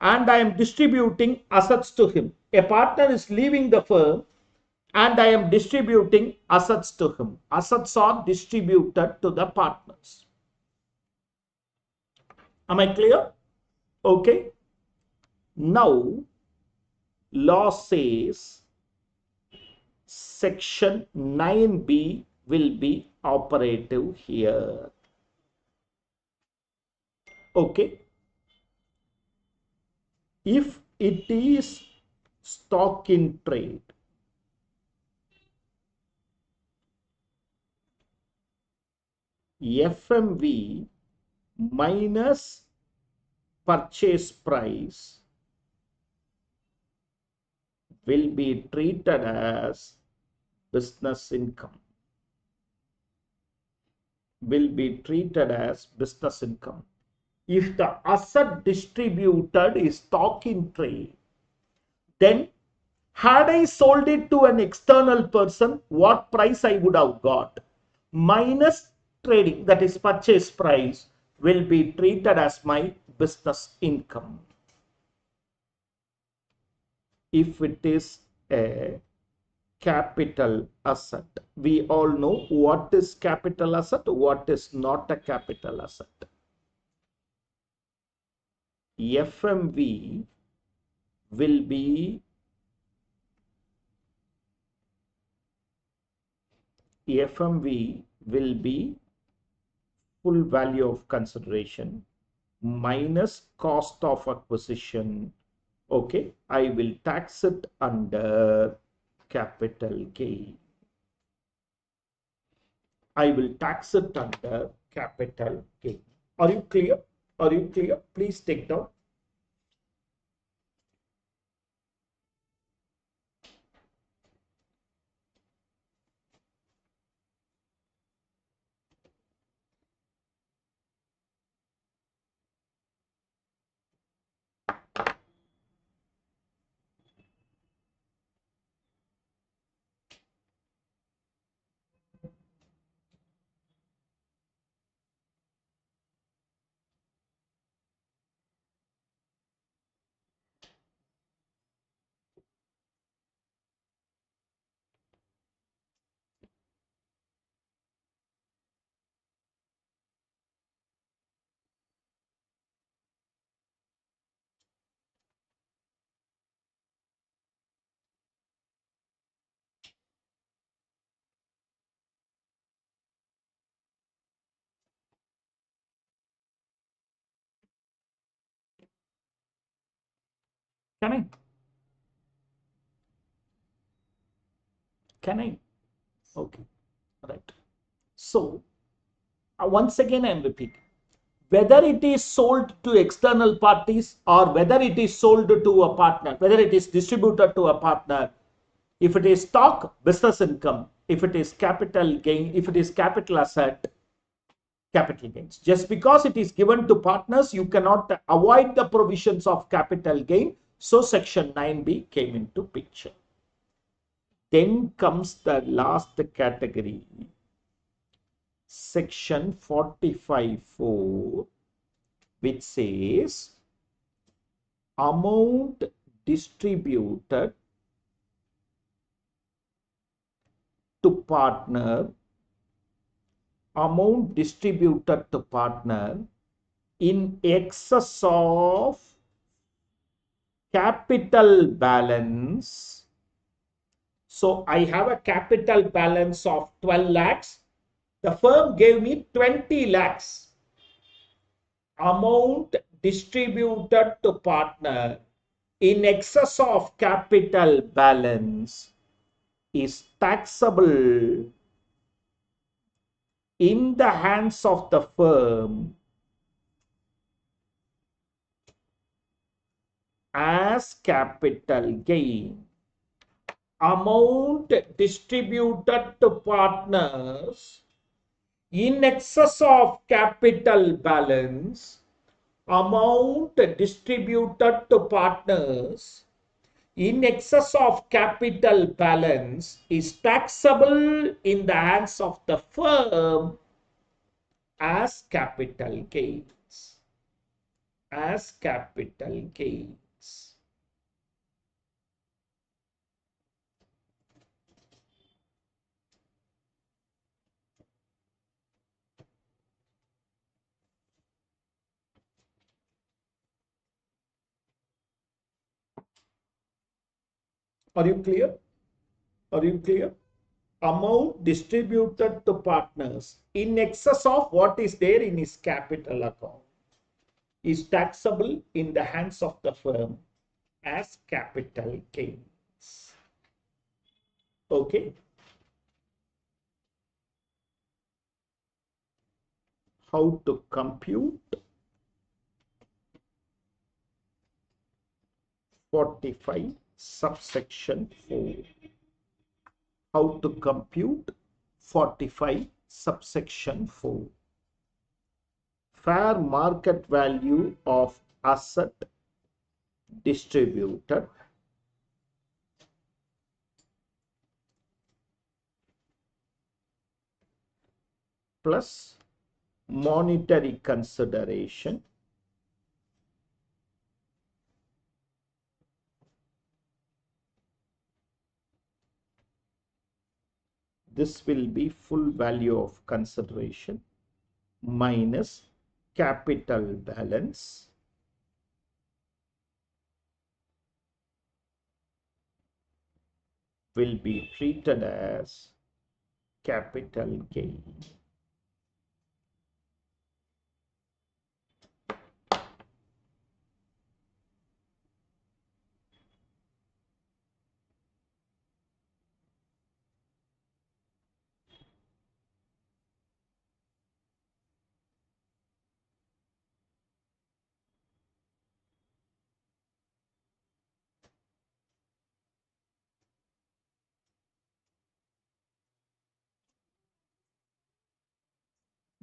and I am distributing assets to him. A partner is leaving the firm and I am distributing assets to him. Assets are distributed to the partners. Am I clear? Okay. Now, law says section 9b will be operative here. Okay. If it is stock in trade, FMV minus purchase price will be treated as business income. If the asset distributed is stock in trade, then had I sold it to an external person, what price I would have got minus trading, that is purchase price, will be treated as my business income. If it is a capital asset, we all know what is capital asset, what is not a capital asset. FMV will be full value of consideration minus cost of acquisition. Okay, I will tax it under capital gain. Are you clear? Please take down. Can I? Can I? Okay, right. So once again, I am repeating. Whether it is sold to external parties or whether it is sold to a partner, whether it is distributed to a partner, if it is stock, business income, if it is capital gain, if it is capital asset, capital gains. Just because it is given to partners, you cannot avoid the provisions of capital gain. So section 9b came into picture. Then comes the last category, section 45(4), which says amount distributed to partner, amount distributed to partner in excess of capital balance. So I have a capital balance of 12 lakhs. The firm gave me 20 lakhs. Amount distributed to partner in excess of capital balance is taxable in the hands of the firm as capital gain. Amount distributed to partners in excess of capital balance, amount distributed to partners in excess of capital balance is taxable in the hands of the firm as capital gains. As capital gains. Are you clear? Are you clear? Amount distributed to partners in excess of what is there in his capital account is taxable in the hands of the firm as capital gains. Okay. How to compute 45 subsection 4. How to compute 45 subsection 4. Fair market value of asset distributed plus monetary consideration this will be full value of consideration minus capital balance will be treated as capital gain.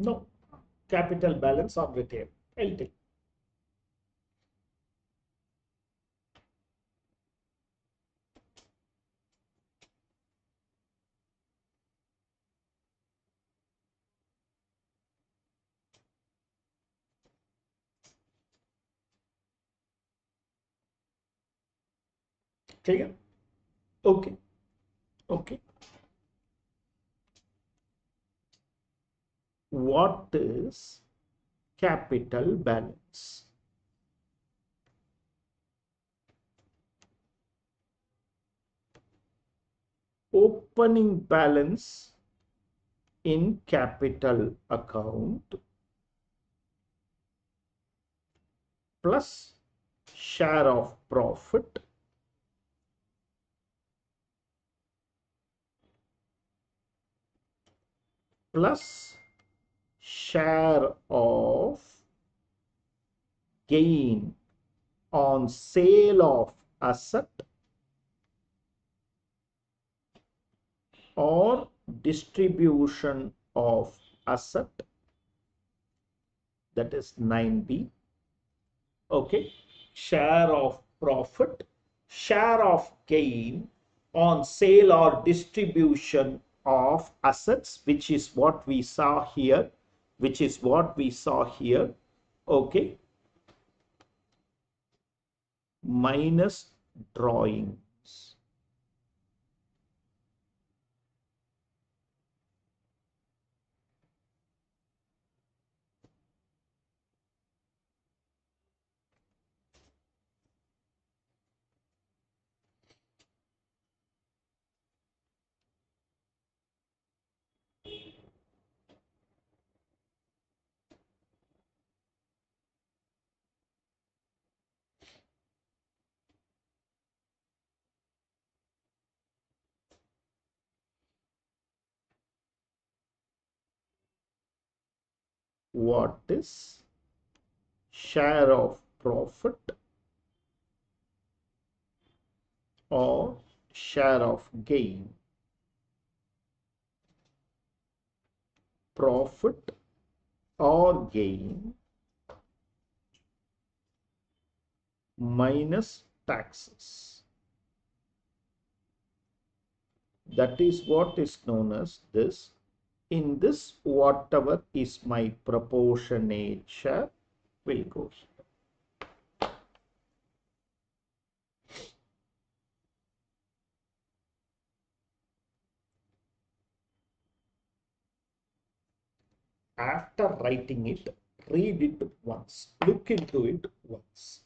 No, capital balance on retail, LT. Clear? Okay. Okay. What is capital balance? Opening balance in capital account plus share of profit plus share of gain on sale of asset or distribution of asset, that is 9B. Okay, share of profit, share of gain on sale or distribution of assets, which is what we saw here, okay, minus drawings. What is share of profit or share of gain? Profit or gain minus taxes. That is what is known as this. In this, whatever is my proportionate share will go here. After writing it, read it once, look into it once.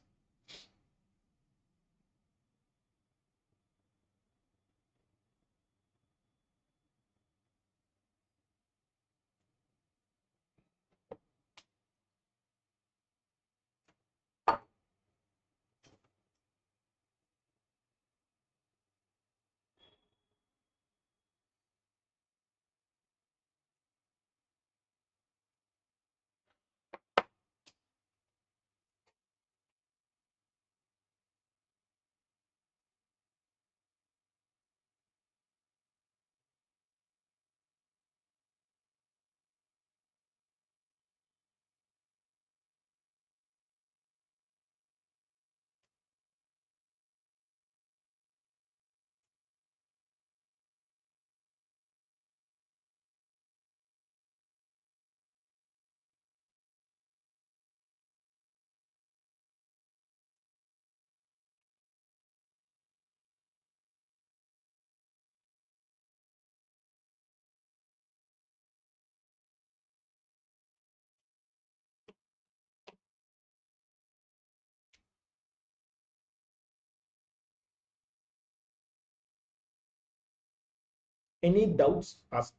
Any doubts? Ask.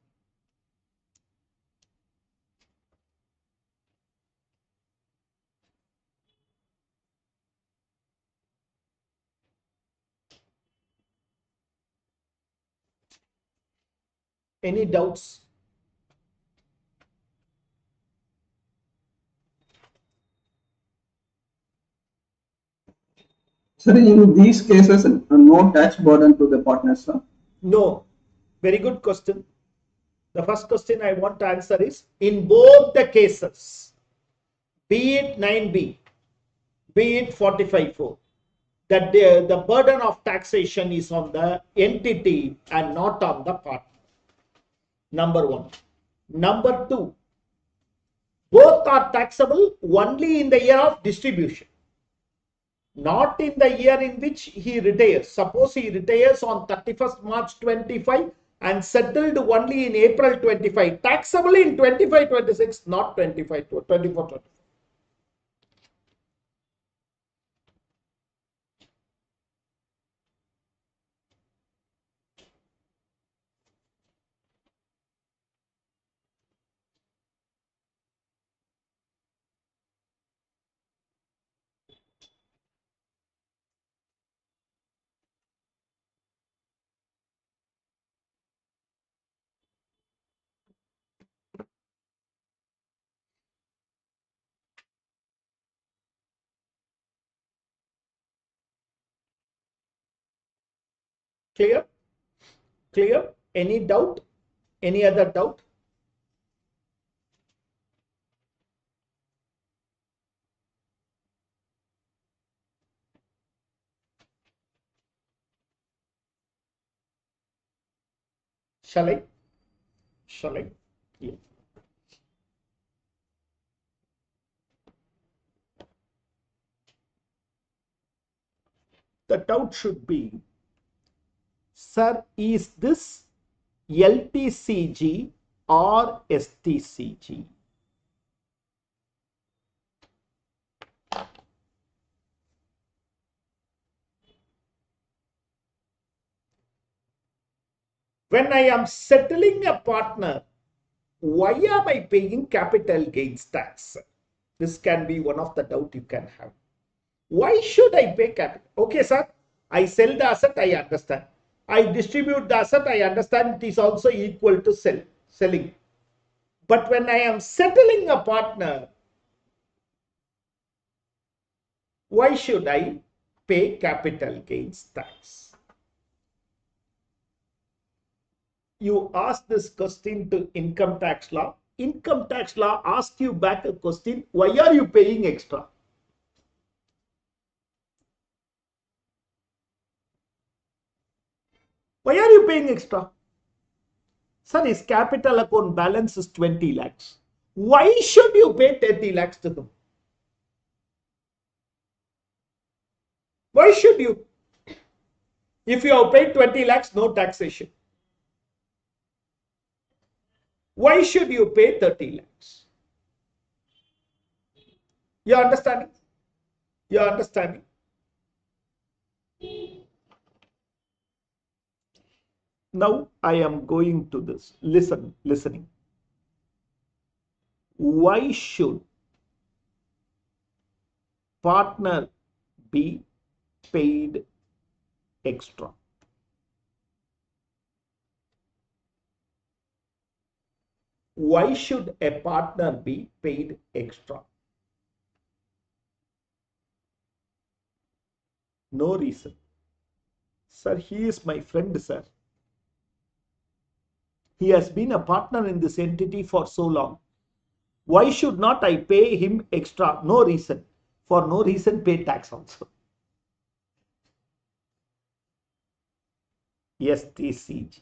Any doubts? Sir, in these cases, no tax burden to the partners, sir. No. Very good question. The first question I want to answer is, in both the cases, be it 9B, be it 45.4, that the burden of taxation is on the entity and not on the partner. Number one. Number two, both are taxable only in the year of distribution, not in the year in which he retires. Suppose he retires on 31st March 25 and settled only in April 25, taxable in 25-26, not 24-25. Clear? Clear? Any doubt? Any other doubt? Shall I? Shall I? Yeah. The doubt should be, sir, is this LTCG or STCG? When I am settling a partner, why am I paying capital gains tax? This can be one of the doubt you can have. Why should I pay capital? Okay, sir, I sell the asset, I understand. I distribute the asset, I understand it is also equal to selling. But when I am settling a partner, why should I pay capital gains tax? You ask this question to income tax law. Income tax law asks you back a question, why are you paying extra? Why are you paying extra? Sir, his capital account balance is 20 lakhs. Why should you pay 30 lakhs to him? Why should you? If you have paid 20 lakhs, no taxation. Why should you pay 30 lakhs? You understanding? You understanding? Now I am going to this. Listening. Why should partner be paid extra? Why should a partner be paid extra? No reason. Sir, he is my friend, sir. He has been a partner in this entity for so long. Why should not I pay him extra? No reason. For no reason, pay tax also. STCG.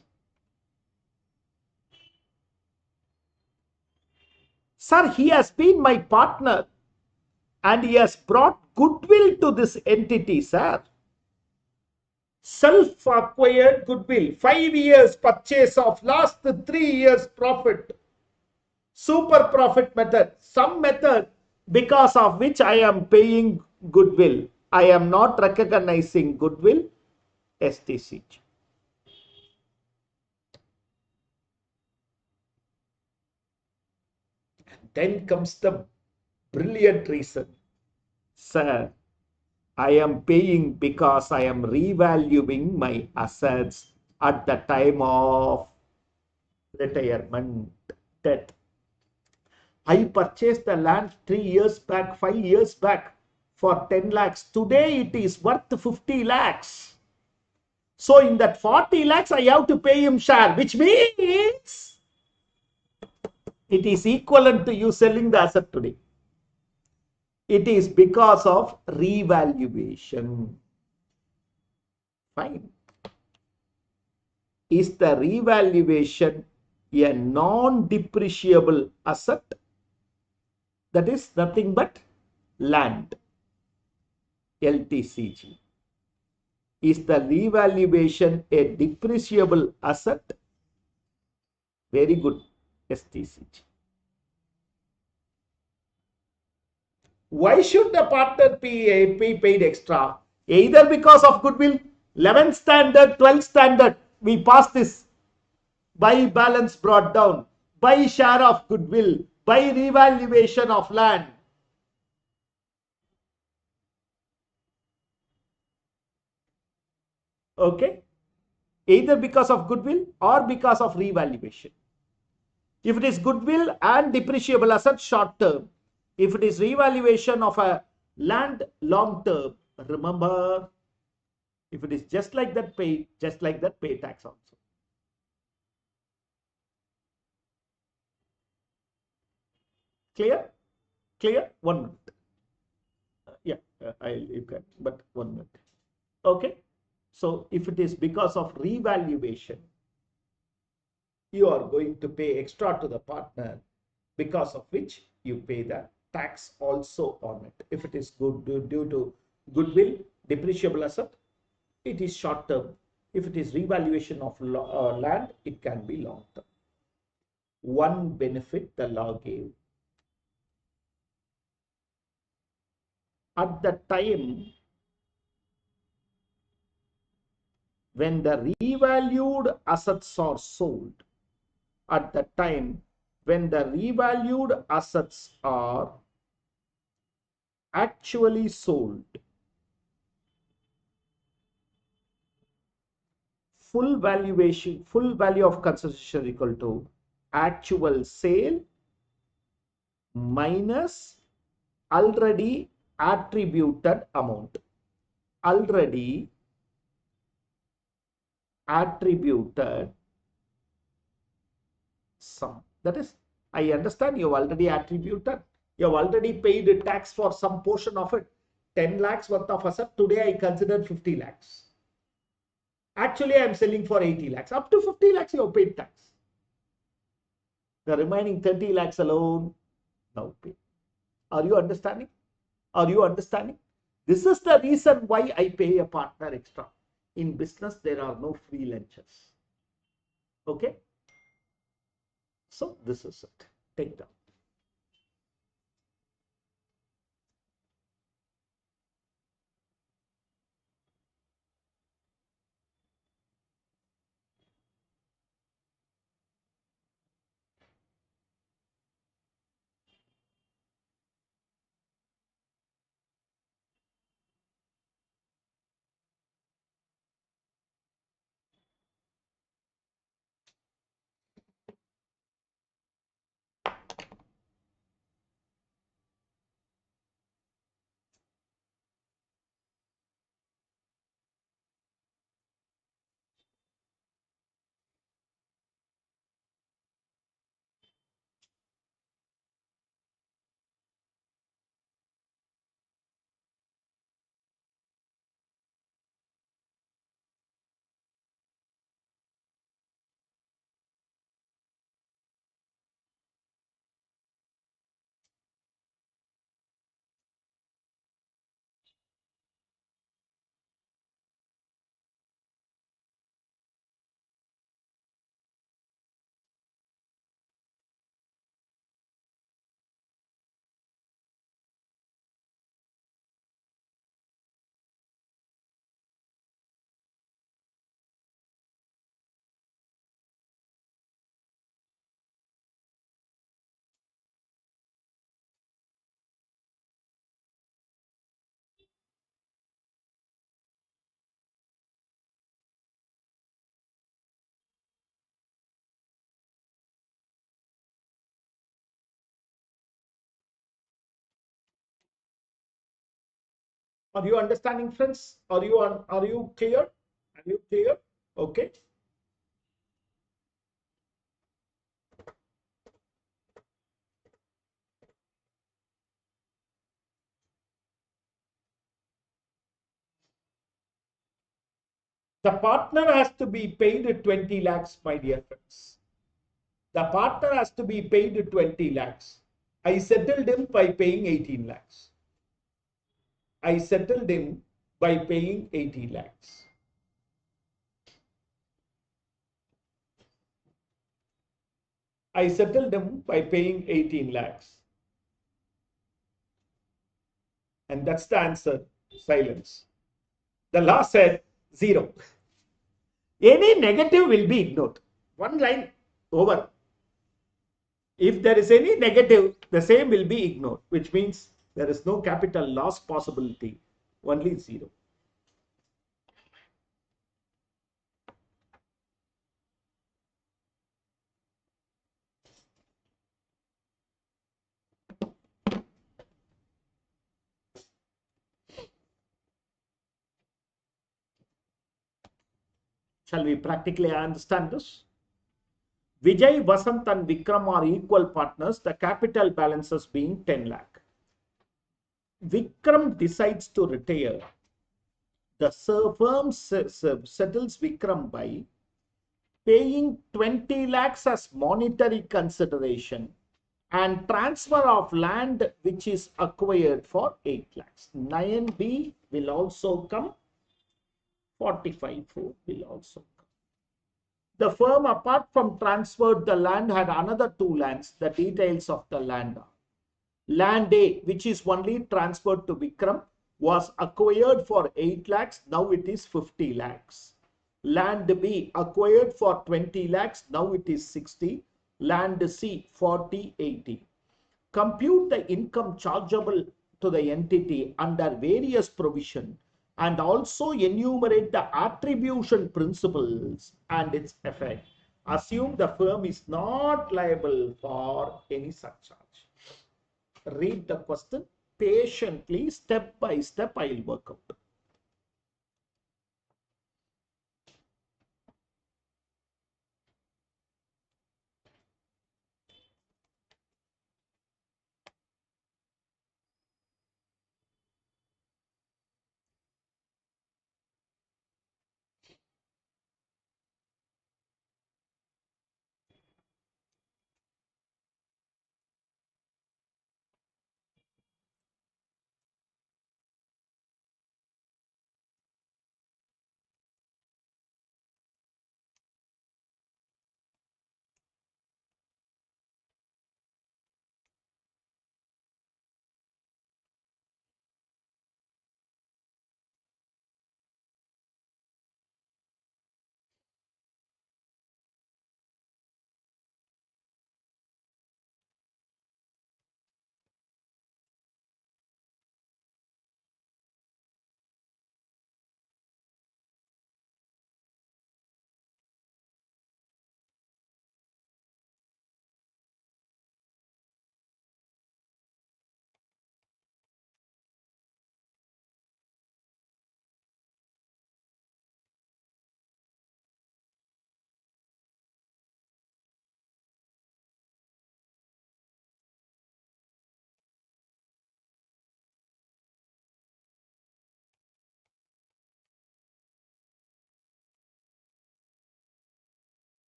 Sir, he has been my partner and he has brought goodwill to this entity, sir. Self-acquired goodwill, 5 years purchase of last 3 years profit, super profit method, some method because of which I am paying goodwill. I am not recognizing goodwill, STCG. Then comes the brilliant reason. Sir, I am paying because I am revaluing my assets at the time of retirement, death. I purchased the land 3 years back, 5 years back for 10 lakhs. Today it is worth 50 lakhs. So in that 40 lakhs, I have to pay him share, which means it is equivalent to you selling the asset today. It is because of revaluation. Fine. Is the revaluation a non-depreciable asset? That is nothing but land. LTCG. Is the revaluation a depreciable asset? Very good. STCG. Why should the partner be paid extra? Either because of goodwill, 11th standard, 12th standard, we pass this. By balance brought down, by share of goodwill, by revaluation of land. Okay? Either because of goodwill or because of revaluation. If it is goodwill and depreciable asset, short term. If it is revaluation of a land, long term. Remember, If it is just like that, pay tax also. Clear? Clear? 1 minute. You can, but 1 minute. Okay. So if it is because of revaluation, you are going to pay extra to the partner, because of which you pay the tax also on it. If it is due to goodwill, depreciable asset, it is short term. If it is revaluation of land, it can be long term. One benefit the law gave. At the time when the revalued assets are sold, at the time when the revalued assets are actually sold, full value of consideration equal to actual sale minus already attributed amount. Already attributed sum. That is, I understand you have already attributed, you have already paid a tax for some portion of it. 10 lakhs worth of asset, today I consider 50 lakhs. Actually, I am selling for 80 lakhs. Up to 50 lakhs, you have paid tax. The remaining 30 lakhs alone, now pay. Are you understanding? Are you understanding? This is the reason why I pay a partner extra. In business, there are no free lunches. Okay? So, this is it. Take down. Are you understanding, friends? Are you clear? Are you clear? Okay. The partner has to be paid 20 lakhs, my dear friends. The partner has to be paid 20 lakhs. I settled him by paying 18 lakhs. I settled him by paying 18 lakhs. I settled him by paying 18 lakhs. And that's the answer. Silence. The law said 0. Any negative will be ignored. One line over. If there is any negative, the same will be ignored, which means there is no capital loss possibility, only 0. Shall we practically understand this? Vijay, Vasant and Vikram are equal partners, the capital balances being 10 lakh. Vikram decides to retire. The firm settles Vikram by paying 20 lakhs as monetary consideration and transfer of land which is acquired for 8 lakhs. 9B will also come. 45.4 will also come. The firm, apart from transferred the land, had another 2 lands. The details of the land are: land A, which is only transferred to Vikram, was acquired for 8 lakhs. Now it is 50 lakhs. Land B, acquired for 20 lakhs. Now it is 60. Land C, 40, 80. Compute the income chargeable to the entity under various provisions and also enumerate the attribution principles and its effect. Assume the firm is not liable for any such charge. Read the question patiently, step by step. I will work out.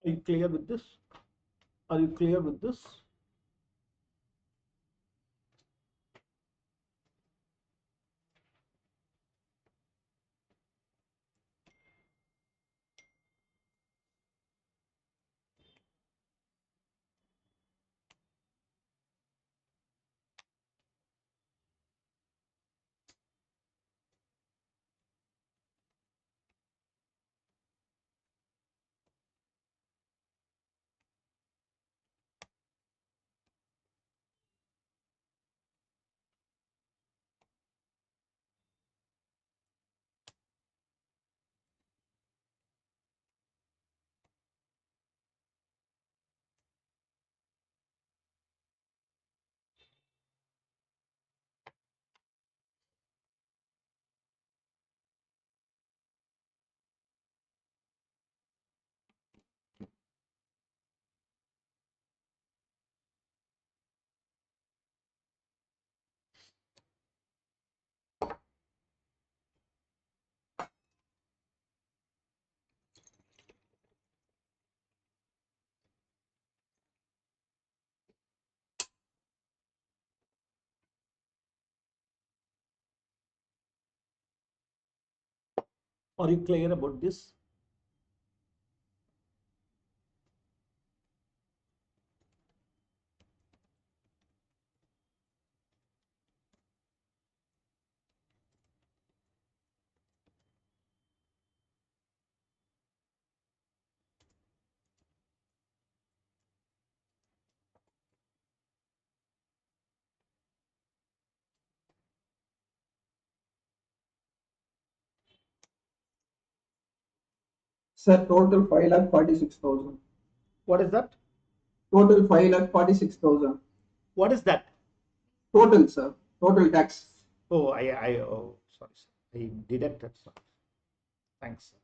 Are you clear with this? Are you clear with this? Are you clear about this? Sir, total 5,46,000. What is that? Total 5,46,000. What is that? Total, sir. Total tax. Oh, oh, sorry, sir. I deducted, sir. Thanks, sir.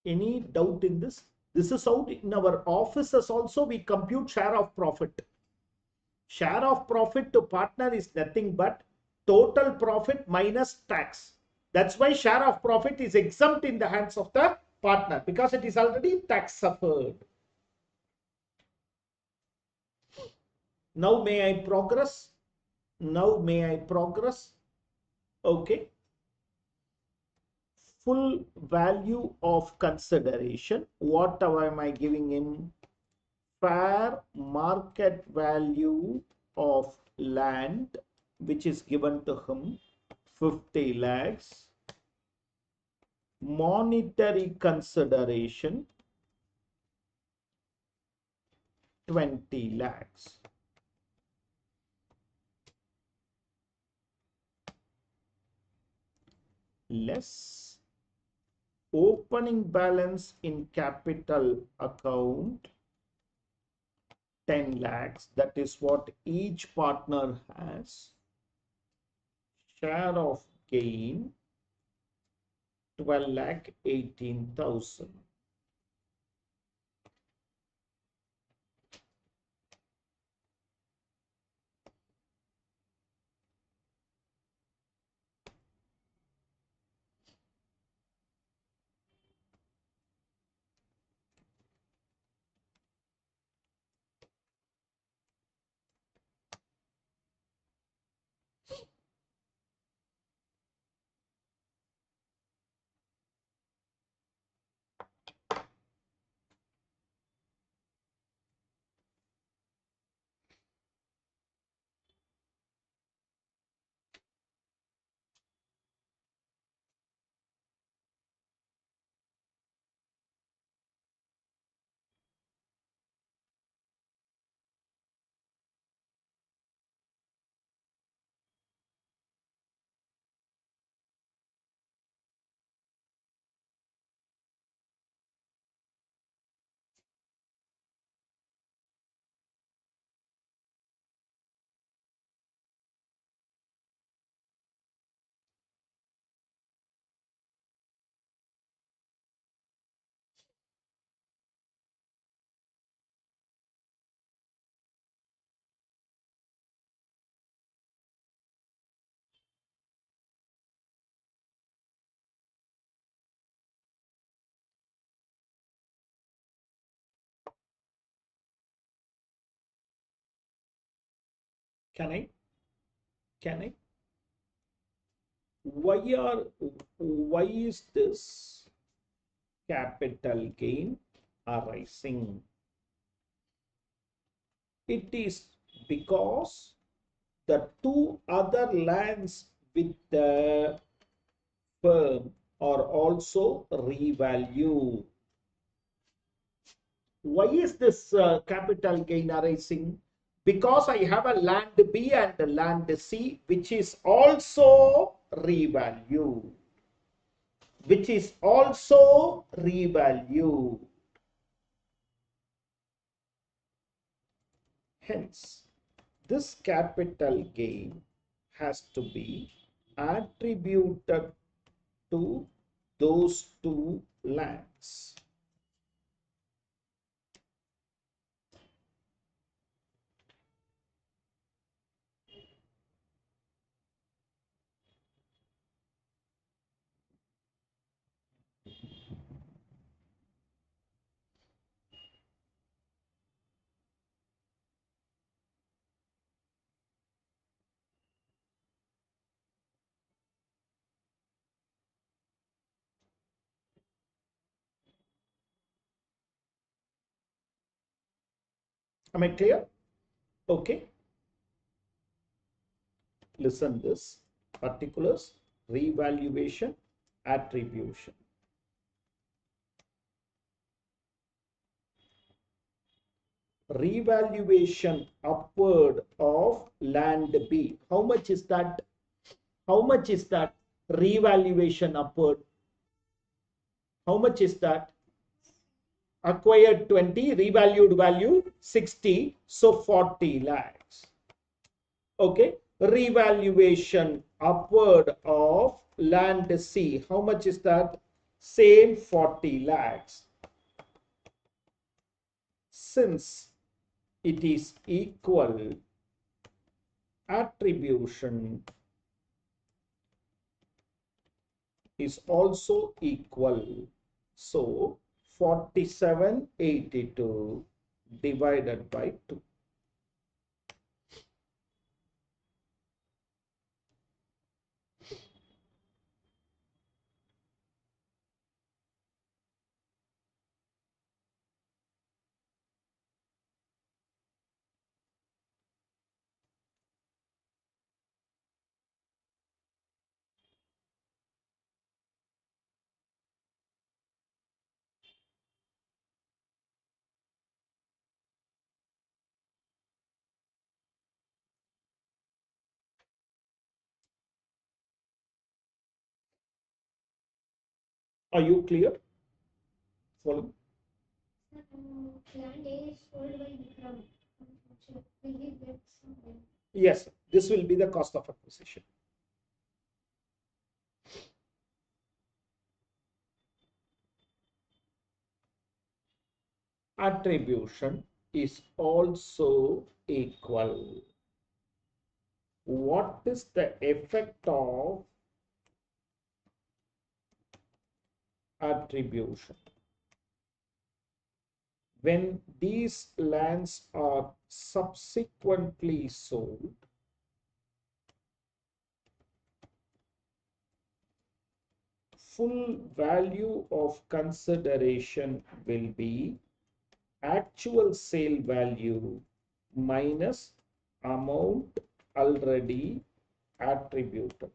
Any doubt in this? This is how in our offices also we compute share of profit. Share of profit to partner is nothing but total profit minus tax. That's why share of profit is exempt in the hands of the partner because it is already tax suffered. Now may I progress? Now may I progress? Okay. Full value of consideration. What am I giving him? Fair market value of land which is given to him 50 lakhs. Monetary consideration 20 lakhs. Less opening balance in capital account 10 lakhs. That is what each partner has. Share of gain 12,18,000. Can I? Why is this capital gain arising? It is because the two other lands with the firm are also revalued. Why is this capital gain arising? Because I have a land B and a land C which is also revalued. Hence, this capital gain has to be attributed to those two lands. Am I clear? Okay. Listen this. Particulars, revaluation, attribution. Revaluation upward of land B. How much is that? How much is that revaluation upward? How much is that? Acquired 20, revalued value 60, so 40 lakhs. Okay, revaluation upward of land C. How much is that? Same 40 lakhs. Since it is equal, attribution is also equal. So 4782 divided by 2. Are you clear? Follow. Land A is sold by Vikram. Will he get something? Yes, this will be the cost of acquisition. Attribution is also equal. What is the effect of attribution? When these lands are subsequently sold, full value of consideration will be actual sale value minus amount already attributed.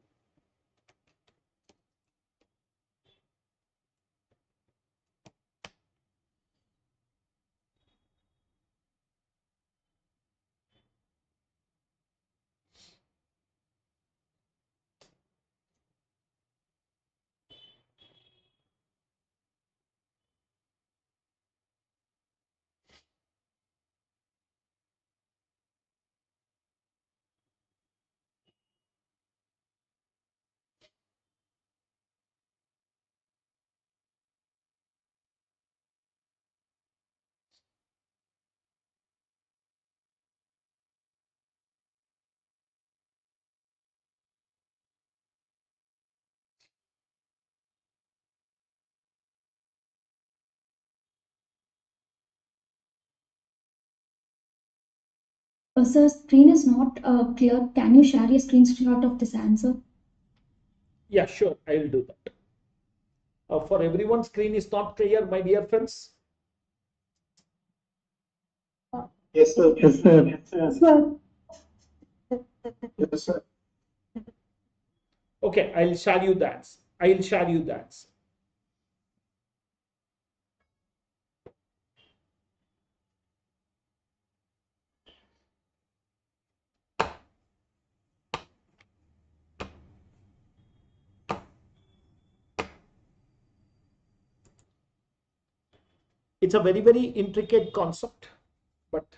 Sir, screen is not clear. Can you share your screenshot of this answer? Yeah, sure, I'll do that. For everyone's screen is not clear, my dear friends. Yes, sir. Yes, sir. Yes, sir. Yes, sir. Okay, I'll share you that. I'll share you that. It's a very, very intricate concept, but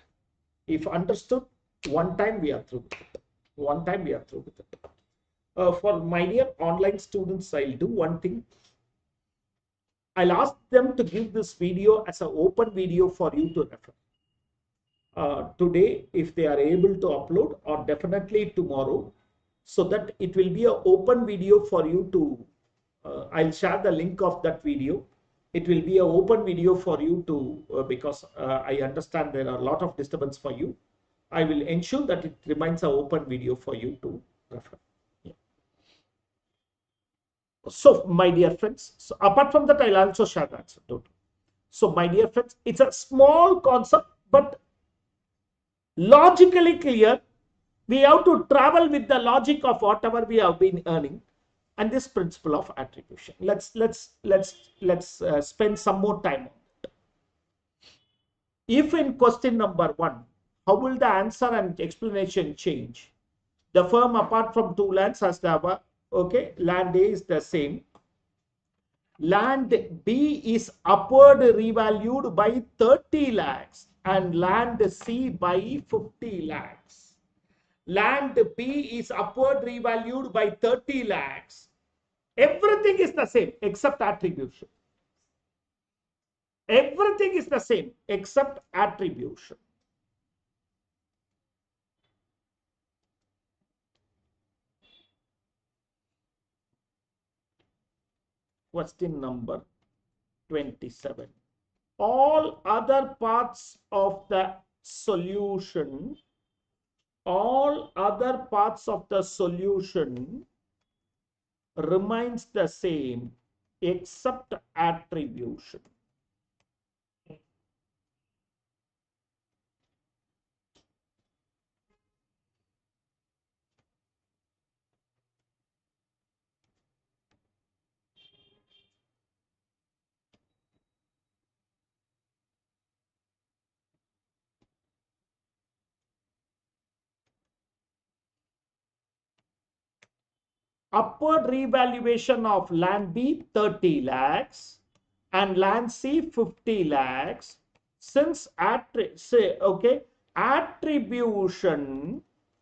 If understood, one time we are through with it. One time we are through with it. For my dear online students, I'll do one thing. I'll ask them to give this video as an open video for you to refer. Today, if they are able to upload, or definitely tomorrow, so that it will be an open video for you to, I'll share the link of that video. It will be an open video for you to, because I understand there are a lot of disturbance for you. I will ensure that it remains an open video for you to refer. Yeah. So, my dear friends, so apart from that, I'll also share the answer. So, my dear friends, it's a small concept, but logically clear. We have to travel with the logic of whatever we have been earning, and this principle of attribution. Let's spend some more time on it. If in question number 1, how will the answer and explanation change? The firm apart from 2 lands has the okay, land A is the same. Land B is upward revalued by 30 lakhs and land C by 50 lakhs. Land B is upward revalued by 30 lakhs. Everything is the same except attribution. Everything is the same except attribution. Question number 27. All other parts of the solution, remains the same except attribution. Upward revaluation of land B 30 lakhs and land C 50 lakhs. Since attribution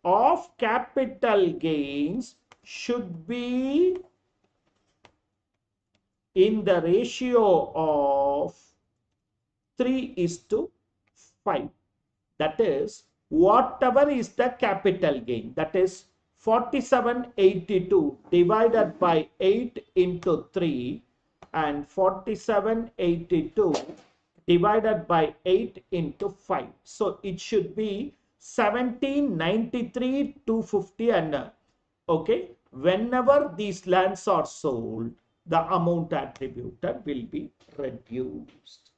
of capital gains should be in the ratio of 3:5. That is, whatever is the capital gain, that is 4782 divided by 8 into 3 and 4782 divided by 8 into 5. So it should be 1793 250, and okay, whenever these lands are sold, the amount attributed will be reduced.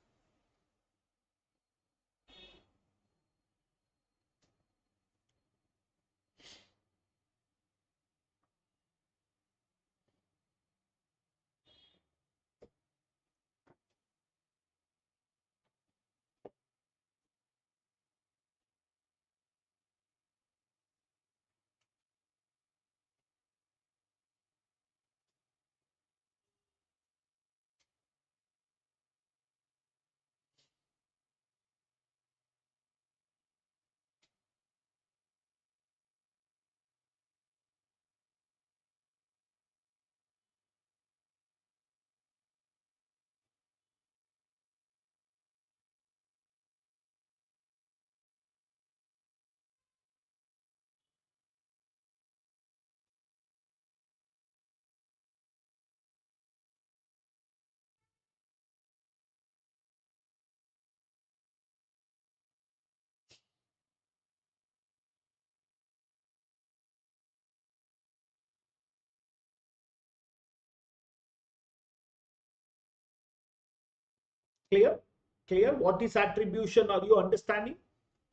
Clear? Clear? What is attribution? Are you understanding?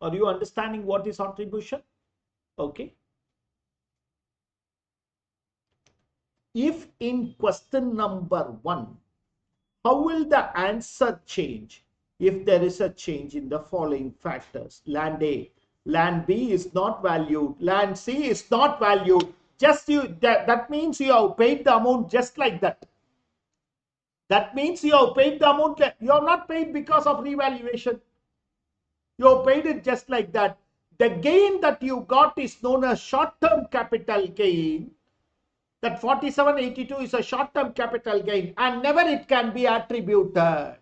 Are you understanding what is attribution? Okay. If in question number 1, how will the answer change if there is a change in the following factors? Land A, land B is not valued, land C is not valued. Just that means you have paid the amount just like that. That means you have paid the amount. You have not paid because of revaluation. You have paid it just like that. The gain that you got is known as short-term capital gain. That 4782 is a short-term capital gain, and never it can be attributed.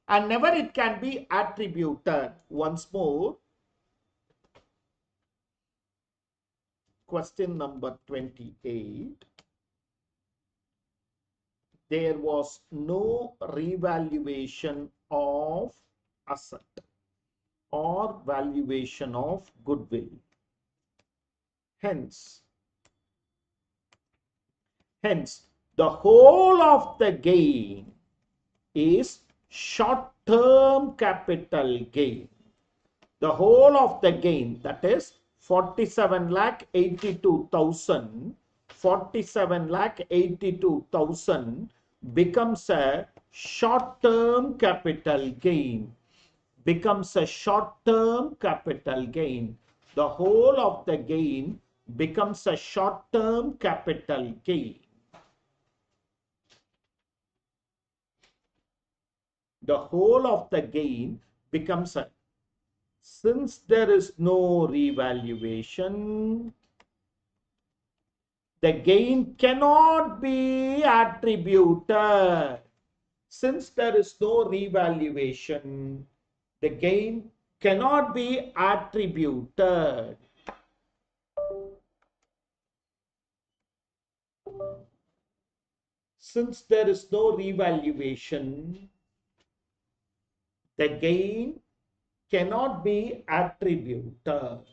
And never it can be attributed. Once more, question number 28. There was no revaluation of asset or valuation of goodwill. Hence, the whole of the gain is short-term capital gain. The whole of the gain, that is 47,82,000, 47,82,000 becomes a short-term capital gain. Becomes a short-term capital gain. The whole of the gain becomes a short-term capital gain. The whole of the gain becomes a, since there is no revaluation, the gain cannot be attributed. Since there is no revaluation, the gain cannot be attributed. Since there is no revaluation, the gain cannot be attributed.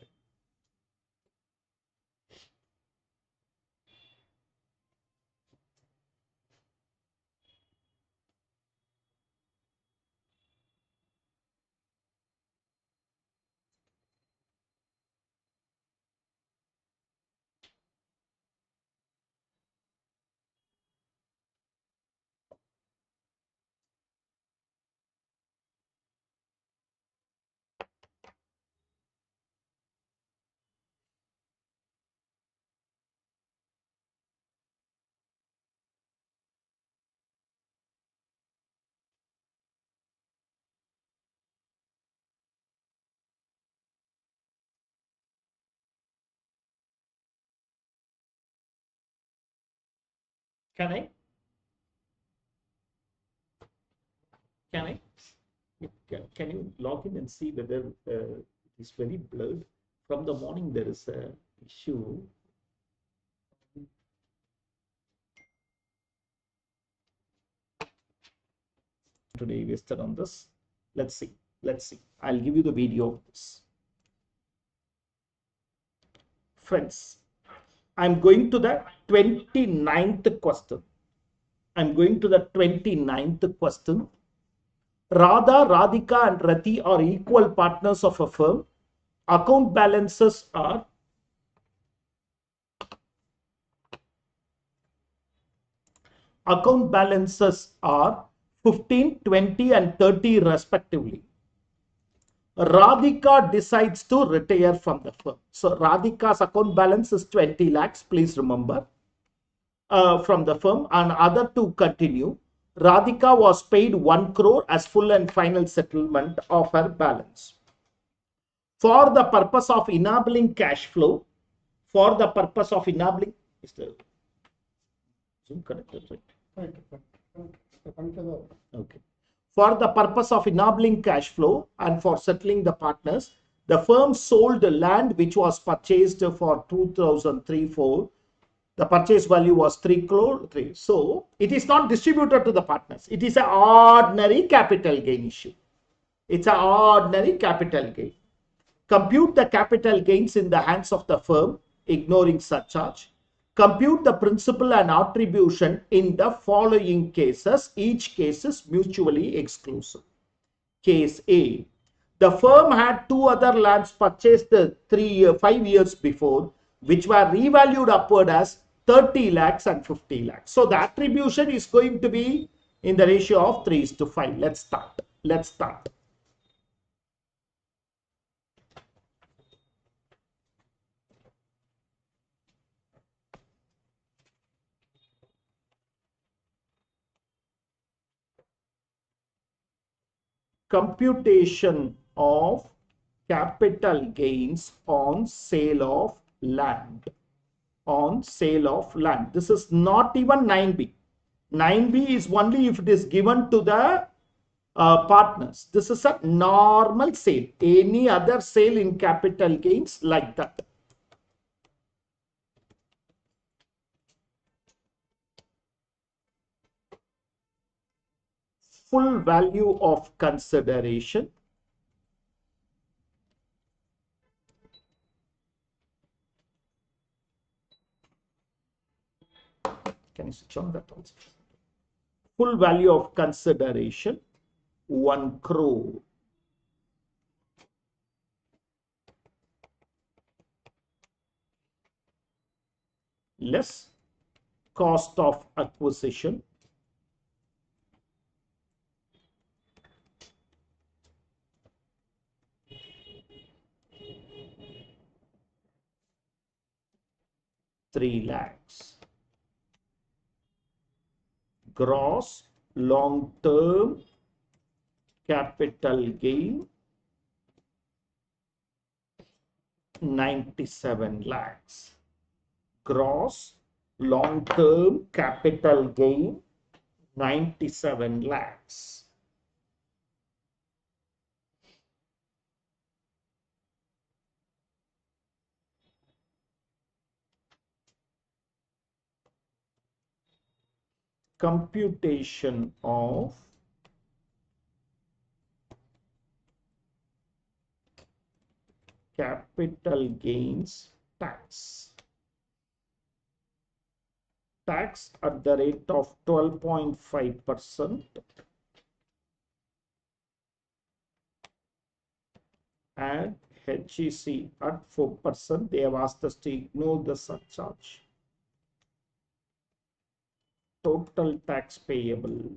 Can I? Can you log in and see whether it is very blurred? From the morning there is a issue. Today wasted on this. Let's see. I'll give you the video of this. Friends, I'm going to the 29th question. Radha, Radhika and Rati are equal partners of a firm. Account balances are 15, 20 and 30 respectively. Radhika decides to retire from the firm. So Radhika's account balance is 20 lakhs, please remember, from the firm, and other two continue. Radhika was paid 1 crore as full and final settlement of her balance. For the purpose of enabling cash flow, is the Zoom connected, right? Okay. For the purpose of enabling cash flow and for settling the partners, the firm sold the land which was purchased for 2003-4. The purchase value was 3 crore. So it is not distributed to the partners. It is an ordinary capital gain issue. It's an ordinary capital gain. Compute the capital gains in the hands of the firm, ignoring surcharge. Compute the principal and attribution in the following cases. Each case is mutually exclusive. Case A. The firm had two other lands purchased 5 years before, which were revalued upward as 30 lakhs and 50 lakhs. So the attribution is going to be in the ratio of 3:5. Let's start. Computation of capital gains on sale of land. On sale of land. This is not even 9B. 9B is only if it is given to the partners. This is a normal sale. Any other sale in capital gains like that. Full value of consideration. Can you switch on that also? Full value of consideration 1 crore. Less cost of acquisition ₹3 lakhs. Gross long-term capital gain 97 lakhs. Gross long-term capital gain 97 lakhs. Computation of capital gains tax. Tax at the rate of 12.5% and HEC at 4%. They have asked us to ignore the surcharge. Total tax payable.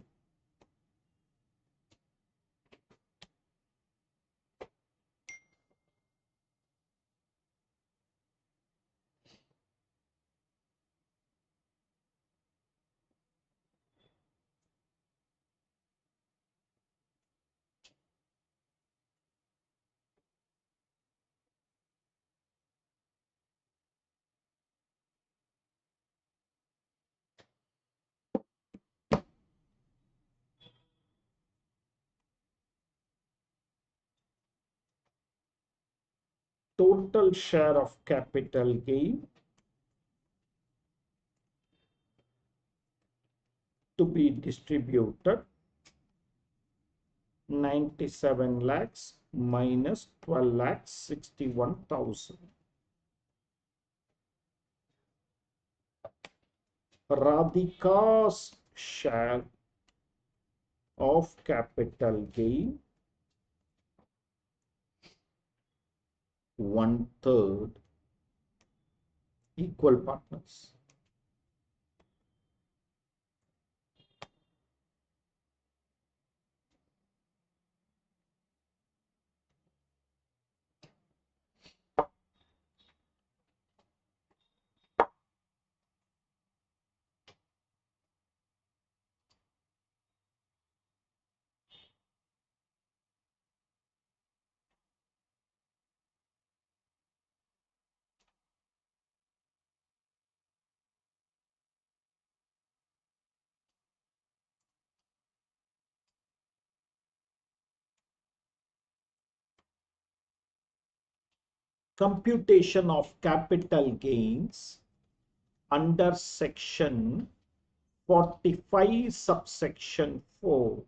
Total share of capital gain to be distributed 97 lakhs minus 12 lakhs 61,000. Radhika's share of capital gain 1/3, equal partners. Computation of capital gains under section 45 subsection 4.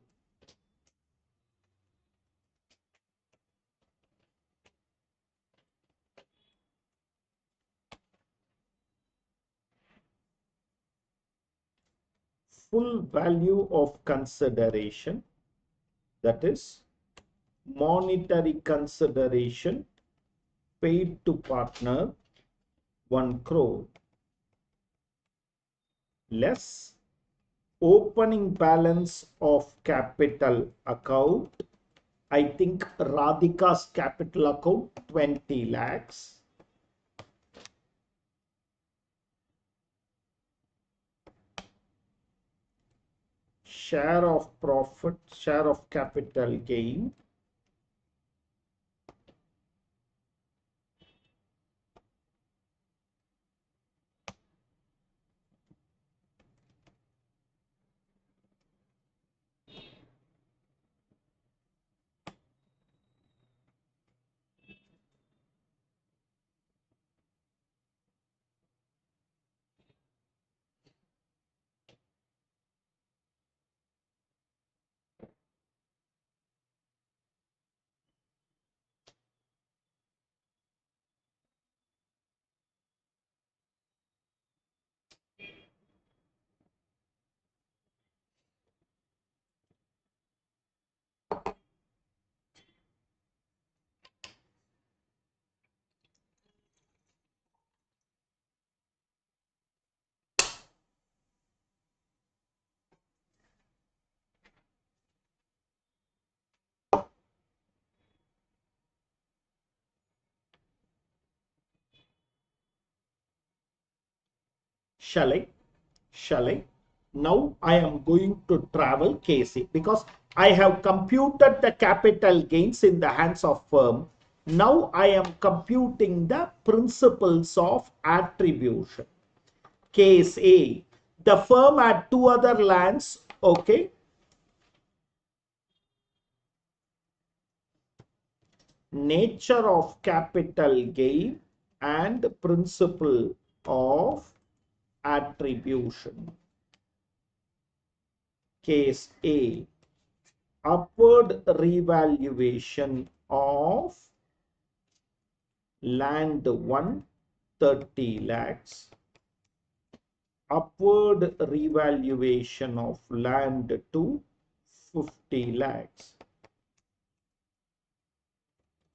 Full value of consideration, that is monetary consideration paid to partner 1 crore less opening balance of capital account. I think Radhika's capital account 20 lakhs. Share of profit, share of capital gain Shall I? Now I am going to travel case A because I have computed the capital gains in the hands of firm. Now I am computing the principles of attribution. Case A, the firm had two other lands, okay. Nature of capital gain and principle of attribution. Case A, upward revaluation of land 1, 30 lakhs. Upward revaluation of land 2, 50 lakhs.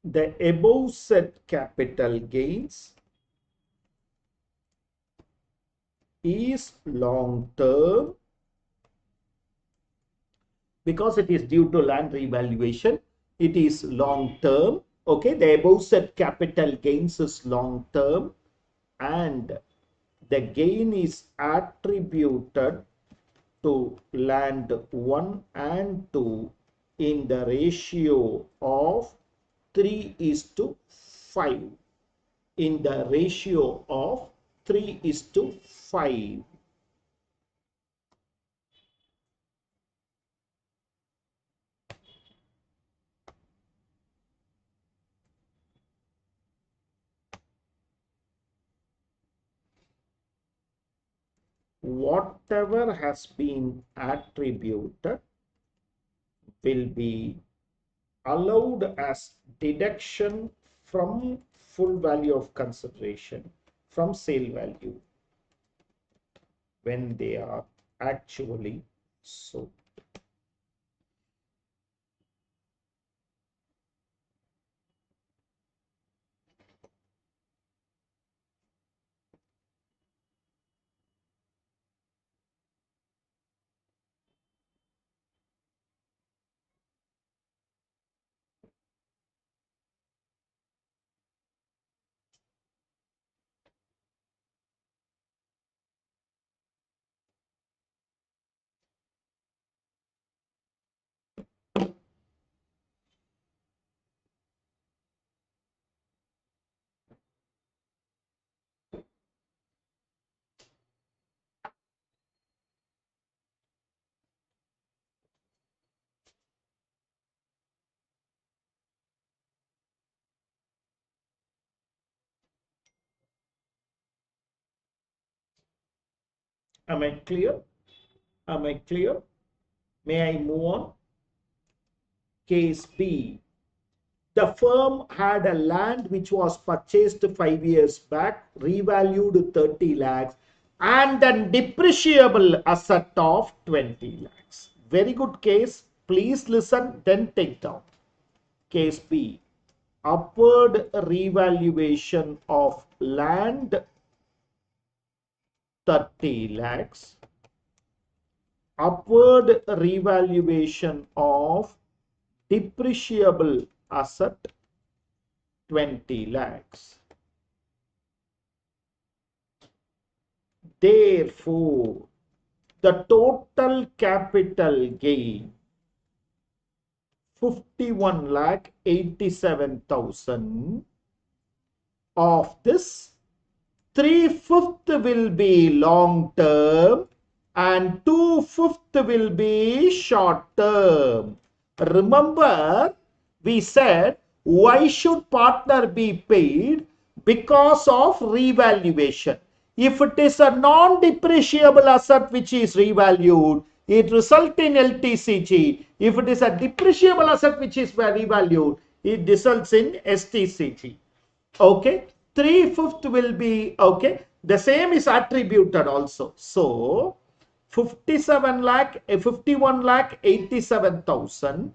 The above said capital gains is long term because it is due to land revaluation. It is long term. Okay, the above said capital gains is long term and the gain is attributed to land 1 and 2 in the ratio of 3:5. In the ratio of 3:5. Whatever has been attributed will be allowed as deduction from full value of consideration from sale value when they are actually sold. Am I clear? Am I clear? May I move on? Case B. The firm had a land which was purchased 5 years back, revalued 30 lakhs, and then depreciable asset of 20 lakhs. Very good case. Please listen, then take down. Case B. Upward revaluation of land 30 lakhs. Upward revaluation of depreciable asset 20 lakhs. Therefore, the total capital gain 51,87,000. Of this, 3/5 will be long term and 2/5 will be short term. Remember, we said why should partner be paid? Because of revaluation. If it is a non-depreciable asset which is revalued, it results in LTCG. If it is a depreciable asset which is revalued, it results in STCG. Okay, 3/5 will be okay. The same is attributed also. So 51,87,000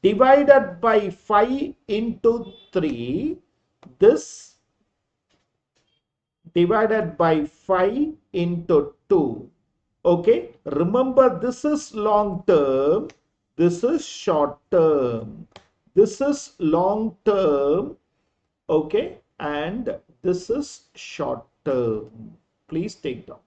divided by 5 into 3. This divided by 5 into 2. Okay, remember this is long term, this is short term, this is long term, okay, and this is short term. Please take down.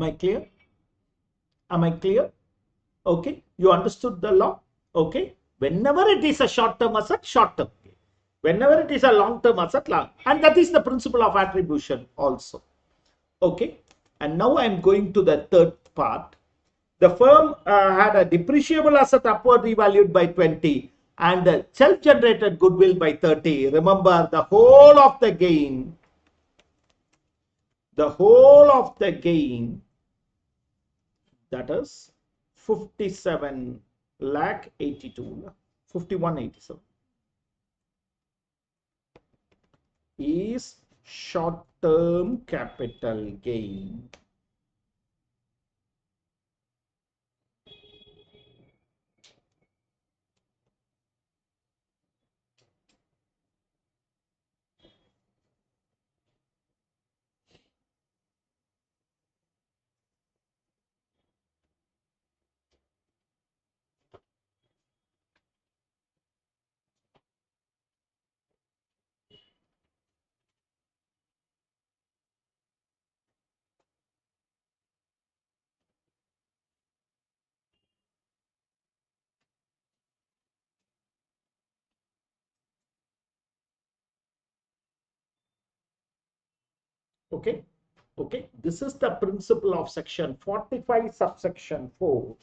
Am I clear? Am I clear? Okay, you understood the law? Okay, whenever it is a short-term asset, short-term gain. Whenever it is a long-term asset, long. And that is the principle of attribution also. Okay, and now I am going to the third part. The firm had a depreciable asset upward revalued by 20 and the self-generated goodwill by 30. Remember, the whole of the gain, that is 57 lakh 82, 5187 is short-term capital gain. Okay, okay, this is the principle of section 45 subsection 4.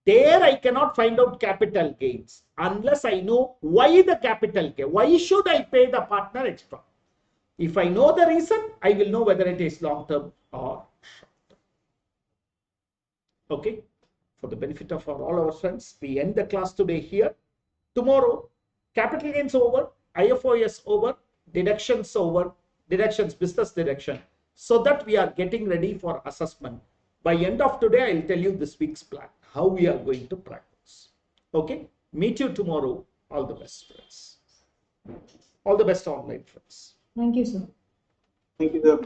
There I cannot find out capital gains unless I know why the capital gain. Why should I pay the partner extra? If I know the reason, I will know whether it is long term or short term. Okay, for the benefit of all our friends, we end the class today here. Tomorrow, capital gains over, IFOS over, deductions over, deductions, business deduction, so that we are getting ready for assessment. By end of today, I will tell you this week's plan, how we are going to practice. Okay, meet you tomorrow. All the best, friends. All the best, online friends. Thank you, sir. Thank you, sir.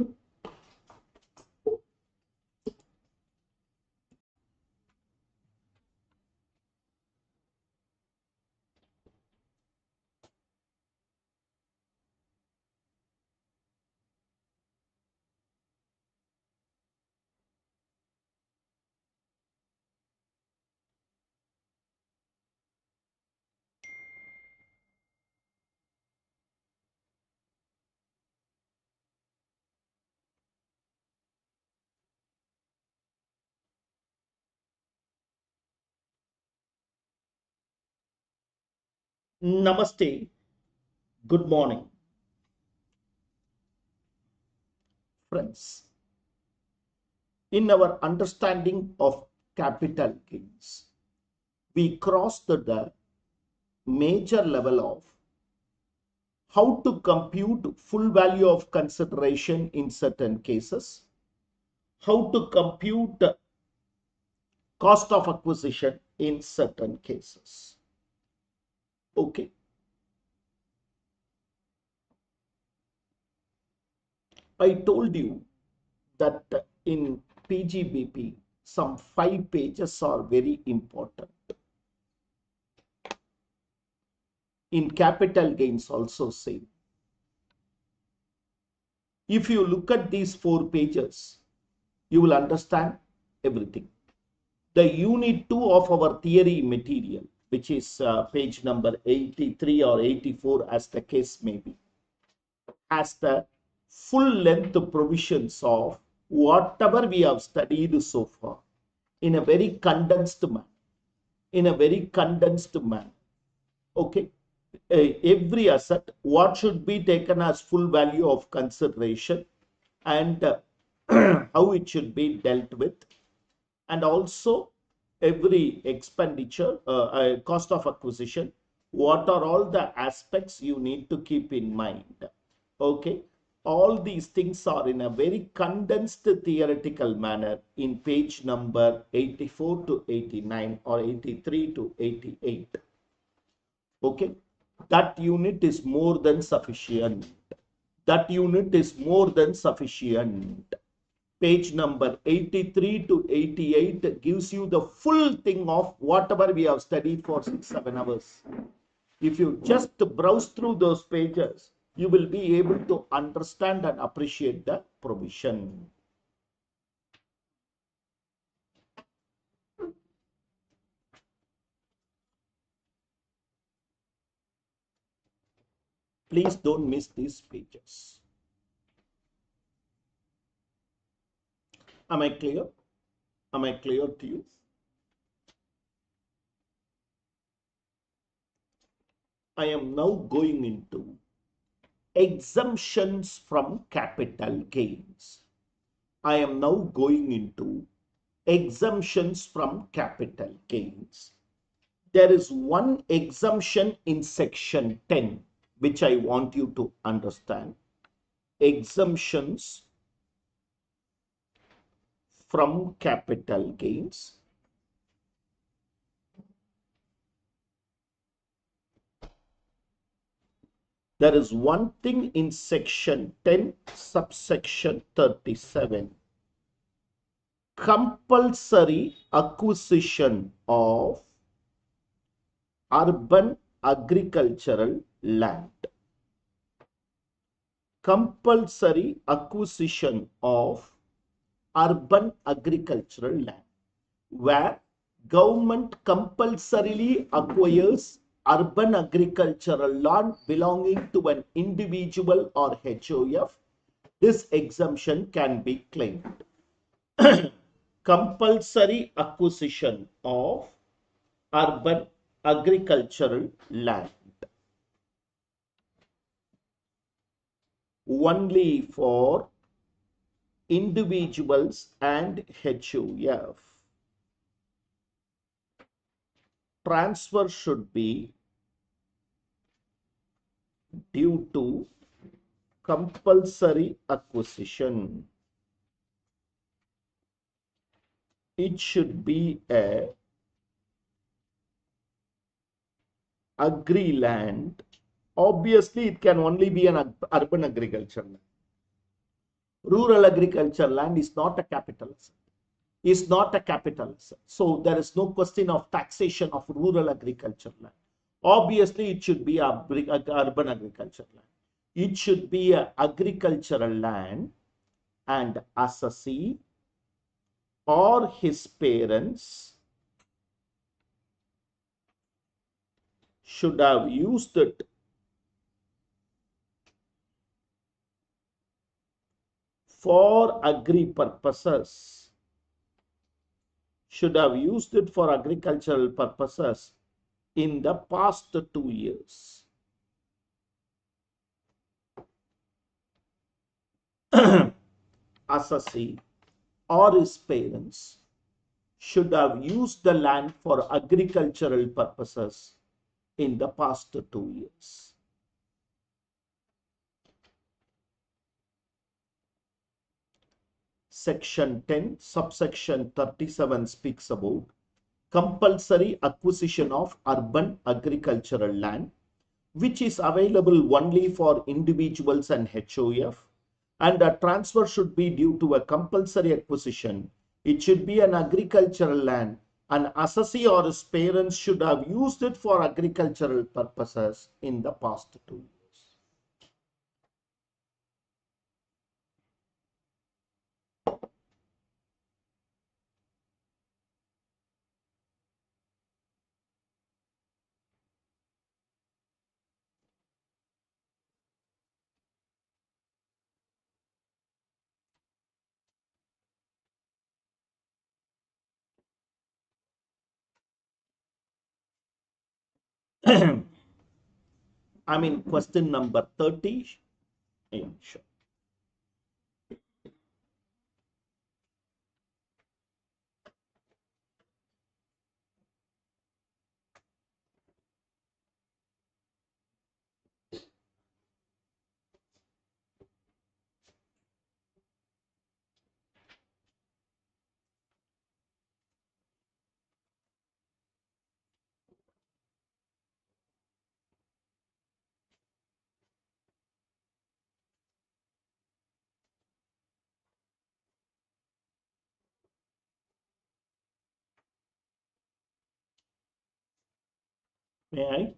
Namaste. Good morning, friends. In our understanding of capital gains, we crossed the major level of how to compute full value of consideration in certain cases, how to compute cost of acquisition in certain cases. Okay. I told you that in PGBP, some 5 pages are very important. In capital gains also same. If you look at these 4 pages, you will understand everything. The unit 2 of our theory material, which is page number 83 or 84 as the case may be, has the full length provisions of whatever we have studied so far in a very condensed manner. Okay. Every asset, what should be taken as full value of consideration and how it should be dealt with, and also every expenditure, cost of acquisition, what are all the aspects you need to keep in mind. Okay, all these things are in a very condensed theoretical manner in page number 84 to 89 or 83 to 88. Okay, that unit is more than sufficient. Page number 83 to 88 gives you the full thing of whatever we have studied for 6-7 hours. If you just browse through those pages, you will be able to understand and appreciate the provision. Please don't miss these pages. Am I clear? Am I clear to you? I am now going into exemptions from capital gains. I am now going into exemptions from capital gains. There is one exemption in section 10 which I want you to understand. Exemptions from capital gains. There is one thing in section 10, subsection 37. Compulsory acquisition of urban agricultural land. Compulsory acquisition of urban agricultural land, where government compulsorily acquires urban agricultural land belonging to an individual or HOF. This exemption can be claimed. Compulsory acquisition of urban agricultural land. Only for individuals and HOF. Transfer should be due to compulsory acquisition. It should be a agri land. Obviously, it can only be an urban agriculture land. Rural agriculture land is not a capital asset. Is not a capital asset. So there is no question of taxation of rural agriculture land. Obviously, it should be a urban agriculture land. It should be an agricultural land, and assessee or his parents should have used it for agri purposes. Should have used it for agricultural purposes in the past 2 years. Assessee or his parents should have used the land for agricultural purposes in the past 2 years. Section 10, subsection 37 speaks about compulsory acquisition of urban agricultural land, which is available only for individuals and HOF, and a transfer should be due to a compulsory acquisition. It should be an agricultural land. An assessee or his parents should have used it for agricultural purposes in the past 2 years. I mean, question number 30. Yeah, sure. May I?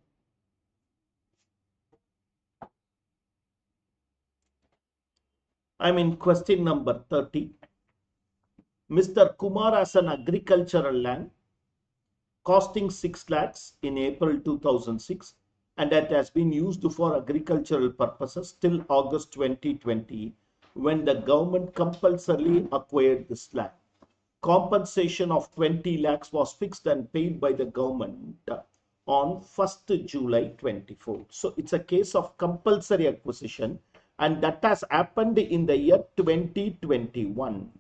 I'm in question number 30. Mr. Kumar has an agricultural land costing 6 lakhs in April 2006. and that has been used for agricultural purposes till August 2020, when the government compulsorily acquired this land. Compensation of 20 lakhs was fixed and paid by the government on 1st July 24. So it's a case of compulsory acquisition, and that has happened in the year 2021.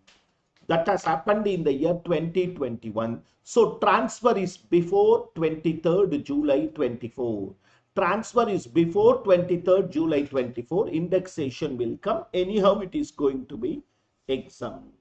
That has happened in the year 2021. So transfer is before 23rd July 24. Transfer is before 23rd July 24. Indexation will come. Anyhow, it is going to be exempt.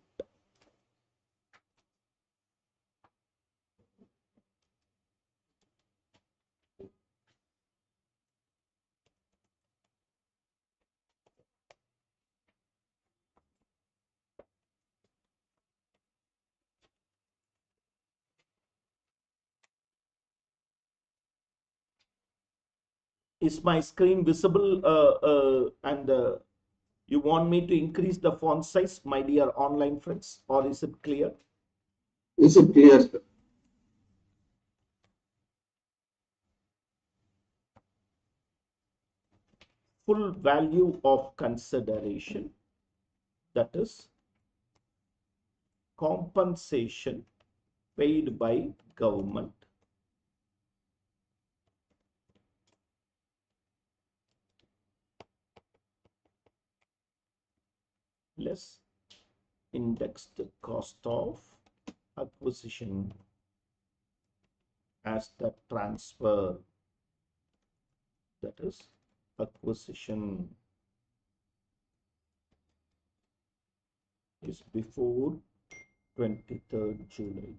Is my screen visible and you want me to increase the font size, my dear online friends, or is it clear? Is it clear, sir? Full value of consideration, that is compensation paid by government less indexed cost of acquisition as the transfer, that is acquisition is before 23rd July.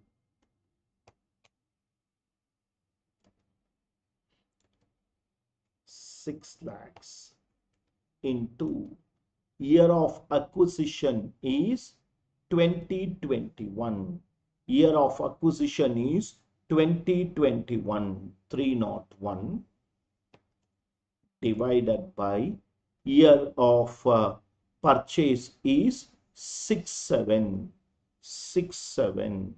Six lakhs into year of acquisition is 2021. Year of acquisition is 2021, 301 divided by year of purchase is 6767.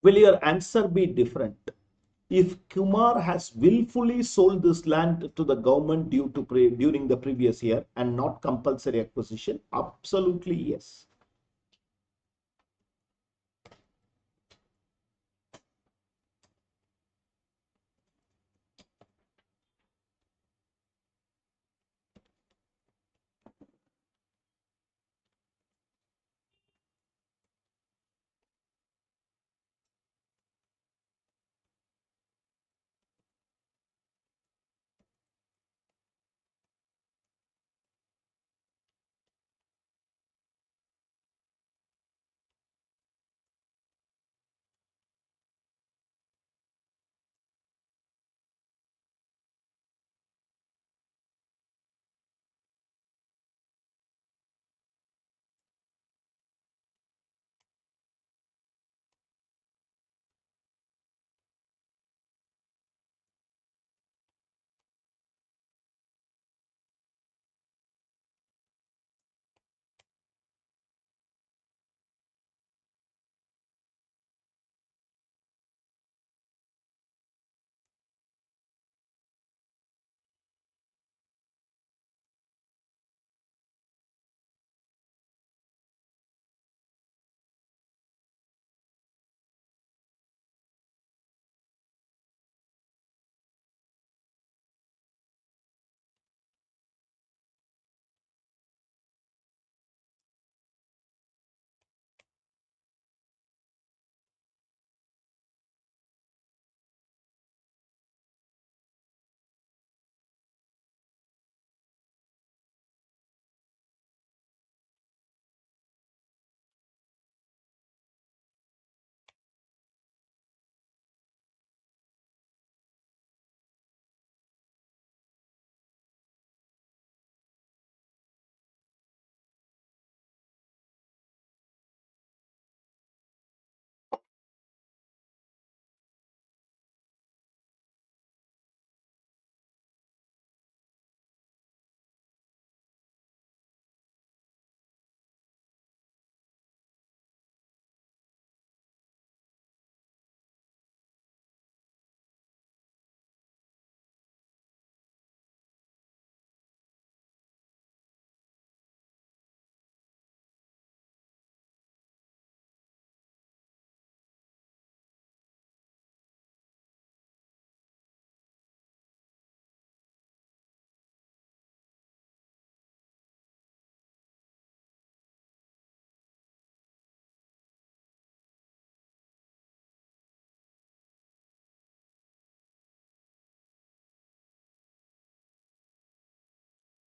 Will your answer be different? If Kumar has willfully sold this land to the government during the previous year and not compulsory acquisition, absolutely yes.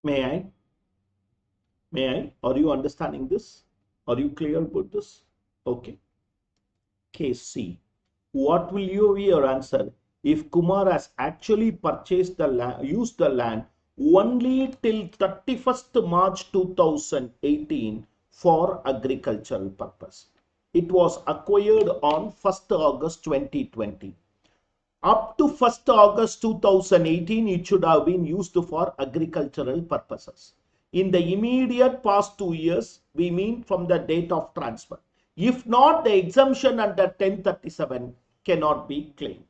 May I? May I? Are you understanding this? Are you clear about this? Okay. Case C. What will you be your answer if Kumar has actually purchased the land, used the land only till 31st March 2018 for agricultural purpose? It was acquired on 1st August 2020. Up to 1st August 2018, it should have been used for agricultural purposes. In the immediate past 2 years, we mean from the date of transfer. If not, the exemption under 1037 cannot be claimed.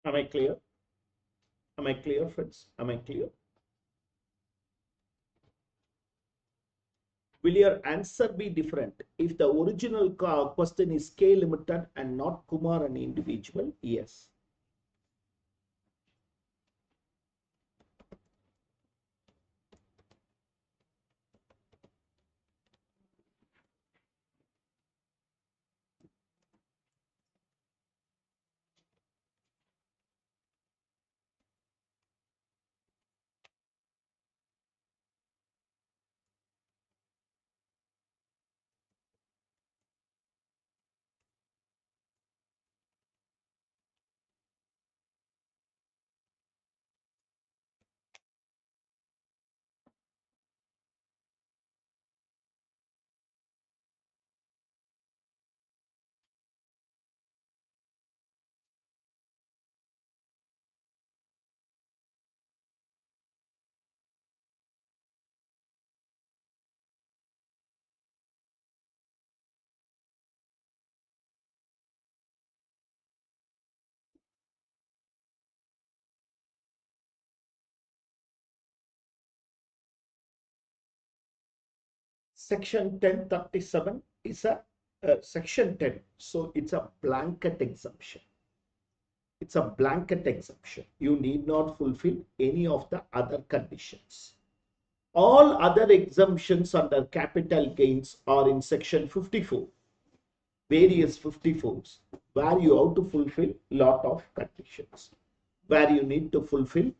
Am I clear? Am I clear, friends? Am I clear? Will your answer be different if the original question is K limited and not Kumar an individual? Yes. Section 1037 is a section 10. So it's a blanket exemption. It's a blanket exemption. You need not fulfill any of the other conditions. All other exemptions under capital gains are in section 54, various 54s, where you have to fulfill lot of conditions, where you need to fulfill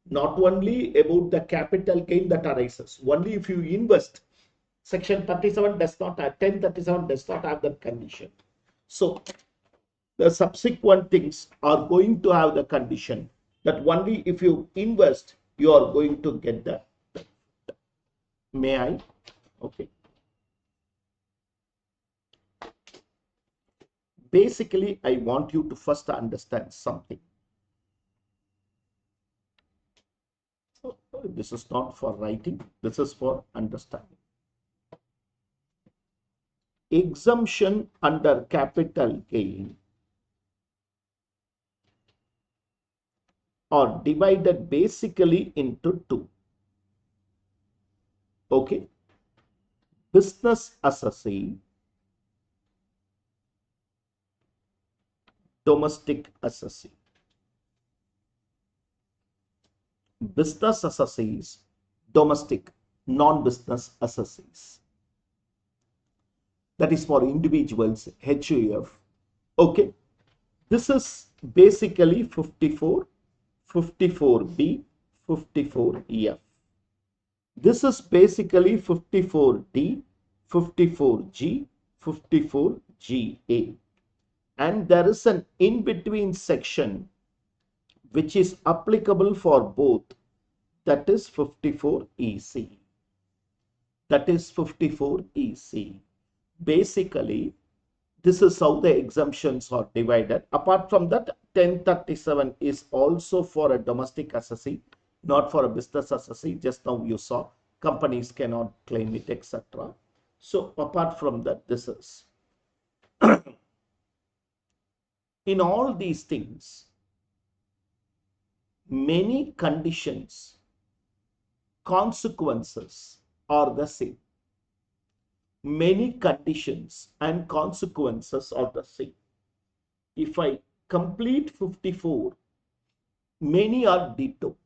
not only about the capital gain that arises, only if you invest. Section 37 does not have, 1037 does not have that condition. So the subsequent things are going to have the condition that only if you invest, you are going to get the. May I? Okay. Basically, I want you to first understand something. So, this is not for writing, this is for understanding. Exemption under capital gain are divided basically into two. Okay. Business assessee, domestic assessee. Business assessees, domestic, non-business assessees. That is for individuals, HUF. Okay. This is basically 54, 54B, 54F. This is basically 54D, 54G, 54GA. And there is an in-between section which is applicable for both, that is 54EC. That is 54EC. Basically, this is how the exemptions are divided. Apart from that, 1037 is also for a domestic assessee, not for a business assessee. Just now you saw companies cannot claim it, etc. So apart from that, this is. In all these things, many conditions, consequences are the same. Many conditions and consequences are the same. If I complete 54, many are ditto.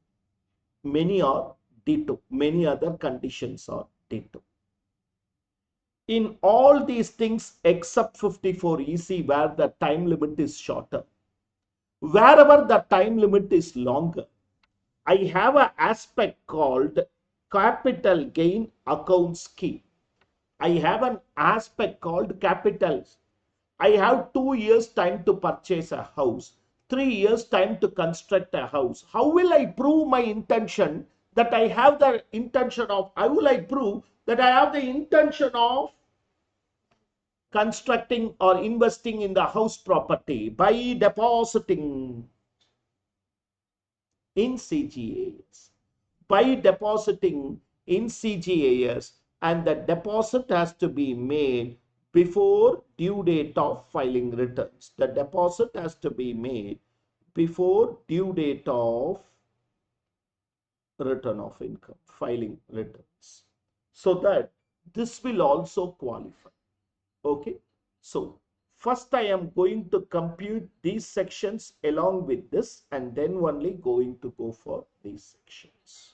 Many are ditto. Many other conditions are ditto. In all these things except 54 EC, where the time limit is shorter, wherever the time limit is longer, I have an aspect called capital gain account scheme. I have an aspect called capital. I have 2 years time to purchase a house, 3 years time to construct a house. How will I prove my intention that I have the intention of, how will I prove that I have the intention of constructing or investing in the house property? By depositing in CGAs. By depositing in CGAs, and the deposit has to be made before due date of filing returns. The deposit has to be made before due date of return of income, filing returns. So that this will also qualify. Okay. So first I am going to compute these sections along with this, and then only going to go for these sections.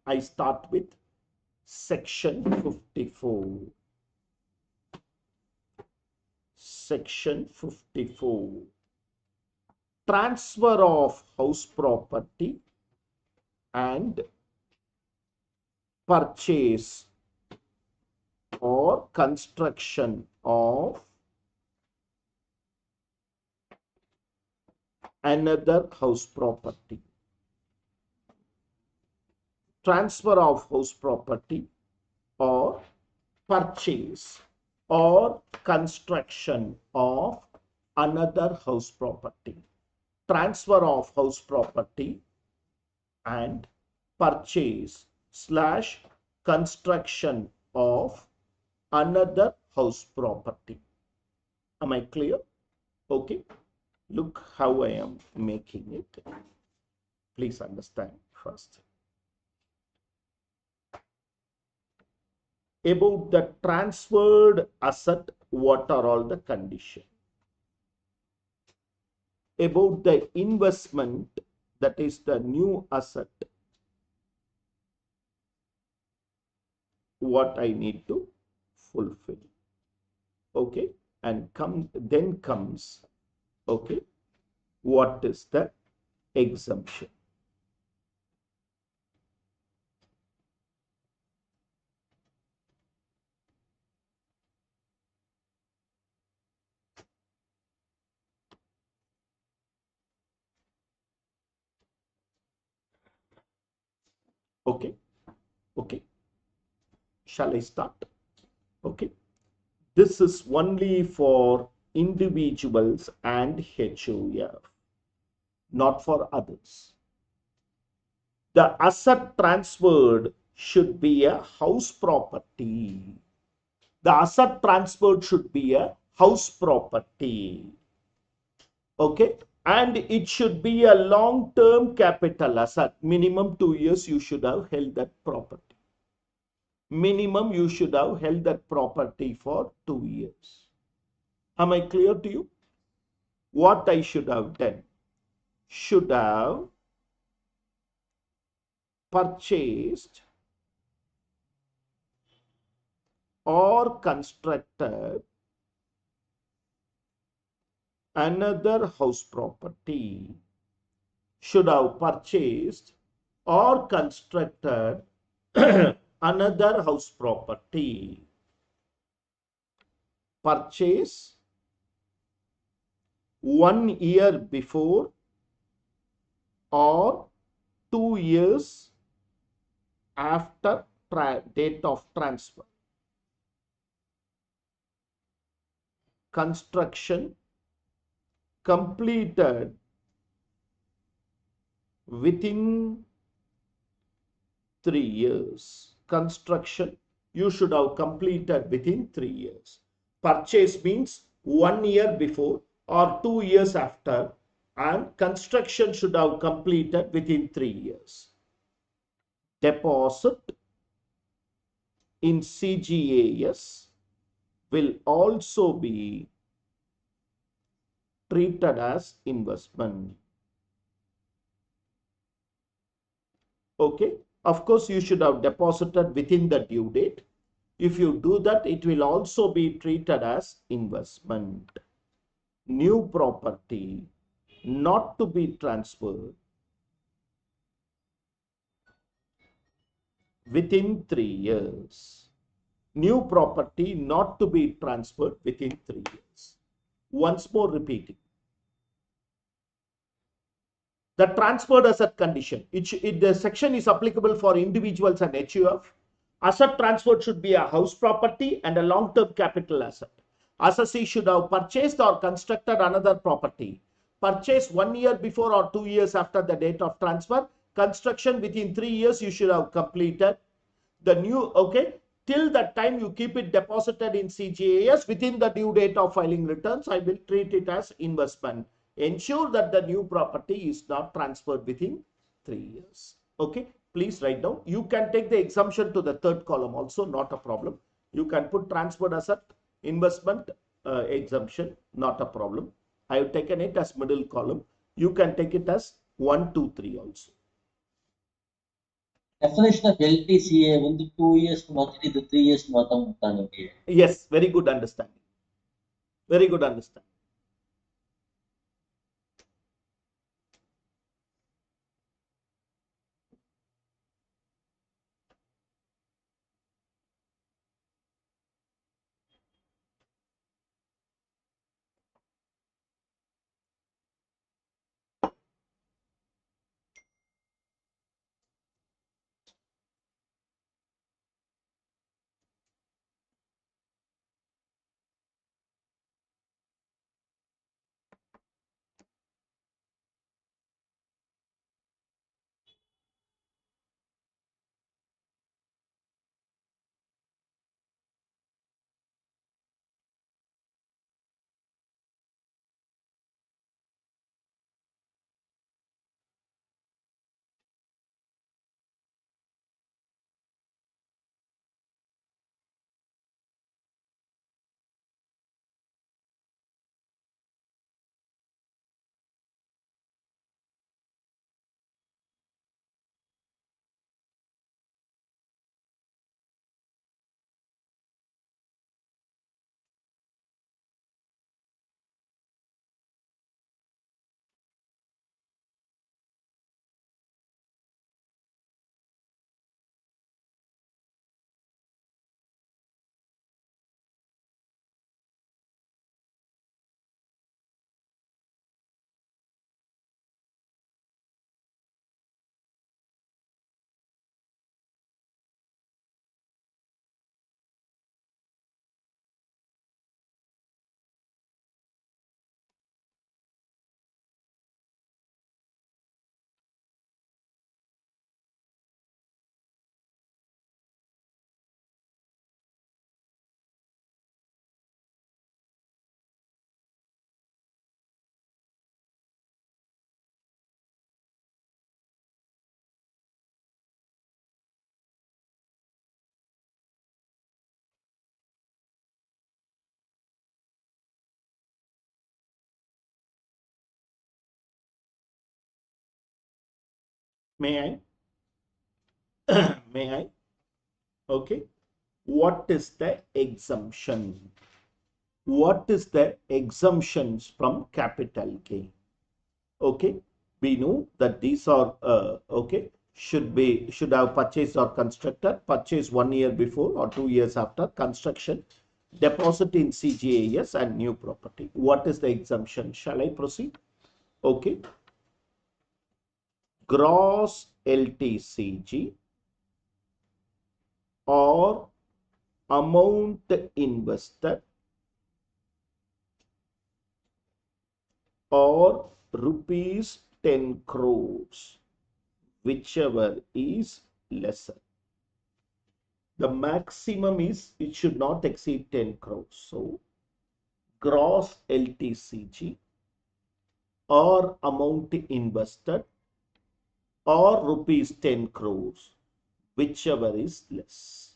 I start with section 54. Section 54. Transfer of house property and purchase or construction of another house property. Transfer of house property or purchase or construction of another house property. Transfer of house property and purchase / construction of another house property. Am I clear? Okay. look how I am making it. Please understand first. About the transferred asset, what are all the conditions? About the investment, that is the new asset, what I need to fulfill. Okay, and then comes, okay, what is the exemption? Okay, okay. Shall I start? Okay. This is only for individuals and HOF, not for others. The asset transferred should be a house property. The asset transferred should be a house property. Okay. And it should be a long-term capital asset. Minimum 2 years you should have held that property. Minimum you should have held that property for 2 years. Am I clear to you? What I should have done? Should have purchased or constructed another house property. Should have purchased or constructed another house property. Purchase 1 year before or 2 years after date of transfer. Construction completed within 3 years. Construction you should have completed within 3 years. Purchase means 1 year before or 2 years after, and construction should have completed within 3 years. Deposit in CGAS will also be treated as investment. Okay. Of course, you should have deposited within the due date. If you do that, it will also be treated as investment. New property not to be transferred within 3 years. New property not to be transferred within 3 years. Once more repeating. The transferred asset condition. The section is applicable for individuals and HUF. Asset transferred should be a house property and a long-term capital asset. Assessee should have purchased or constructed another property. Purchase 1 year before or 2 years after the date of transfer. Construction within 3 years you should have completed. The new, okay, till that time you keep it deposited in CGAS within the due date of filing returns. I will treat it as investment. Ensure that the new property is not transferred within 3 years. Okay, please write down. You can take the exemption to the third column also, not a problem. You can put transferred asset, investment, exemption, not a problem. I have taken it as middle column. You can take it as 1, 2, 3 also. Definition of LTCA வந்து 2 years மாத்திட்டு இது 3 years மாத்தாம விட்டாங்க. Yes, very good understanding. Very good understanding. May I? May I? Okay. What is the exemption? What is the exemptions from capital gain? Okay. We know that these are okay, should have purchased or constructed, purchase 1 year before or 2 years after construction, deposit in CGAS and new property. What is the exemption? Shall I proceed? Okay. Gross LTCG or amount invested or rupees 10 crores, whichever is lesser. The maximum is it should not exceed 10 crores. So gross LTCG or amount invested or rupees 10 crores, whichever is less.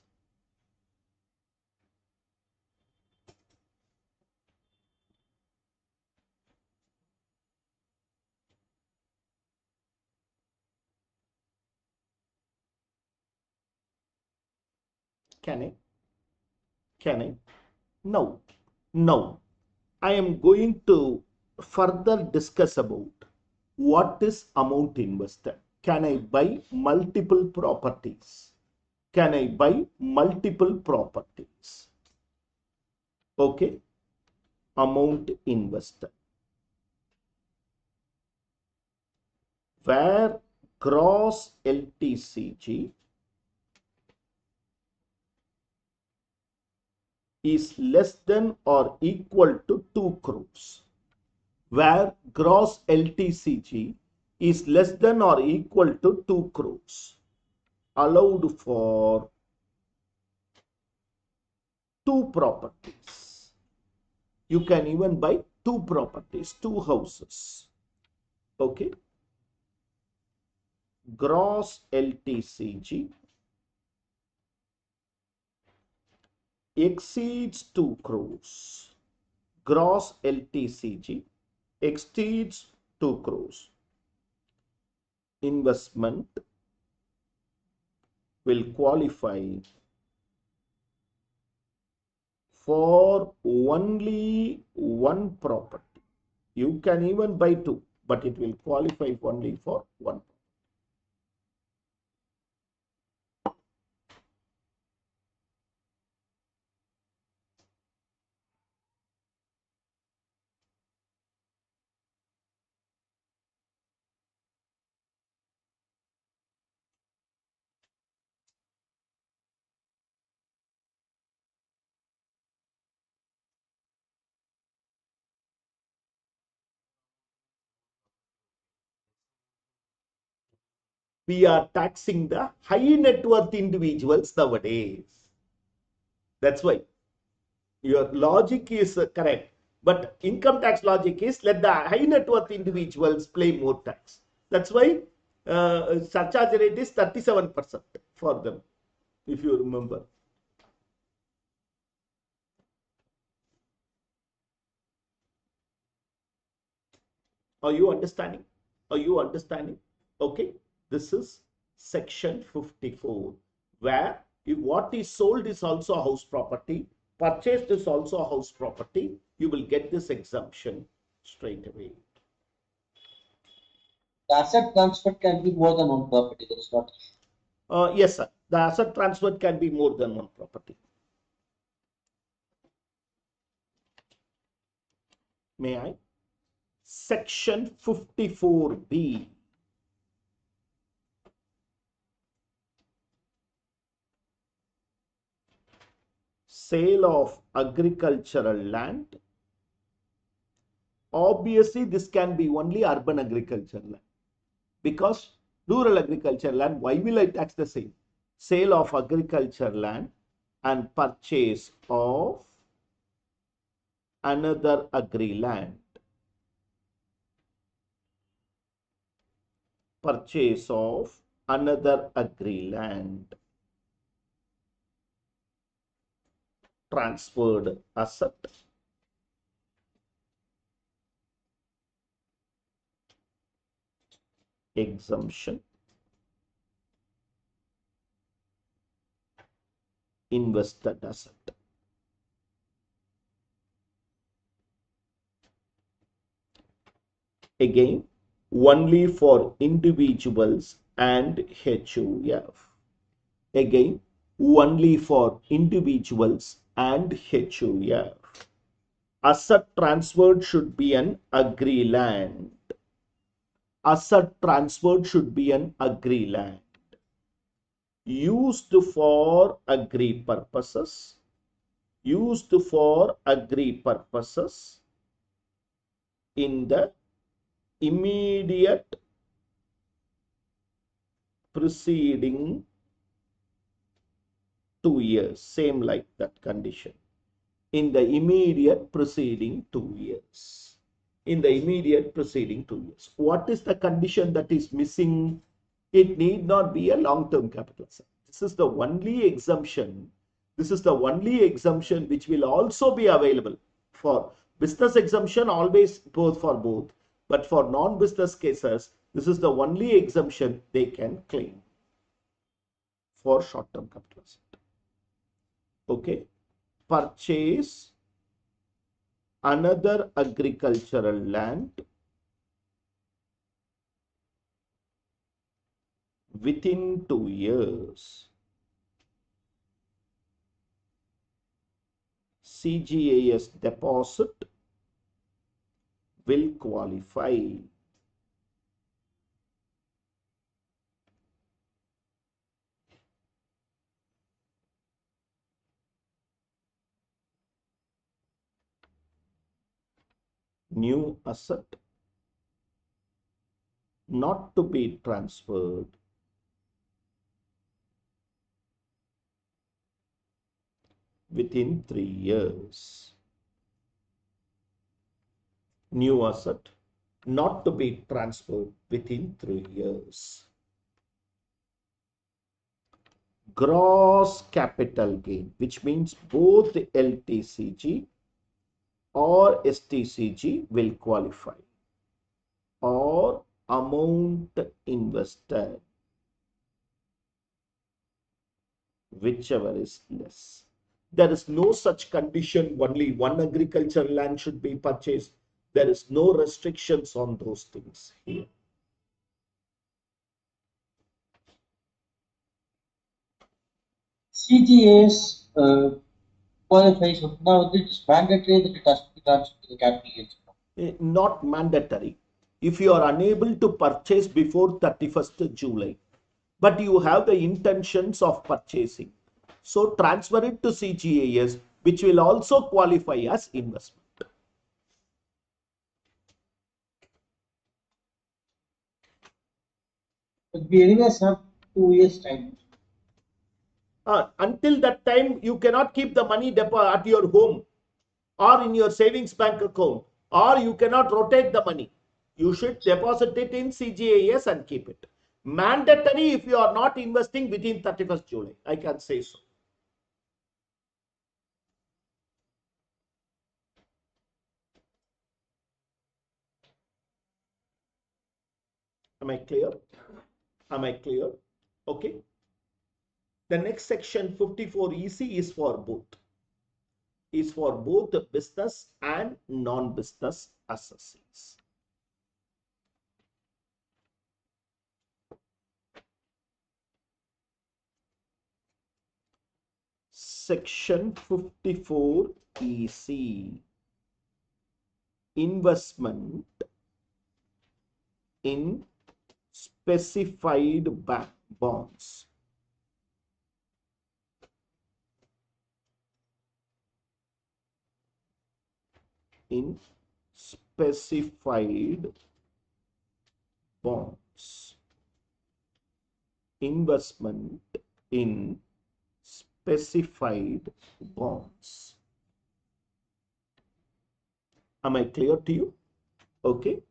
Can I? Can I? No. No. I am going to further discuss about what is amount invested. Can I buy multiple properties? Can I buy multiple properties? Okay. Amount invested. Where gross LTCG is less than or equal to 2 crores. Where gross LTCG is less than or equal to 2 crores. Allowed for 2 properties. You can even buy 2 properties, 2 houses. Okay. Gross LTCG exceeds 2 crores. Gross LTCG exceeds 2 crores. Investment will qualify for only 1 property. You can even buy 2, but it will qualify only for 1. We are taxing the high net worth individuals nowadays. That's why your logic is correct. But income tax logic is let the high net worth individuals pay more tax. That's why surcharge rate is 37% for them, if you remember. Are you understanding? Are you understanding? Okay. This is section 54, where if what is sold is also a house property, purchased is also a house property, you will get this exemption straight away. The asset transfer can be more than one property. That is not. Yes, sir. The asset transfer can be more than one property. May I? Section 54B. Sale of agricultural land. Obviously, this can be only urban agricultural land. Because rural agricultural land, why will I tax the same? Sale of agricultural land and purchase of another agri land. Purchase of another agri land. Transferred asset. Exemption. invested asset. Again, only for individuals and HUF. Again, only for individuals and HUF. Asset transferred should be an agree land. Asset transferred should be an agree land. Used for agree purposes. Used for agree purposes in the immediate preceding 2 years. Same like that condition. In the immediate preceding 2 years. In the immediate preceding 2 years. What is the condition that is missing? It need not be a long-term capital asset. This is the only exemption. This is the only exemption which will also be available for business exemption, always both for both. But for non-business cases, this is the only exemption they can claim for short-term capital asset. Okay. Purchase another agricultural land within 2 years. CGAS deposit will qualify. New asset not to be transferred within 3 years. New asset not to be transferred within 3 years. Gross capital gain, which means both LTCG or STCG will qualify, or amount invested, whichever is less. There is no such condition, only one agricultural land should be purchased. There is no restrictions on those things here. CGAs qualifies, now it is mandatory that it has to be transferred to the capital gains. Not mandatory. If you are unable to purchase before 31st July, but you have the intentions of purchasing, so transfer it to CGAS, which will also qualify as investment. But we anyways have 2 years time. Until that time, you cannot keep the money at your home or in your savings bank account, or you cannot rotate the money. You should deposit it in CGAS and keep it. Mandatory if you are not investing within 31st July. I can say so. Am I clear? Am I clear? Okay. The next section 54 EC is for both. Is for both business and non-business associates. Section 54 EC. Investment in specified bonds. In specified bonds. Investment in specified bonds. Am I clear to you? Okay.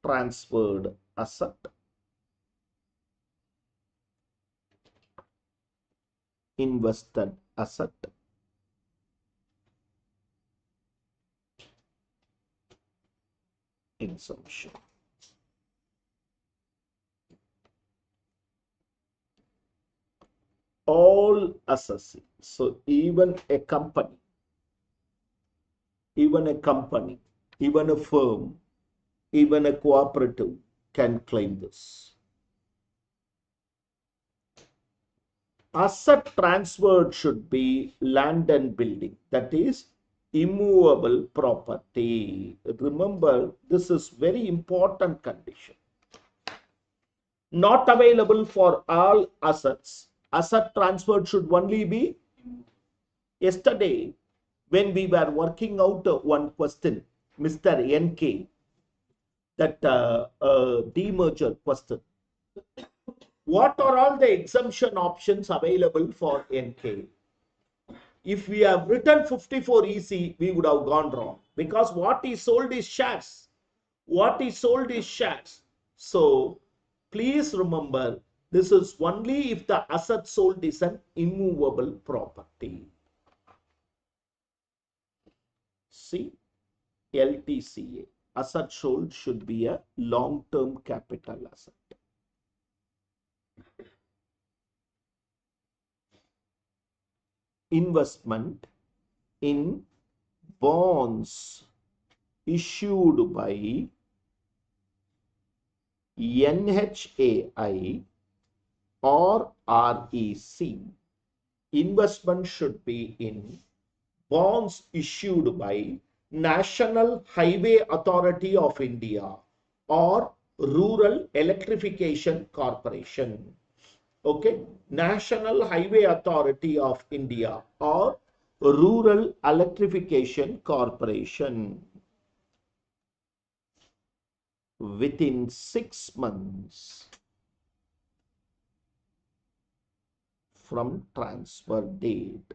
Transferred asset. Invested asset. Exemption. all assessing. So even a company, even a firm, even a cooperative can claim this. Asset transferred should be land and building, that is immovable property. Remember, this is very important condition. Not available for all assets. Asset transferred should only be. Yesterday, when we were working out one question, Mr. NK, that demerger question. What are all the exemption options available for NK? If we have written 54 EC, we would have gone wrong, because what is sold is shares. What is sold is shares. So please remember, this is only if the asset sold is an immovable property. See, LTCA, asset sold should be a long-term capital asset. Investment in bonds issued by NHAI or REC. Investment should be in bonds issued by National Highway Authority of India or Rural Electrification Corporation. Okay, National Highway Authority of India or Rural Electrification Corporation. Within 6 months from transfer date.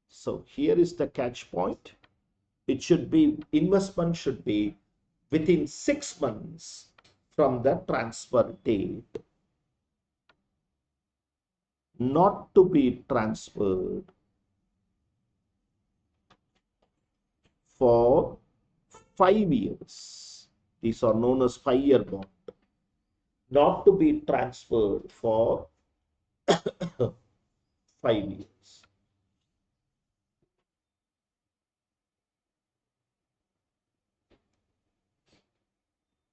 So here is the catch point. It should be, investment should be within 6 months from the transfer date. Not to be transferred for 5 years. These are known as 5-year bond. Not to be transferred for 5 years.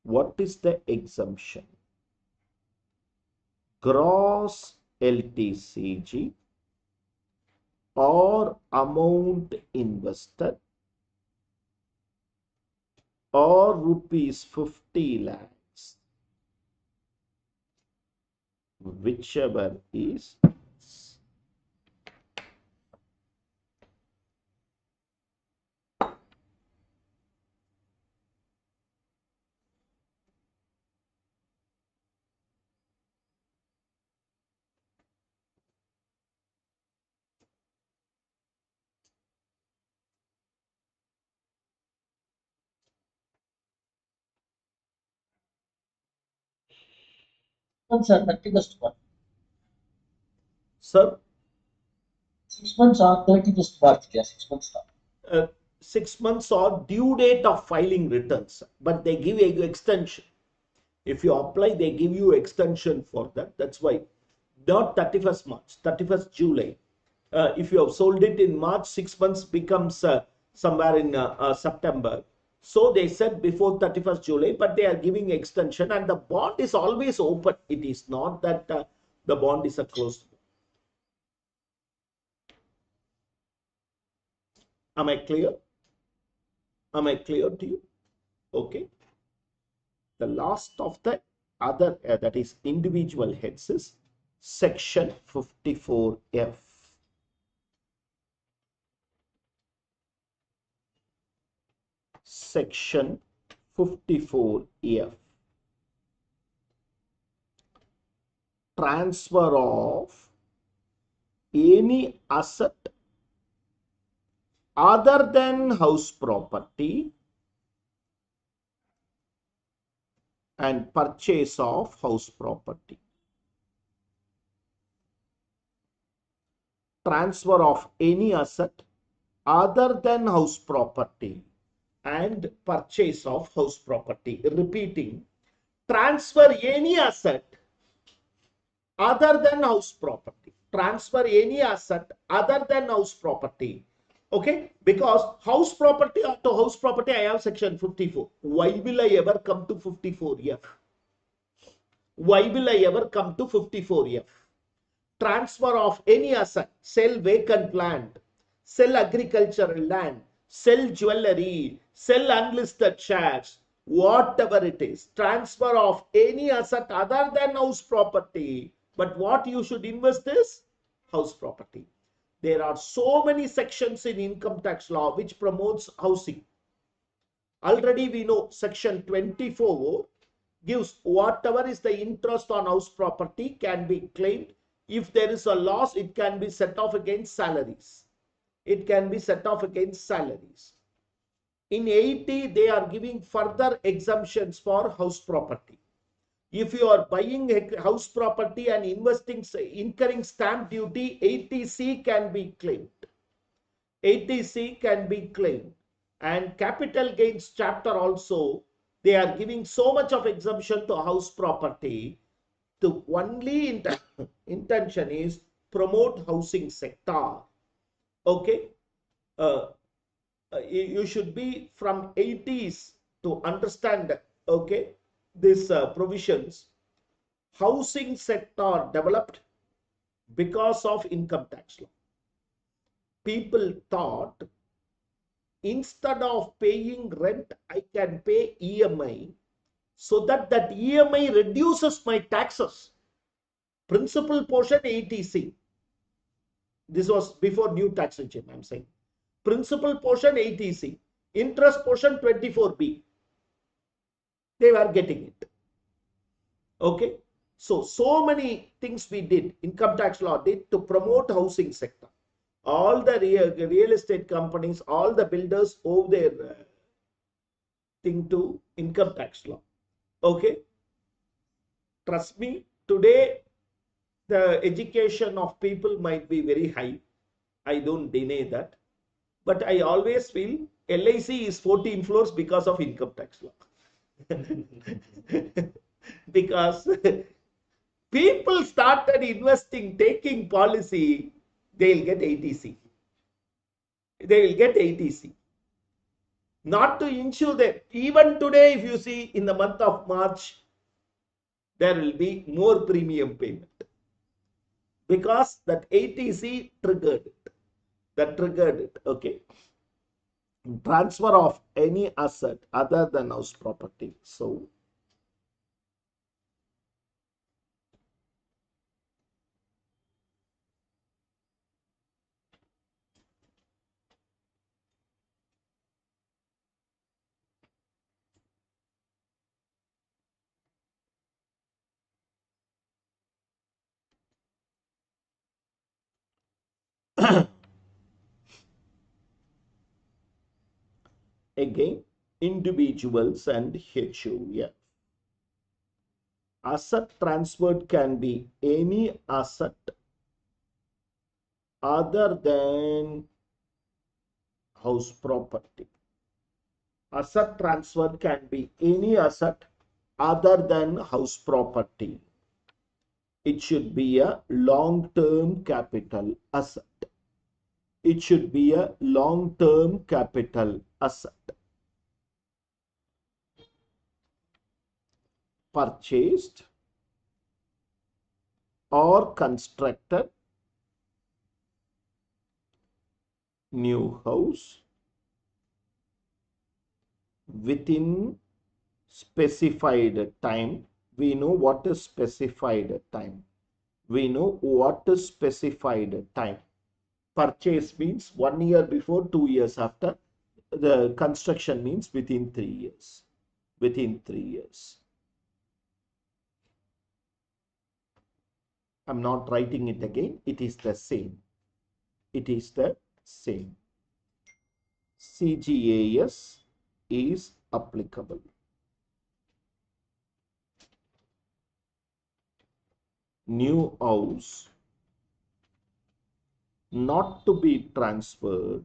What is the exemption? Gross LTCG or amount invested or rupees 50 lakhs, whichever is months are 31st March. Sir, 6 months are 31st March. Yeah, 6 months now. 6 months or due date of filing returns, but they give you extension. If you apply, they give you extension for that. That's why not 31st March, 31st July. If you have sold it in March, 6 months becomes somewhere in September. So they said before 31st July, but they are giving extension, and the bond is always open. It is not that the bond is a closed. Am I clear? Am I clear to you? Okay. The last of the other, that is individual heads, is section 54F. Section 54F. Transfer of any asset other than house property and purchase of house property. Transfer of any asset other than house property and purchase of house property. Repeating, transfer any asset other than house property. Transfer any asset other than house property. Okay, because house property, to house property, I have section 54. Why will I ever come to 54F? Why will I ever come to 54F? Transfer of any asset, sell vacant land, sell agricultural land, sell jewelry, sell unlisted shares, whatever it is, transfer of any asset other than house property. But what you should invest is house property. There are so many sections in income tax law which promotes housing. Already we know section 24 gives whatever is the interest on house property can be claimed. If there is a loss, it can be set off against salaries. It can be set off against salaries. In 80, they are giving further exemptions for house property. If you are buying a house property and investing, incurring stamp duty, 80C can be claimed. 80C can be claimed. And capital gains chapter also, they are giving so much of exemption to house property. The only intention is promote housing sector. Okay. You should be from 80s to understand, okay, these provisions. Housing sector developed because of income tax law. People thought instead of paying rent, I can pay EMI, so that EMI reduces my taxes. Principal portion 80C. This was before new tax regime, I'm saying. Principal portion 80C, interest portion 24B. They were getting it. Okay. So many things we did, income tax law did to promote housing sector. All the real estate companies, all the builders owe their thing to income tax law. Okay. Trust me, today the education of people might be very high. I don't deny that. But I always feel LIC is 14 floors because of income tax law. Because people started investing, taking policy, they'll get 80C. They will get 80C. Not to ensure that even today, if you see in the month of March, there will be more premium payment. Because that 80C triggered it. That triggered it. Okay. Transfer of any asset other than house property. So, again, individuals and HUF. Asset transferred can be any asset other than house property. Asset transferred can be any asset other than house property. It should be a long-term capital asset. It should be a long-term capital asset. Purchased or constructed new house within specified time. We know what is specified time. We know what is specified time. Purchase means 1 year before, 2 years after. The construction means within 3 years. Within 3 years. I'm not writing it again. It is the same. It is the same. CGAS is applicable. New house not to be transferred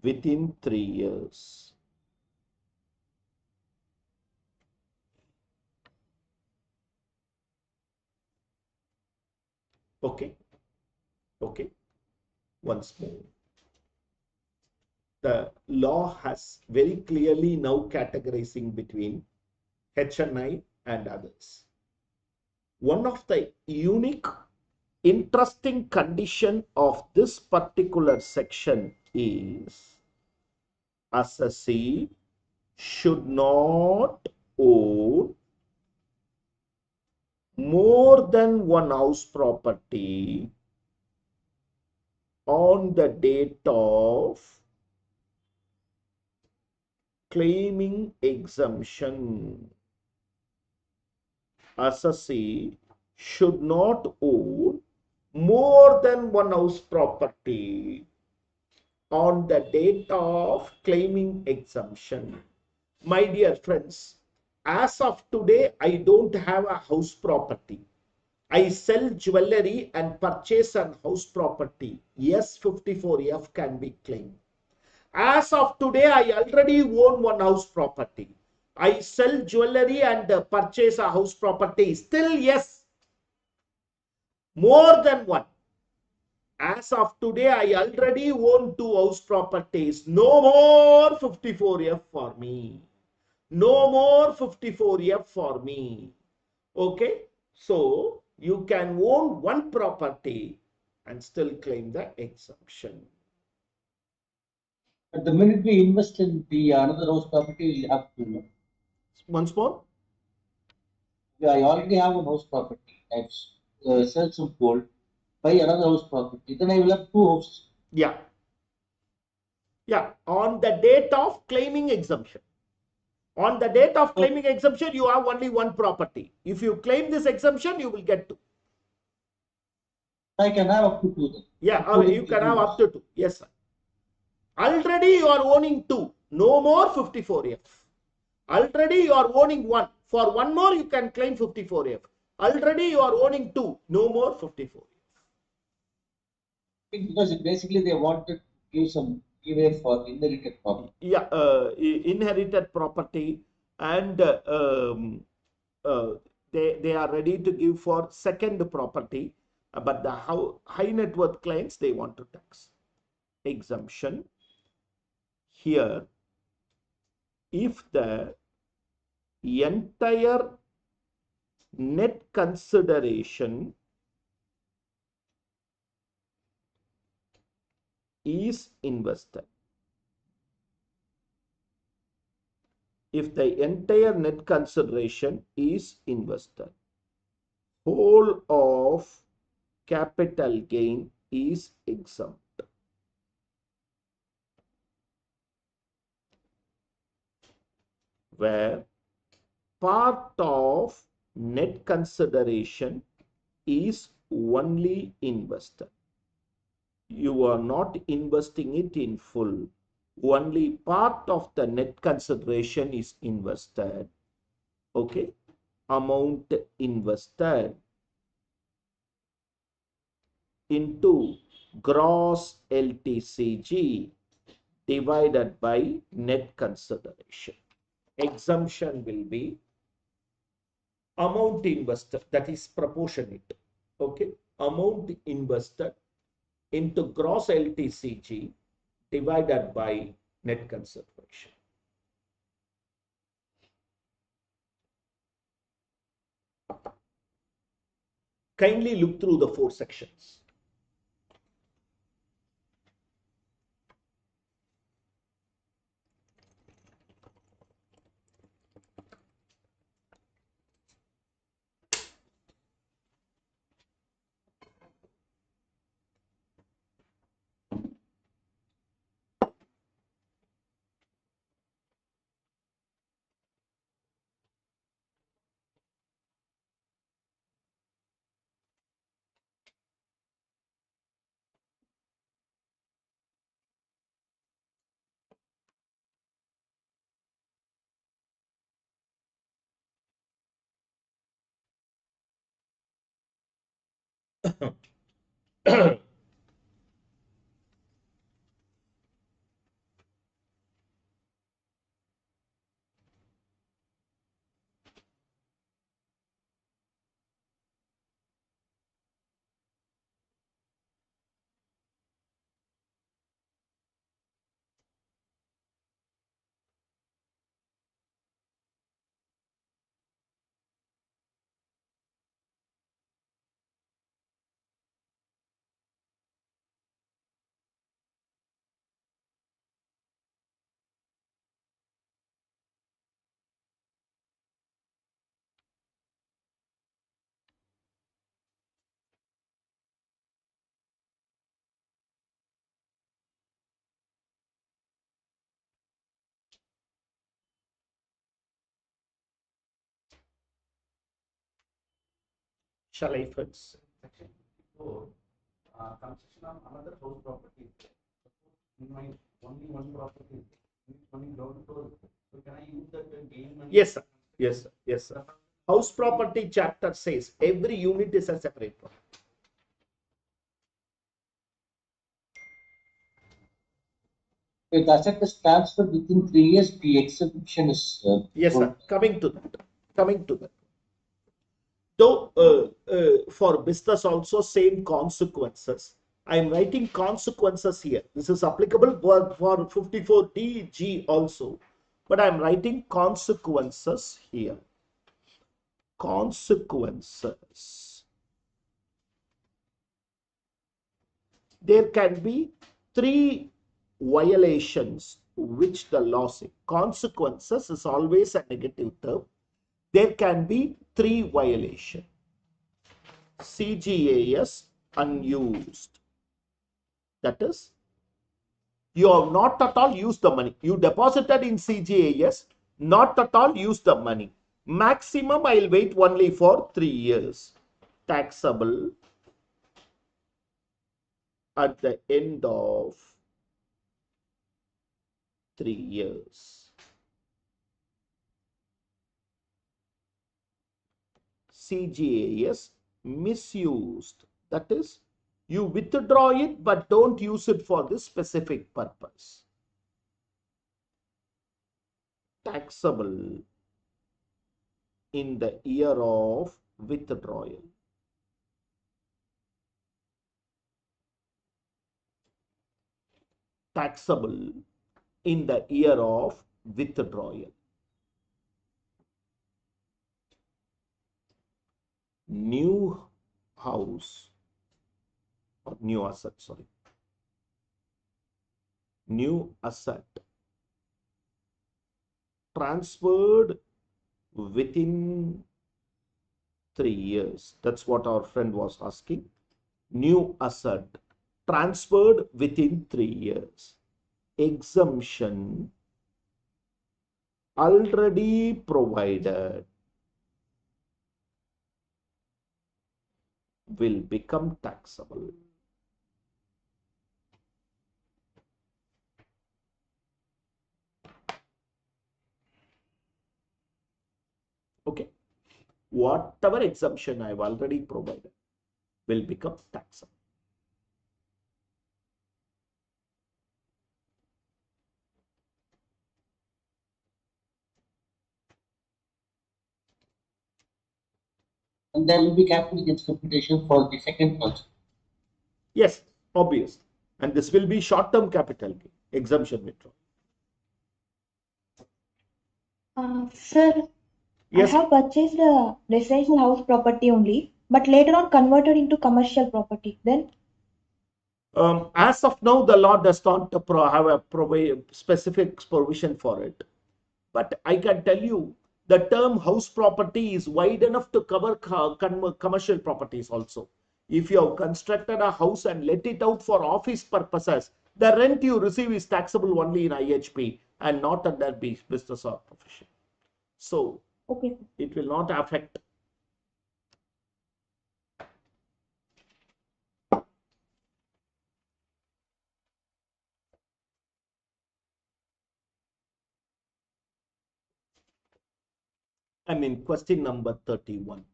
within 3 years. Okay. Okay. Once more. The law has very clearly now categorizing between HNI and others. One of the unique, interesting condition of this particular section is assessee should not own more than one house property on the date of claiming exemption. Assessee should not own more than one house property on the date of claiming exemption. My dear friends, as of today, I don't have a house property. I sell jewelry and purchase a house property. Yes, 54F can be claimed. As of today, I already own one house property. I sell jewelry and purchase a house property. Still, yes, more than one. As of today, I already own two house properties. No more 54F for me. No more 54F for me. Okay. So, you can own one property and still claim the exemption. But the minute we invest in the another house property, we have to. Once more. Yeah, I already have one house property. I've sell some gold, buy another house property. Then I will have two houses. Yeah. Yeah. On the date of claiming exemption. On the date of claiming exemption, you have only one property. If you claim this exemption, you will get two. I can have up to two then. Yeah, you can have up to two. Yes, sir. Already you are owning two. No more 54F. Already you are owning one. For one more, you can claim 54F. Already you are owning two. No more 54F. Because basically they wanted to give some giveaway for inherited property. Yeah, inherited property, and they are ready to give for second property, but the high net worth clients, they want to tax. Exemption. Here, if the entire net consideration is invested, if the entire net consideration is invested, whole of capital gain is exempt. Where part of net consideration is only invested. You are not investing it in full. Only part of the net consideration is invested. Okay. Amount invested into gross LTCG divided by net consideration. Exemption will be amount invested, that is proportionate. Okay. Amount invested into gross LTCG divided by net consideration. Kindly look through the four sections. Shall I fix? Section 4, construction of another house property. In my only one property, only ground floor. So can I use that gain money? Yes, sir. Yes, sir. Yes, sir. House property chapter says every unit is a separate property. If the asset is transferred within 3 years, the exemption is. Yes, sir. Coming to that. Coming to that. Though for business also same consequences. I am writing consequences here. This is applicable for 54DG also. But I am writing consequences here. Consequences. There can be 3 violations which the law says. Consequences is always a negative term. There can be 3 violations. CGAS unused. That is, you have not at all used the money. You deposited in CGAS, not at all used the money. Maximum I will wait only for 3 years. Taxable at the end of 3 years. CGAS misused. That is, you withdraw it but don't use it for this specific purpose. Taxable in the year of withdrawal. Taxable in the year of withdrawal. New house or new asset, sorry. New asset transferred within 3 years. That's what our friend was asking. New asset transferred within 3 years. Exemption already provided will become taxable. Okay. Whatever exemption I have already provided will become taxable. And there will be capital gains computation for the second also. Yes, obvious. And this will be short-term capital gain, exemption withdrawal. Sir, Yes. I have purchased a residential house property only, but later on converted into commercial property. Then, As of now, the law does not have a specific provision for it. But I can tell you, the term house property is wide enough to cover commercial properties also. If you have constructed a house and let it out for office purposes, the rent you receive is taxable only in IHP and not under business or profession. So, okay. It will not affect. I'm in question number 31.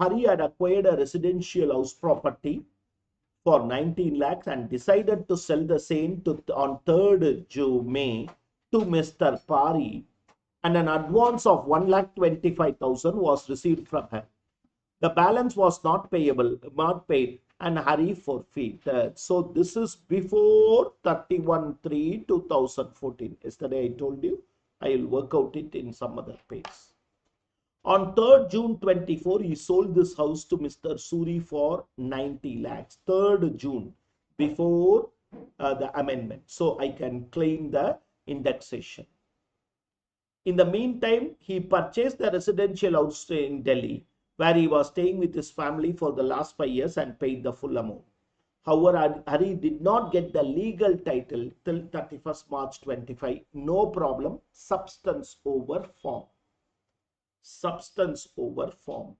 Hari had acquired a residential house property for 19 lakhs and decided to sell the same on 3rd May to Mr. Pari, and an advance of 1,25,000 was received from him. The balance was not paid, and Hari forfeited. So this is before 31/3/2014. Yesterday I told you I will work out it in some other page. On 3rd June 24, he sold this house to Mr. Suri for 90 lakhs. 3rd June, before the amendment. So I can claim the indexation. In the meantime, he purchased the residential house in Delhi, where he was staying with his family for the last 5 years and paid the full amount. However, Hari did not get the legal title till 31st March 25. No problem. Substance over form. Substance over form.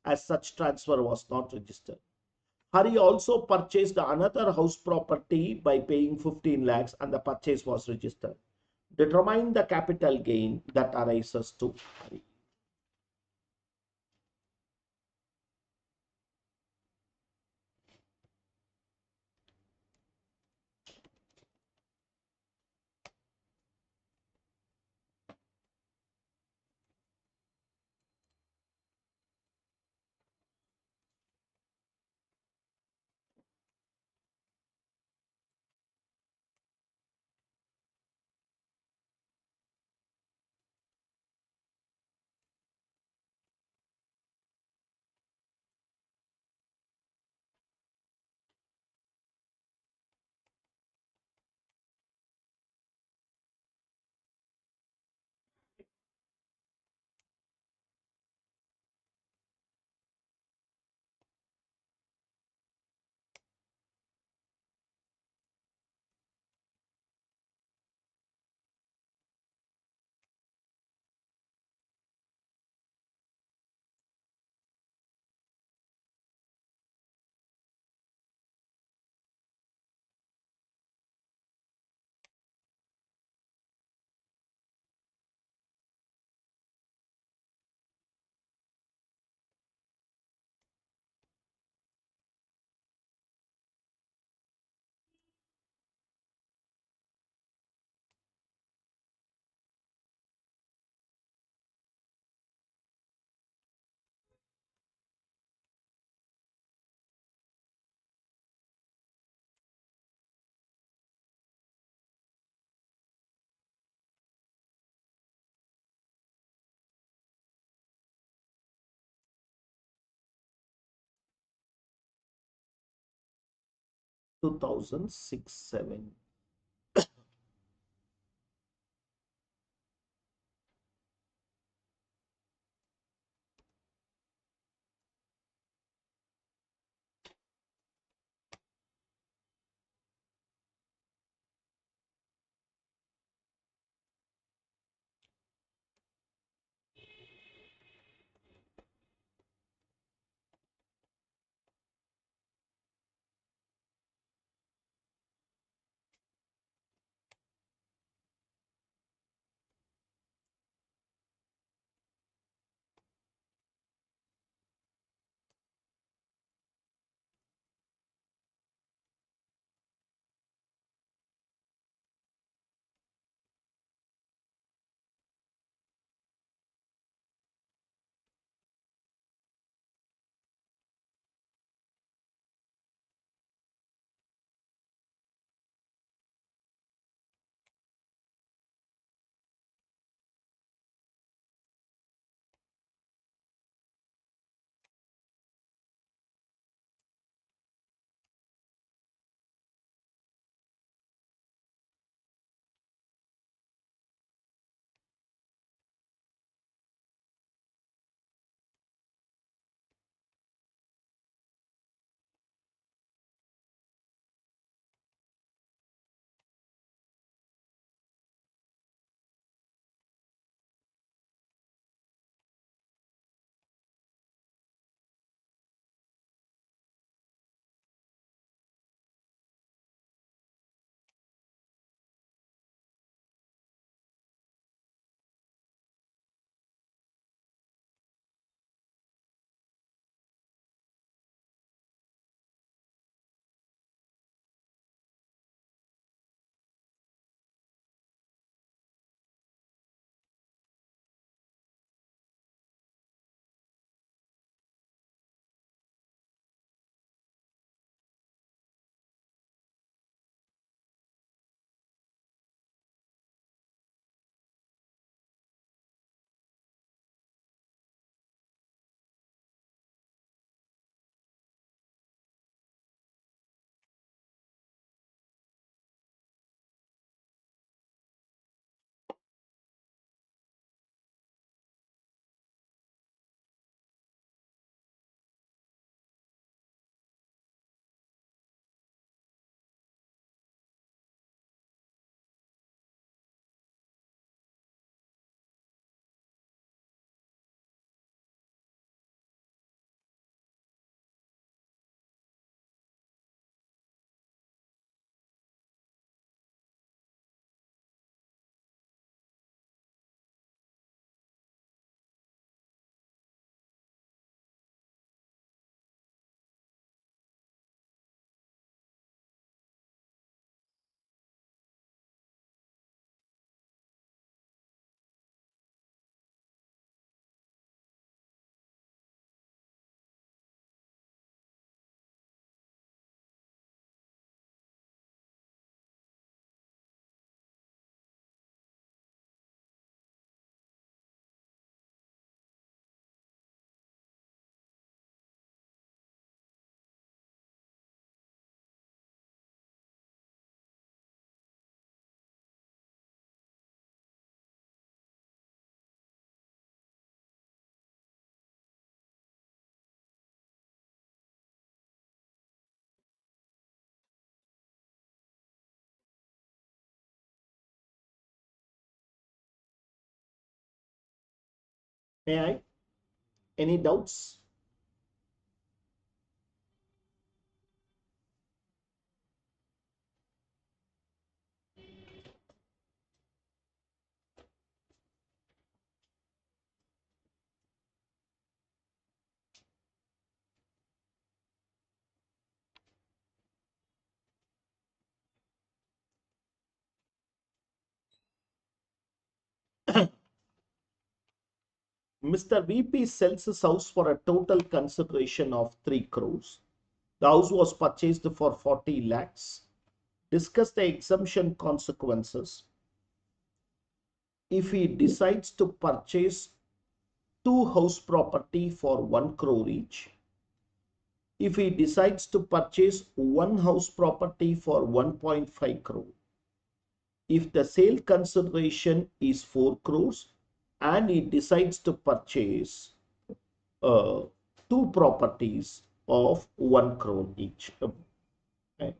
As such, transfer was not registered. Hari also purchased another house property by paying 15 lakhs and the purchase was registered. Determine the capital gain that arises to Hari. Two thousand six seven. May I? Any doubts? Mr. VP sells his house for a total consideration of 3 crores. The house was purchased for 40 lakhs. Discuss the exemption consequences. If he decides to purchase 2 house property for 1 crore each, if he decides to purchase 1 house property for 1.5 crore, if the sale consideration is 4 crores and he decides to purchase 2 properties of 1 crore each. Okay.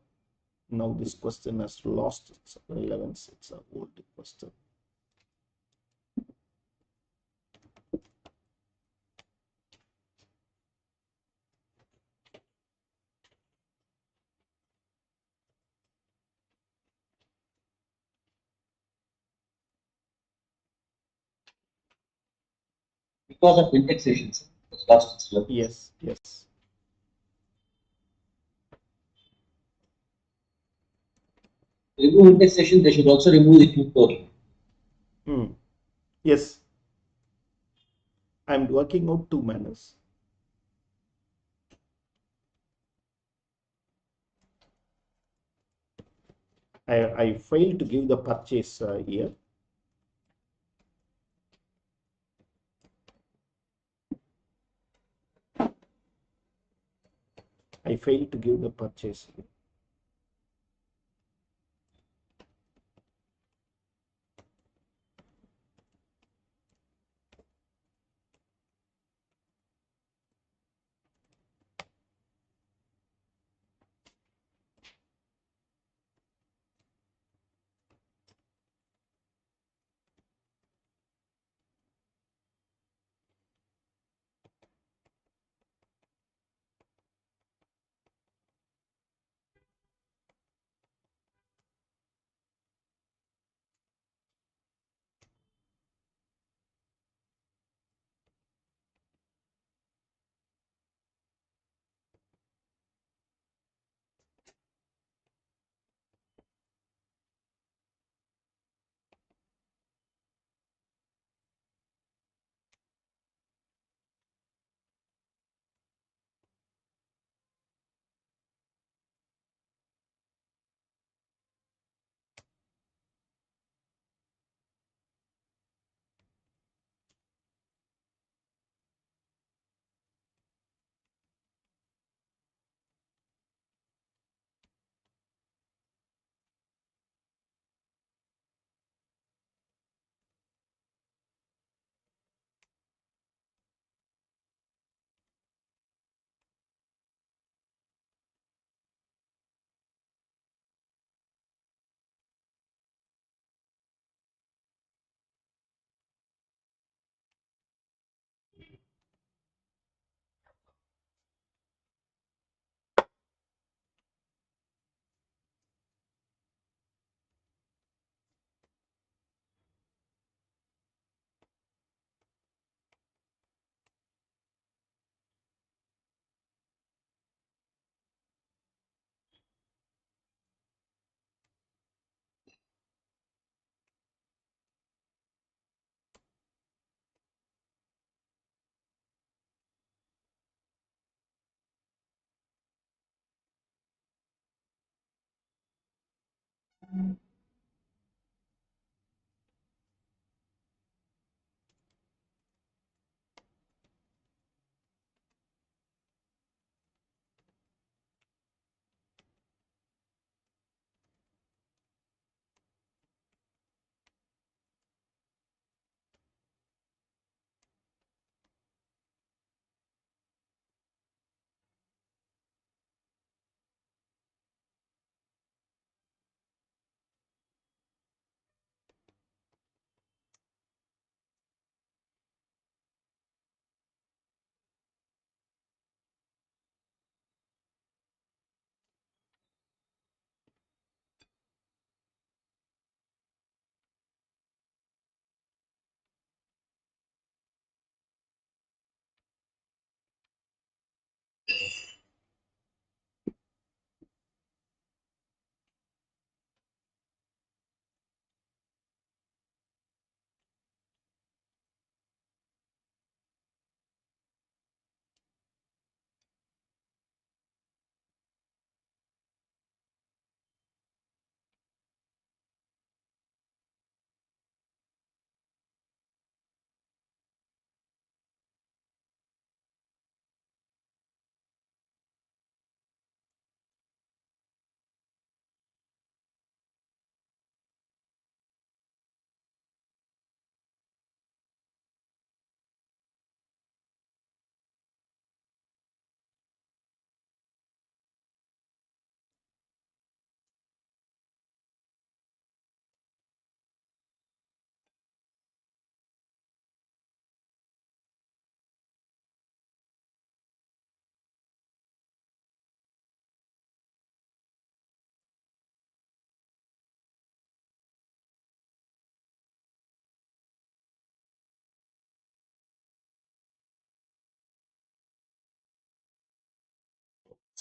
Now this question has lost its relevance. It's an old question. Because of indexation, sir. It's lost its relevance. Yes, yes. Remove indexation, they should also remove the tutorial. Yes. I'm working out 2 manners. I failed to give the purchase here. I failed to give the purchase here.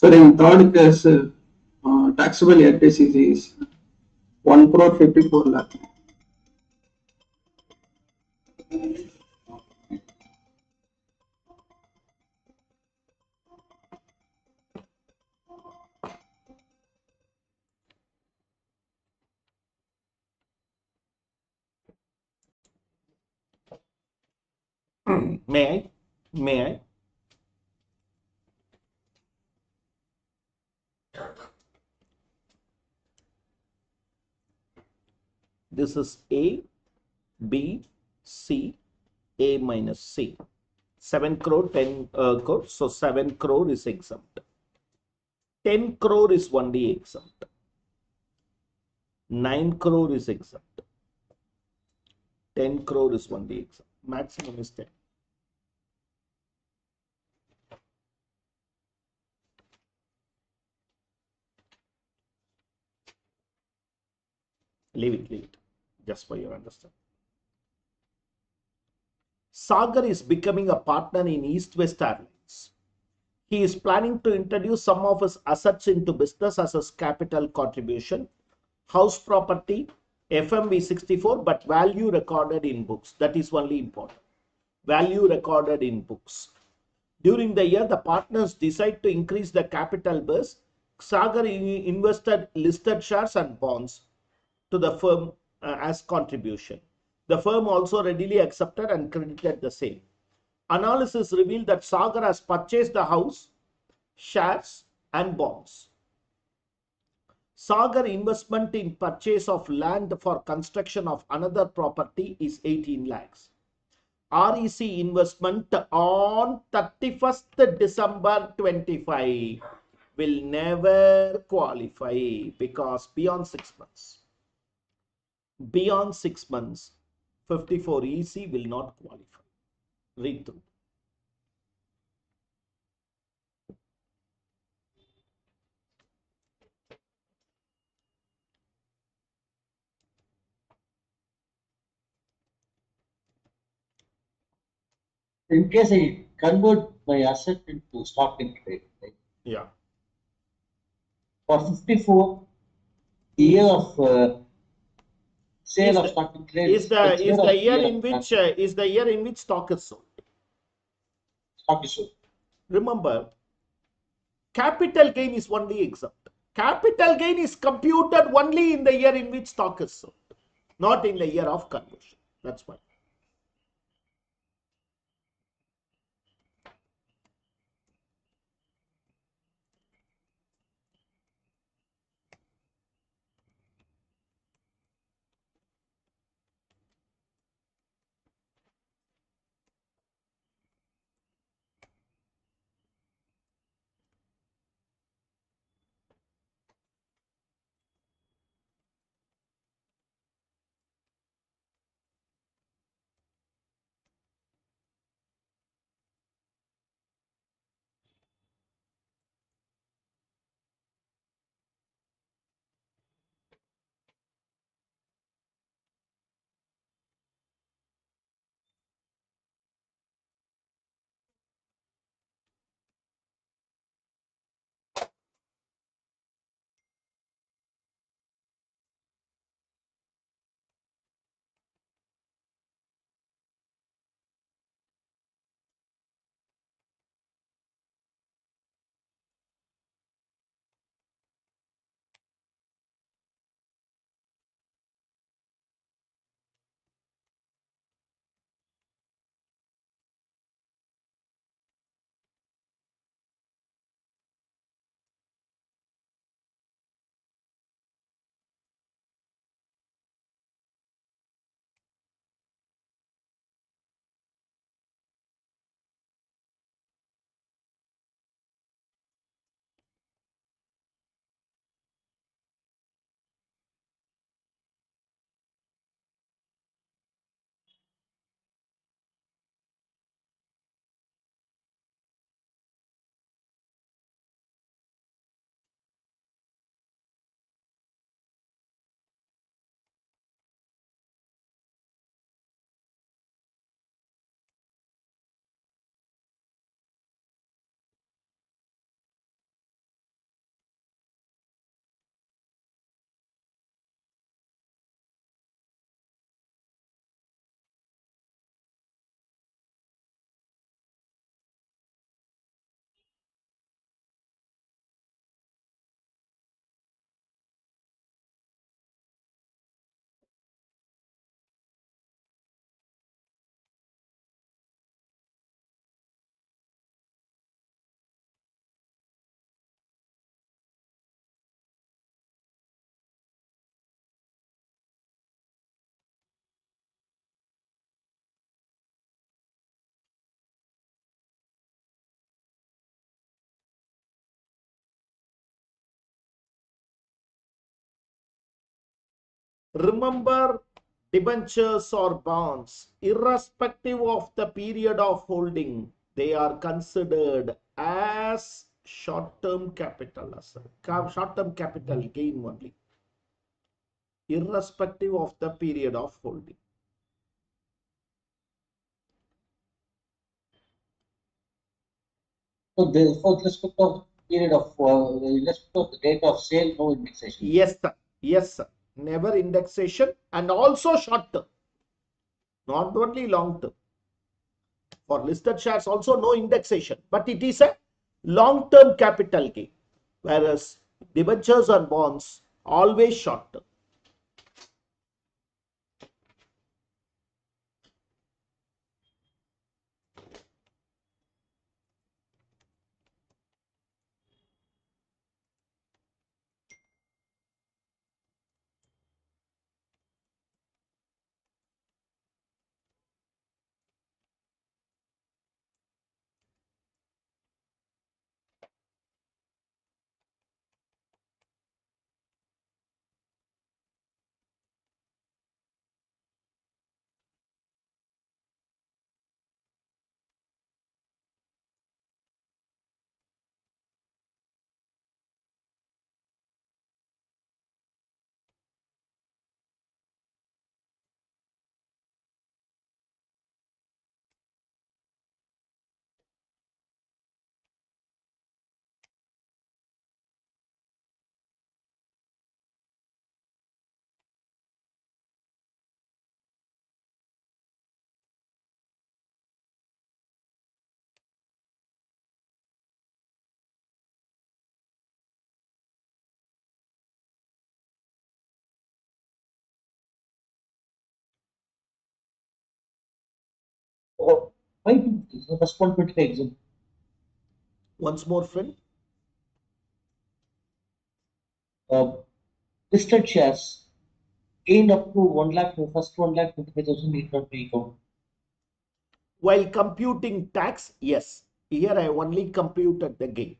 Sir, in third case, taxable LTC is 1 crore 54 lakh. May I? May I? This is A, B, C, A minus C. 7 crore, 10 crore. So 7 crore is exempt. 10 crore is only exempt. 9 crore is exempt. 10 crore is only exempt. Maximum is 10. Leave it, just for your understanding. Sagar is becoming a partner in East West Airlines. He is planning to introduce some of his assets into business as his capital contribution. House property, FMV 64, but value recorded in books. That is only important. Value recorded in books. During the year, the partners decide to increase the capital base. Sagar invested listed shares and bonds to the firm as contribution. The firm also readily accepted and credited the same. Analysis revealed that Sagar has purchased the house, shares, and bonds. Sagar investment in purchase of land for construction of another property is 18 lakhs. REC investment on 31st December 25 will never qualify because beyond 6 months. Beyond 6 months, 54 EC will not qualify. Read through. In case I convert my asset into stock in trade, right? Yeah. For 54, the year of sale of stock in trade is the year in which stock is sold. Stock is sold. Remember, capital gain is only exempt. Capital gain is computed only in the year in which stock is sold, not in the year of conversion. That's why. Remember, debentures or bonds, irrespective of the period of holding, they are considered as short-term capital asset, short-term capital gain only, irrespective of the period of holding. So, with respect of period of, with respect of the date of sale, no indexation. Yes, sir. Yes, sir. Never indexation, and also short term, not only long term. For listed shares also no indexation, but it is a long term capital gain, whereas debentures and bonds always short term. Why the first 125 exempt? Once more, friend. Listed shares gained up to 1 lakh, first 1,25,800 per account. While computing tax, yes. Here I only computed the gain.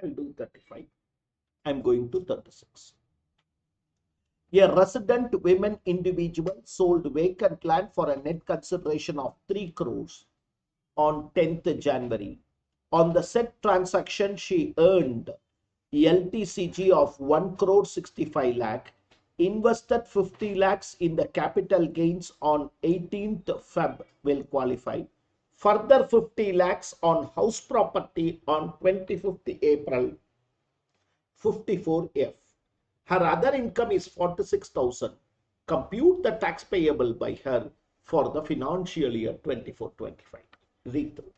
I'll do 35. I'm going to 36. A resident women individual sold vacant land for a net consideration of 3 crores on 10th January. On the said transaction, she earned LTCG of 1 crore 65 lakh, invested 50 lakhs in the capital gains on 18th Feb will qualify. Further 50 lakhs on house property on 25th April 54F. Her other income is 46,000. Compute the tax payable by her for the financial year 24-25. Read through.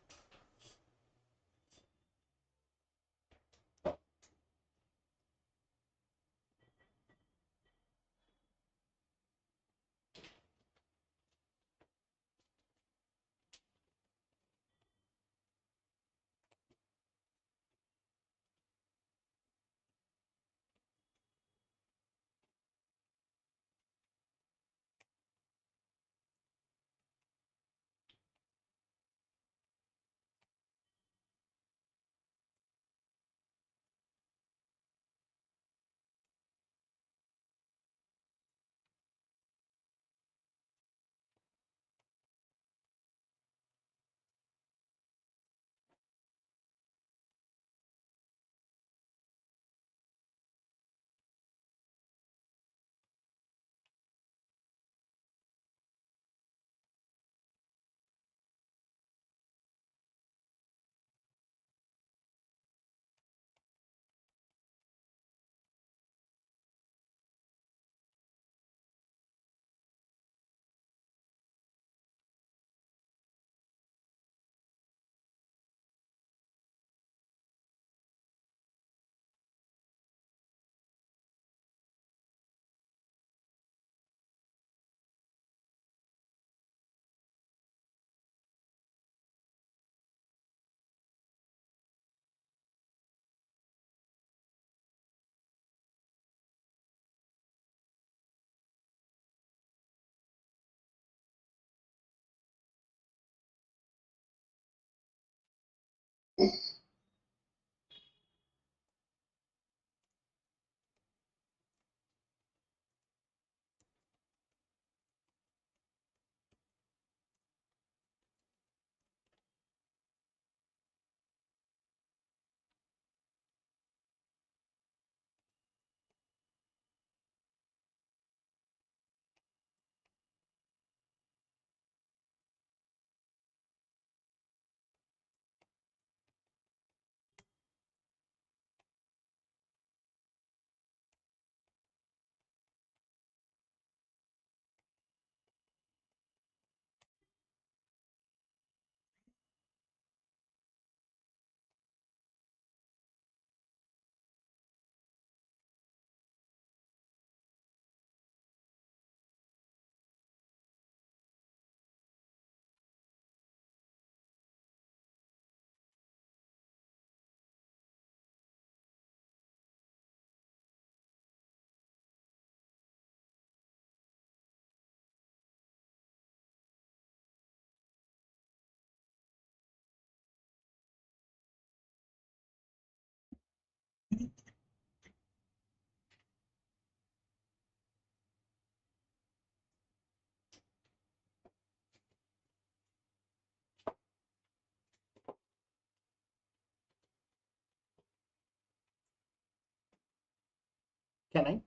Can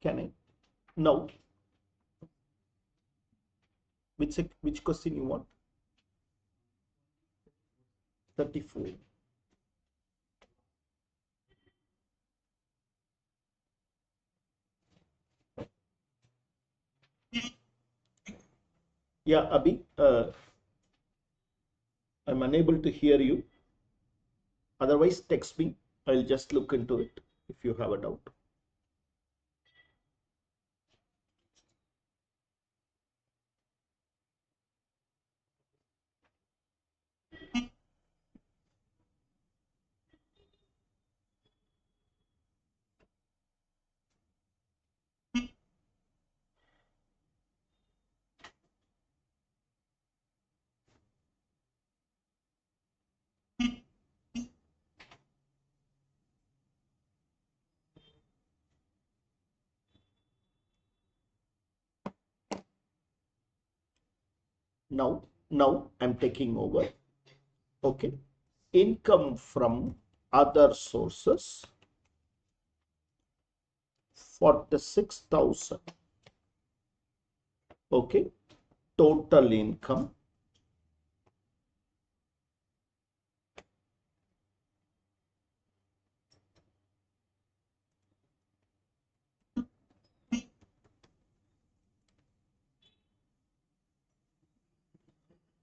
I? No. Which question you want? 34. Yeah, Abhi, I'm unable to hear you. Otherwise, text me. I'll just look into it if you have a doubt. Now I'm taking over. Okay. Income from other sources, 46,000. Okay. Total income,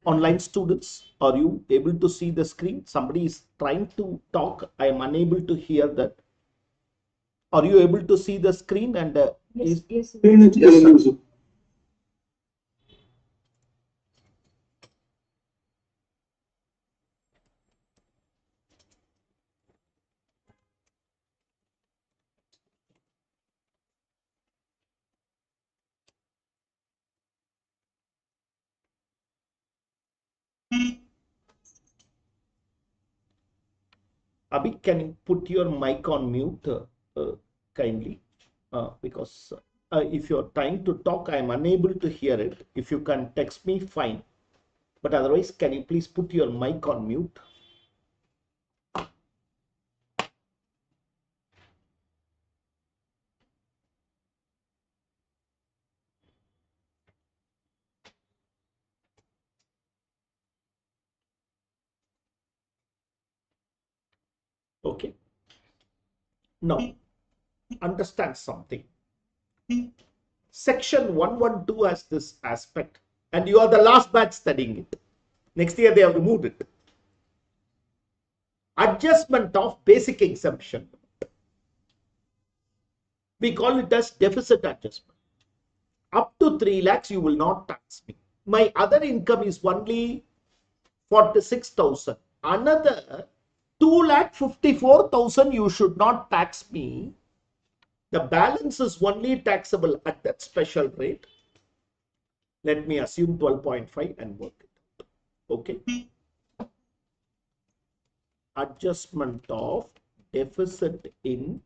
online students, are you able to see the screen? Somebody is trying to talk. I am unable to hear that. Are you able to see the screen? And Yes, yes. Yes, sir. Abhi, can you put your mic on mute kindly? Because if you're trying to talk, I'm unable to hear it. If you can text me, fine. But otherwise, can you please put your mic on mute? Okay. Now, understand something. Section 112 has this aspect, and you are the last batch studying it. Next year, they have removed it. Adjustment of basic exemption. We call it as deficit adjustment. Up to 3 lakhs, you will not tax me. My other income is only 46,000. Another 2,54,000 you should not tax me. The balance is only taxable at that special rate. Let me assume 12.5 and work it out. Okay. Adjustment of deficit in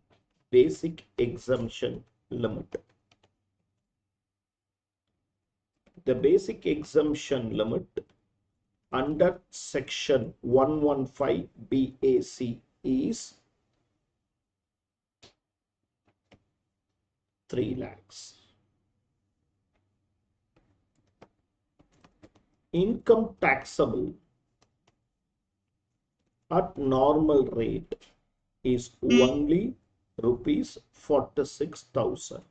basic exemption limit. The basic exemption limit under section 115 BAC is 3 lakhs. Income taxable at normal rate is only rupees 46,000.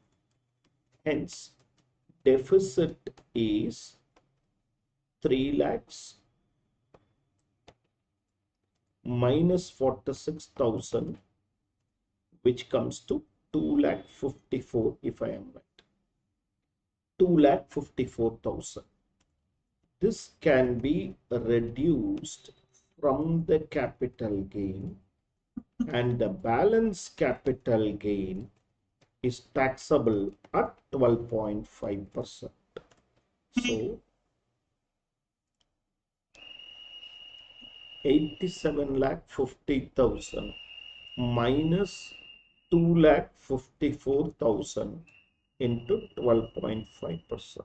Hence, deficit is 3 lakhs minus 46,000, which comes to 2,54,000 if I am right. 2,54,000. This can be reduced from the capital gain, and the balance capital gain is taxable at 12.5%. So 87,50,000 minus 2,54,000 into 12.5%.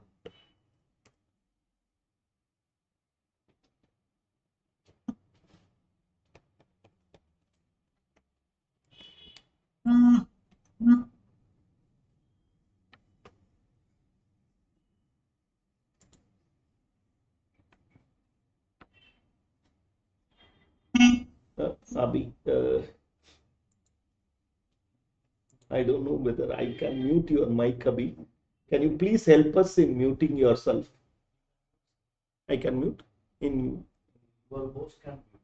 Abhi, I don't know whether I can mute your mic, Abhi. Can you please help us in muting yourself? I can mute in Your host can mute.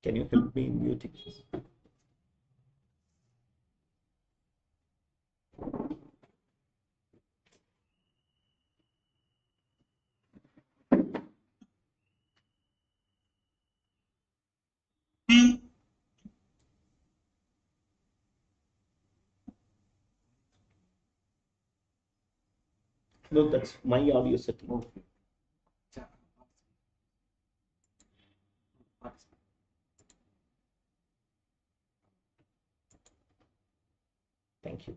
Can you help me in muting? No, that's my audio setting. Okay. Thank you.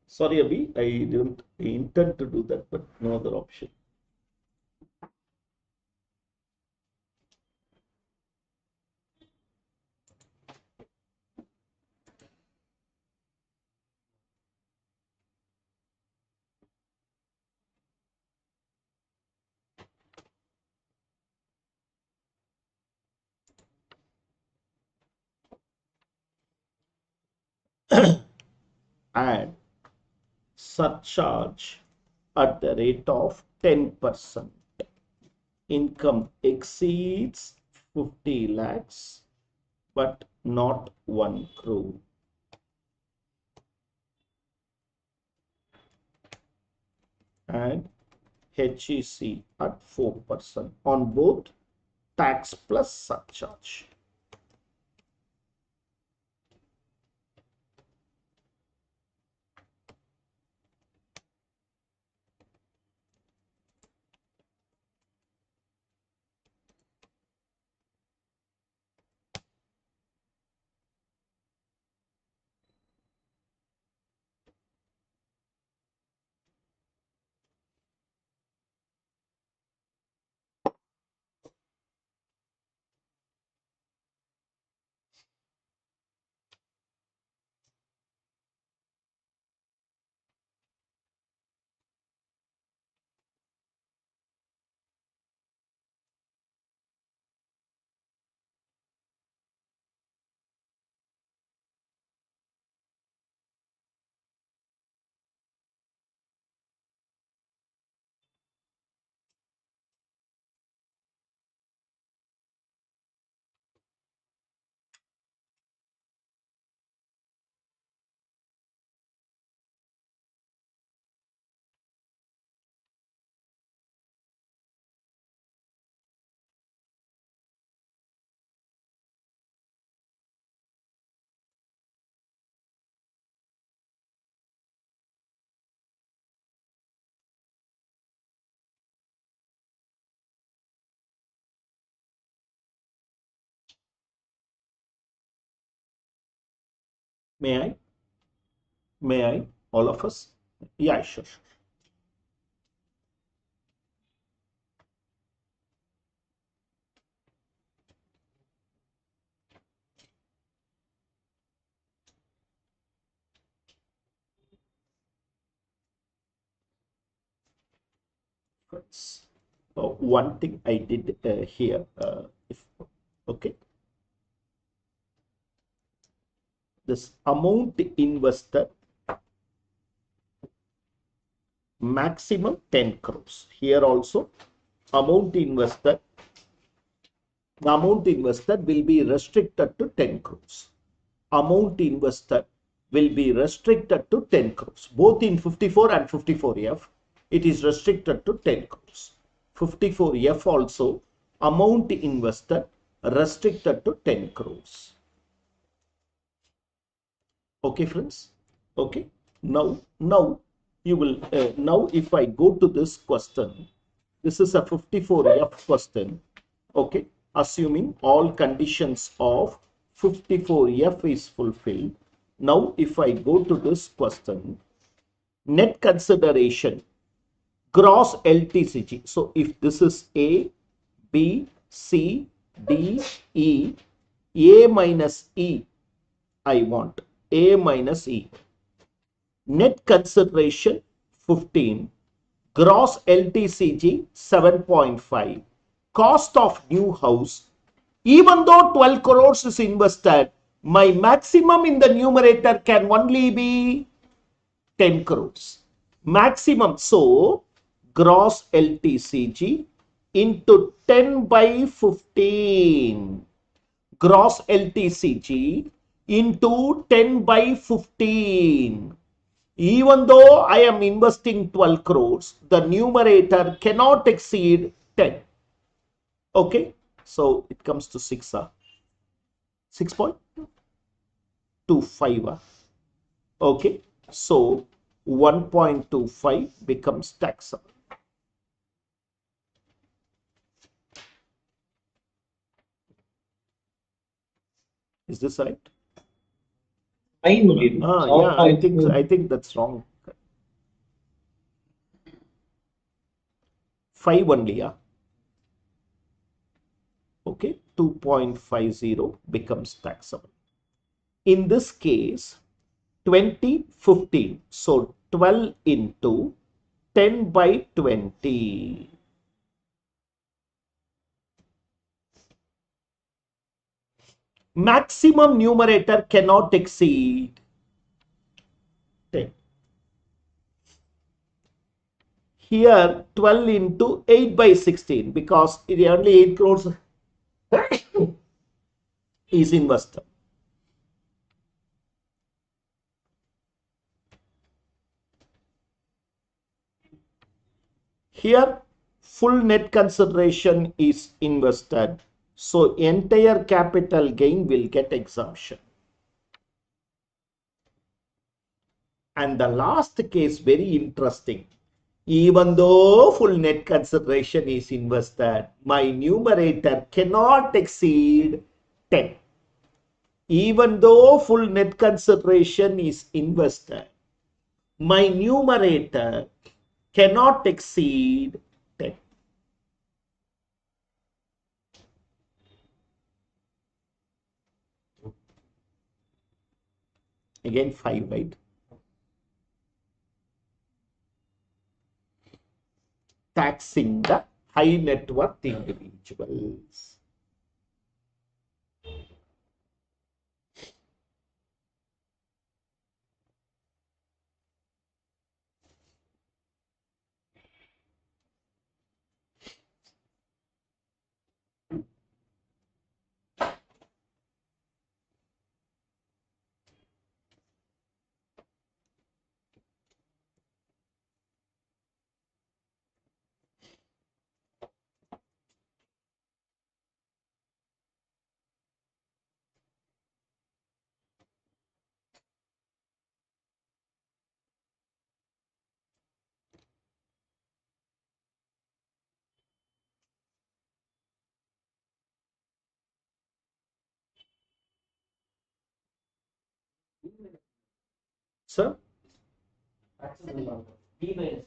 Sorry, Abhi, I didn't intend to do that, but no other option. And surcharge at the rate of 10%. Income exceeds 50 lakhs, but not 1 crore. And HEC at 4% on both tax plus surcharge. May I? May I? All of us? Yeah, sure. One thing I did here, okay, this amount invested maximum 10 crores. Here also amount invested, the amount invested will be restricted to 10 crores. Amount invested will be restricted to 10 crores. Both in 54 and 54F, it is restricted to 10 crores. 54F also, amount invested restricted to 10 crores. Okay, friends? Okay. Now you will, now if I go to this question, this is a 54F question. Okay. Assuming all conditions of 54F is fulfilled. Now, if I go to this question, net consideration, gross LTCG. So, if this is A, B, C, D, E, A minus E, I want A minus E. net consideration 15, gross LTCG 7.5, cost of new house. Even though 12 crores is invested, my maximum in the numerator can only be 10 crores. Maximum. So, gross LTCG into 10 by 15. Gross LTCG into 10 by 15. Even though I am investing 12 crores, the numerator cannot exceed 10. Okay. So, it comes to 6. 6.25. Okay. So, 1.25 becomes taxable. Is this right? Yeah, I think that's wrong. 5 only, yeah. Okay, 2.50 becomes taxable. In this case, 20, 15. So 12 into 10 by 20. Maximum numerator cannot exceed 10. Here 12 into 8 by 16 because it only 8 crores is invested. Here full net consideration is invested. So entire capital gain will get exemption. And the last case, very interesting. Even though full net consideration is invested, my numerator cannot exceed 10. Even though full net consideration is invested, my numerator cannot exceed 10. Again 5, right? Taxing the high net worth individuals. Sir? B minus.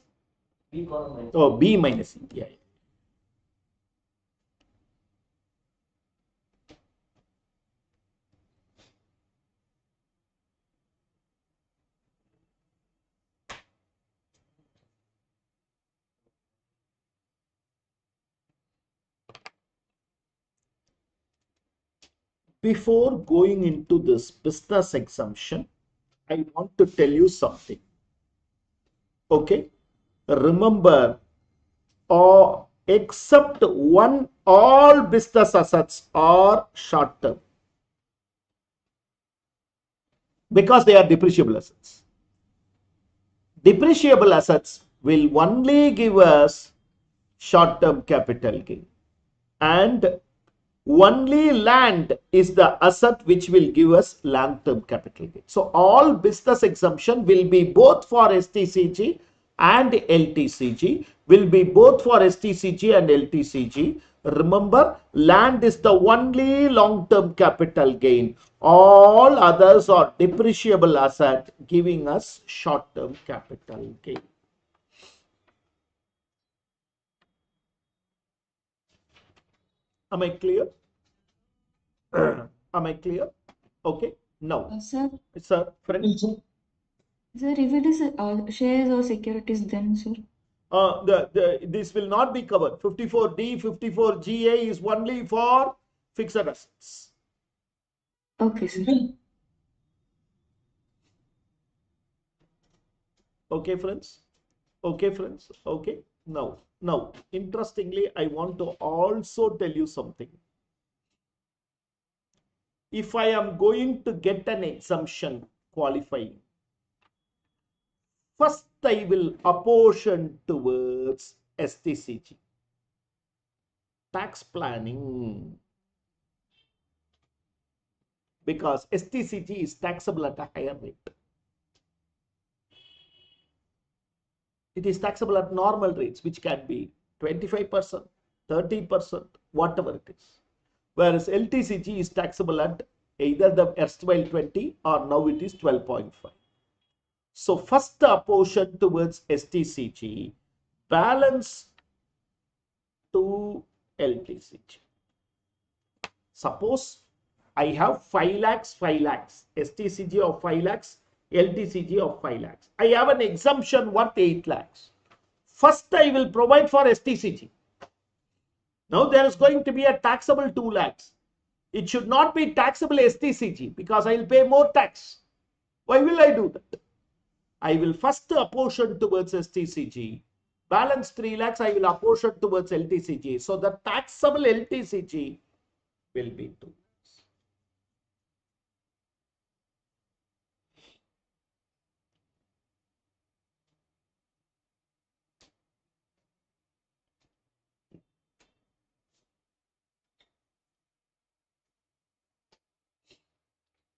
B column minus. Oh, B minus. Yeah. Before going into this business exemption, I want to tell you something. Okay. Remember, except one, all business assets are short term because they are depreciable assets. Depreciable assets will only give us short term capital gain, and only land is the asset which will give us long term capital gain. So all business exemption will be both for STCG and LTCG, will be both for STCG and LTCG. Remember, land is the only long term capital gain. All others are depreciable asset giving us short term capital gain. Am I clear? Am I clear? Okay. Now, Sir, sir, friend. Sir, if it is shares or securities, then, sir. This will not be covered. 54D, 54GA is only for fixed assets. Okay, sir. Okay, friends. Okay, friends. Okay. Now, interestingly, I want to also tell you something. If I am going to get an exemption qualifying, first I will apportion towards STCG. Tax planning. Because STCG is taxable at a higher rate. It is taxable at normal rates, which can be 25%, 30%, whatever it is. Whereas LTCG is taxable at either the erstwhile 20 or now it is 12.5. So first apportion towards STCG, balance to LTCG. Suppose I have 5 lakhs, STCG of 5 lakhs, LTCG of 5 lakhs. I have an exemption worth 8 lakhs. First, I will provide for STCG. Now, there is going to be a taxable 2 lakhs. It should not be taxable STCG because I will pay more tax. Why will I do that? I will first apportion towards STCG. Balance 3 lakhs, I will apportion towards LTCG. So, the taxable LTCG will be 2 lakhs.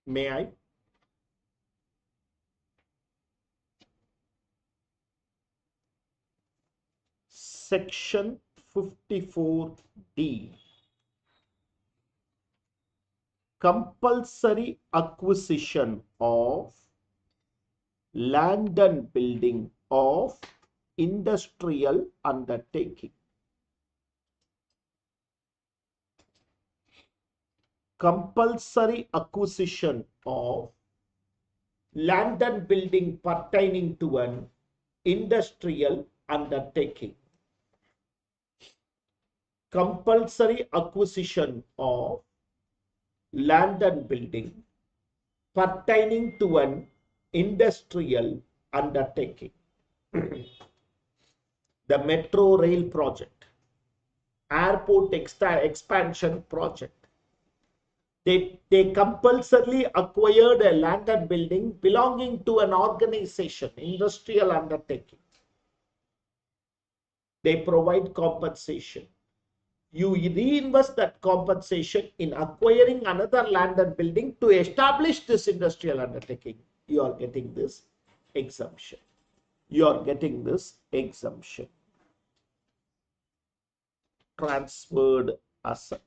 May I? Section 54D. Compulsory acquisition of land and building of industrial undertaking. Compulsory acquisition of land and building pertaining to an industrial undertaking. Compulsory acquisition of land and building pertaining to an industrial undertaking. The metro rail project, airport expansion project. They compulsorily acquired a land and building belonging to an organization, industrial undertaking. They provide compensation. You reinvest that compensation in acquiring another land and building to establish this industrial undertaking. You are getting this exemption. You are getting this exemption. Transferred asset.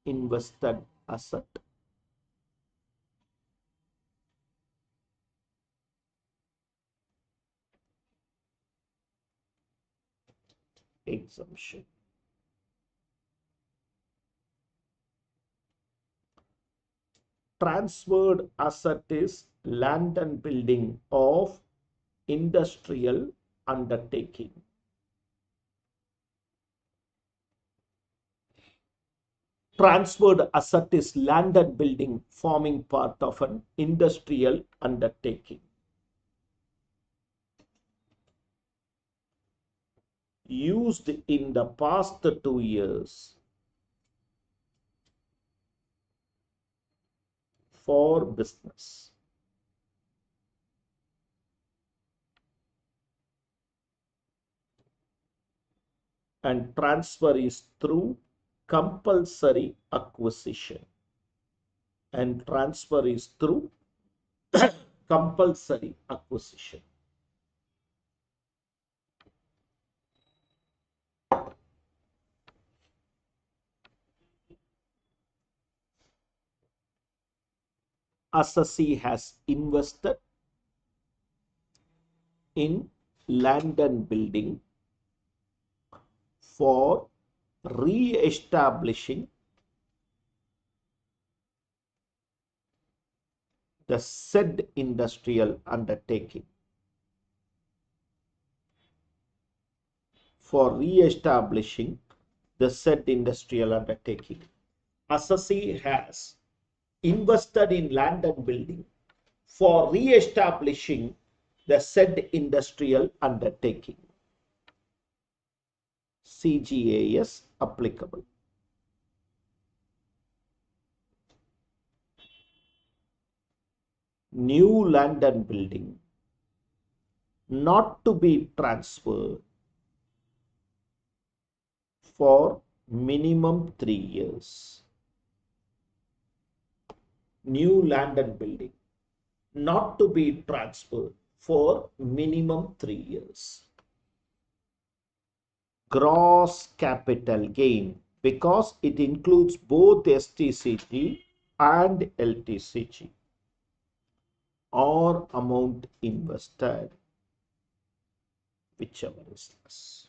Invested asset. Exemption. Transferred asset is land and building of industrial undertaking. Transferred asset is land and building forming part of an industrial undertaking. Used in the past 2 years for business. And transfer is through compulsory acquisition. And transfer is through compulsory acquisition. Assessee has invested in land and building for re-establishing the said industrial undertaking. For re-establishing the said industrial undertaking. Assessee has invested in land and building for re-establishing the said industrial undertaking. CGAS applicable. New land and building not to be transferred for minimum 3 years. New land and building not to be transferred for minimum 3 years. Gross capital gain, because it includes both STCG and LTCG, or amount invested, whichever is less.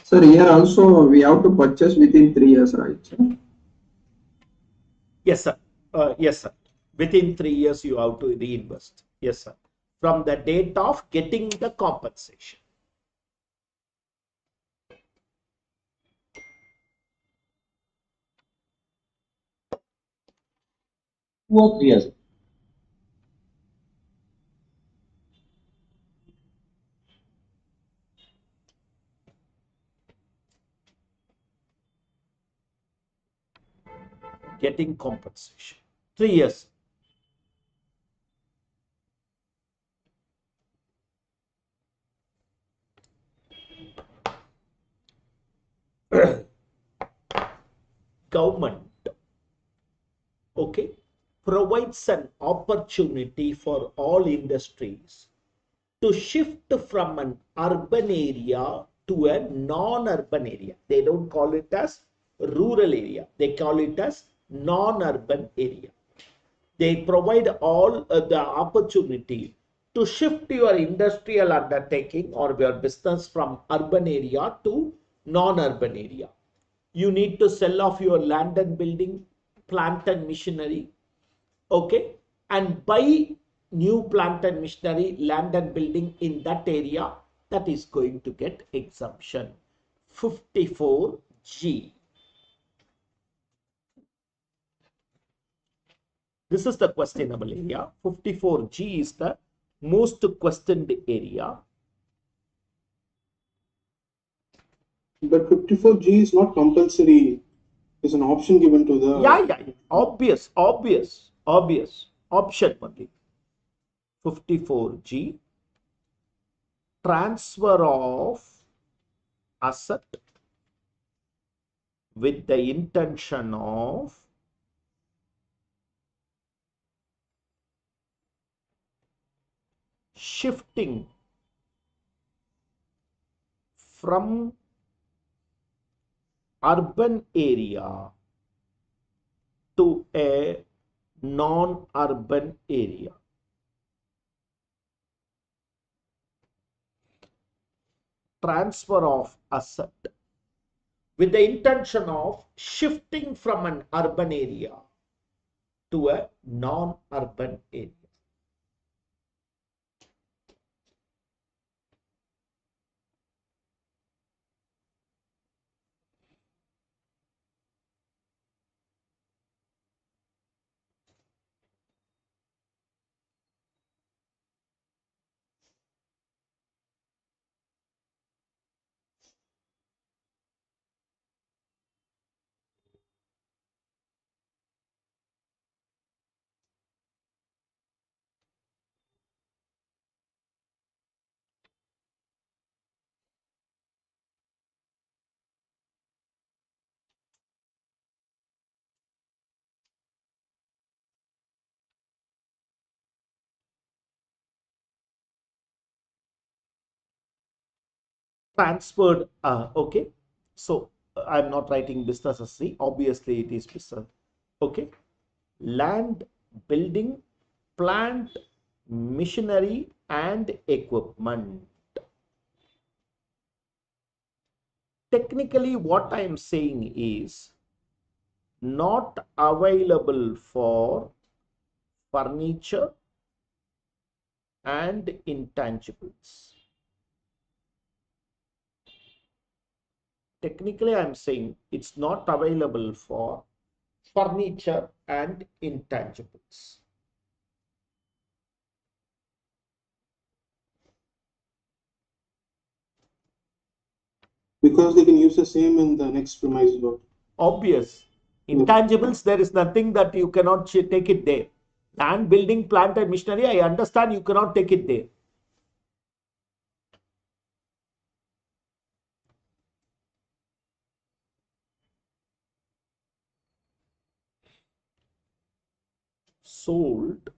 Sir, here also we have to purchase within 3 years, right? Sir? Yes, sir. Yes, sir. Within 3 years, you have to reinvest. Yes, sir. From the date of getting the compensation. 2 or 3 years. Getting compensation. 3 years. Government, okay, provides an opportunity for all industries to shift from an urban area to a non-urban area. They don't call it as rural area. They call it as non-urban area. They provide all the opportunity to shift your industrial undertaking or your business from urban area to non-urban area. You need to sell off your land and building, plant and machinery, okay, and buy new plant and machinery, land and building in that area. That is going to get exemption. 54G. This is the questionable area. 54G is the most questioned area. But 54G is not compulsory. It's an option given to the. Yeah. Obvious. Option only. 54G. Transfer of asset with the intention of shifting from urban area to a non-urban area. Transfer of asset with the intention of shifting from an urban area to a non-urban area. transferred, okay. So I'm not writing business as C, obviously it is business, okay. Land, building, plant, machinery and equipment. Technically what I am saying is not available for furniture and intangibles. Technically I am saying it's not available for furniture and intangibles. Because they can use the same in the next premise load. Obvious. Intangibles, there is nothing that you cannot take it there. Land, building, plant and machinery, I understand you cannot take it there. Sold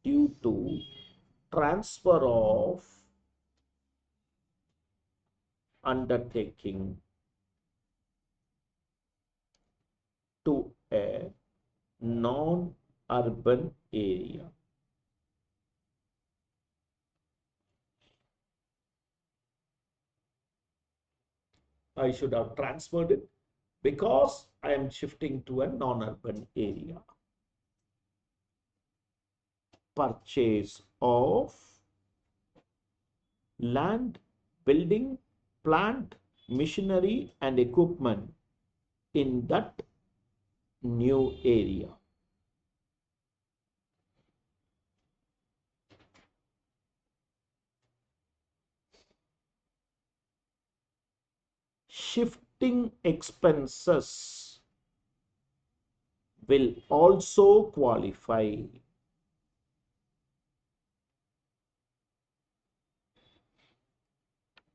due to transfer of undertaking to a non-urban area. I should have transferred it because I am shifting to a non-urban area. Purchase of land, building, plant, machinery and equipment in that new area. Shifting expenses will also qualify.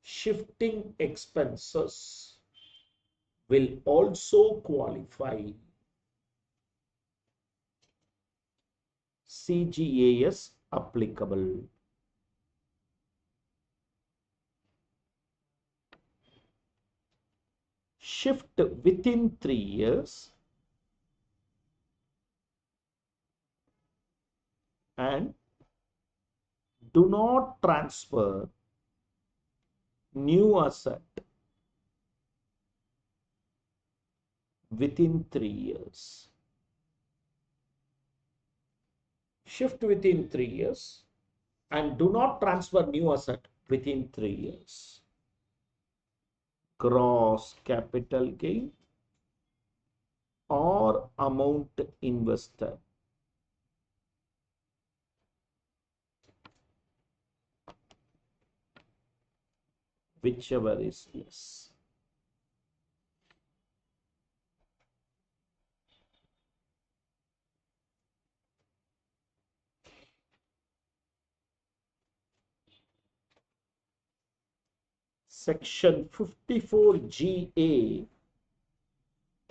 Shifting expenses will also qualify. CGAS applicable. Shift within 3 years and do not transfer new asset within 3 years. Shift within 3 years and do not transfer new asset within 3 years. Gross capital gain or amount invested. Whichever is less. Section 54GA,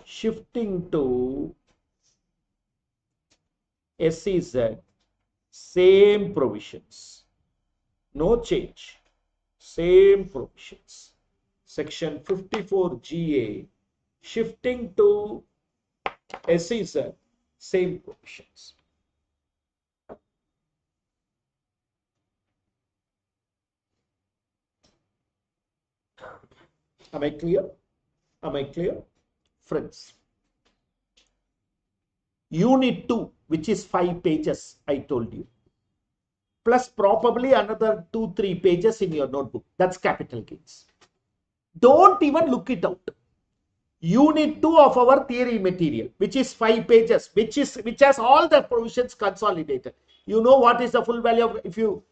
shifting to SEZ, same provisions, no change, same provisions. Section 54GA, shifting to SEZ, same provisions. Am I clear? Am I clear? Friends. Unit 2, which is 5 pages, I told you. Plus probably another 2-3 pages in your notebook. That's capital gains. Don't even look it out. Unit 2 of our theory material, which is 5 pages, which has all the provisions consolidated. You know what is the full value of, if you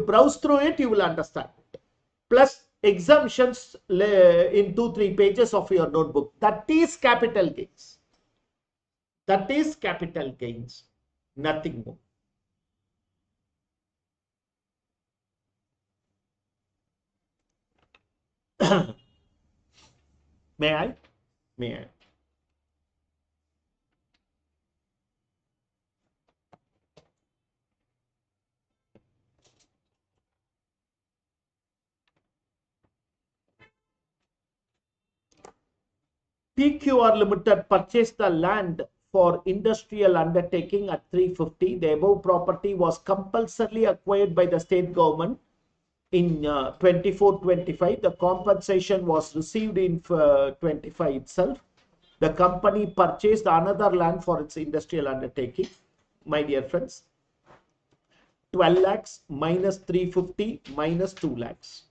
browse through it, you will understand it. Plus exemptions in 2-3 pages of your notebook. That is capital gains. That is capital gains. Nothing more. May I? May I? PQR Limited purchased the land for industrial undertaking at 350. The above property was compulsorily acquired by the state government in 24-25. The compensation was received in 25 itself. The company purchased another land for its industrial undertaking. My dear friends, 12 lakhs minus 350 minus 2 lakhs.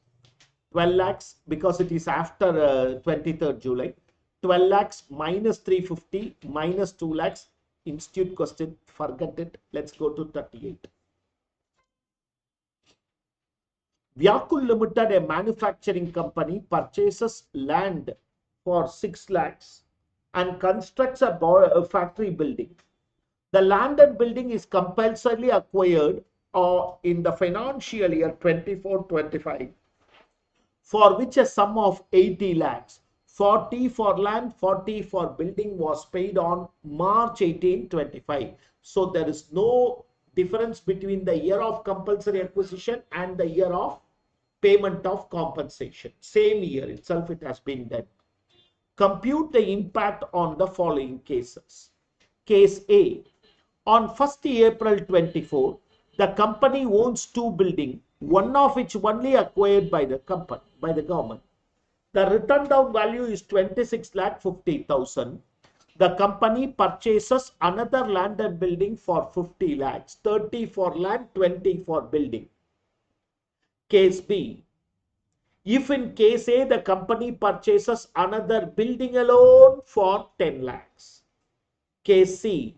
12 lakhs because it is after 23rd July. 12 lakhs minus 350 minus 2 lakhs. Institute question, forget it. Let's go to 38. Vyakul Limited, a manufacturing company, purchases land for 6 lakhs and constructs a factory building. The land and building is compulsorily acquired in the financial year 24-25, for which a sum of 80 lakhs, 40 for land, 40 for building, was paid on March 18, 25. So there is no difference between the year of compulsory acquisition and the year of payment of compensation. Same year itself it has been done. Compute the impact on the following cases. Case A. On 1st April 24, the company owns 2 buildings, one of which only acquired by the government. The written down value is 26,50,000. The company purchases another land and building for 50 lakhs, 30 for land, 20 for building. Case B. If in case A, the company purchases another building alone for 10 lakhs. Case C.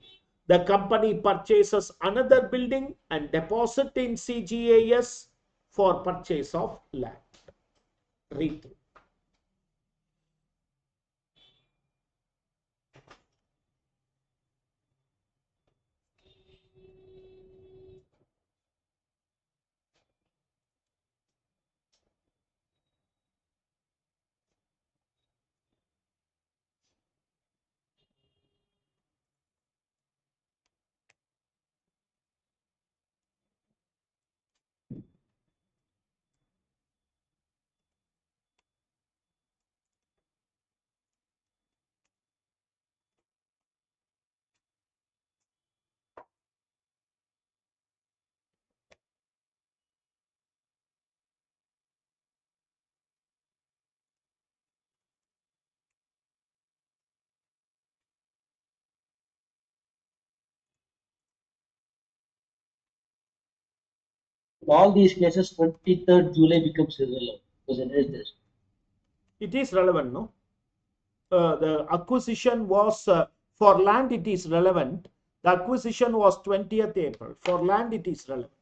The company purchases another building and deposit in CGAS for purchase of land. Read through. In all these cases, 23rd July becomes irrelevant because it is this. It is relevant, no? The acquisition was for land, it is relevant. The acquisition was 20th April. For land, it is relevant.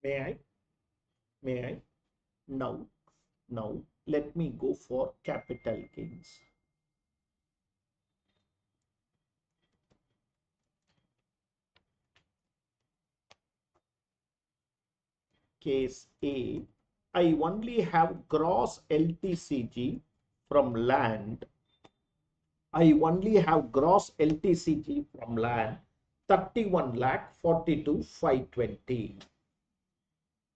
May I? May I? Now, let me go for capital gains. Case A, I only have gross LTCG from land. I only have gross LTCG from land 31,42,520.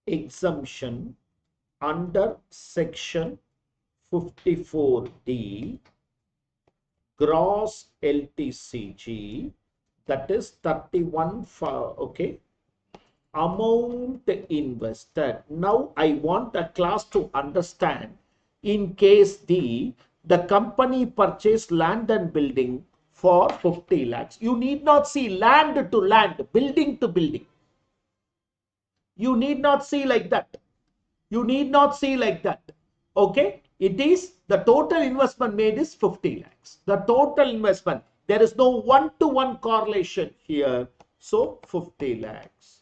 Exemption under section 54D, gross LTCG, that is 31 for, okay, amount invested. Now I want a class to understand, in case the company purchased land and building for 50 lakhs. You need not see land to land, building to building. You need not see like that. You need not see like that. Okay, it is the total investment made is 50 lakhs. The total investment, there is no one-to-one correlation here. So 50 lakhs.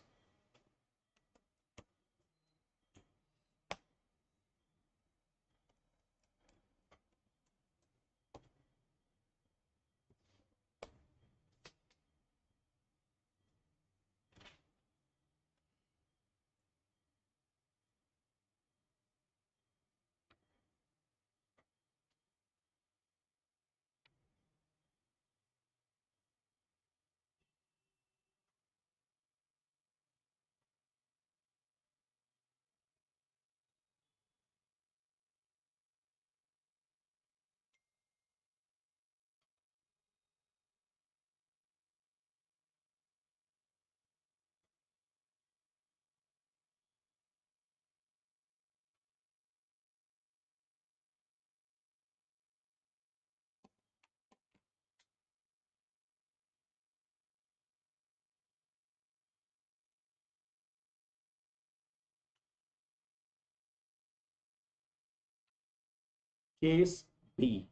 Case B.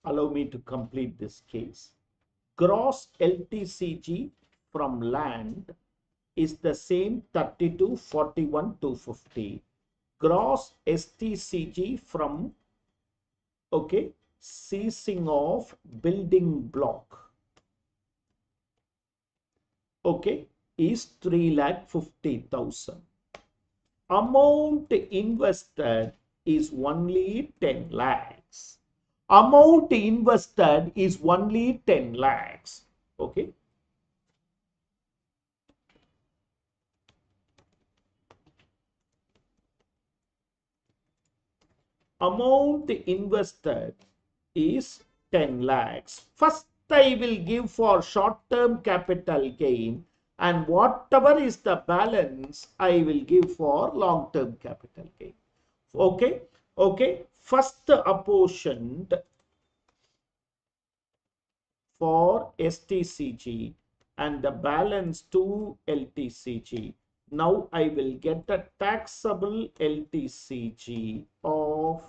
Allow me to complete this case. Gross LTCG from land is the same 32, 41, 250. Gross STCG from, okay, ceasing of building block, okay, is 3,50,000. Amount invested is only 10 lakhs. Amount invested is only 10 lakhs. Okay. Amount invested is 10 lakhs. First, I will give for short-term capital gain, and whatever is the balance, I will give for long-term capital gain. Okay. Okay. First apportioned for STCG and the balance to LTCG. Now I will get a taxable LTCG of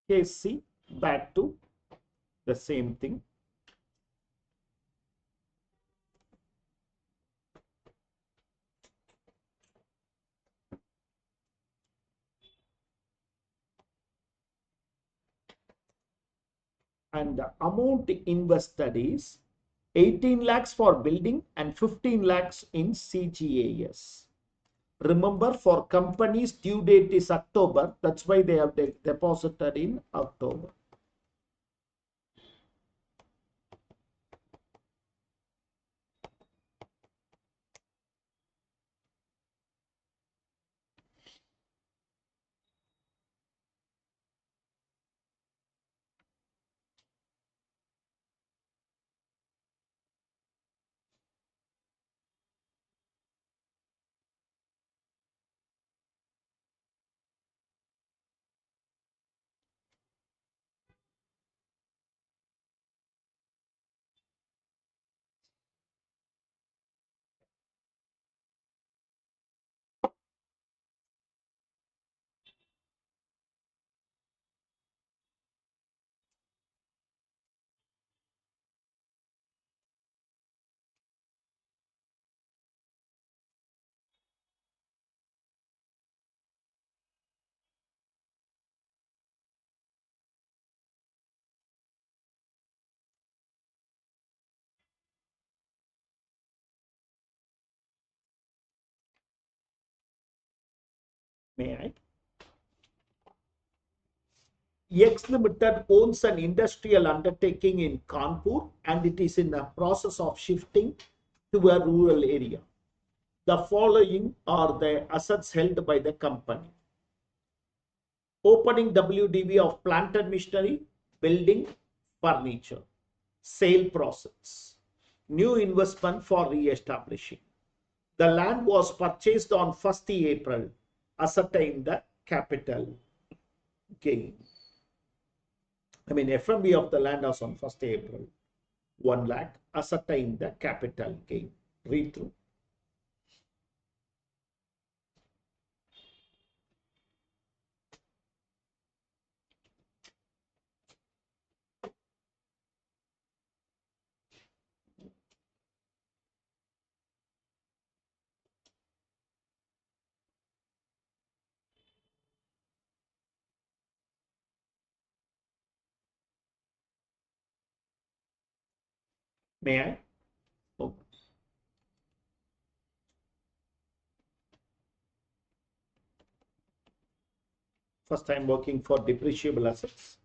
Case C, back to the same thing. And the amount invested is 18 lakhs for building and 15 lakhs in CGAS. Remember, for companies, due date is October. That's why they have deposited in October. May I? X Limited owns an industrial undertaking in Kanpur and it is in the process of shifting to a rural area. The following are the assets held by the company. Opening WDV of plant and machinery, building, furniture, sale process, new investment for re-establishing. The land was purchased on 1st April, ascertain the capital gain. I mean, FMV of the land was on 1st April, 1 lakh, ascertain the capital gain. Read through. May I? Oh. First time working for depreciable assets.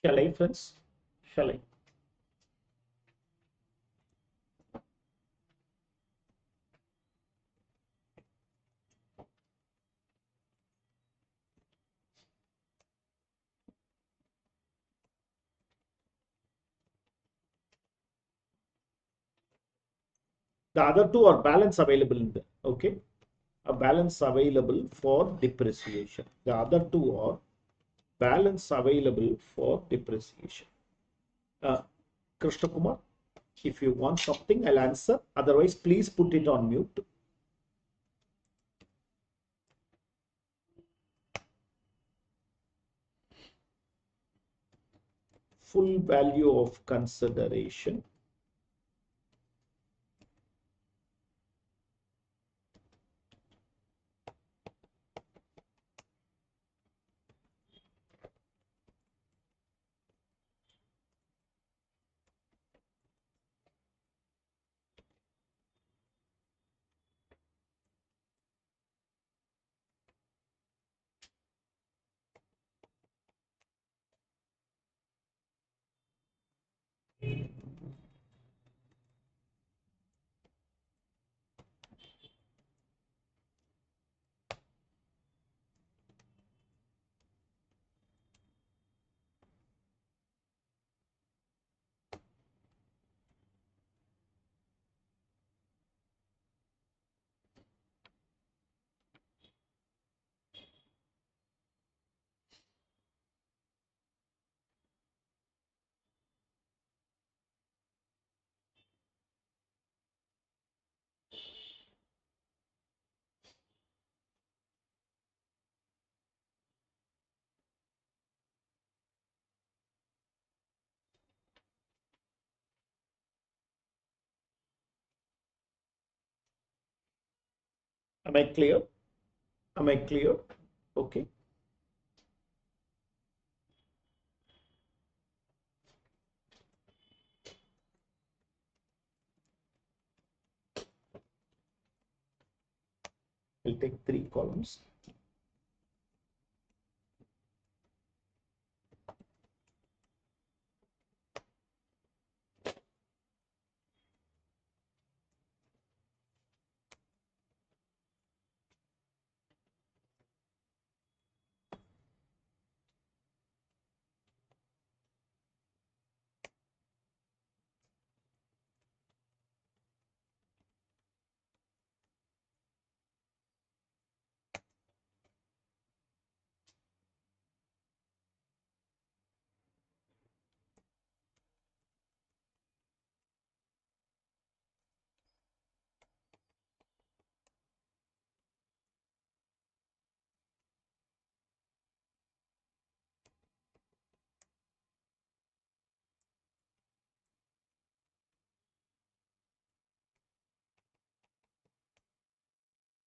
Shall I, friends? Shall I? The other two are balance available in the, okay, a balance available for depreciation. The other two are balance available for depreciation. Krishna Kumar, if you want something, I'll answer. Otherwise, please put it on mute. Full value of consideration. Am I clear? Am I clear? Okay. We'll take 3 columns.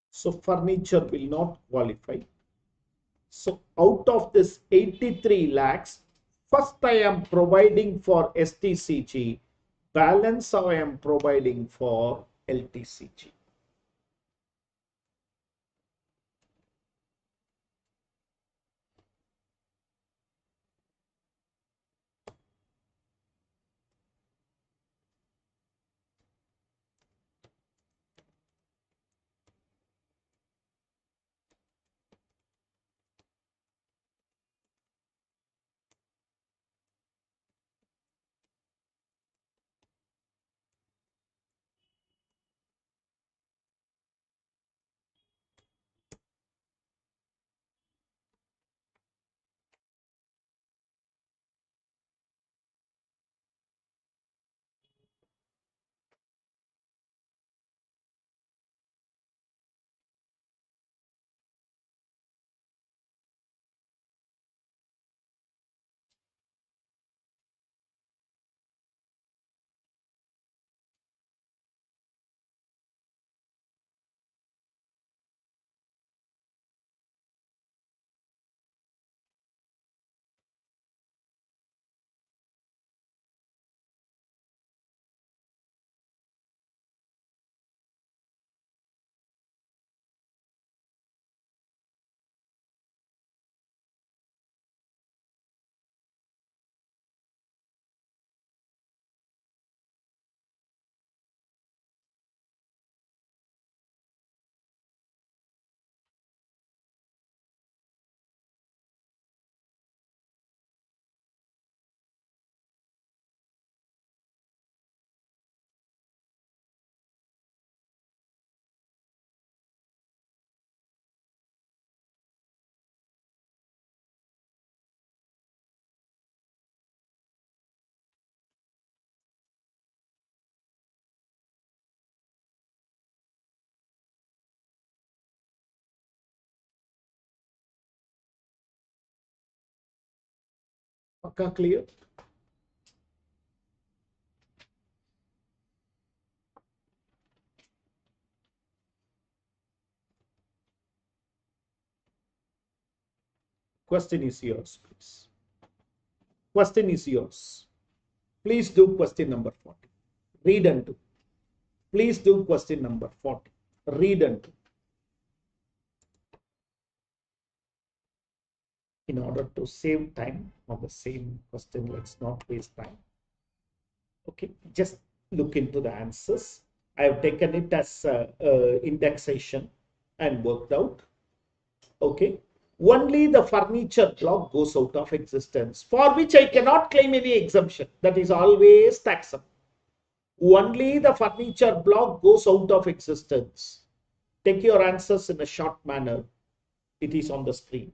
So furniture will not qualify. So out of this 83 lakhs, first I am providing for STCG, balance I am providing for LTCG. Pakka clear? Question is yours, please. Question is yours. Please do question number 40. Read and do. Please do question number 40. Read and do. In order to save time on the same question, let's not waste time. Okay, just look into the answers. I have taken it as indexation and worked out. Okay, only the furniture block goes out of existence, for which I cannot claim any exemption. That is always taxable. Only the furniture block goes out of existence. Take your answers in a short manner. It is on the screen.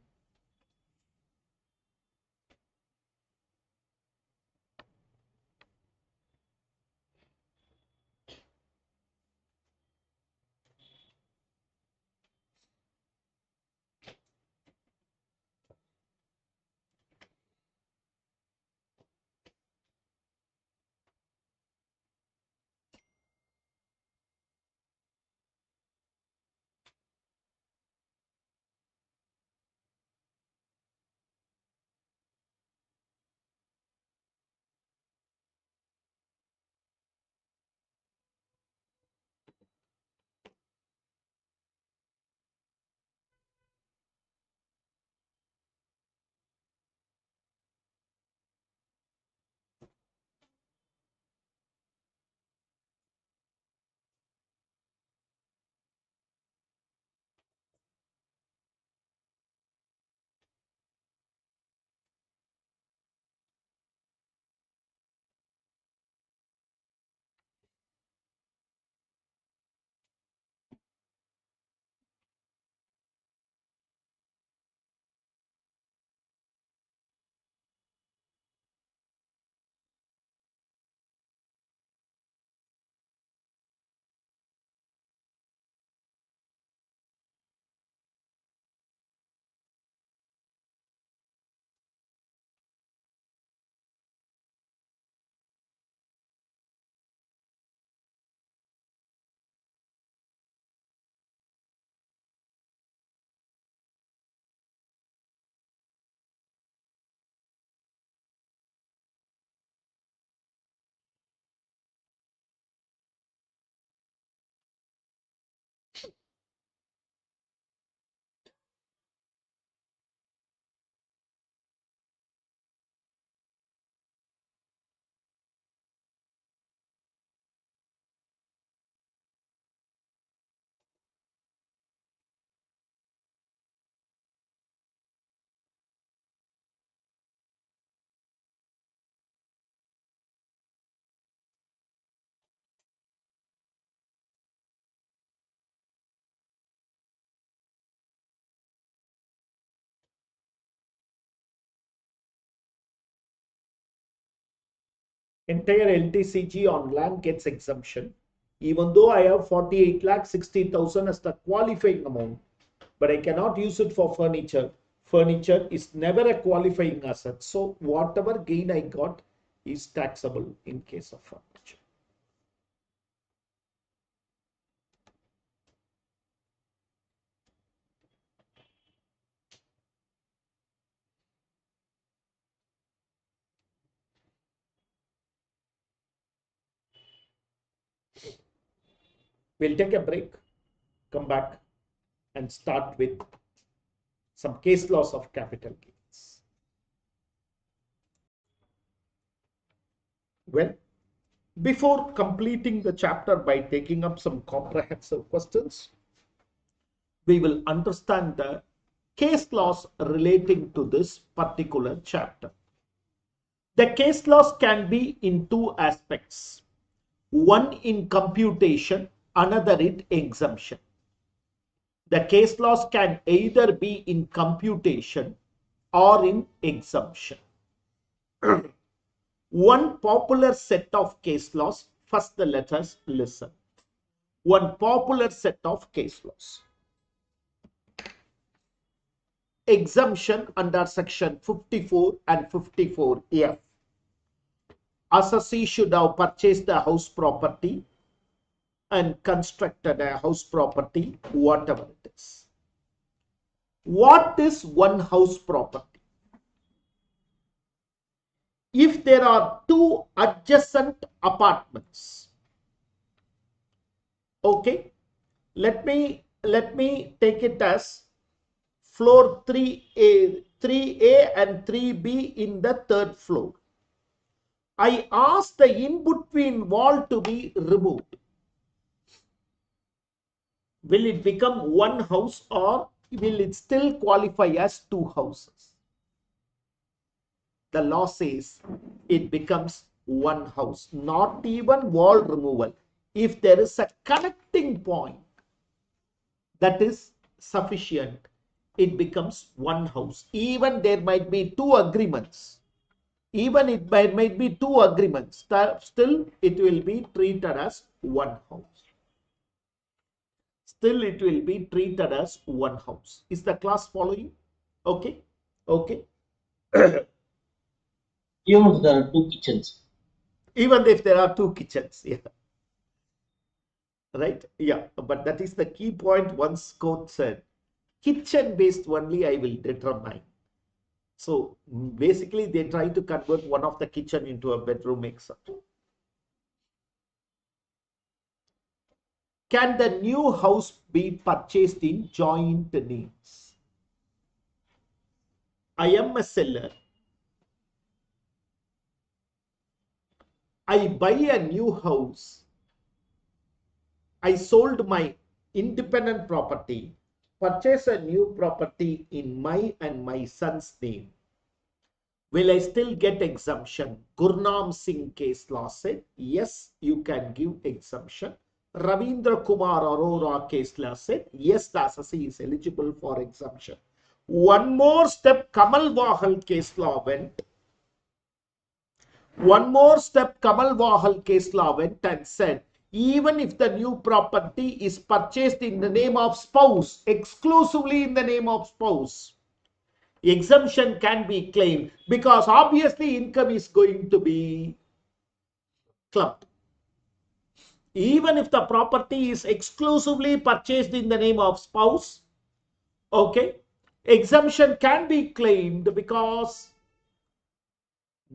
Entire LTCG on land gets exemption, even though I have 48,60,000 as the qualifying amount, but I cannot use it for furniture. Furniture is never a qualifying asset, so whatever gain I got is taxable in case of furniture. We'll take a break, come back and start with some case laws of capital gains. Well, before completing the chapter by taking up some comprehensive questions, we will understand the case laws relating to this particular chapter. The case laws can be in two aspects. One in computation, another in exemption. The case laws can either be in computation or in exemption. One popular set of case laws, first let us listen. One popular set of case laws. exemption under section 54 and 54F. Assessee should have purchased the house property and constructed a house property, whatever it is. What is one house property? If there are two adjacent apartments, okay, let me take it as floor 3A and 3B in the third floor. I ask the in-between wall to be removed. Will it become one house or will it still qualify as two houses? The law says it becomes one house, not even wall removal. If there is a connecting point that is sufficient, it becomes one house. Even there might be two agreements. Even it might be two agreements, still it will be treated as one house. Still it will be treated as one house. Is the class following? Okay. Okay. Even if there are two kitchens. Even if there are two kitchens, yeah. Right? Yeah. But that is the key point. Once court said, kitchen based only I will determine. So basically they try to convert one of the kitchen into a bedroom, etc. Can the new house be purchased in joint names? I am a seller. I buy a new house. I sold my independent property, purchase a new property in my and my son's name. Will I still get exemption? Gurnam Singh case law said, yes, you can give exemption. Ravindra Kumar Arora case law said, yes, the assessee is eligible for exemption. One more step, Kamal Wahal case law went. One more step, Kamal Wahal case law went and said, even if the new property is purchased in the name of spouse, exclusively in the name of spouse, exemption can be claimed because obviously income is going to be clubbed. Even if the property is exclusively purchased in the name of spouse, okay, exemption can be claimed because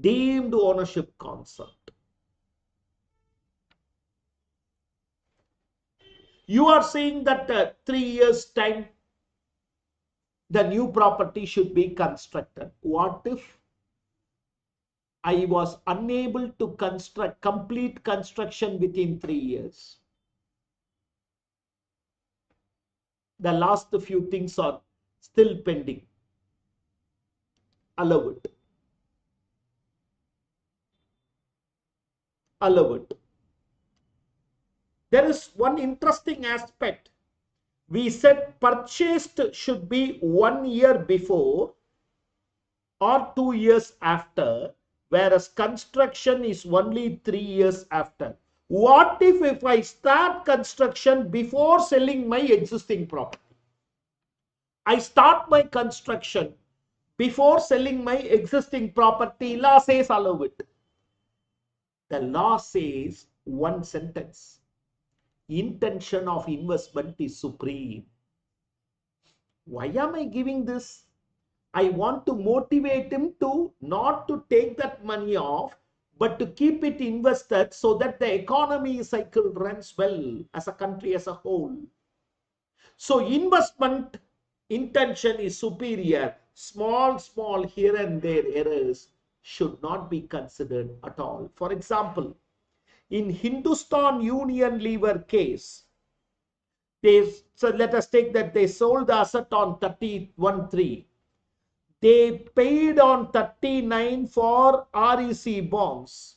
deemed ownership concept. You are saying that 3 years time the new property should be constructed. What if I was unable to complete construction within 3 years? The last few things are still pending. Allow it. Allow it. There is one interesting aspect. We said purchased should be 1 year before or 2 years after, whereas construction is only 3 years after. What if I start construction before selling my existing property? I start my construction before selling my existing property. Law says allow it. The law says one sentence. Intention of investment is supreme. Why am I giving this? I want to motivate him to not to take that money off, but to keep it invested so that the economy cycle runs well as a country as a whole. So investment intention is superior. Small here and there errors should not be considered at all. For example, in Hindustan Union Lever case, so let us take that they sold the asset on 31/3. They paid on 39 for REC bonds,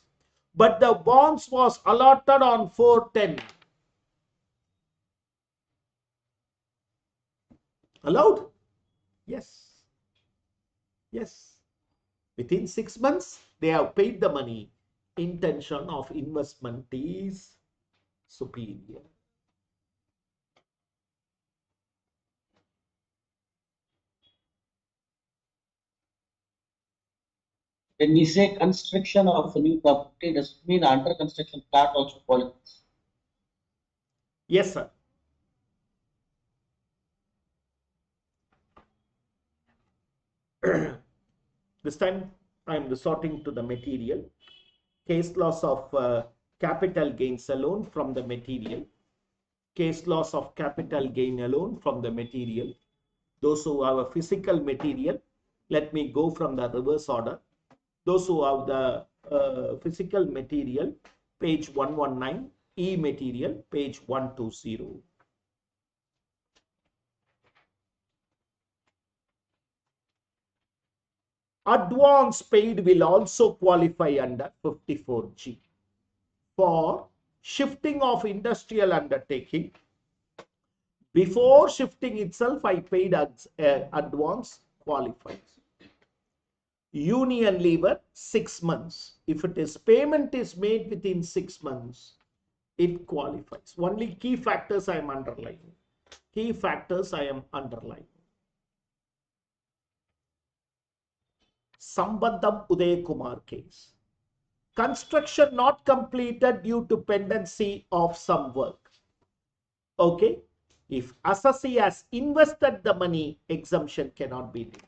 but the bonds was allotted on 410. Allowed? Yes. Yes. Within 6 months, they have paid the money. Intention of investment is superior. When we say construction of a new property, does it mean under construction plot also qualifies? Yes, sir. This time I am resorting to the material. Case loss of capital gains alone from the material. Case loss of capital gain alone from the material. Those who have a physical material, let me go from the reverse order. Those who have the physical material, page 119, E material, page 120. Advance paid will also qualify under 54G. For shifting of industrial undertaking, before shifting itself, I paid advance, qualifies. Union lever, 6 months. If it is payment is made within 6 months, it qualifies. Only key factors I am underlining. Key factors I am underlining. Sambandham Uday Kumar case. Construction not completed due to pendency of some work. Okay. If assessee has invested the money, exemption cannot be denied.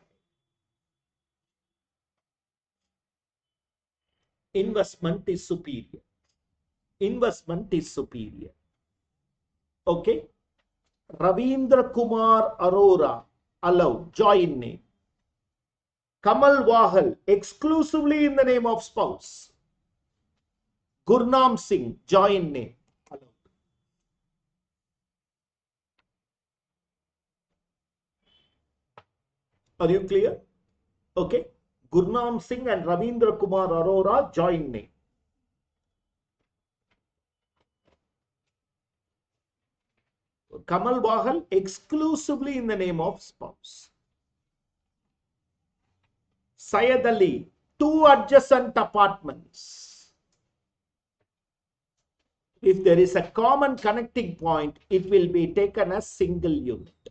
Investment is superior. Investment is superior. Okay. Ravindra Kumar Arora, allowed, join name. Kamal Wahal, exclusively in the name of spouse. Gurnam Singh, join name, allowed. Are you clear? Okay. Gurnam Singh and Ravindra Kumar Arora, join name. Kamal Wahal, exclusively in the name of spouse. Syed Ali, 2 adjacent apartments. If there is a common connecting point, it will be taken as single unit.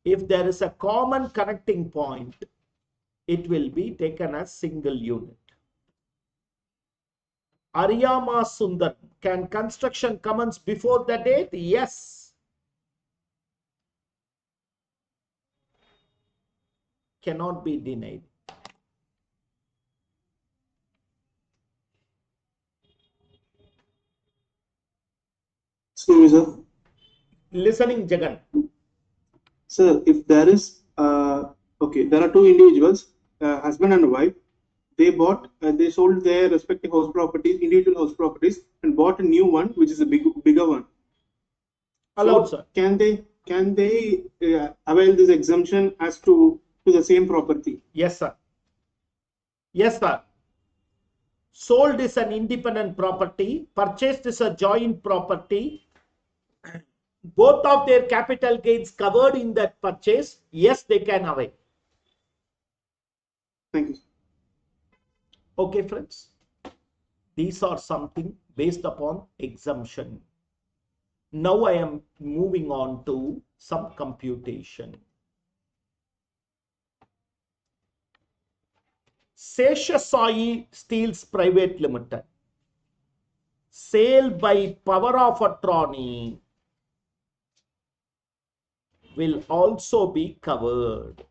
If there is a common connecting point, it will be taken as single unit. Ariyama Sundar, can construction commence before the date? Yes. Cannot be denied. Excuse me, sir. Listening, Jagan. Sir, if there is, okay, there are two individuals, husband and wife. They sold their respective house properties, individual house properties, and bought a new one, which is a bigger one. Allowed, so sir. Can they avail this exemption as to the same property? Yes, sir. Yes, sir. Sold is an independent property. Purchased is a joint property. Both of their capital gains covered in that purchase. Yes, they can avail. Thank you. Okay, friends. These are something based upon exemption. Now I am moving on to some computation. Seshasai Steels Private Limited. Sale by power of attorney will also be covered.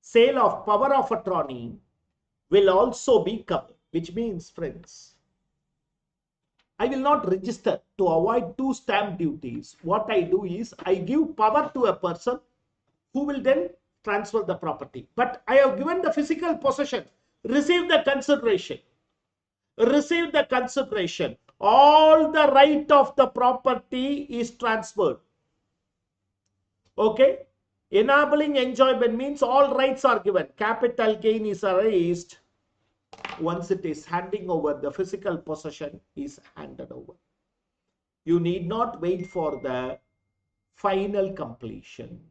Sale of power of attorney will also be covered, which means, friends, I will not register to avoid 2 stamp duties. What I do is I give power to a person who will then transfer the property. But I have given the physical possession. Receive the consideration. Receive the consideration. All the right of the property is transferred. Okay. Enabling enjoyment means all rights are given. Capital gain is erased once it is handing over. The physical possession is handed over. You need not wait for the final completion.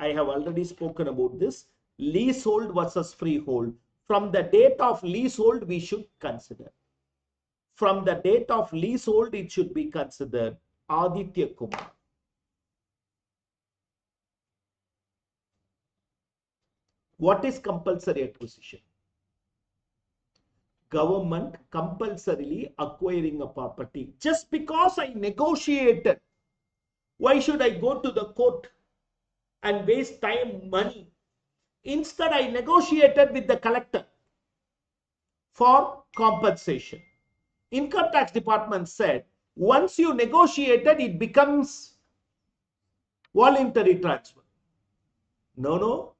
I have already spoken about this. Leasehold versus freehold. From the date of leasehold, we should consider. from the date of leasehold, it should be considered Aditya Kumar. What is compulsory acquisition? Government compulsorily acquiring a property. Just because I negotiated, why should I go to the court and waste time, money? Instead, I negotiated with the collector for compensation. Income tax department said, once you negotiated, it becomes voluntary transfer. No, no.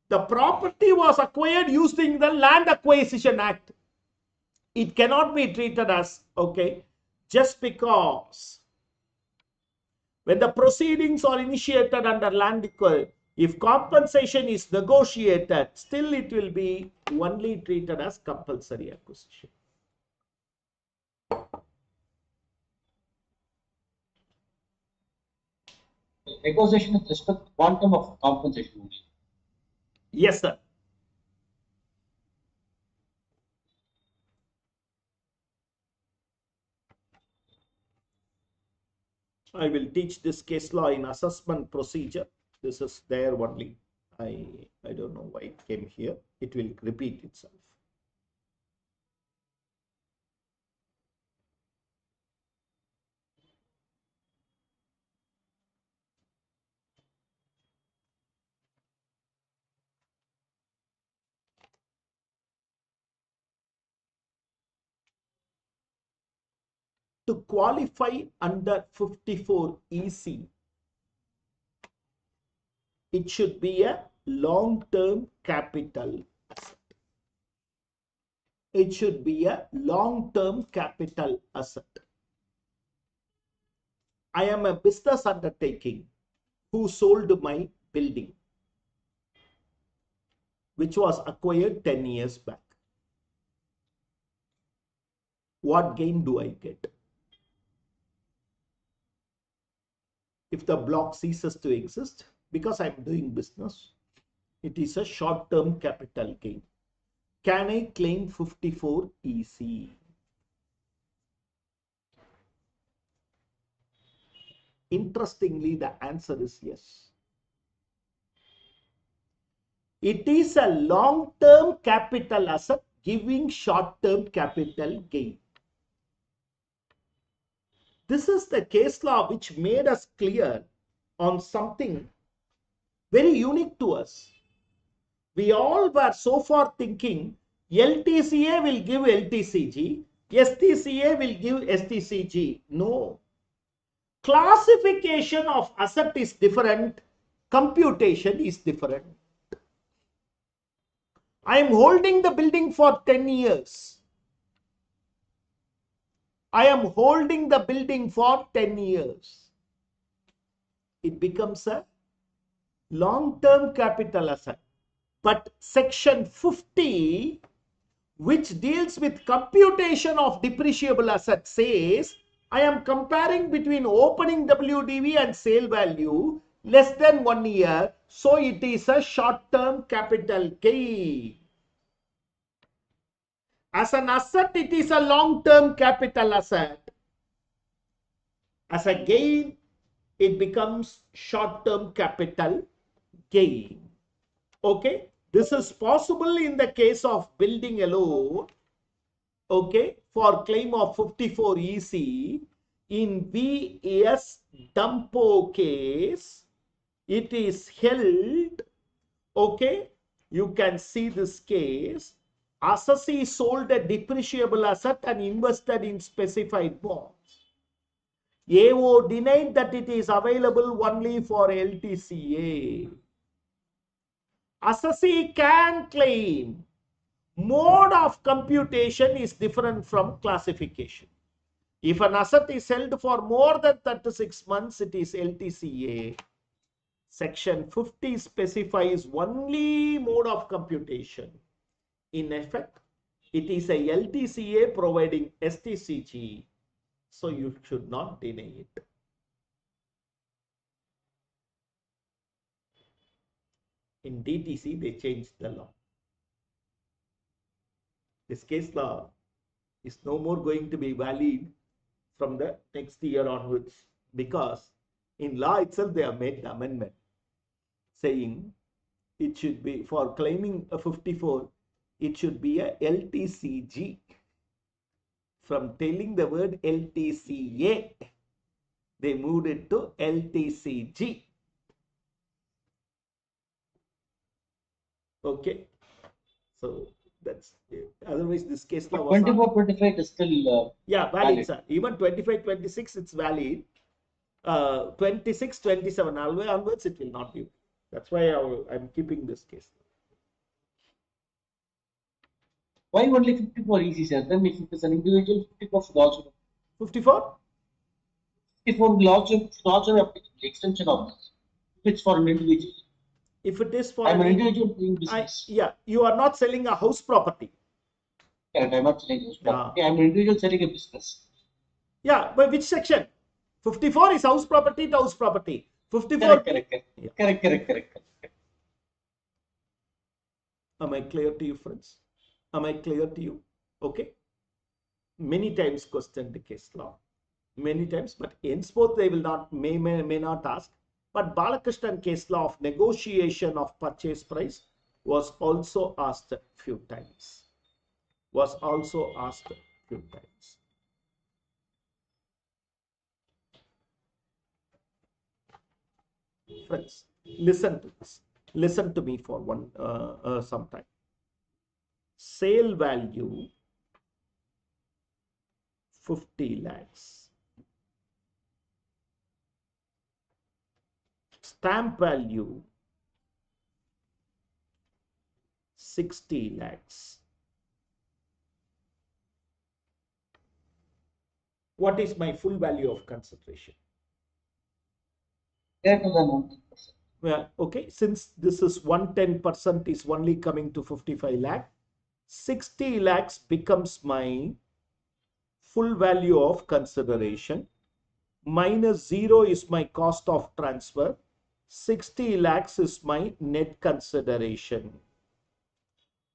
The property was acquired using the Land Acquisition Act. It cannot be treated as, okay, just because when the proceedings are initiated under land acquisition, if compensation is negotiated, still it will be only treated as compulsory acquisition. Negotiation with respect to quantum of compensation only. Yes, sir. I will teach this case law in assessment procedure. This is there only. I don't know why it came here. It will repeat itself. To qualify under 54 EC, it should be a long-term capital asset. It should be a long-term capital asset. I am a business undertaking who sold my building, which was acquired 10 years back. What gain do I get? If the block ceases to exist, because I'm doing business, it is a short-term capital gain. Can I claim 54 EC? Interestingly, the answer is yes. It is a long-term capital asset giving short-term capital gain. This is the case law which made us clear on something very unique to us. We all were so far thinking LTCA will give LTCG, STCA will give STCG. No. Classification of asset is different, computation is different. I am holding the building for 10 years. I am holding the building for 10 years. It becomes a long-term capital asset. But section 50, which deals with computation of depreciable assets, says I am comparing between opening WDV and sale value less than 1 year. So it is a short-term capital gain. As an asset, it is a long-term capital asset. As a gain, it becomes short-term capital gain. Okay, this is possible in the case of building alone. Okay, for claim of 54 EC. In VS Dumpo case, it is held. Okay, you can see this case. Assessee sold a depreciable asset and invested in specified bonds. AO denied that it is available only for LTCA. Assessee can claim. Mode of computation is different from classification. If an asset is held for more than 36 months, it is LTCA. Section 50 specifies only mode of computation. In effect, it is a LTCA providing STCG. So you should not deny it. In DTC, they changed the law. This case law is no more going to be valid from the next year onwards, because in law itself they have made the amendment saying it should be, for claiming a 54, it should be a LTCG. From telling the word LTCA, they moved it to LTCG. Okay, so that's it. Otherwise this case law was 24-25 is still yeah, valid, valid. sir. Even 25-26 it's valid. 26-27 onwards it will not be. That's why I'm keeping this case. Why only 54 easy, sir? Then if it is an individual, 54 should also 54? 54 will also have extension of this. If it's for an individual. If it is for I'm an individual doing business. yeah, you are not selling a house property. Correct, I'm not selling house property. I'm an individual selling a business. Yeah, but which section? 54 is house property to house property. 54. Correct. Yeah. Correct. Am I clear to you, friends? Am I clear to you? Okay. Many times questioned the case law. Many times, but henceforth they will not, may not ask. But Balakrishnan case law of negotiation of purchase price was also asked a few times. Friends, listen to this. Listen to me for some time. Sale value 50 lakhs. Stamp value 60 lakhs. What is my full value of consideration? Greater than 1%. Well, okay, since this is 110% is only coming to 55 lakh, 60 lakhs becomes my full value of consideration. Minus 0 is my cost of transfer. 60 lakhs is my net consideration.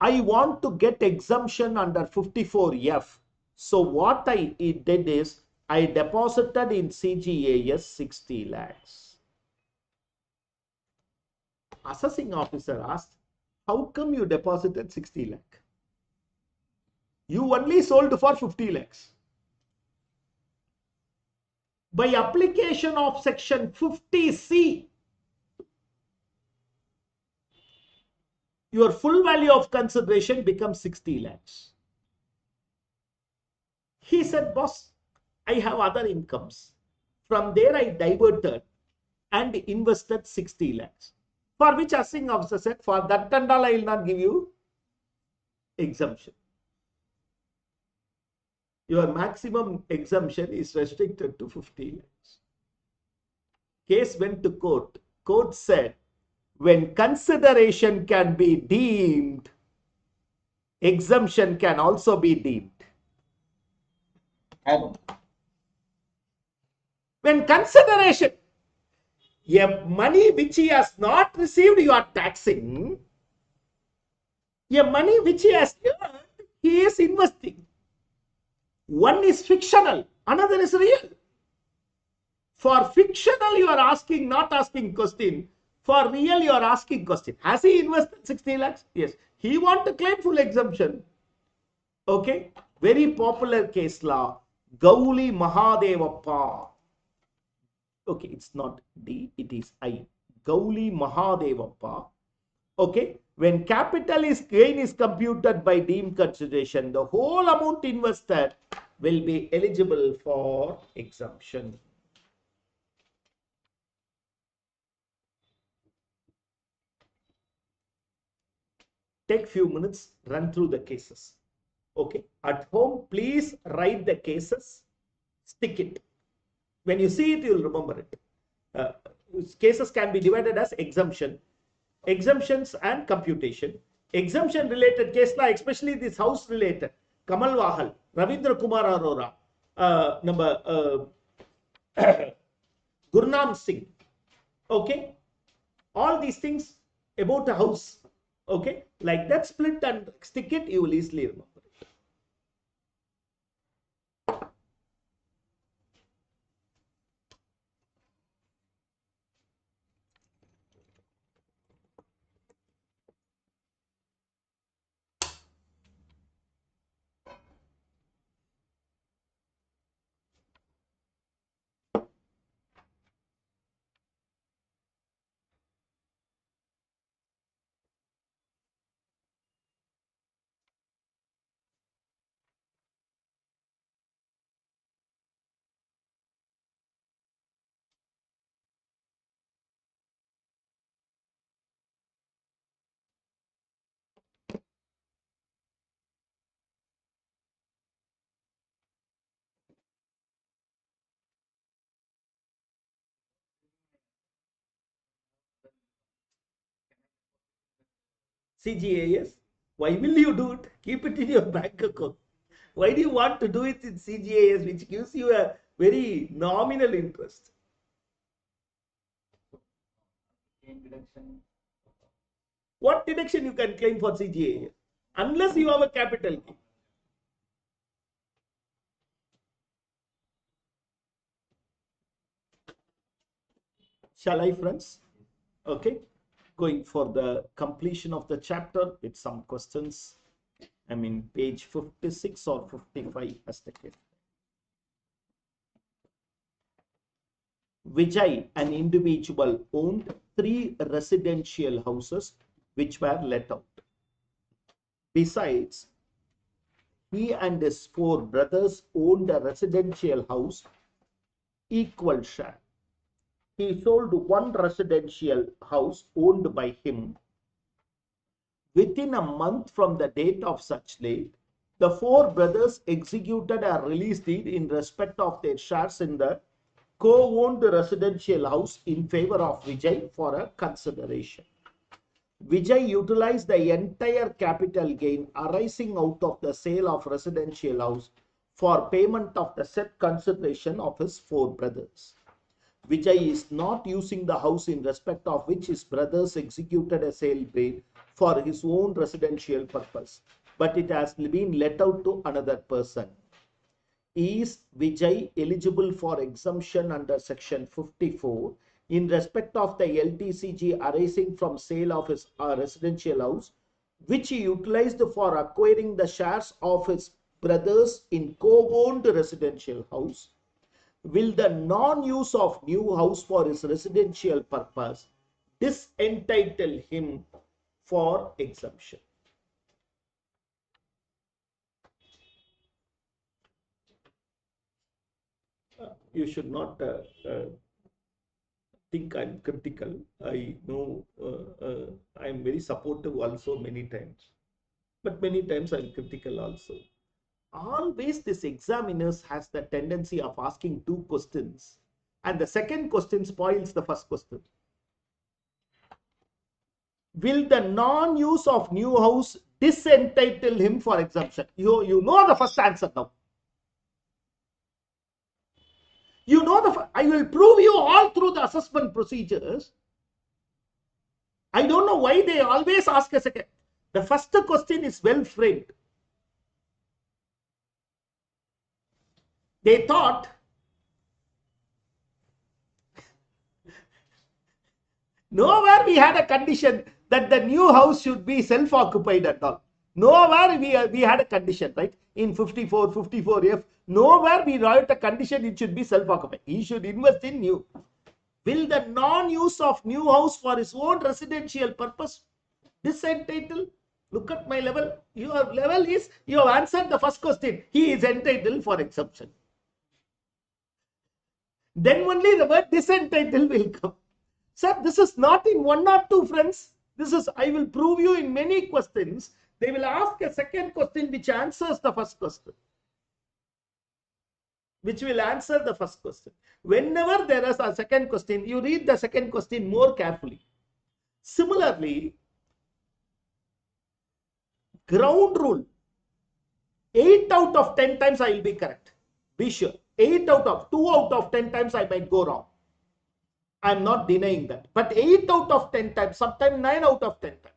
I want to get exemption under 54F. So what I did is I deposited in CGAS 60 lakhs. Assessing officer asked, how come you deposited 60 lakh? You only sold for 50 lakhs. By application of section 50C, your full value of consideration becomes 60 lakhs. He said, boss, I have other incomes. From there I diverted and invested 60 lakhs. For which assessing officer said, for that and all I will not give you exemption. Your maximum exemption is restricted to 50 lakhs. Case went to court. Court said, when consideration can be deemed, exemption can also be deemed. When consideration, a money which he has not received, you are taxing. A money which he has earned, he is investing. One is fictional, another is real. For fictional, you are asking, not asking question. For real, you are asking question. Has he invested 60 lakhs? Yes. He want to claim full exemption. Okay. Very popular case law. Gauli Mahadevappa. Okay, it's not D, it is I. Gauli Mahadevappa. Okay. When capital gain is computed by deemed consideration, the whole amount invested will be eligible for exemption. Take few minutes, run through the cases. Okay. At home, please write the cases, stick it. When you see it, you will remember it. Cases can be divided as exemption, exemptions and computation. Exemption related case law, especially this house related, Kamal Vahal, Ravindra Kumar Arora, Gurnam Singh. Okay. All these things about a house. Okay, like that, split and stick it, you will easily remember it. CGAS. Why will you do it? Keep it in your bank account. Why do you want to do it in CGAS, which gives you a very nominal interest? What deduction you can claim for CGAS? Unless you have a capital gain. Shall I, friends? Okay. Going for the completion of the chapter with some questions. I mean, page 56 or 55 as the case. Vijay, an individual, owned 3 residential houses which were let out. Besides, he and his 4 brothers owned a residential house, equal share. He sold 1 residential house owned by him. Within a month from the date of such date, the 4 brothers executed a release deed in respect of their shares in the co-owned residential house in favor of Vijay for a consideration. Vijay utilized the entire capital gain arising out of the sale of residential house for payment of the said consideration of his 4 brothers. Vijay is not using the house in respect of which his brothers executed a sale deed for his own residential purpose, but it has been let out to another person. Is Vijay eligible for exemption under section 54 in respect of the LTCG arising from sale of his residential house, which he utilized for acquiring the shares of his brothers in co-owned residential house? Will the non-use of new house for his residential purpose disentitle him for exemption? You should not think I'm critical. I know I'm very supportive also many times, but many times I'm critical also. Always this examiners has the tendency of asking 2 questions, and the second question spoils the first question. Will the non-use of new house disentitle him for exemption? You know the first answer now. You know I will prove you all through the assessment procedures. I don't know why they always ask a second. The first question is well framed. They thought nowhere we had a condition that the new house should be self-occupied at all. Nowhere we had a condition, right? In 54F, nowhere we write a condition it should be self-occupied. He should invest in new. Will the non-use of new house for his own residential purpose disentitle? Look at my level. Your level is, you have answered the first question. He is entitled for exemption. Then only the word disentitle will come. Sir, this is not in 1 or 2, friends. This is, I will prove you in many questions. They will ask a second question which answers the first question. Which will answer the first question. Whenever there is a second question, you read the second question more carefully. Similarly, ground rule. 8 out of 10 times I will be correct. Be sure. 2 out of 10 times I might go wrong. I am not denying that. But 8 out of 10 times, sometimes 9 out of 10 times.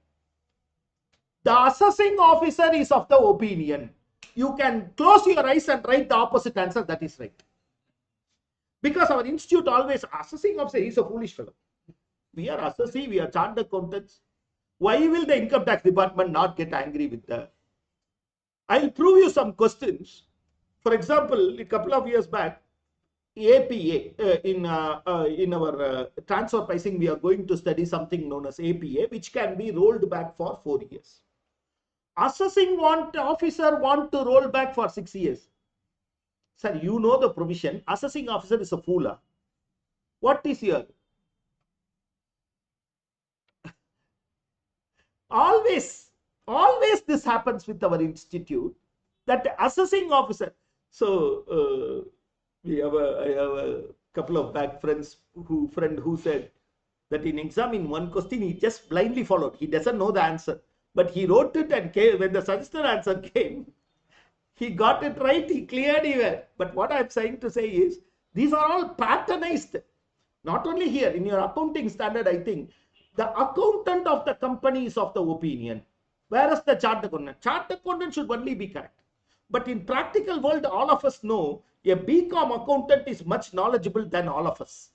The assessing officer is of the opinion. You can close your eyes and write the opposite answer. That is right. Because our institute always, assessing officer is a foolish fellow. We are assessing, we are chartered accountants. Why will the income tax department not get angry with that? I'll prove you some questions. For example, a couple of years back, APA, in our transfer pricing, we are going to study something known as APA, which can be rolled back for 4 years. Assessing officer want to roll back for 6 years. Sir, you know the provision. Assessing officer is a fool. What is your? Always this happens with our institute, that assessing officer. So I have a couple of back friends who said that in exam in one question he just blindly followed. He doesn't know the answer. But he wrote it and came, when the suggested answer came, he got it right, he cleared even. But what I'm trying to say is, these are all patternized. Not only here, in your accounting standard, I think, the accountant of the company is of the opinion, whereas the chart accountant should only be correct. But in practical world, all of us know a BCom accountant is much knowledgeable than all of us.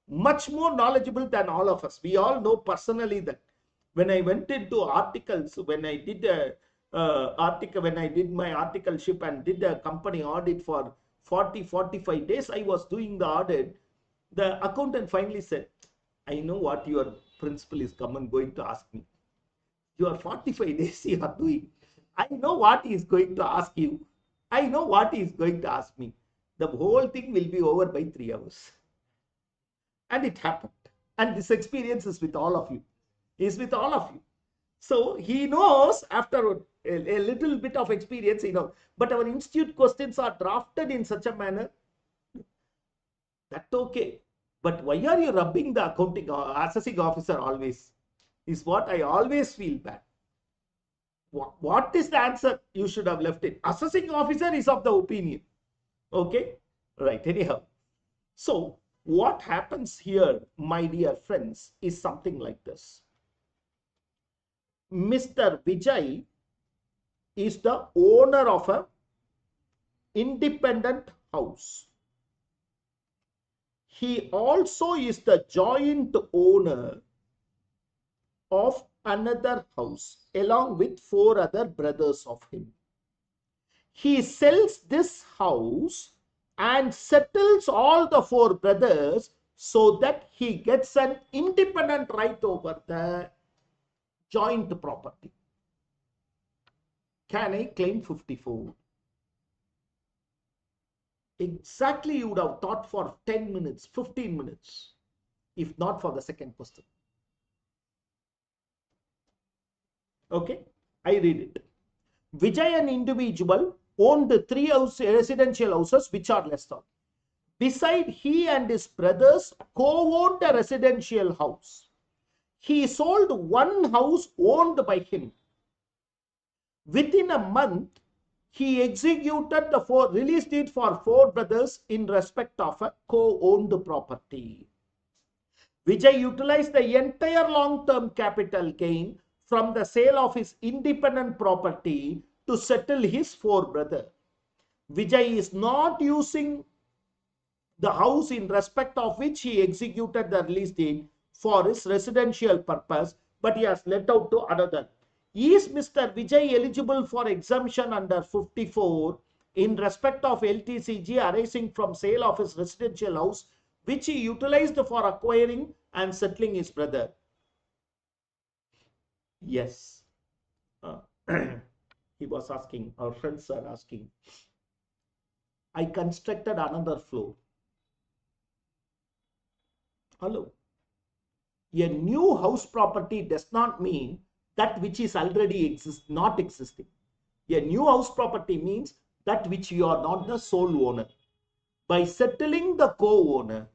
Much more knowledgeable than all of us. We all know personally that when I went into articles, when I did my articleship and did a company audit for 40-45 days, I was doing the audit. The accountant finally said, I know what your principal is going to ask me. You are 45 days you are doing. I know what he is going to ask you. I know what he is going to ask me. The whole thing will be over by 3 hours. And it happened. And this experience is with all of you. Is with all of you. So he knows after a little bit of experience, but our institute questions are drafted in such a manner. That's okay. But why are you rubbing the accounting assessing officer always? Is what I always feel bad. What is the answer? You should have left it. Assessing officer is of the opinion. Okay? Right. Anyhow. So what happens here, my dear friends, is something like this. Mr. Vijay is the owner of an independent house. He also is the joint owner of another house along with 4 other brothers of him. He sells this house and settles all the 4 brothers so that he gets an independent right over the joint property. Can I claim 54? Exactly, you would have thought for 10 minutes, 15 minutes, if not for the second question. Okay, I read it. Vijay, an individual, owned 3 residential houses which are less than. Beside, he and his brothers co-owned a residential house. He sold 1 house owned by him. Within a month, he executed the release deed for 4 brothers in respect of a co-owned property. Vijay utilized the entire long-term capital gain from the sale of his independent property to settle his 4 brothers. Vijay is not using the house in respect of which he executed the release deed for his residential purpose, but he has let out to another. Is Mr. Vijay eligible for exemption under 54 in respect of LTCG arising from sale of his residential house, which he utilized for acquiring and settling his brother? Yes. He was asking, our friends are asking. I constructed another floor. Hello. A new house property does not mean that which is already not existing. A new house property means that which you are not the sole owner. By settling the co-owner,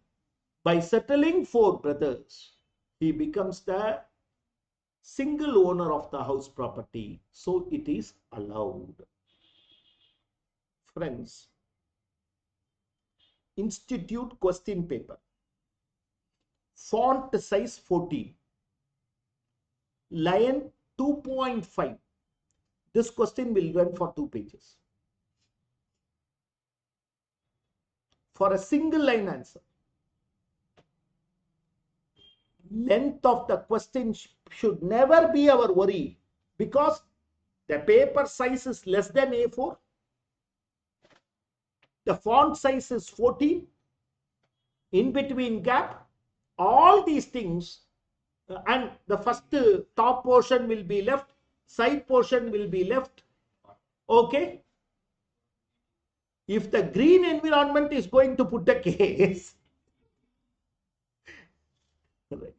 by settling 4 brothers, he becomes the single owner of the house property. So it is allowed. Friends, institute question paper. Font size 14. Line 2.5. This question will run for 2 pages. For a single line answer. Length of the question should never be our worry, because the paper size is less than A4. The font size is 14. In between gap, all these things, and the first top portion will be left, side portion will be left. Okay. If the green environment is going to put a case, right.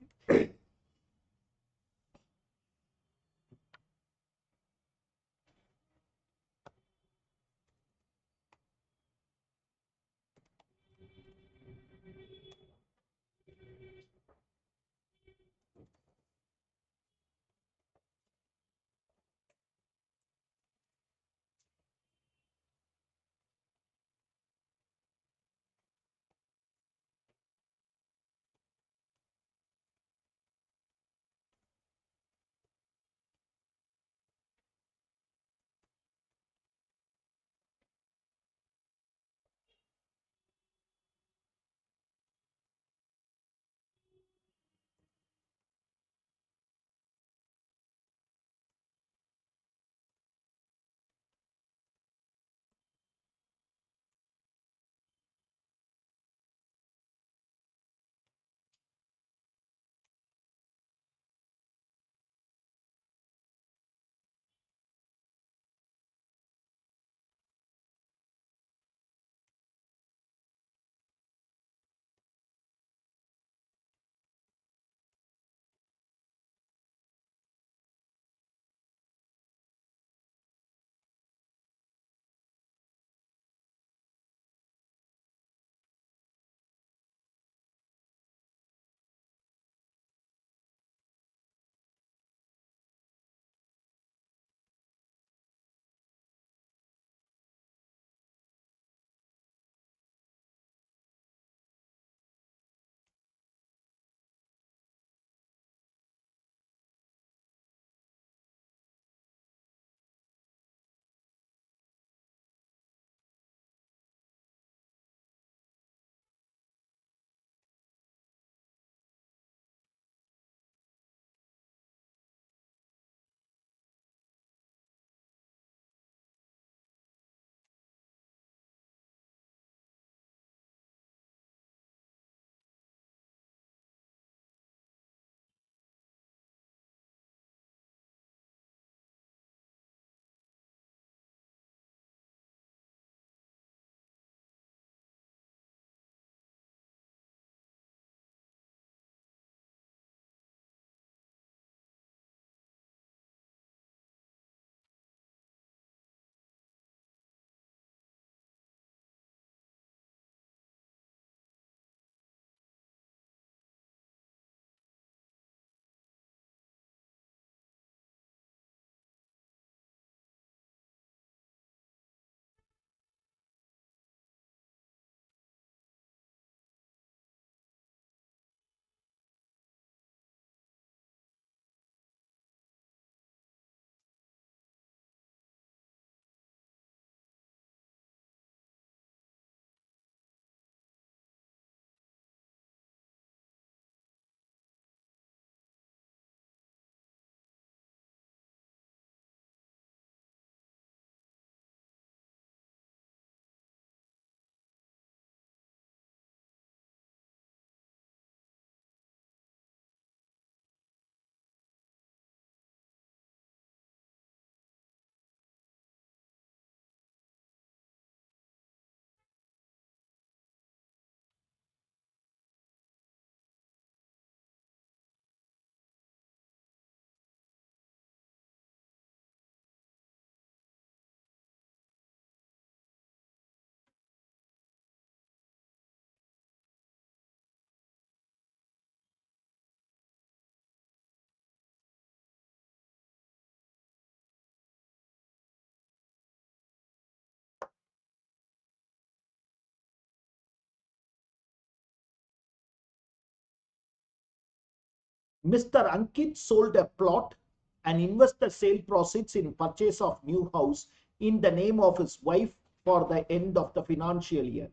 Mr. Ankit sold a plot and invested sale proceeds in purchase of new house in the name of his wife for the end of the financial year.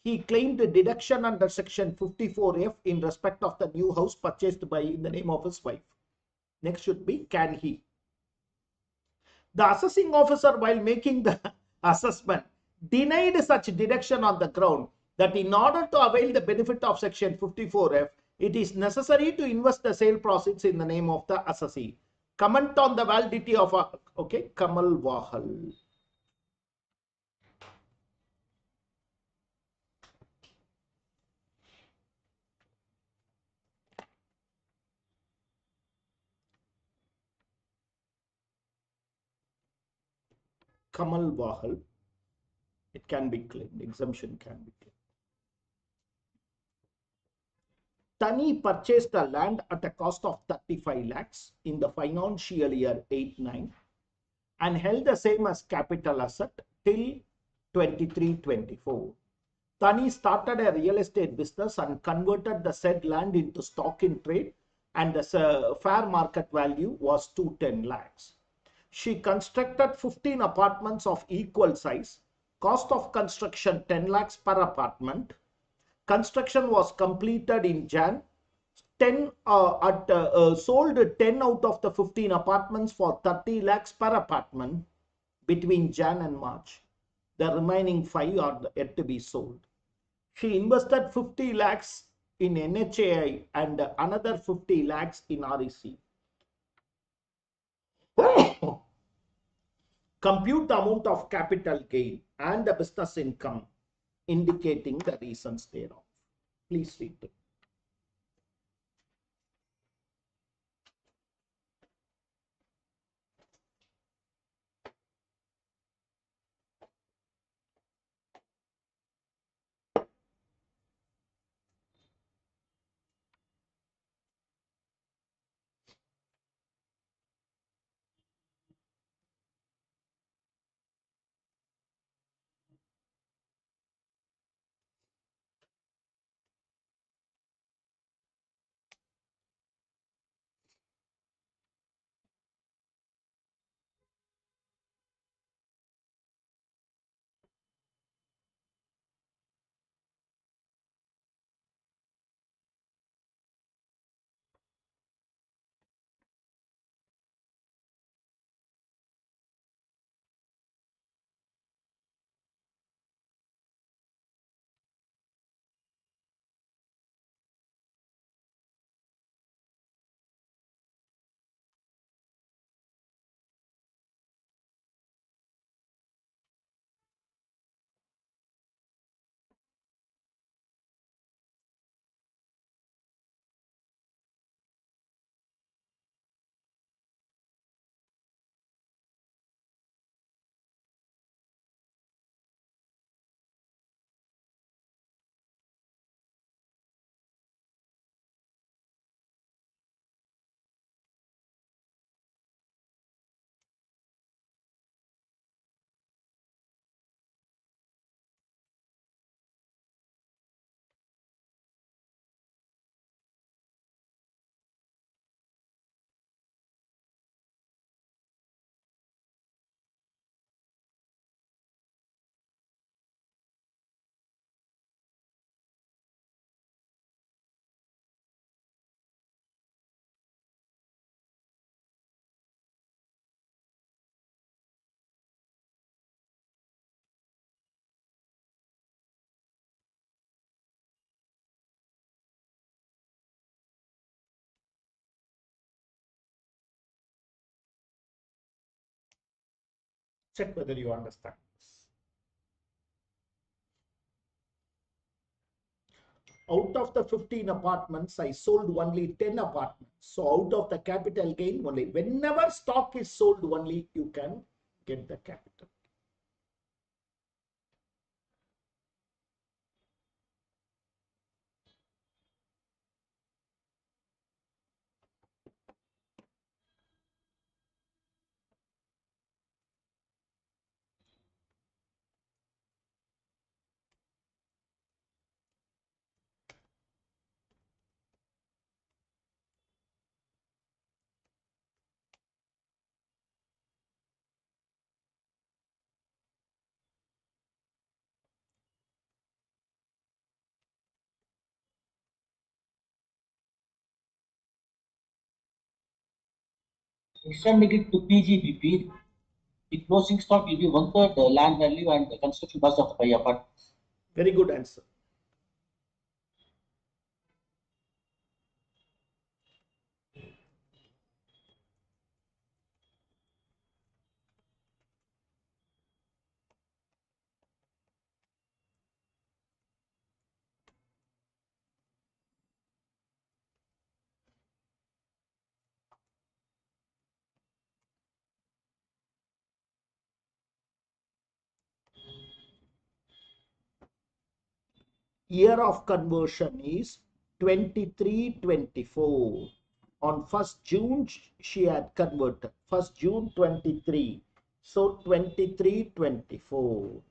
He claimed a deduction under section 54F in respect of the new house purchased by in the name of his wife. Next should be can he. The assessing officer, while making the assessment, denied such deduction on the ground that in order to avail the benefit of section 54F, it is necessary to invest the sale proceeds in the name of the assessee. Comment on the validity of Kamal Wahal. Kamal Wahal. It can be claimed. Exemption can be claimed. Tani purchased the land at a cost of 35 lakhs in the financial year 8-9 and held the same as capital asset till 23-24. Tani started a real estate business and converted the said land into stock in trade, and the fair market value was 210 lakhs. She constructed 15 apartments of equal size. Cost of construction 10 lakhs per apartment. Construction was completed in Jan. Sold 10 out of the 15 apartments for 30 lakhs per apartment between Jan and March. The remaining 5 are yet to be sold. She invested 50 lakhs in NHAI and another 50 lakhs in REC. Compute the amount of capital gain and the business income, indicating the reasons thereof. Please read it. Check whether you understand this. Out of the 15 apartments, I sold only 10 apartments. So out of the capital gain, only whenever stock is sold, only you can get the capital. Extending it to PGBP, the closing stock will be 1/3 the land value and the construction cost of the 5 apartments. Very good answer. Year of conversion is 23-24. On 1st June, she had converted. 1st June 23. So 23-24.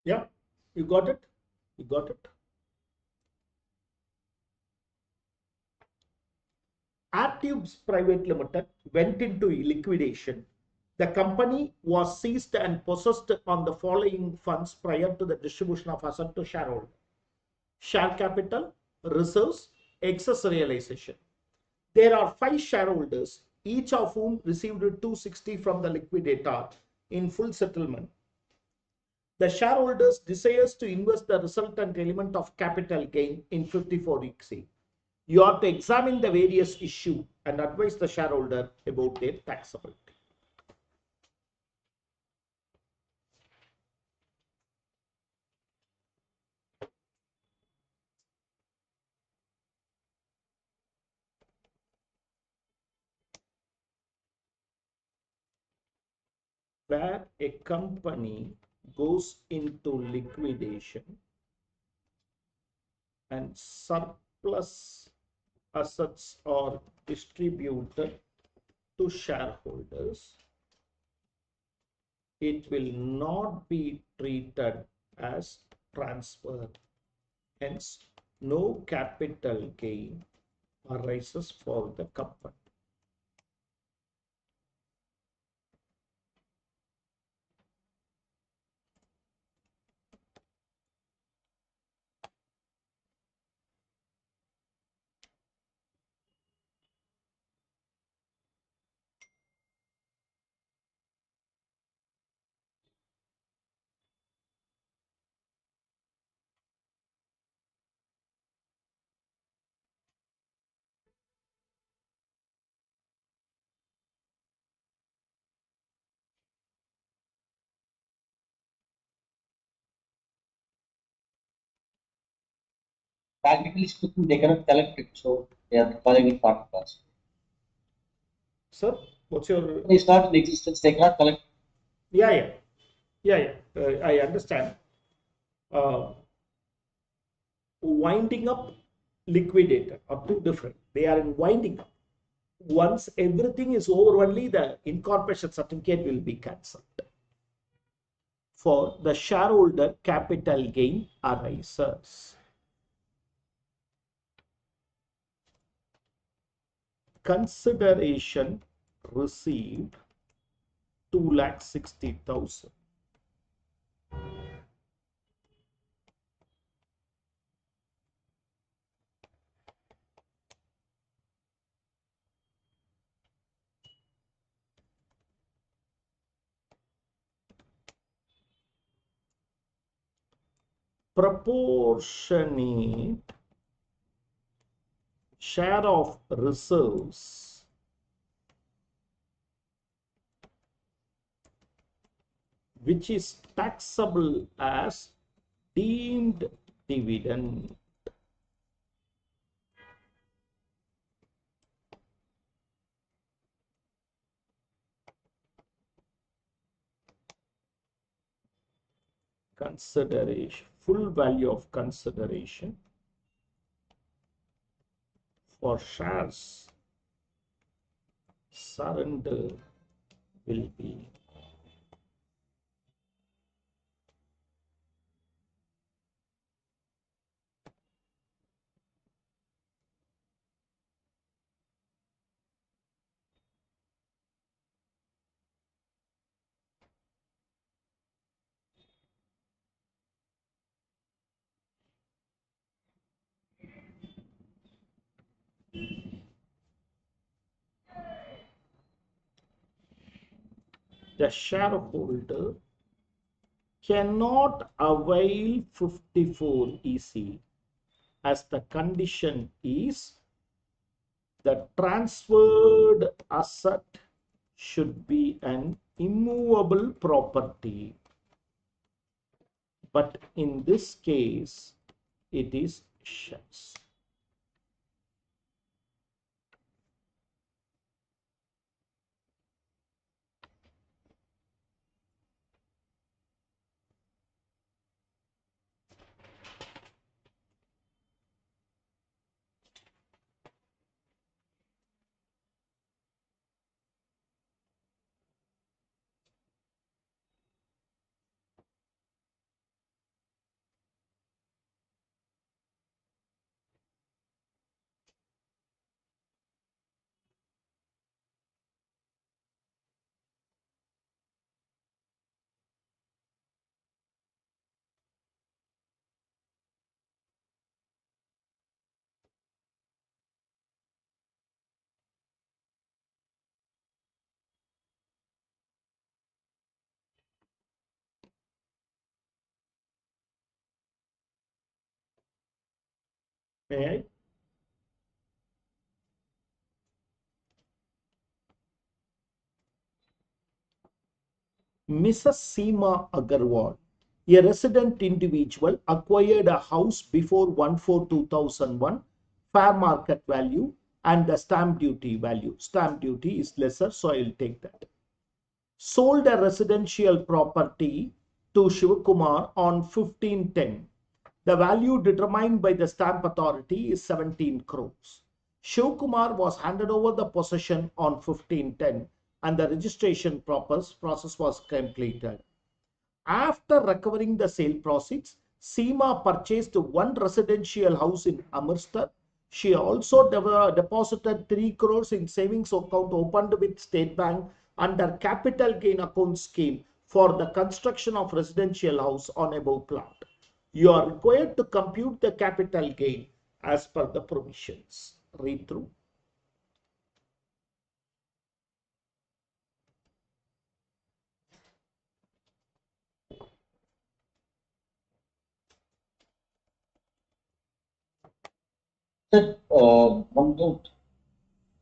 Yeah, you got it? You got it? Tubes Private Limited went into liquidation. The company was seized and possessed on the following funds prior to the distribution of asset to shareholder: share capital, reserves, excess realization. There are 5 shareholders, each of whom received 260 from the liquidator in full settlement. The shareholders desires to invest the resultant element of capital gain in 54(c). You have to examine the various issue and advise the shareholder about their taxability. Where a company goes into liquidation and surplus assets are distributed to shareholders, it will not be treated as transfer. Hence, no capital gain arises for the company. Practically speaking, they cannot collect it, so they are calling it part of cost. Sir, what's your? It's not in existence, they cannot collect. Yeah. I understand. Uh, Winding up, liquidated are two different. They are in winding up. Once everything is over, only the incorporation certificate will be cancelled. For the shareholder, capital gain arises. Consideration received 2,60,000. Proportionate share of reserves which is taxable as deemed dividend. Consideration, full value of consideration for shares surrender will be the shareholder cannot avail 54 EC as the condition is the transferred asset should be an immovable property, but in this case it is shares. May I? Mrs. Seema Agarwal, a resident individual, acquired a house before 1/4/2001, fair market value and the stamp duty value. Stamp duty is lesser, so I will take that. Sold a residential property to Shivakumar on 15/10. The value determined by the stamp authority is 17 crores. Shivakumar was handed over the possession on 15/10 and the registration process was completed. After recovering the sale proceeds, Seema purchased one residential house in Amritsar. She also deposited 3 crores in savings account opened with State Bank under capital gain account scheme for the construction of residential house on above plot. You are required to compute the capital gain as per the provisions. Read through. Sir, one note.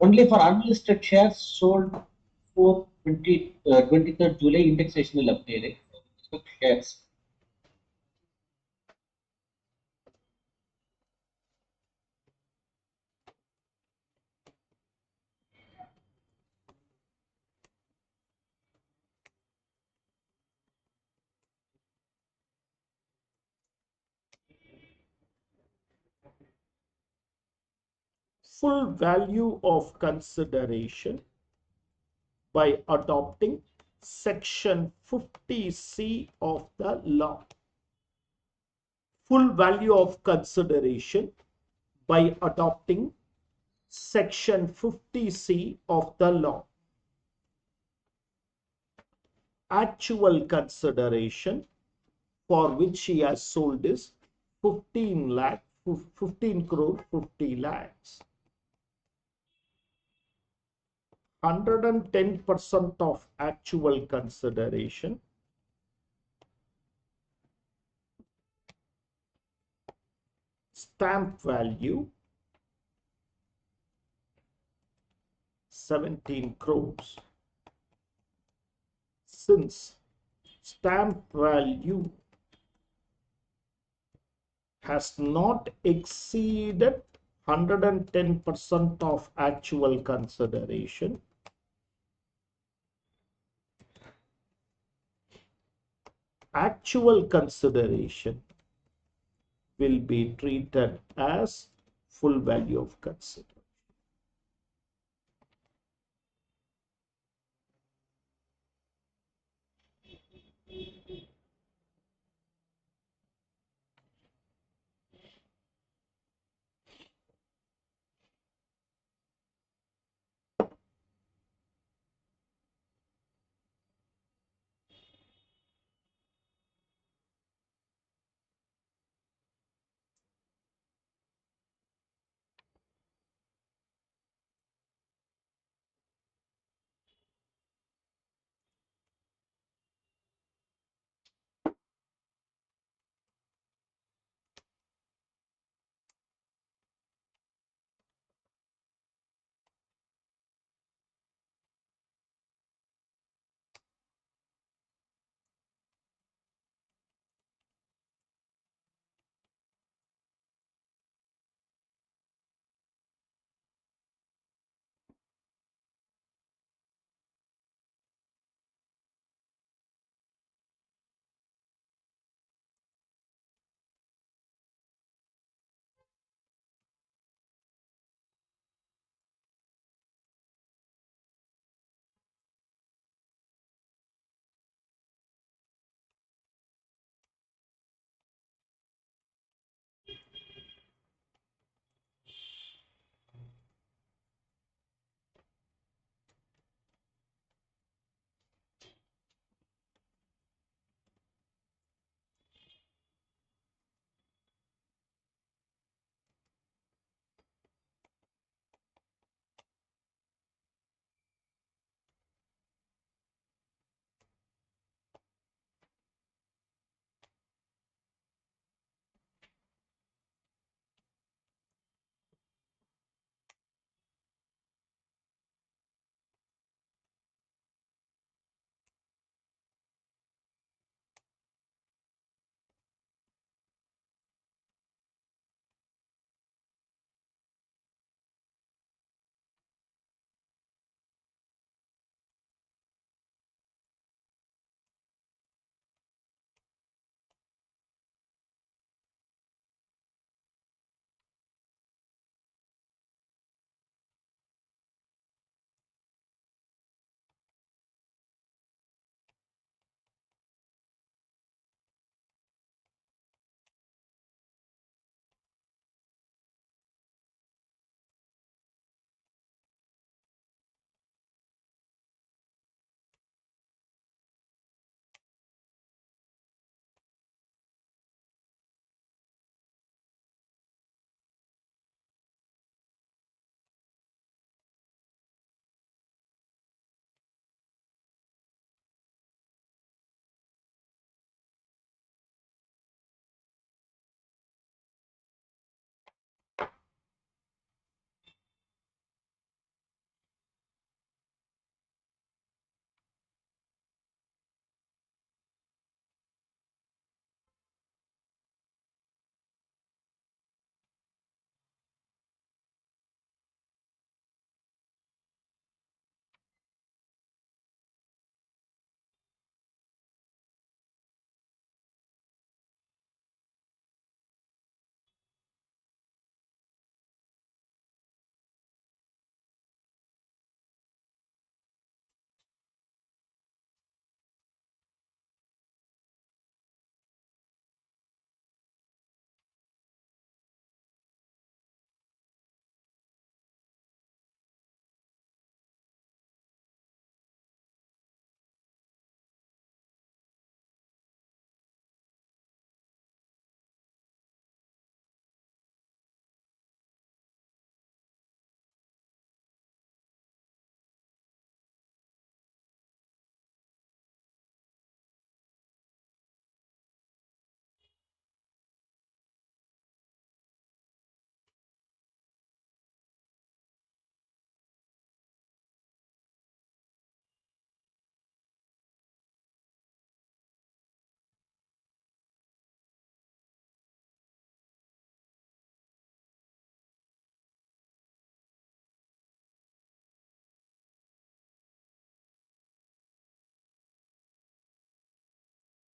Only for unlisted shares sold for 23rd July indexation will apply, right? So shares. Full value of consideration by adopting section 50C of the law. Full value of consideration by adopting section 50C of the law. Actual consideration for which he has sold is 15 crore 50 lakhs. 110% of actual consideration stamp value 17 crores. Since stamp value has not exceeded 110% of actual consideration, actual consideration will be treated as full value of consideration.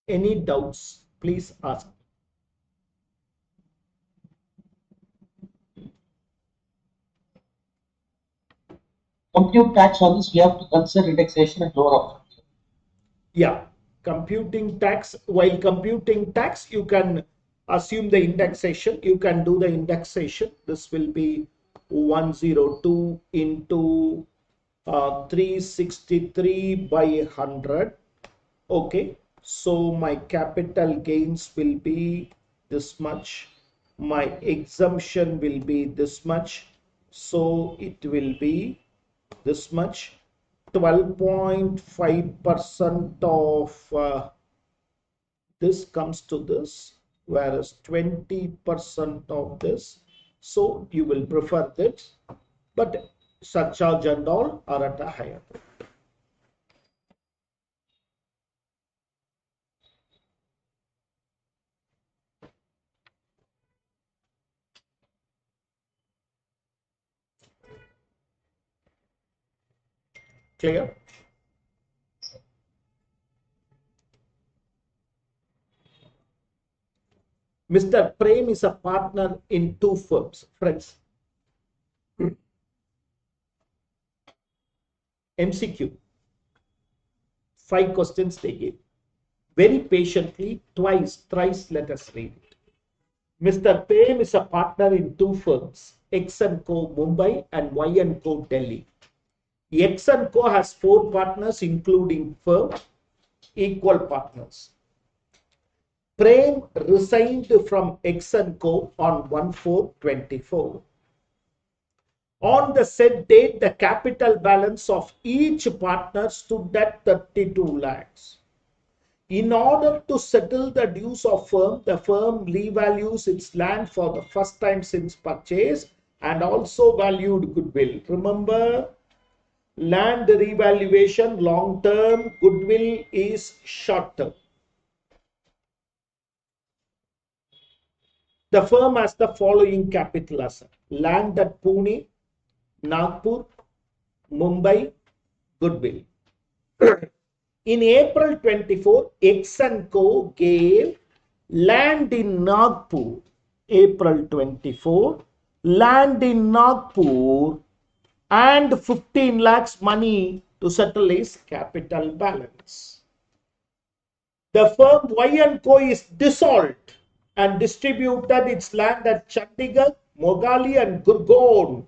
Any doubts, please ask. Compute tax on this, we have to consider indexation and lower of. Yeah, computing tax. While computing tax, you can assume the indexation. You can do the indexation. This will be 102 into 363 by 100. Okay, so my capital gains will be this much. My exemption will be this much. So it will be this much. 12.5% of this comes to this, whereas 20% of this. So you will prefer this, but surcharge and all are at a higher rate. Clear? Mr. Prem is a partner in 2 firms, friends. MCQ. 5 questions they gave. Very patiently, twice, thrice, let us read it. Mr. Prem is a partner in 2 firms, X & Co. Mumbai and Y & Co. Delhi. X & Co. has 4 partners, including firm, equal partners. Prem resigned from X & Co. on 1/4/24. On the said date, the capital balance of each partner stood at 32 lakhs. In order to settle the dues of firm, the firm revalues its land for the first time since purchase and also valued goodwill. Remember, land revaluation long term, goodwill is short term. The firm has the following capital asset: land at Pune, Nagpur, Mumbai, goodwill. In April 24, X & Co. gave land in Nagpur. April 24, land in Nagpur and 15 lakhs money to settle his capital balance. The firm Y & Co. is dissolved and distributed its land at Chandigarh, Mogali and Gurgaon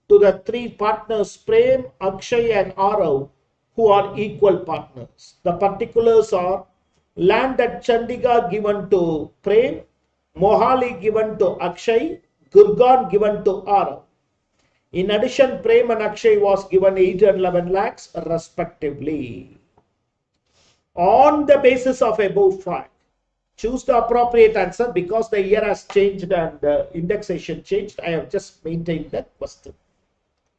to the 3 partners Prem, Akshay and Arav, who are equal partners. The particulars are: land at Chandigarh given to Prem, Mohali given to Akshay, Gurgaon given to Arav. In addition, Prem and Akshay was given 8 and 11 lakhs respectively. On the basis of above fact, choose the appropriate answer. Because the year has changed and the indexation changed, I have just maintained that question.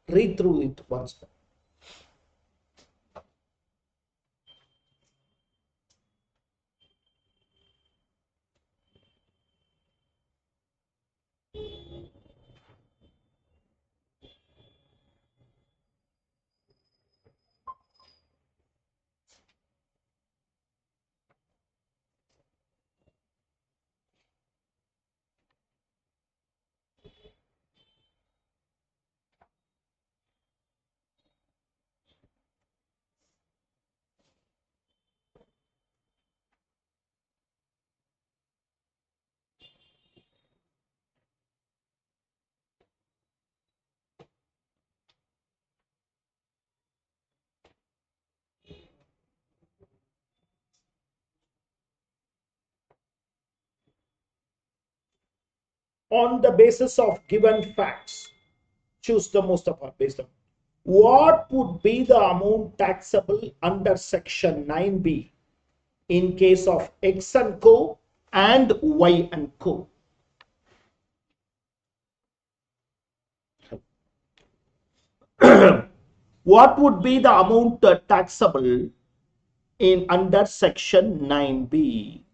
Read through it once more. On the basis of given facts, choose the most appropriate based on what would be the amount taxable under section 9B in case of X & Co. and Y & Co. What would be the amount taxable in under section 9B?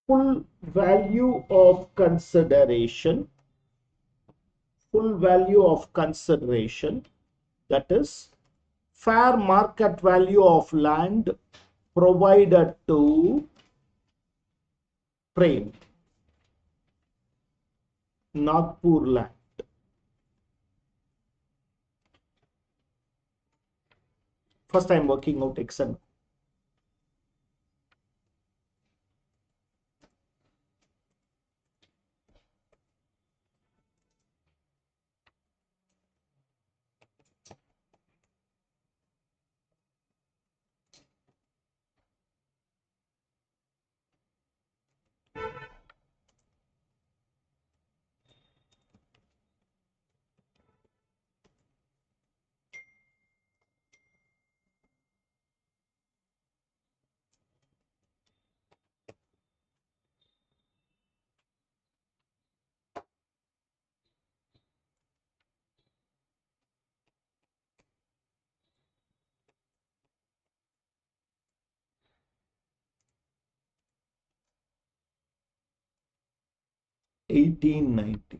full value of consideration, that is fair market value of land provided to Prem, Nagpur land. First I am working out XN. $18.90.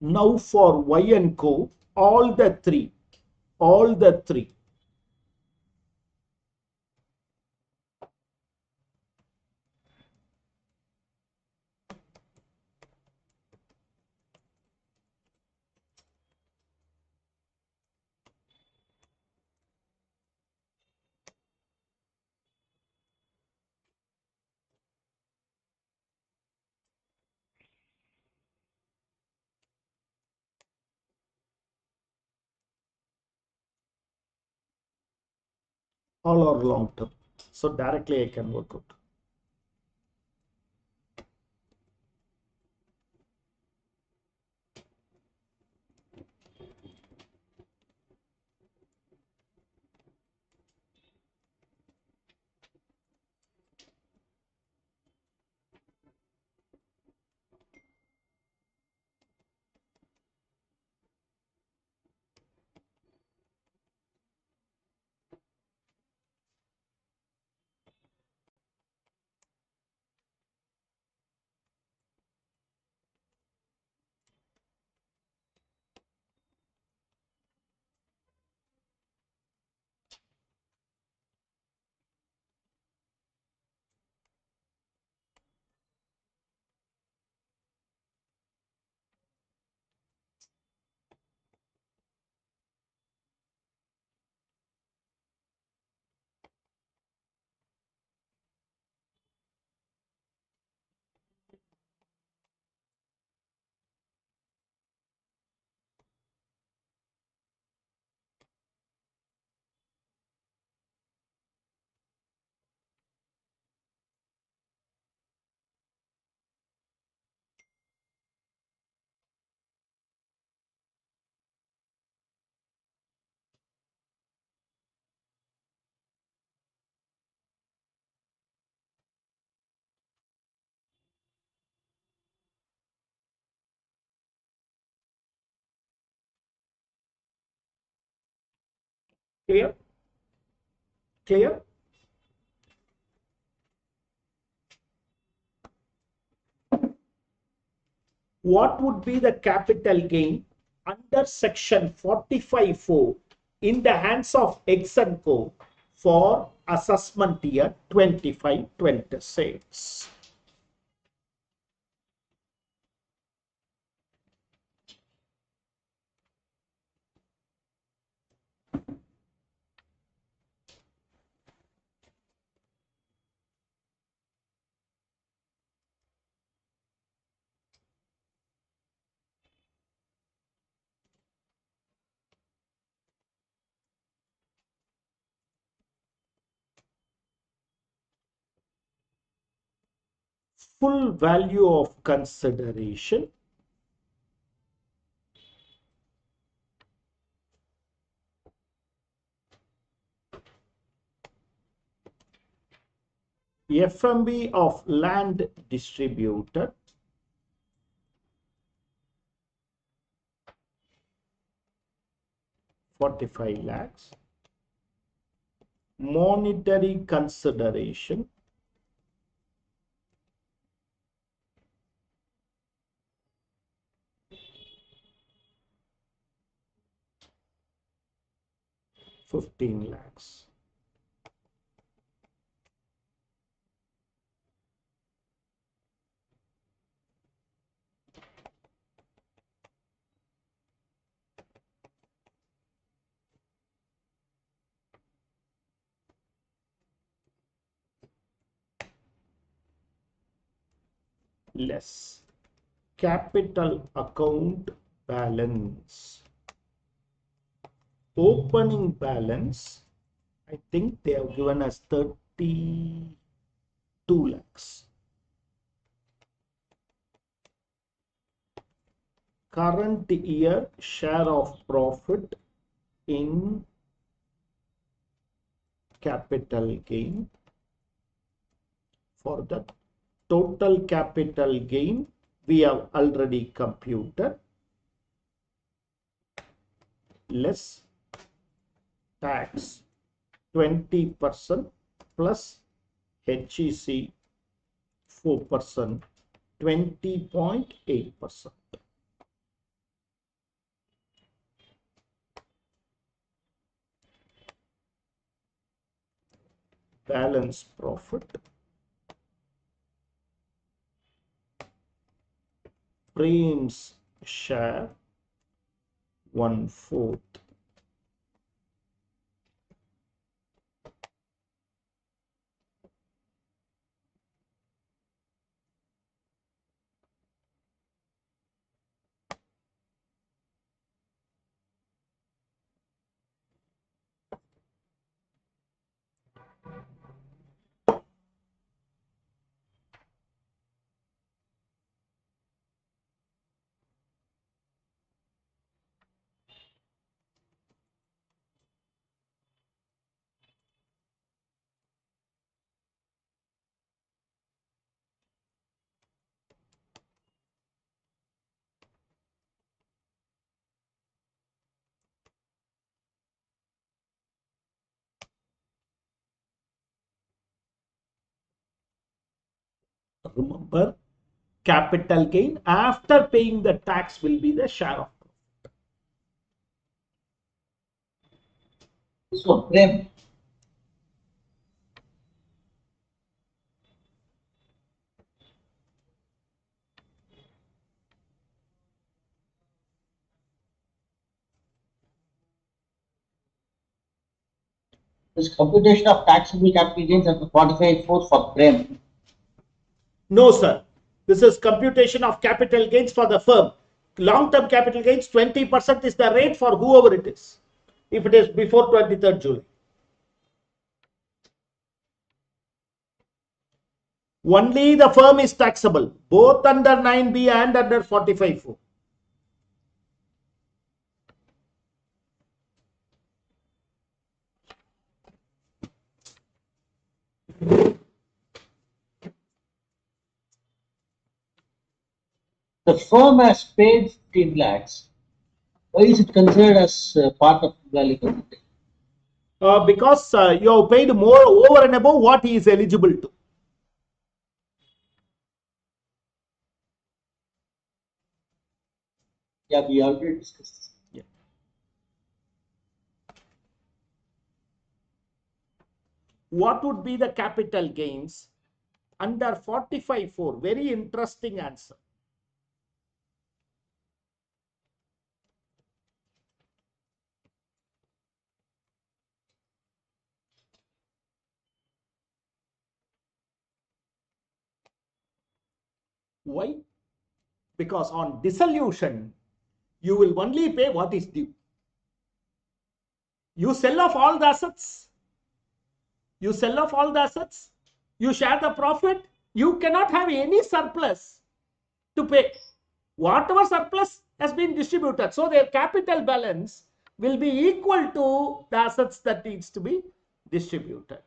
Now for Y and Co, all the three, all are long term. So directly I can work out. Clear? Clear? What would be the capital gain under section 45(4) in the hands of X and Co for assessment year 25-26. Full value of consideration FMB of land distributed $45 lakhs, monetary consideration $15 lakhs. Less capital account balance. Opening balance, I think they have given us 32 lakhs. Current year share of profit in capital gain. For the total capital gain, we have already computed, less tax 20% plus HEC 4%, 20.8%. Balance profit, Prem's share 1/4. Remember, capital gain after paying the tax will be the share of profit. So, Prem, this computation of taxable capital gains at the 45/4 for Prem. No, sir. This is computation of capital gains for the firm. Long-term capital gains, 20% is the rate for whoever it is, if it is before 23rd July. Only the firm is taxable, both under 9B and under 45(4). The firm has paid 15 lakhs. Why is it considered as part of value computation? Because you have paid more over and above what he is eligible to. Yeah, we already discussed this. Yeah. What would be the capital gains under 45(4)? Very interesting answer. Why? Because on dissolution, you will only pay what is due. You sell off all the assets. You sell off all the assets. You share the profit. You cannot have any surplus to pay. Whatever surplus has been distributed. So their capital balance will be equal to the assets that needs to be distributed.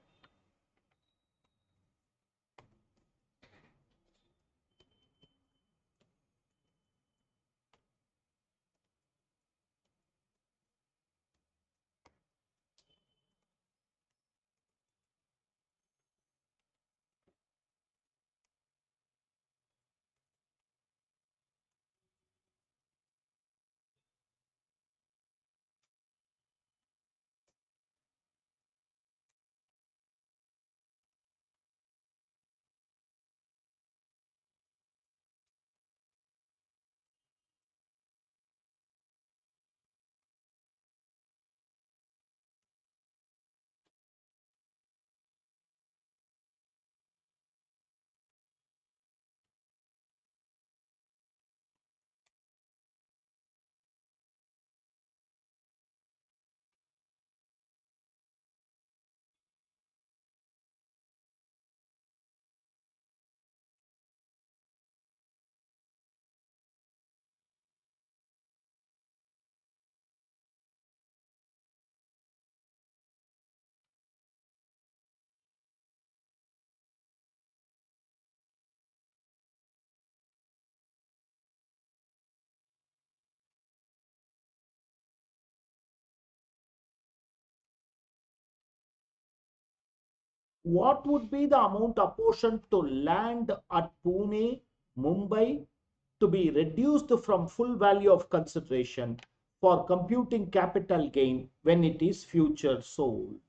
What would be the amount apportioned to land at Pune, Mumbai to be reduced from full value of consideration for computing capital gain when it is future sold?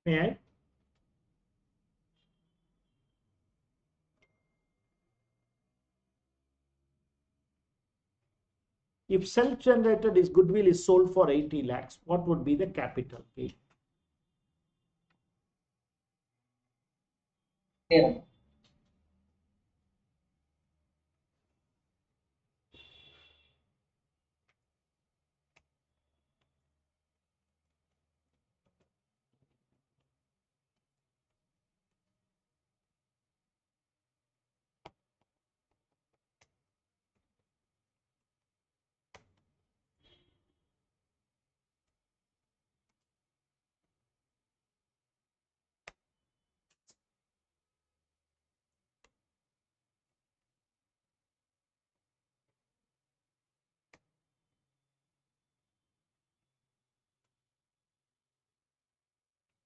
May I? If self-generated is goodwill is sold for 80 lakhs, what would be the capital gain? Yeah.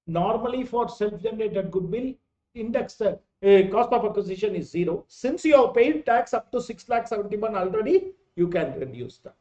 Normally for self-generated goodwill, index cost of acquisition is 0. Since you have paid tax up to 6,71 already, you can reduce that.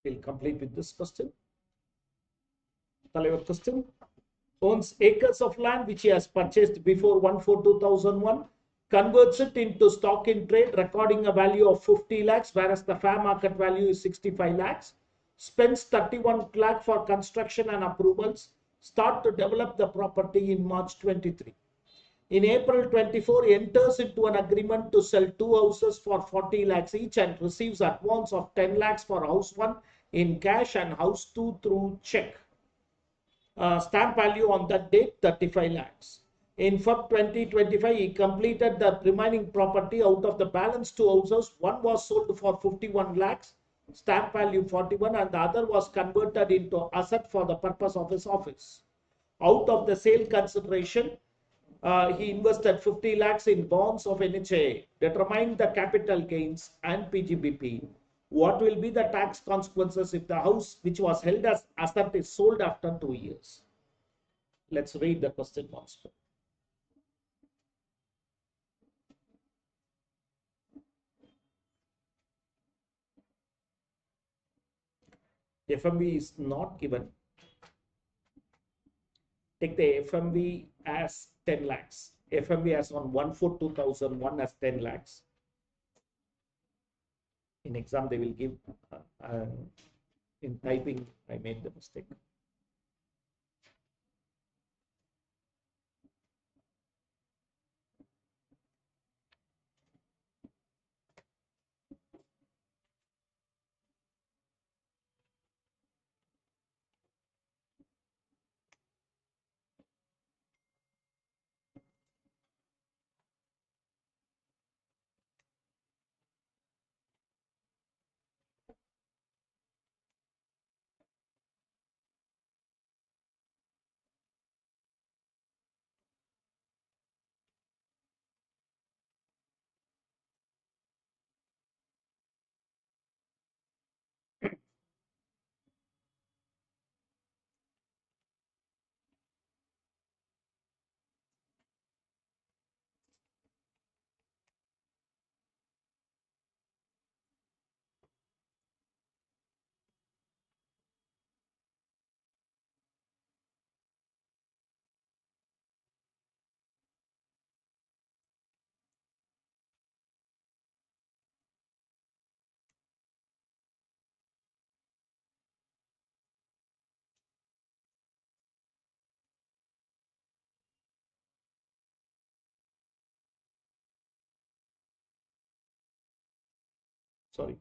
We'll complete with this question. தலைவர் question. Owns acres of land which he has purchased before 1/4/2001, converts it into stock in trade, recording a value of 50 lakhs, whereas the fair market value is 65 lakhs, spends 31 lakh for construction and approvals, start to develop the property in March 23. In April 24, enters into an agreement to sell 2 houses for 40 lakhs each and receives advance of 10 lakhs for house 1 in cash and house 2 through check. Stamp value on that date 35 lakhs. In Feb 2025, he completed the remaining property. Out of the balance 2 houses, one was sold for 51 lakhs, stamp value 41, and the other was converted into asset for the purpose of his office. Out of the sale consideration, he invested 50 lakhs in bonds of NHA, determined the capital gains and PGBP. What will be the tax consequences if the house which was held as asset is sold after 2 years? Let's read the question once more. FMV is not given. Take the FMV as 10 lakhs. FMV as on 1/4/2001 as 10 lakhs. In exam, they will give, in typing, I made the mistake. Sorry.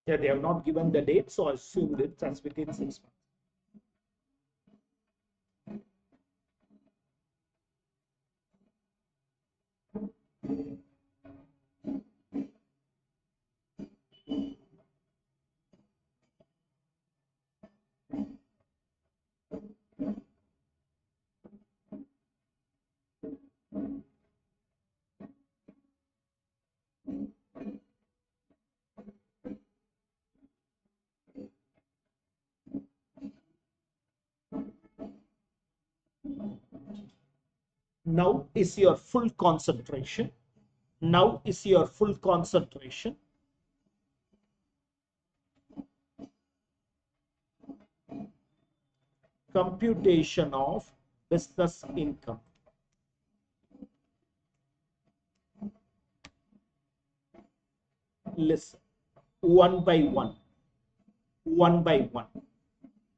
Yeah, they have not given the date, so I assumed it as within 6 months. Now is your full concentration. Now is your full concentration. Computation of business income. Listen, one by one.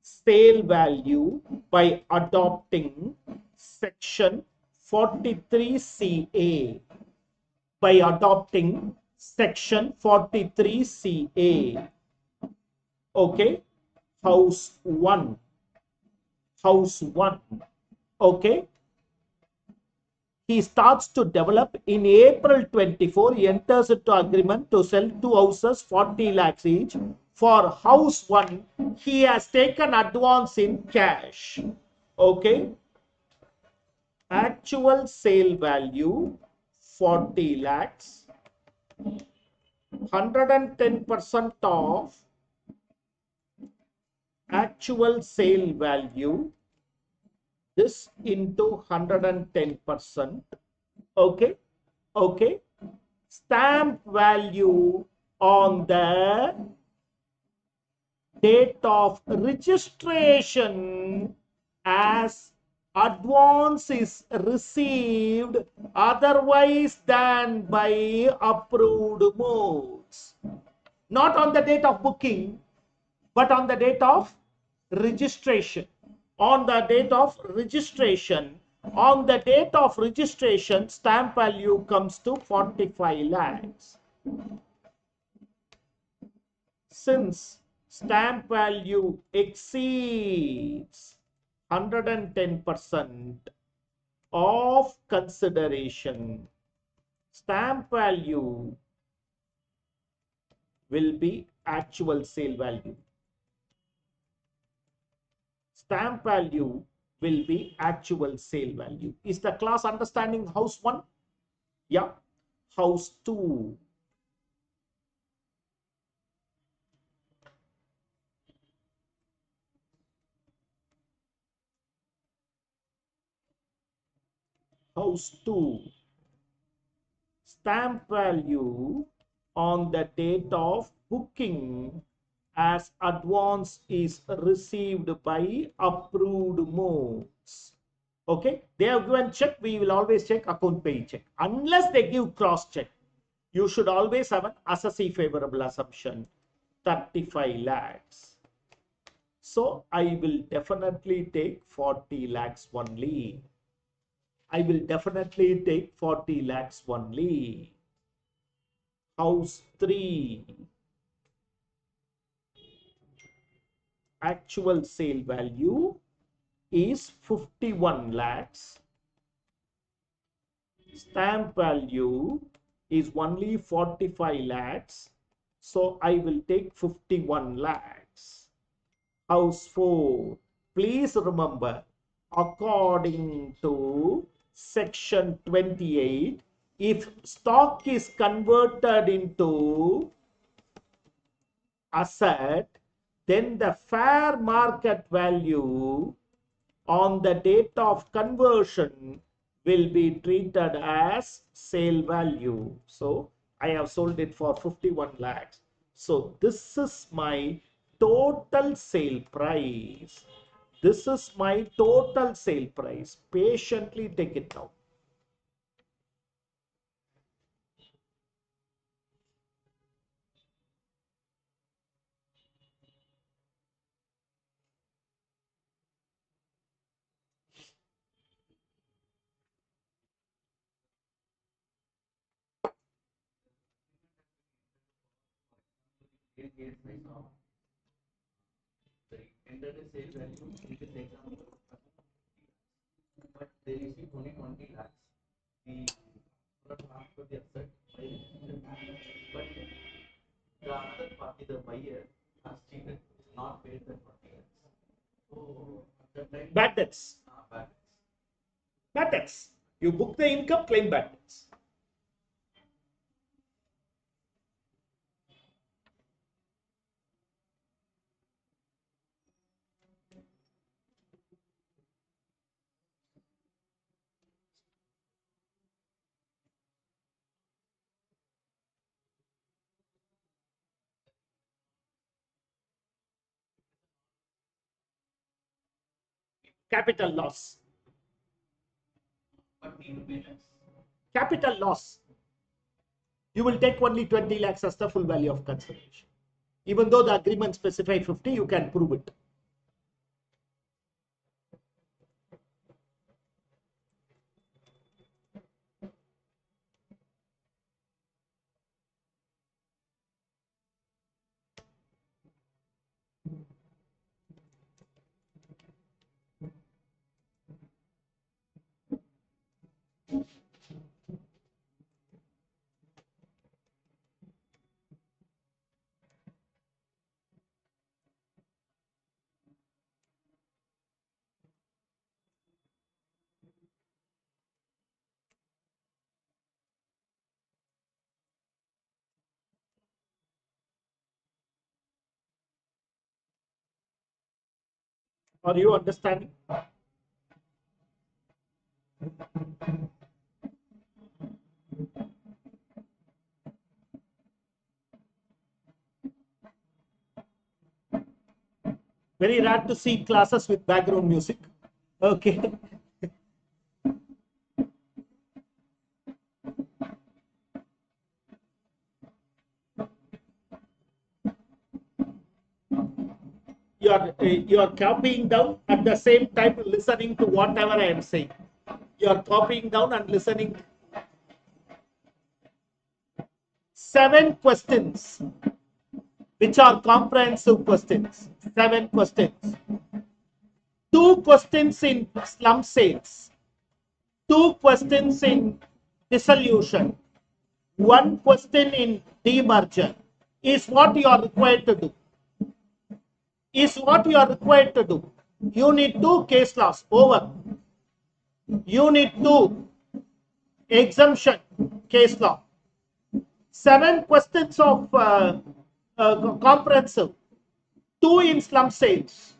Sale value by adopting section 43 CA. By adopting section 43 CA. Okay. House 1. Okay. He starts to develop in April 24. He enters into agreement to sell 2 houses 40 lakhs each. For house 1, he has taken advance in cash. Okay. Actual sale value 40 lakhs. 110% of actual sale value. This into 110%. Okay. Okay. Stamp value on the date of registration as advance is received otherwise than by approved modes. Not on the date of booking, but on the date of registration. On the date of registration. On the date of registration, stamp value comes to 45 lakhs. Since stamp value exceeds 110% of consideration, stamp value will be actual sale value. Stamp value will be actual sale value. Is the class understanding house 1? Yeah. House 2. House 2. Stamp value on the date of booking as advance is received by approved modes. Okay, they have given check. We will always check account pay check. Unless they give cross check, you should always have an assessee favorable assumption 35 lakhs. So I will definitely take 40 lakhs only. I will definitely take 40 lakhs only. House 3. Actual sale value is 51 lakhs. Stamp value is only 45 lakhs. So I will take 51 lakhs. House 4. Please remember, according to section 28, if stock is converted into asset, then the fair market value on the date of conversion will be treated as sale value. So I have sold it for 51 lakhs. So this is my total sale price. This is my total sale price. Patiently take it down. In case like the entered a sale value in this example, but they receive only 20 lakhs. The product after the asset, but the other party, the buyer, has cheated, not paid the 20 lakhs. So at that time, Bad debts. bad debts. Bad debts. You book the income, claim bad debts. Capital loss. But need to pay tax. Capital loss. You will take only 20 lakhs as the full value of consideration. Even though the agreement specifies 50, you can prove it. Are you understanding? Very rare to see classes with background music. Okay. You are copying down at the same time listening to whatever I am saying. You are copying down and listening. 7 questions, which are comprehensive questions. 7 questions. 2 questions in slump sales. 2 questions in dissolution. 1 question in demerger is what you are required to do. Is what you are required to do. Unit 2 case laws over. Unit 2 exemption case law. 7 questions of comprehensive. 2 in slump sales.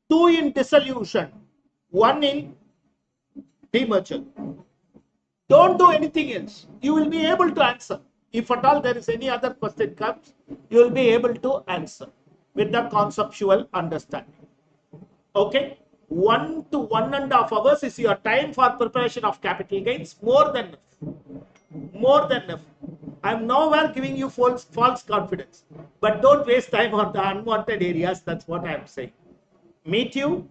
2 in dissolution. 1 in demerger. Don't do anything else. You will be able to answer. If at all there is any other question comes, you will be able to answer with the conceptual understanding. Okay, 1 to 1.5 hours is your time for preparation of capital gains. More than enough. More than enough. I'm nowhere giving you false confidence, but don't waste time on the unwanted areas. That's what I'm saying. Meet you.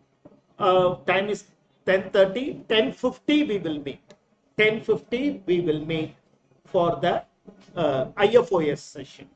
Time is 10:30. 10:50 we will meet. 10:50 we will meet for the IFOS session.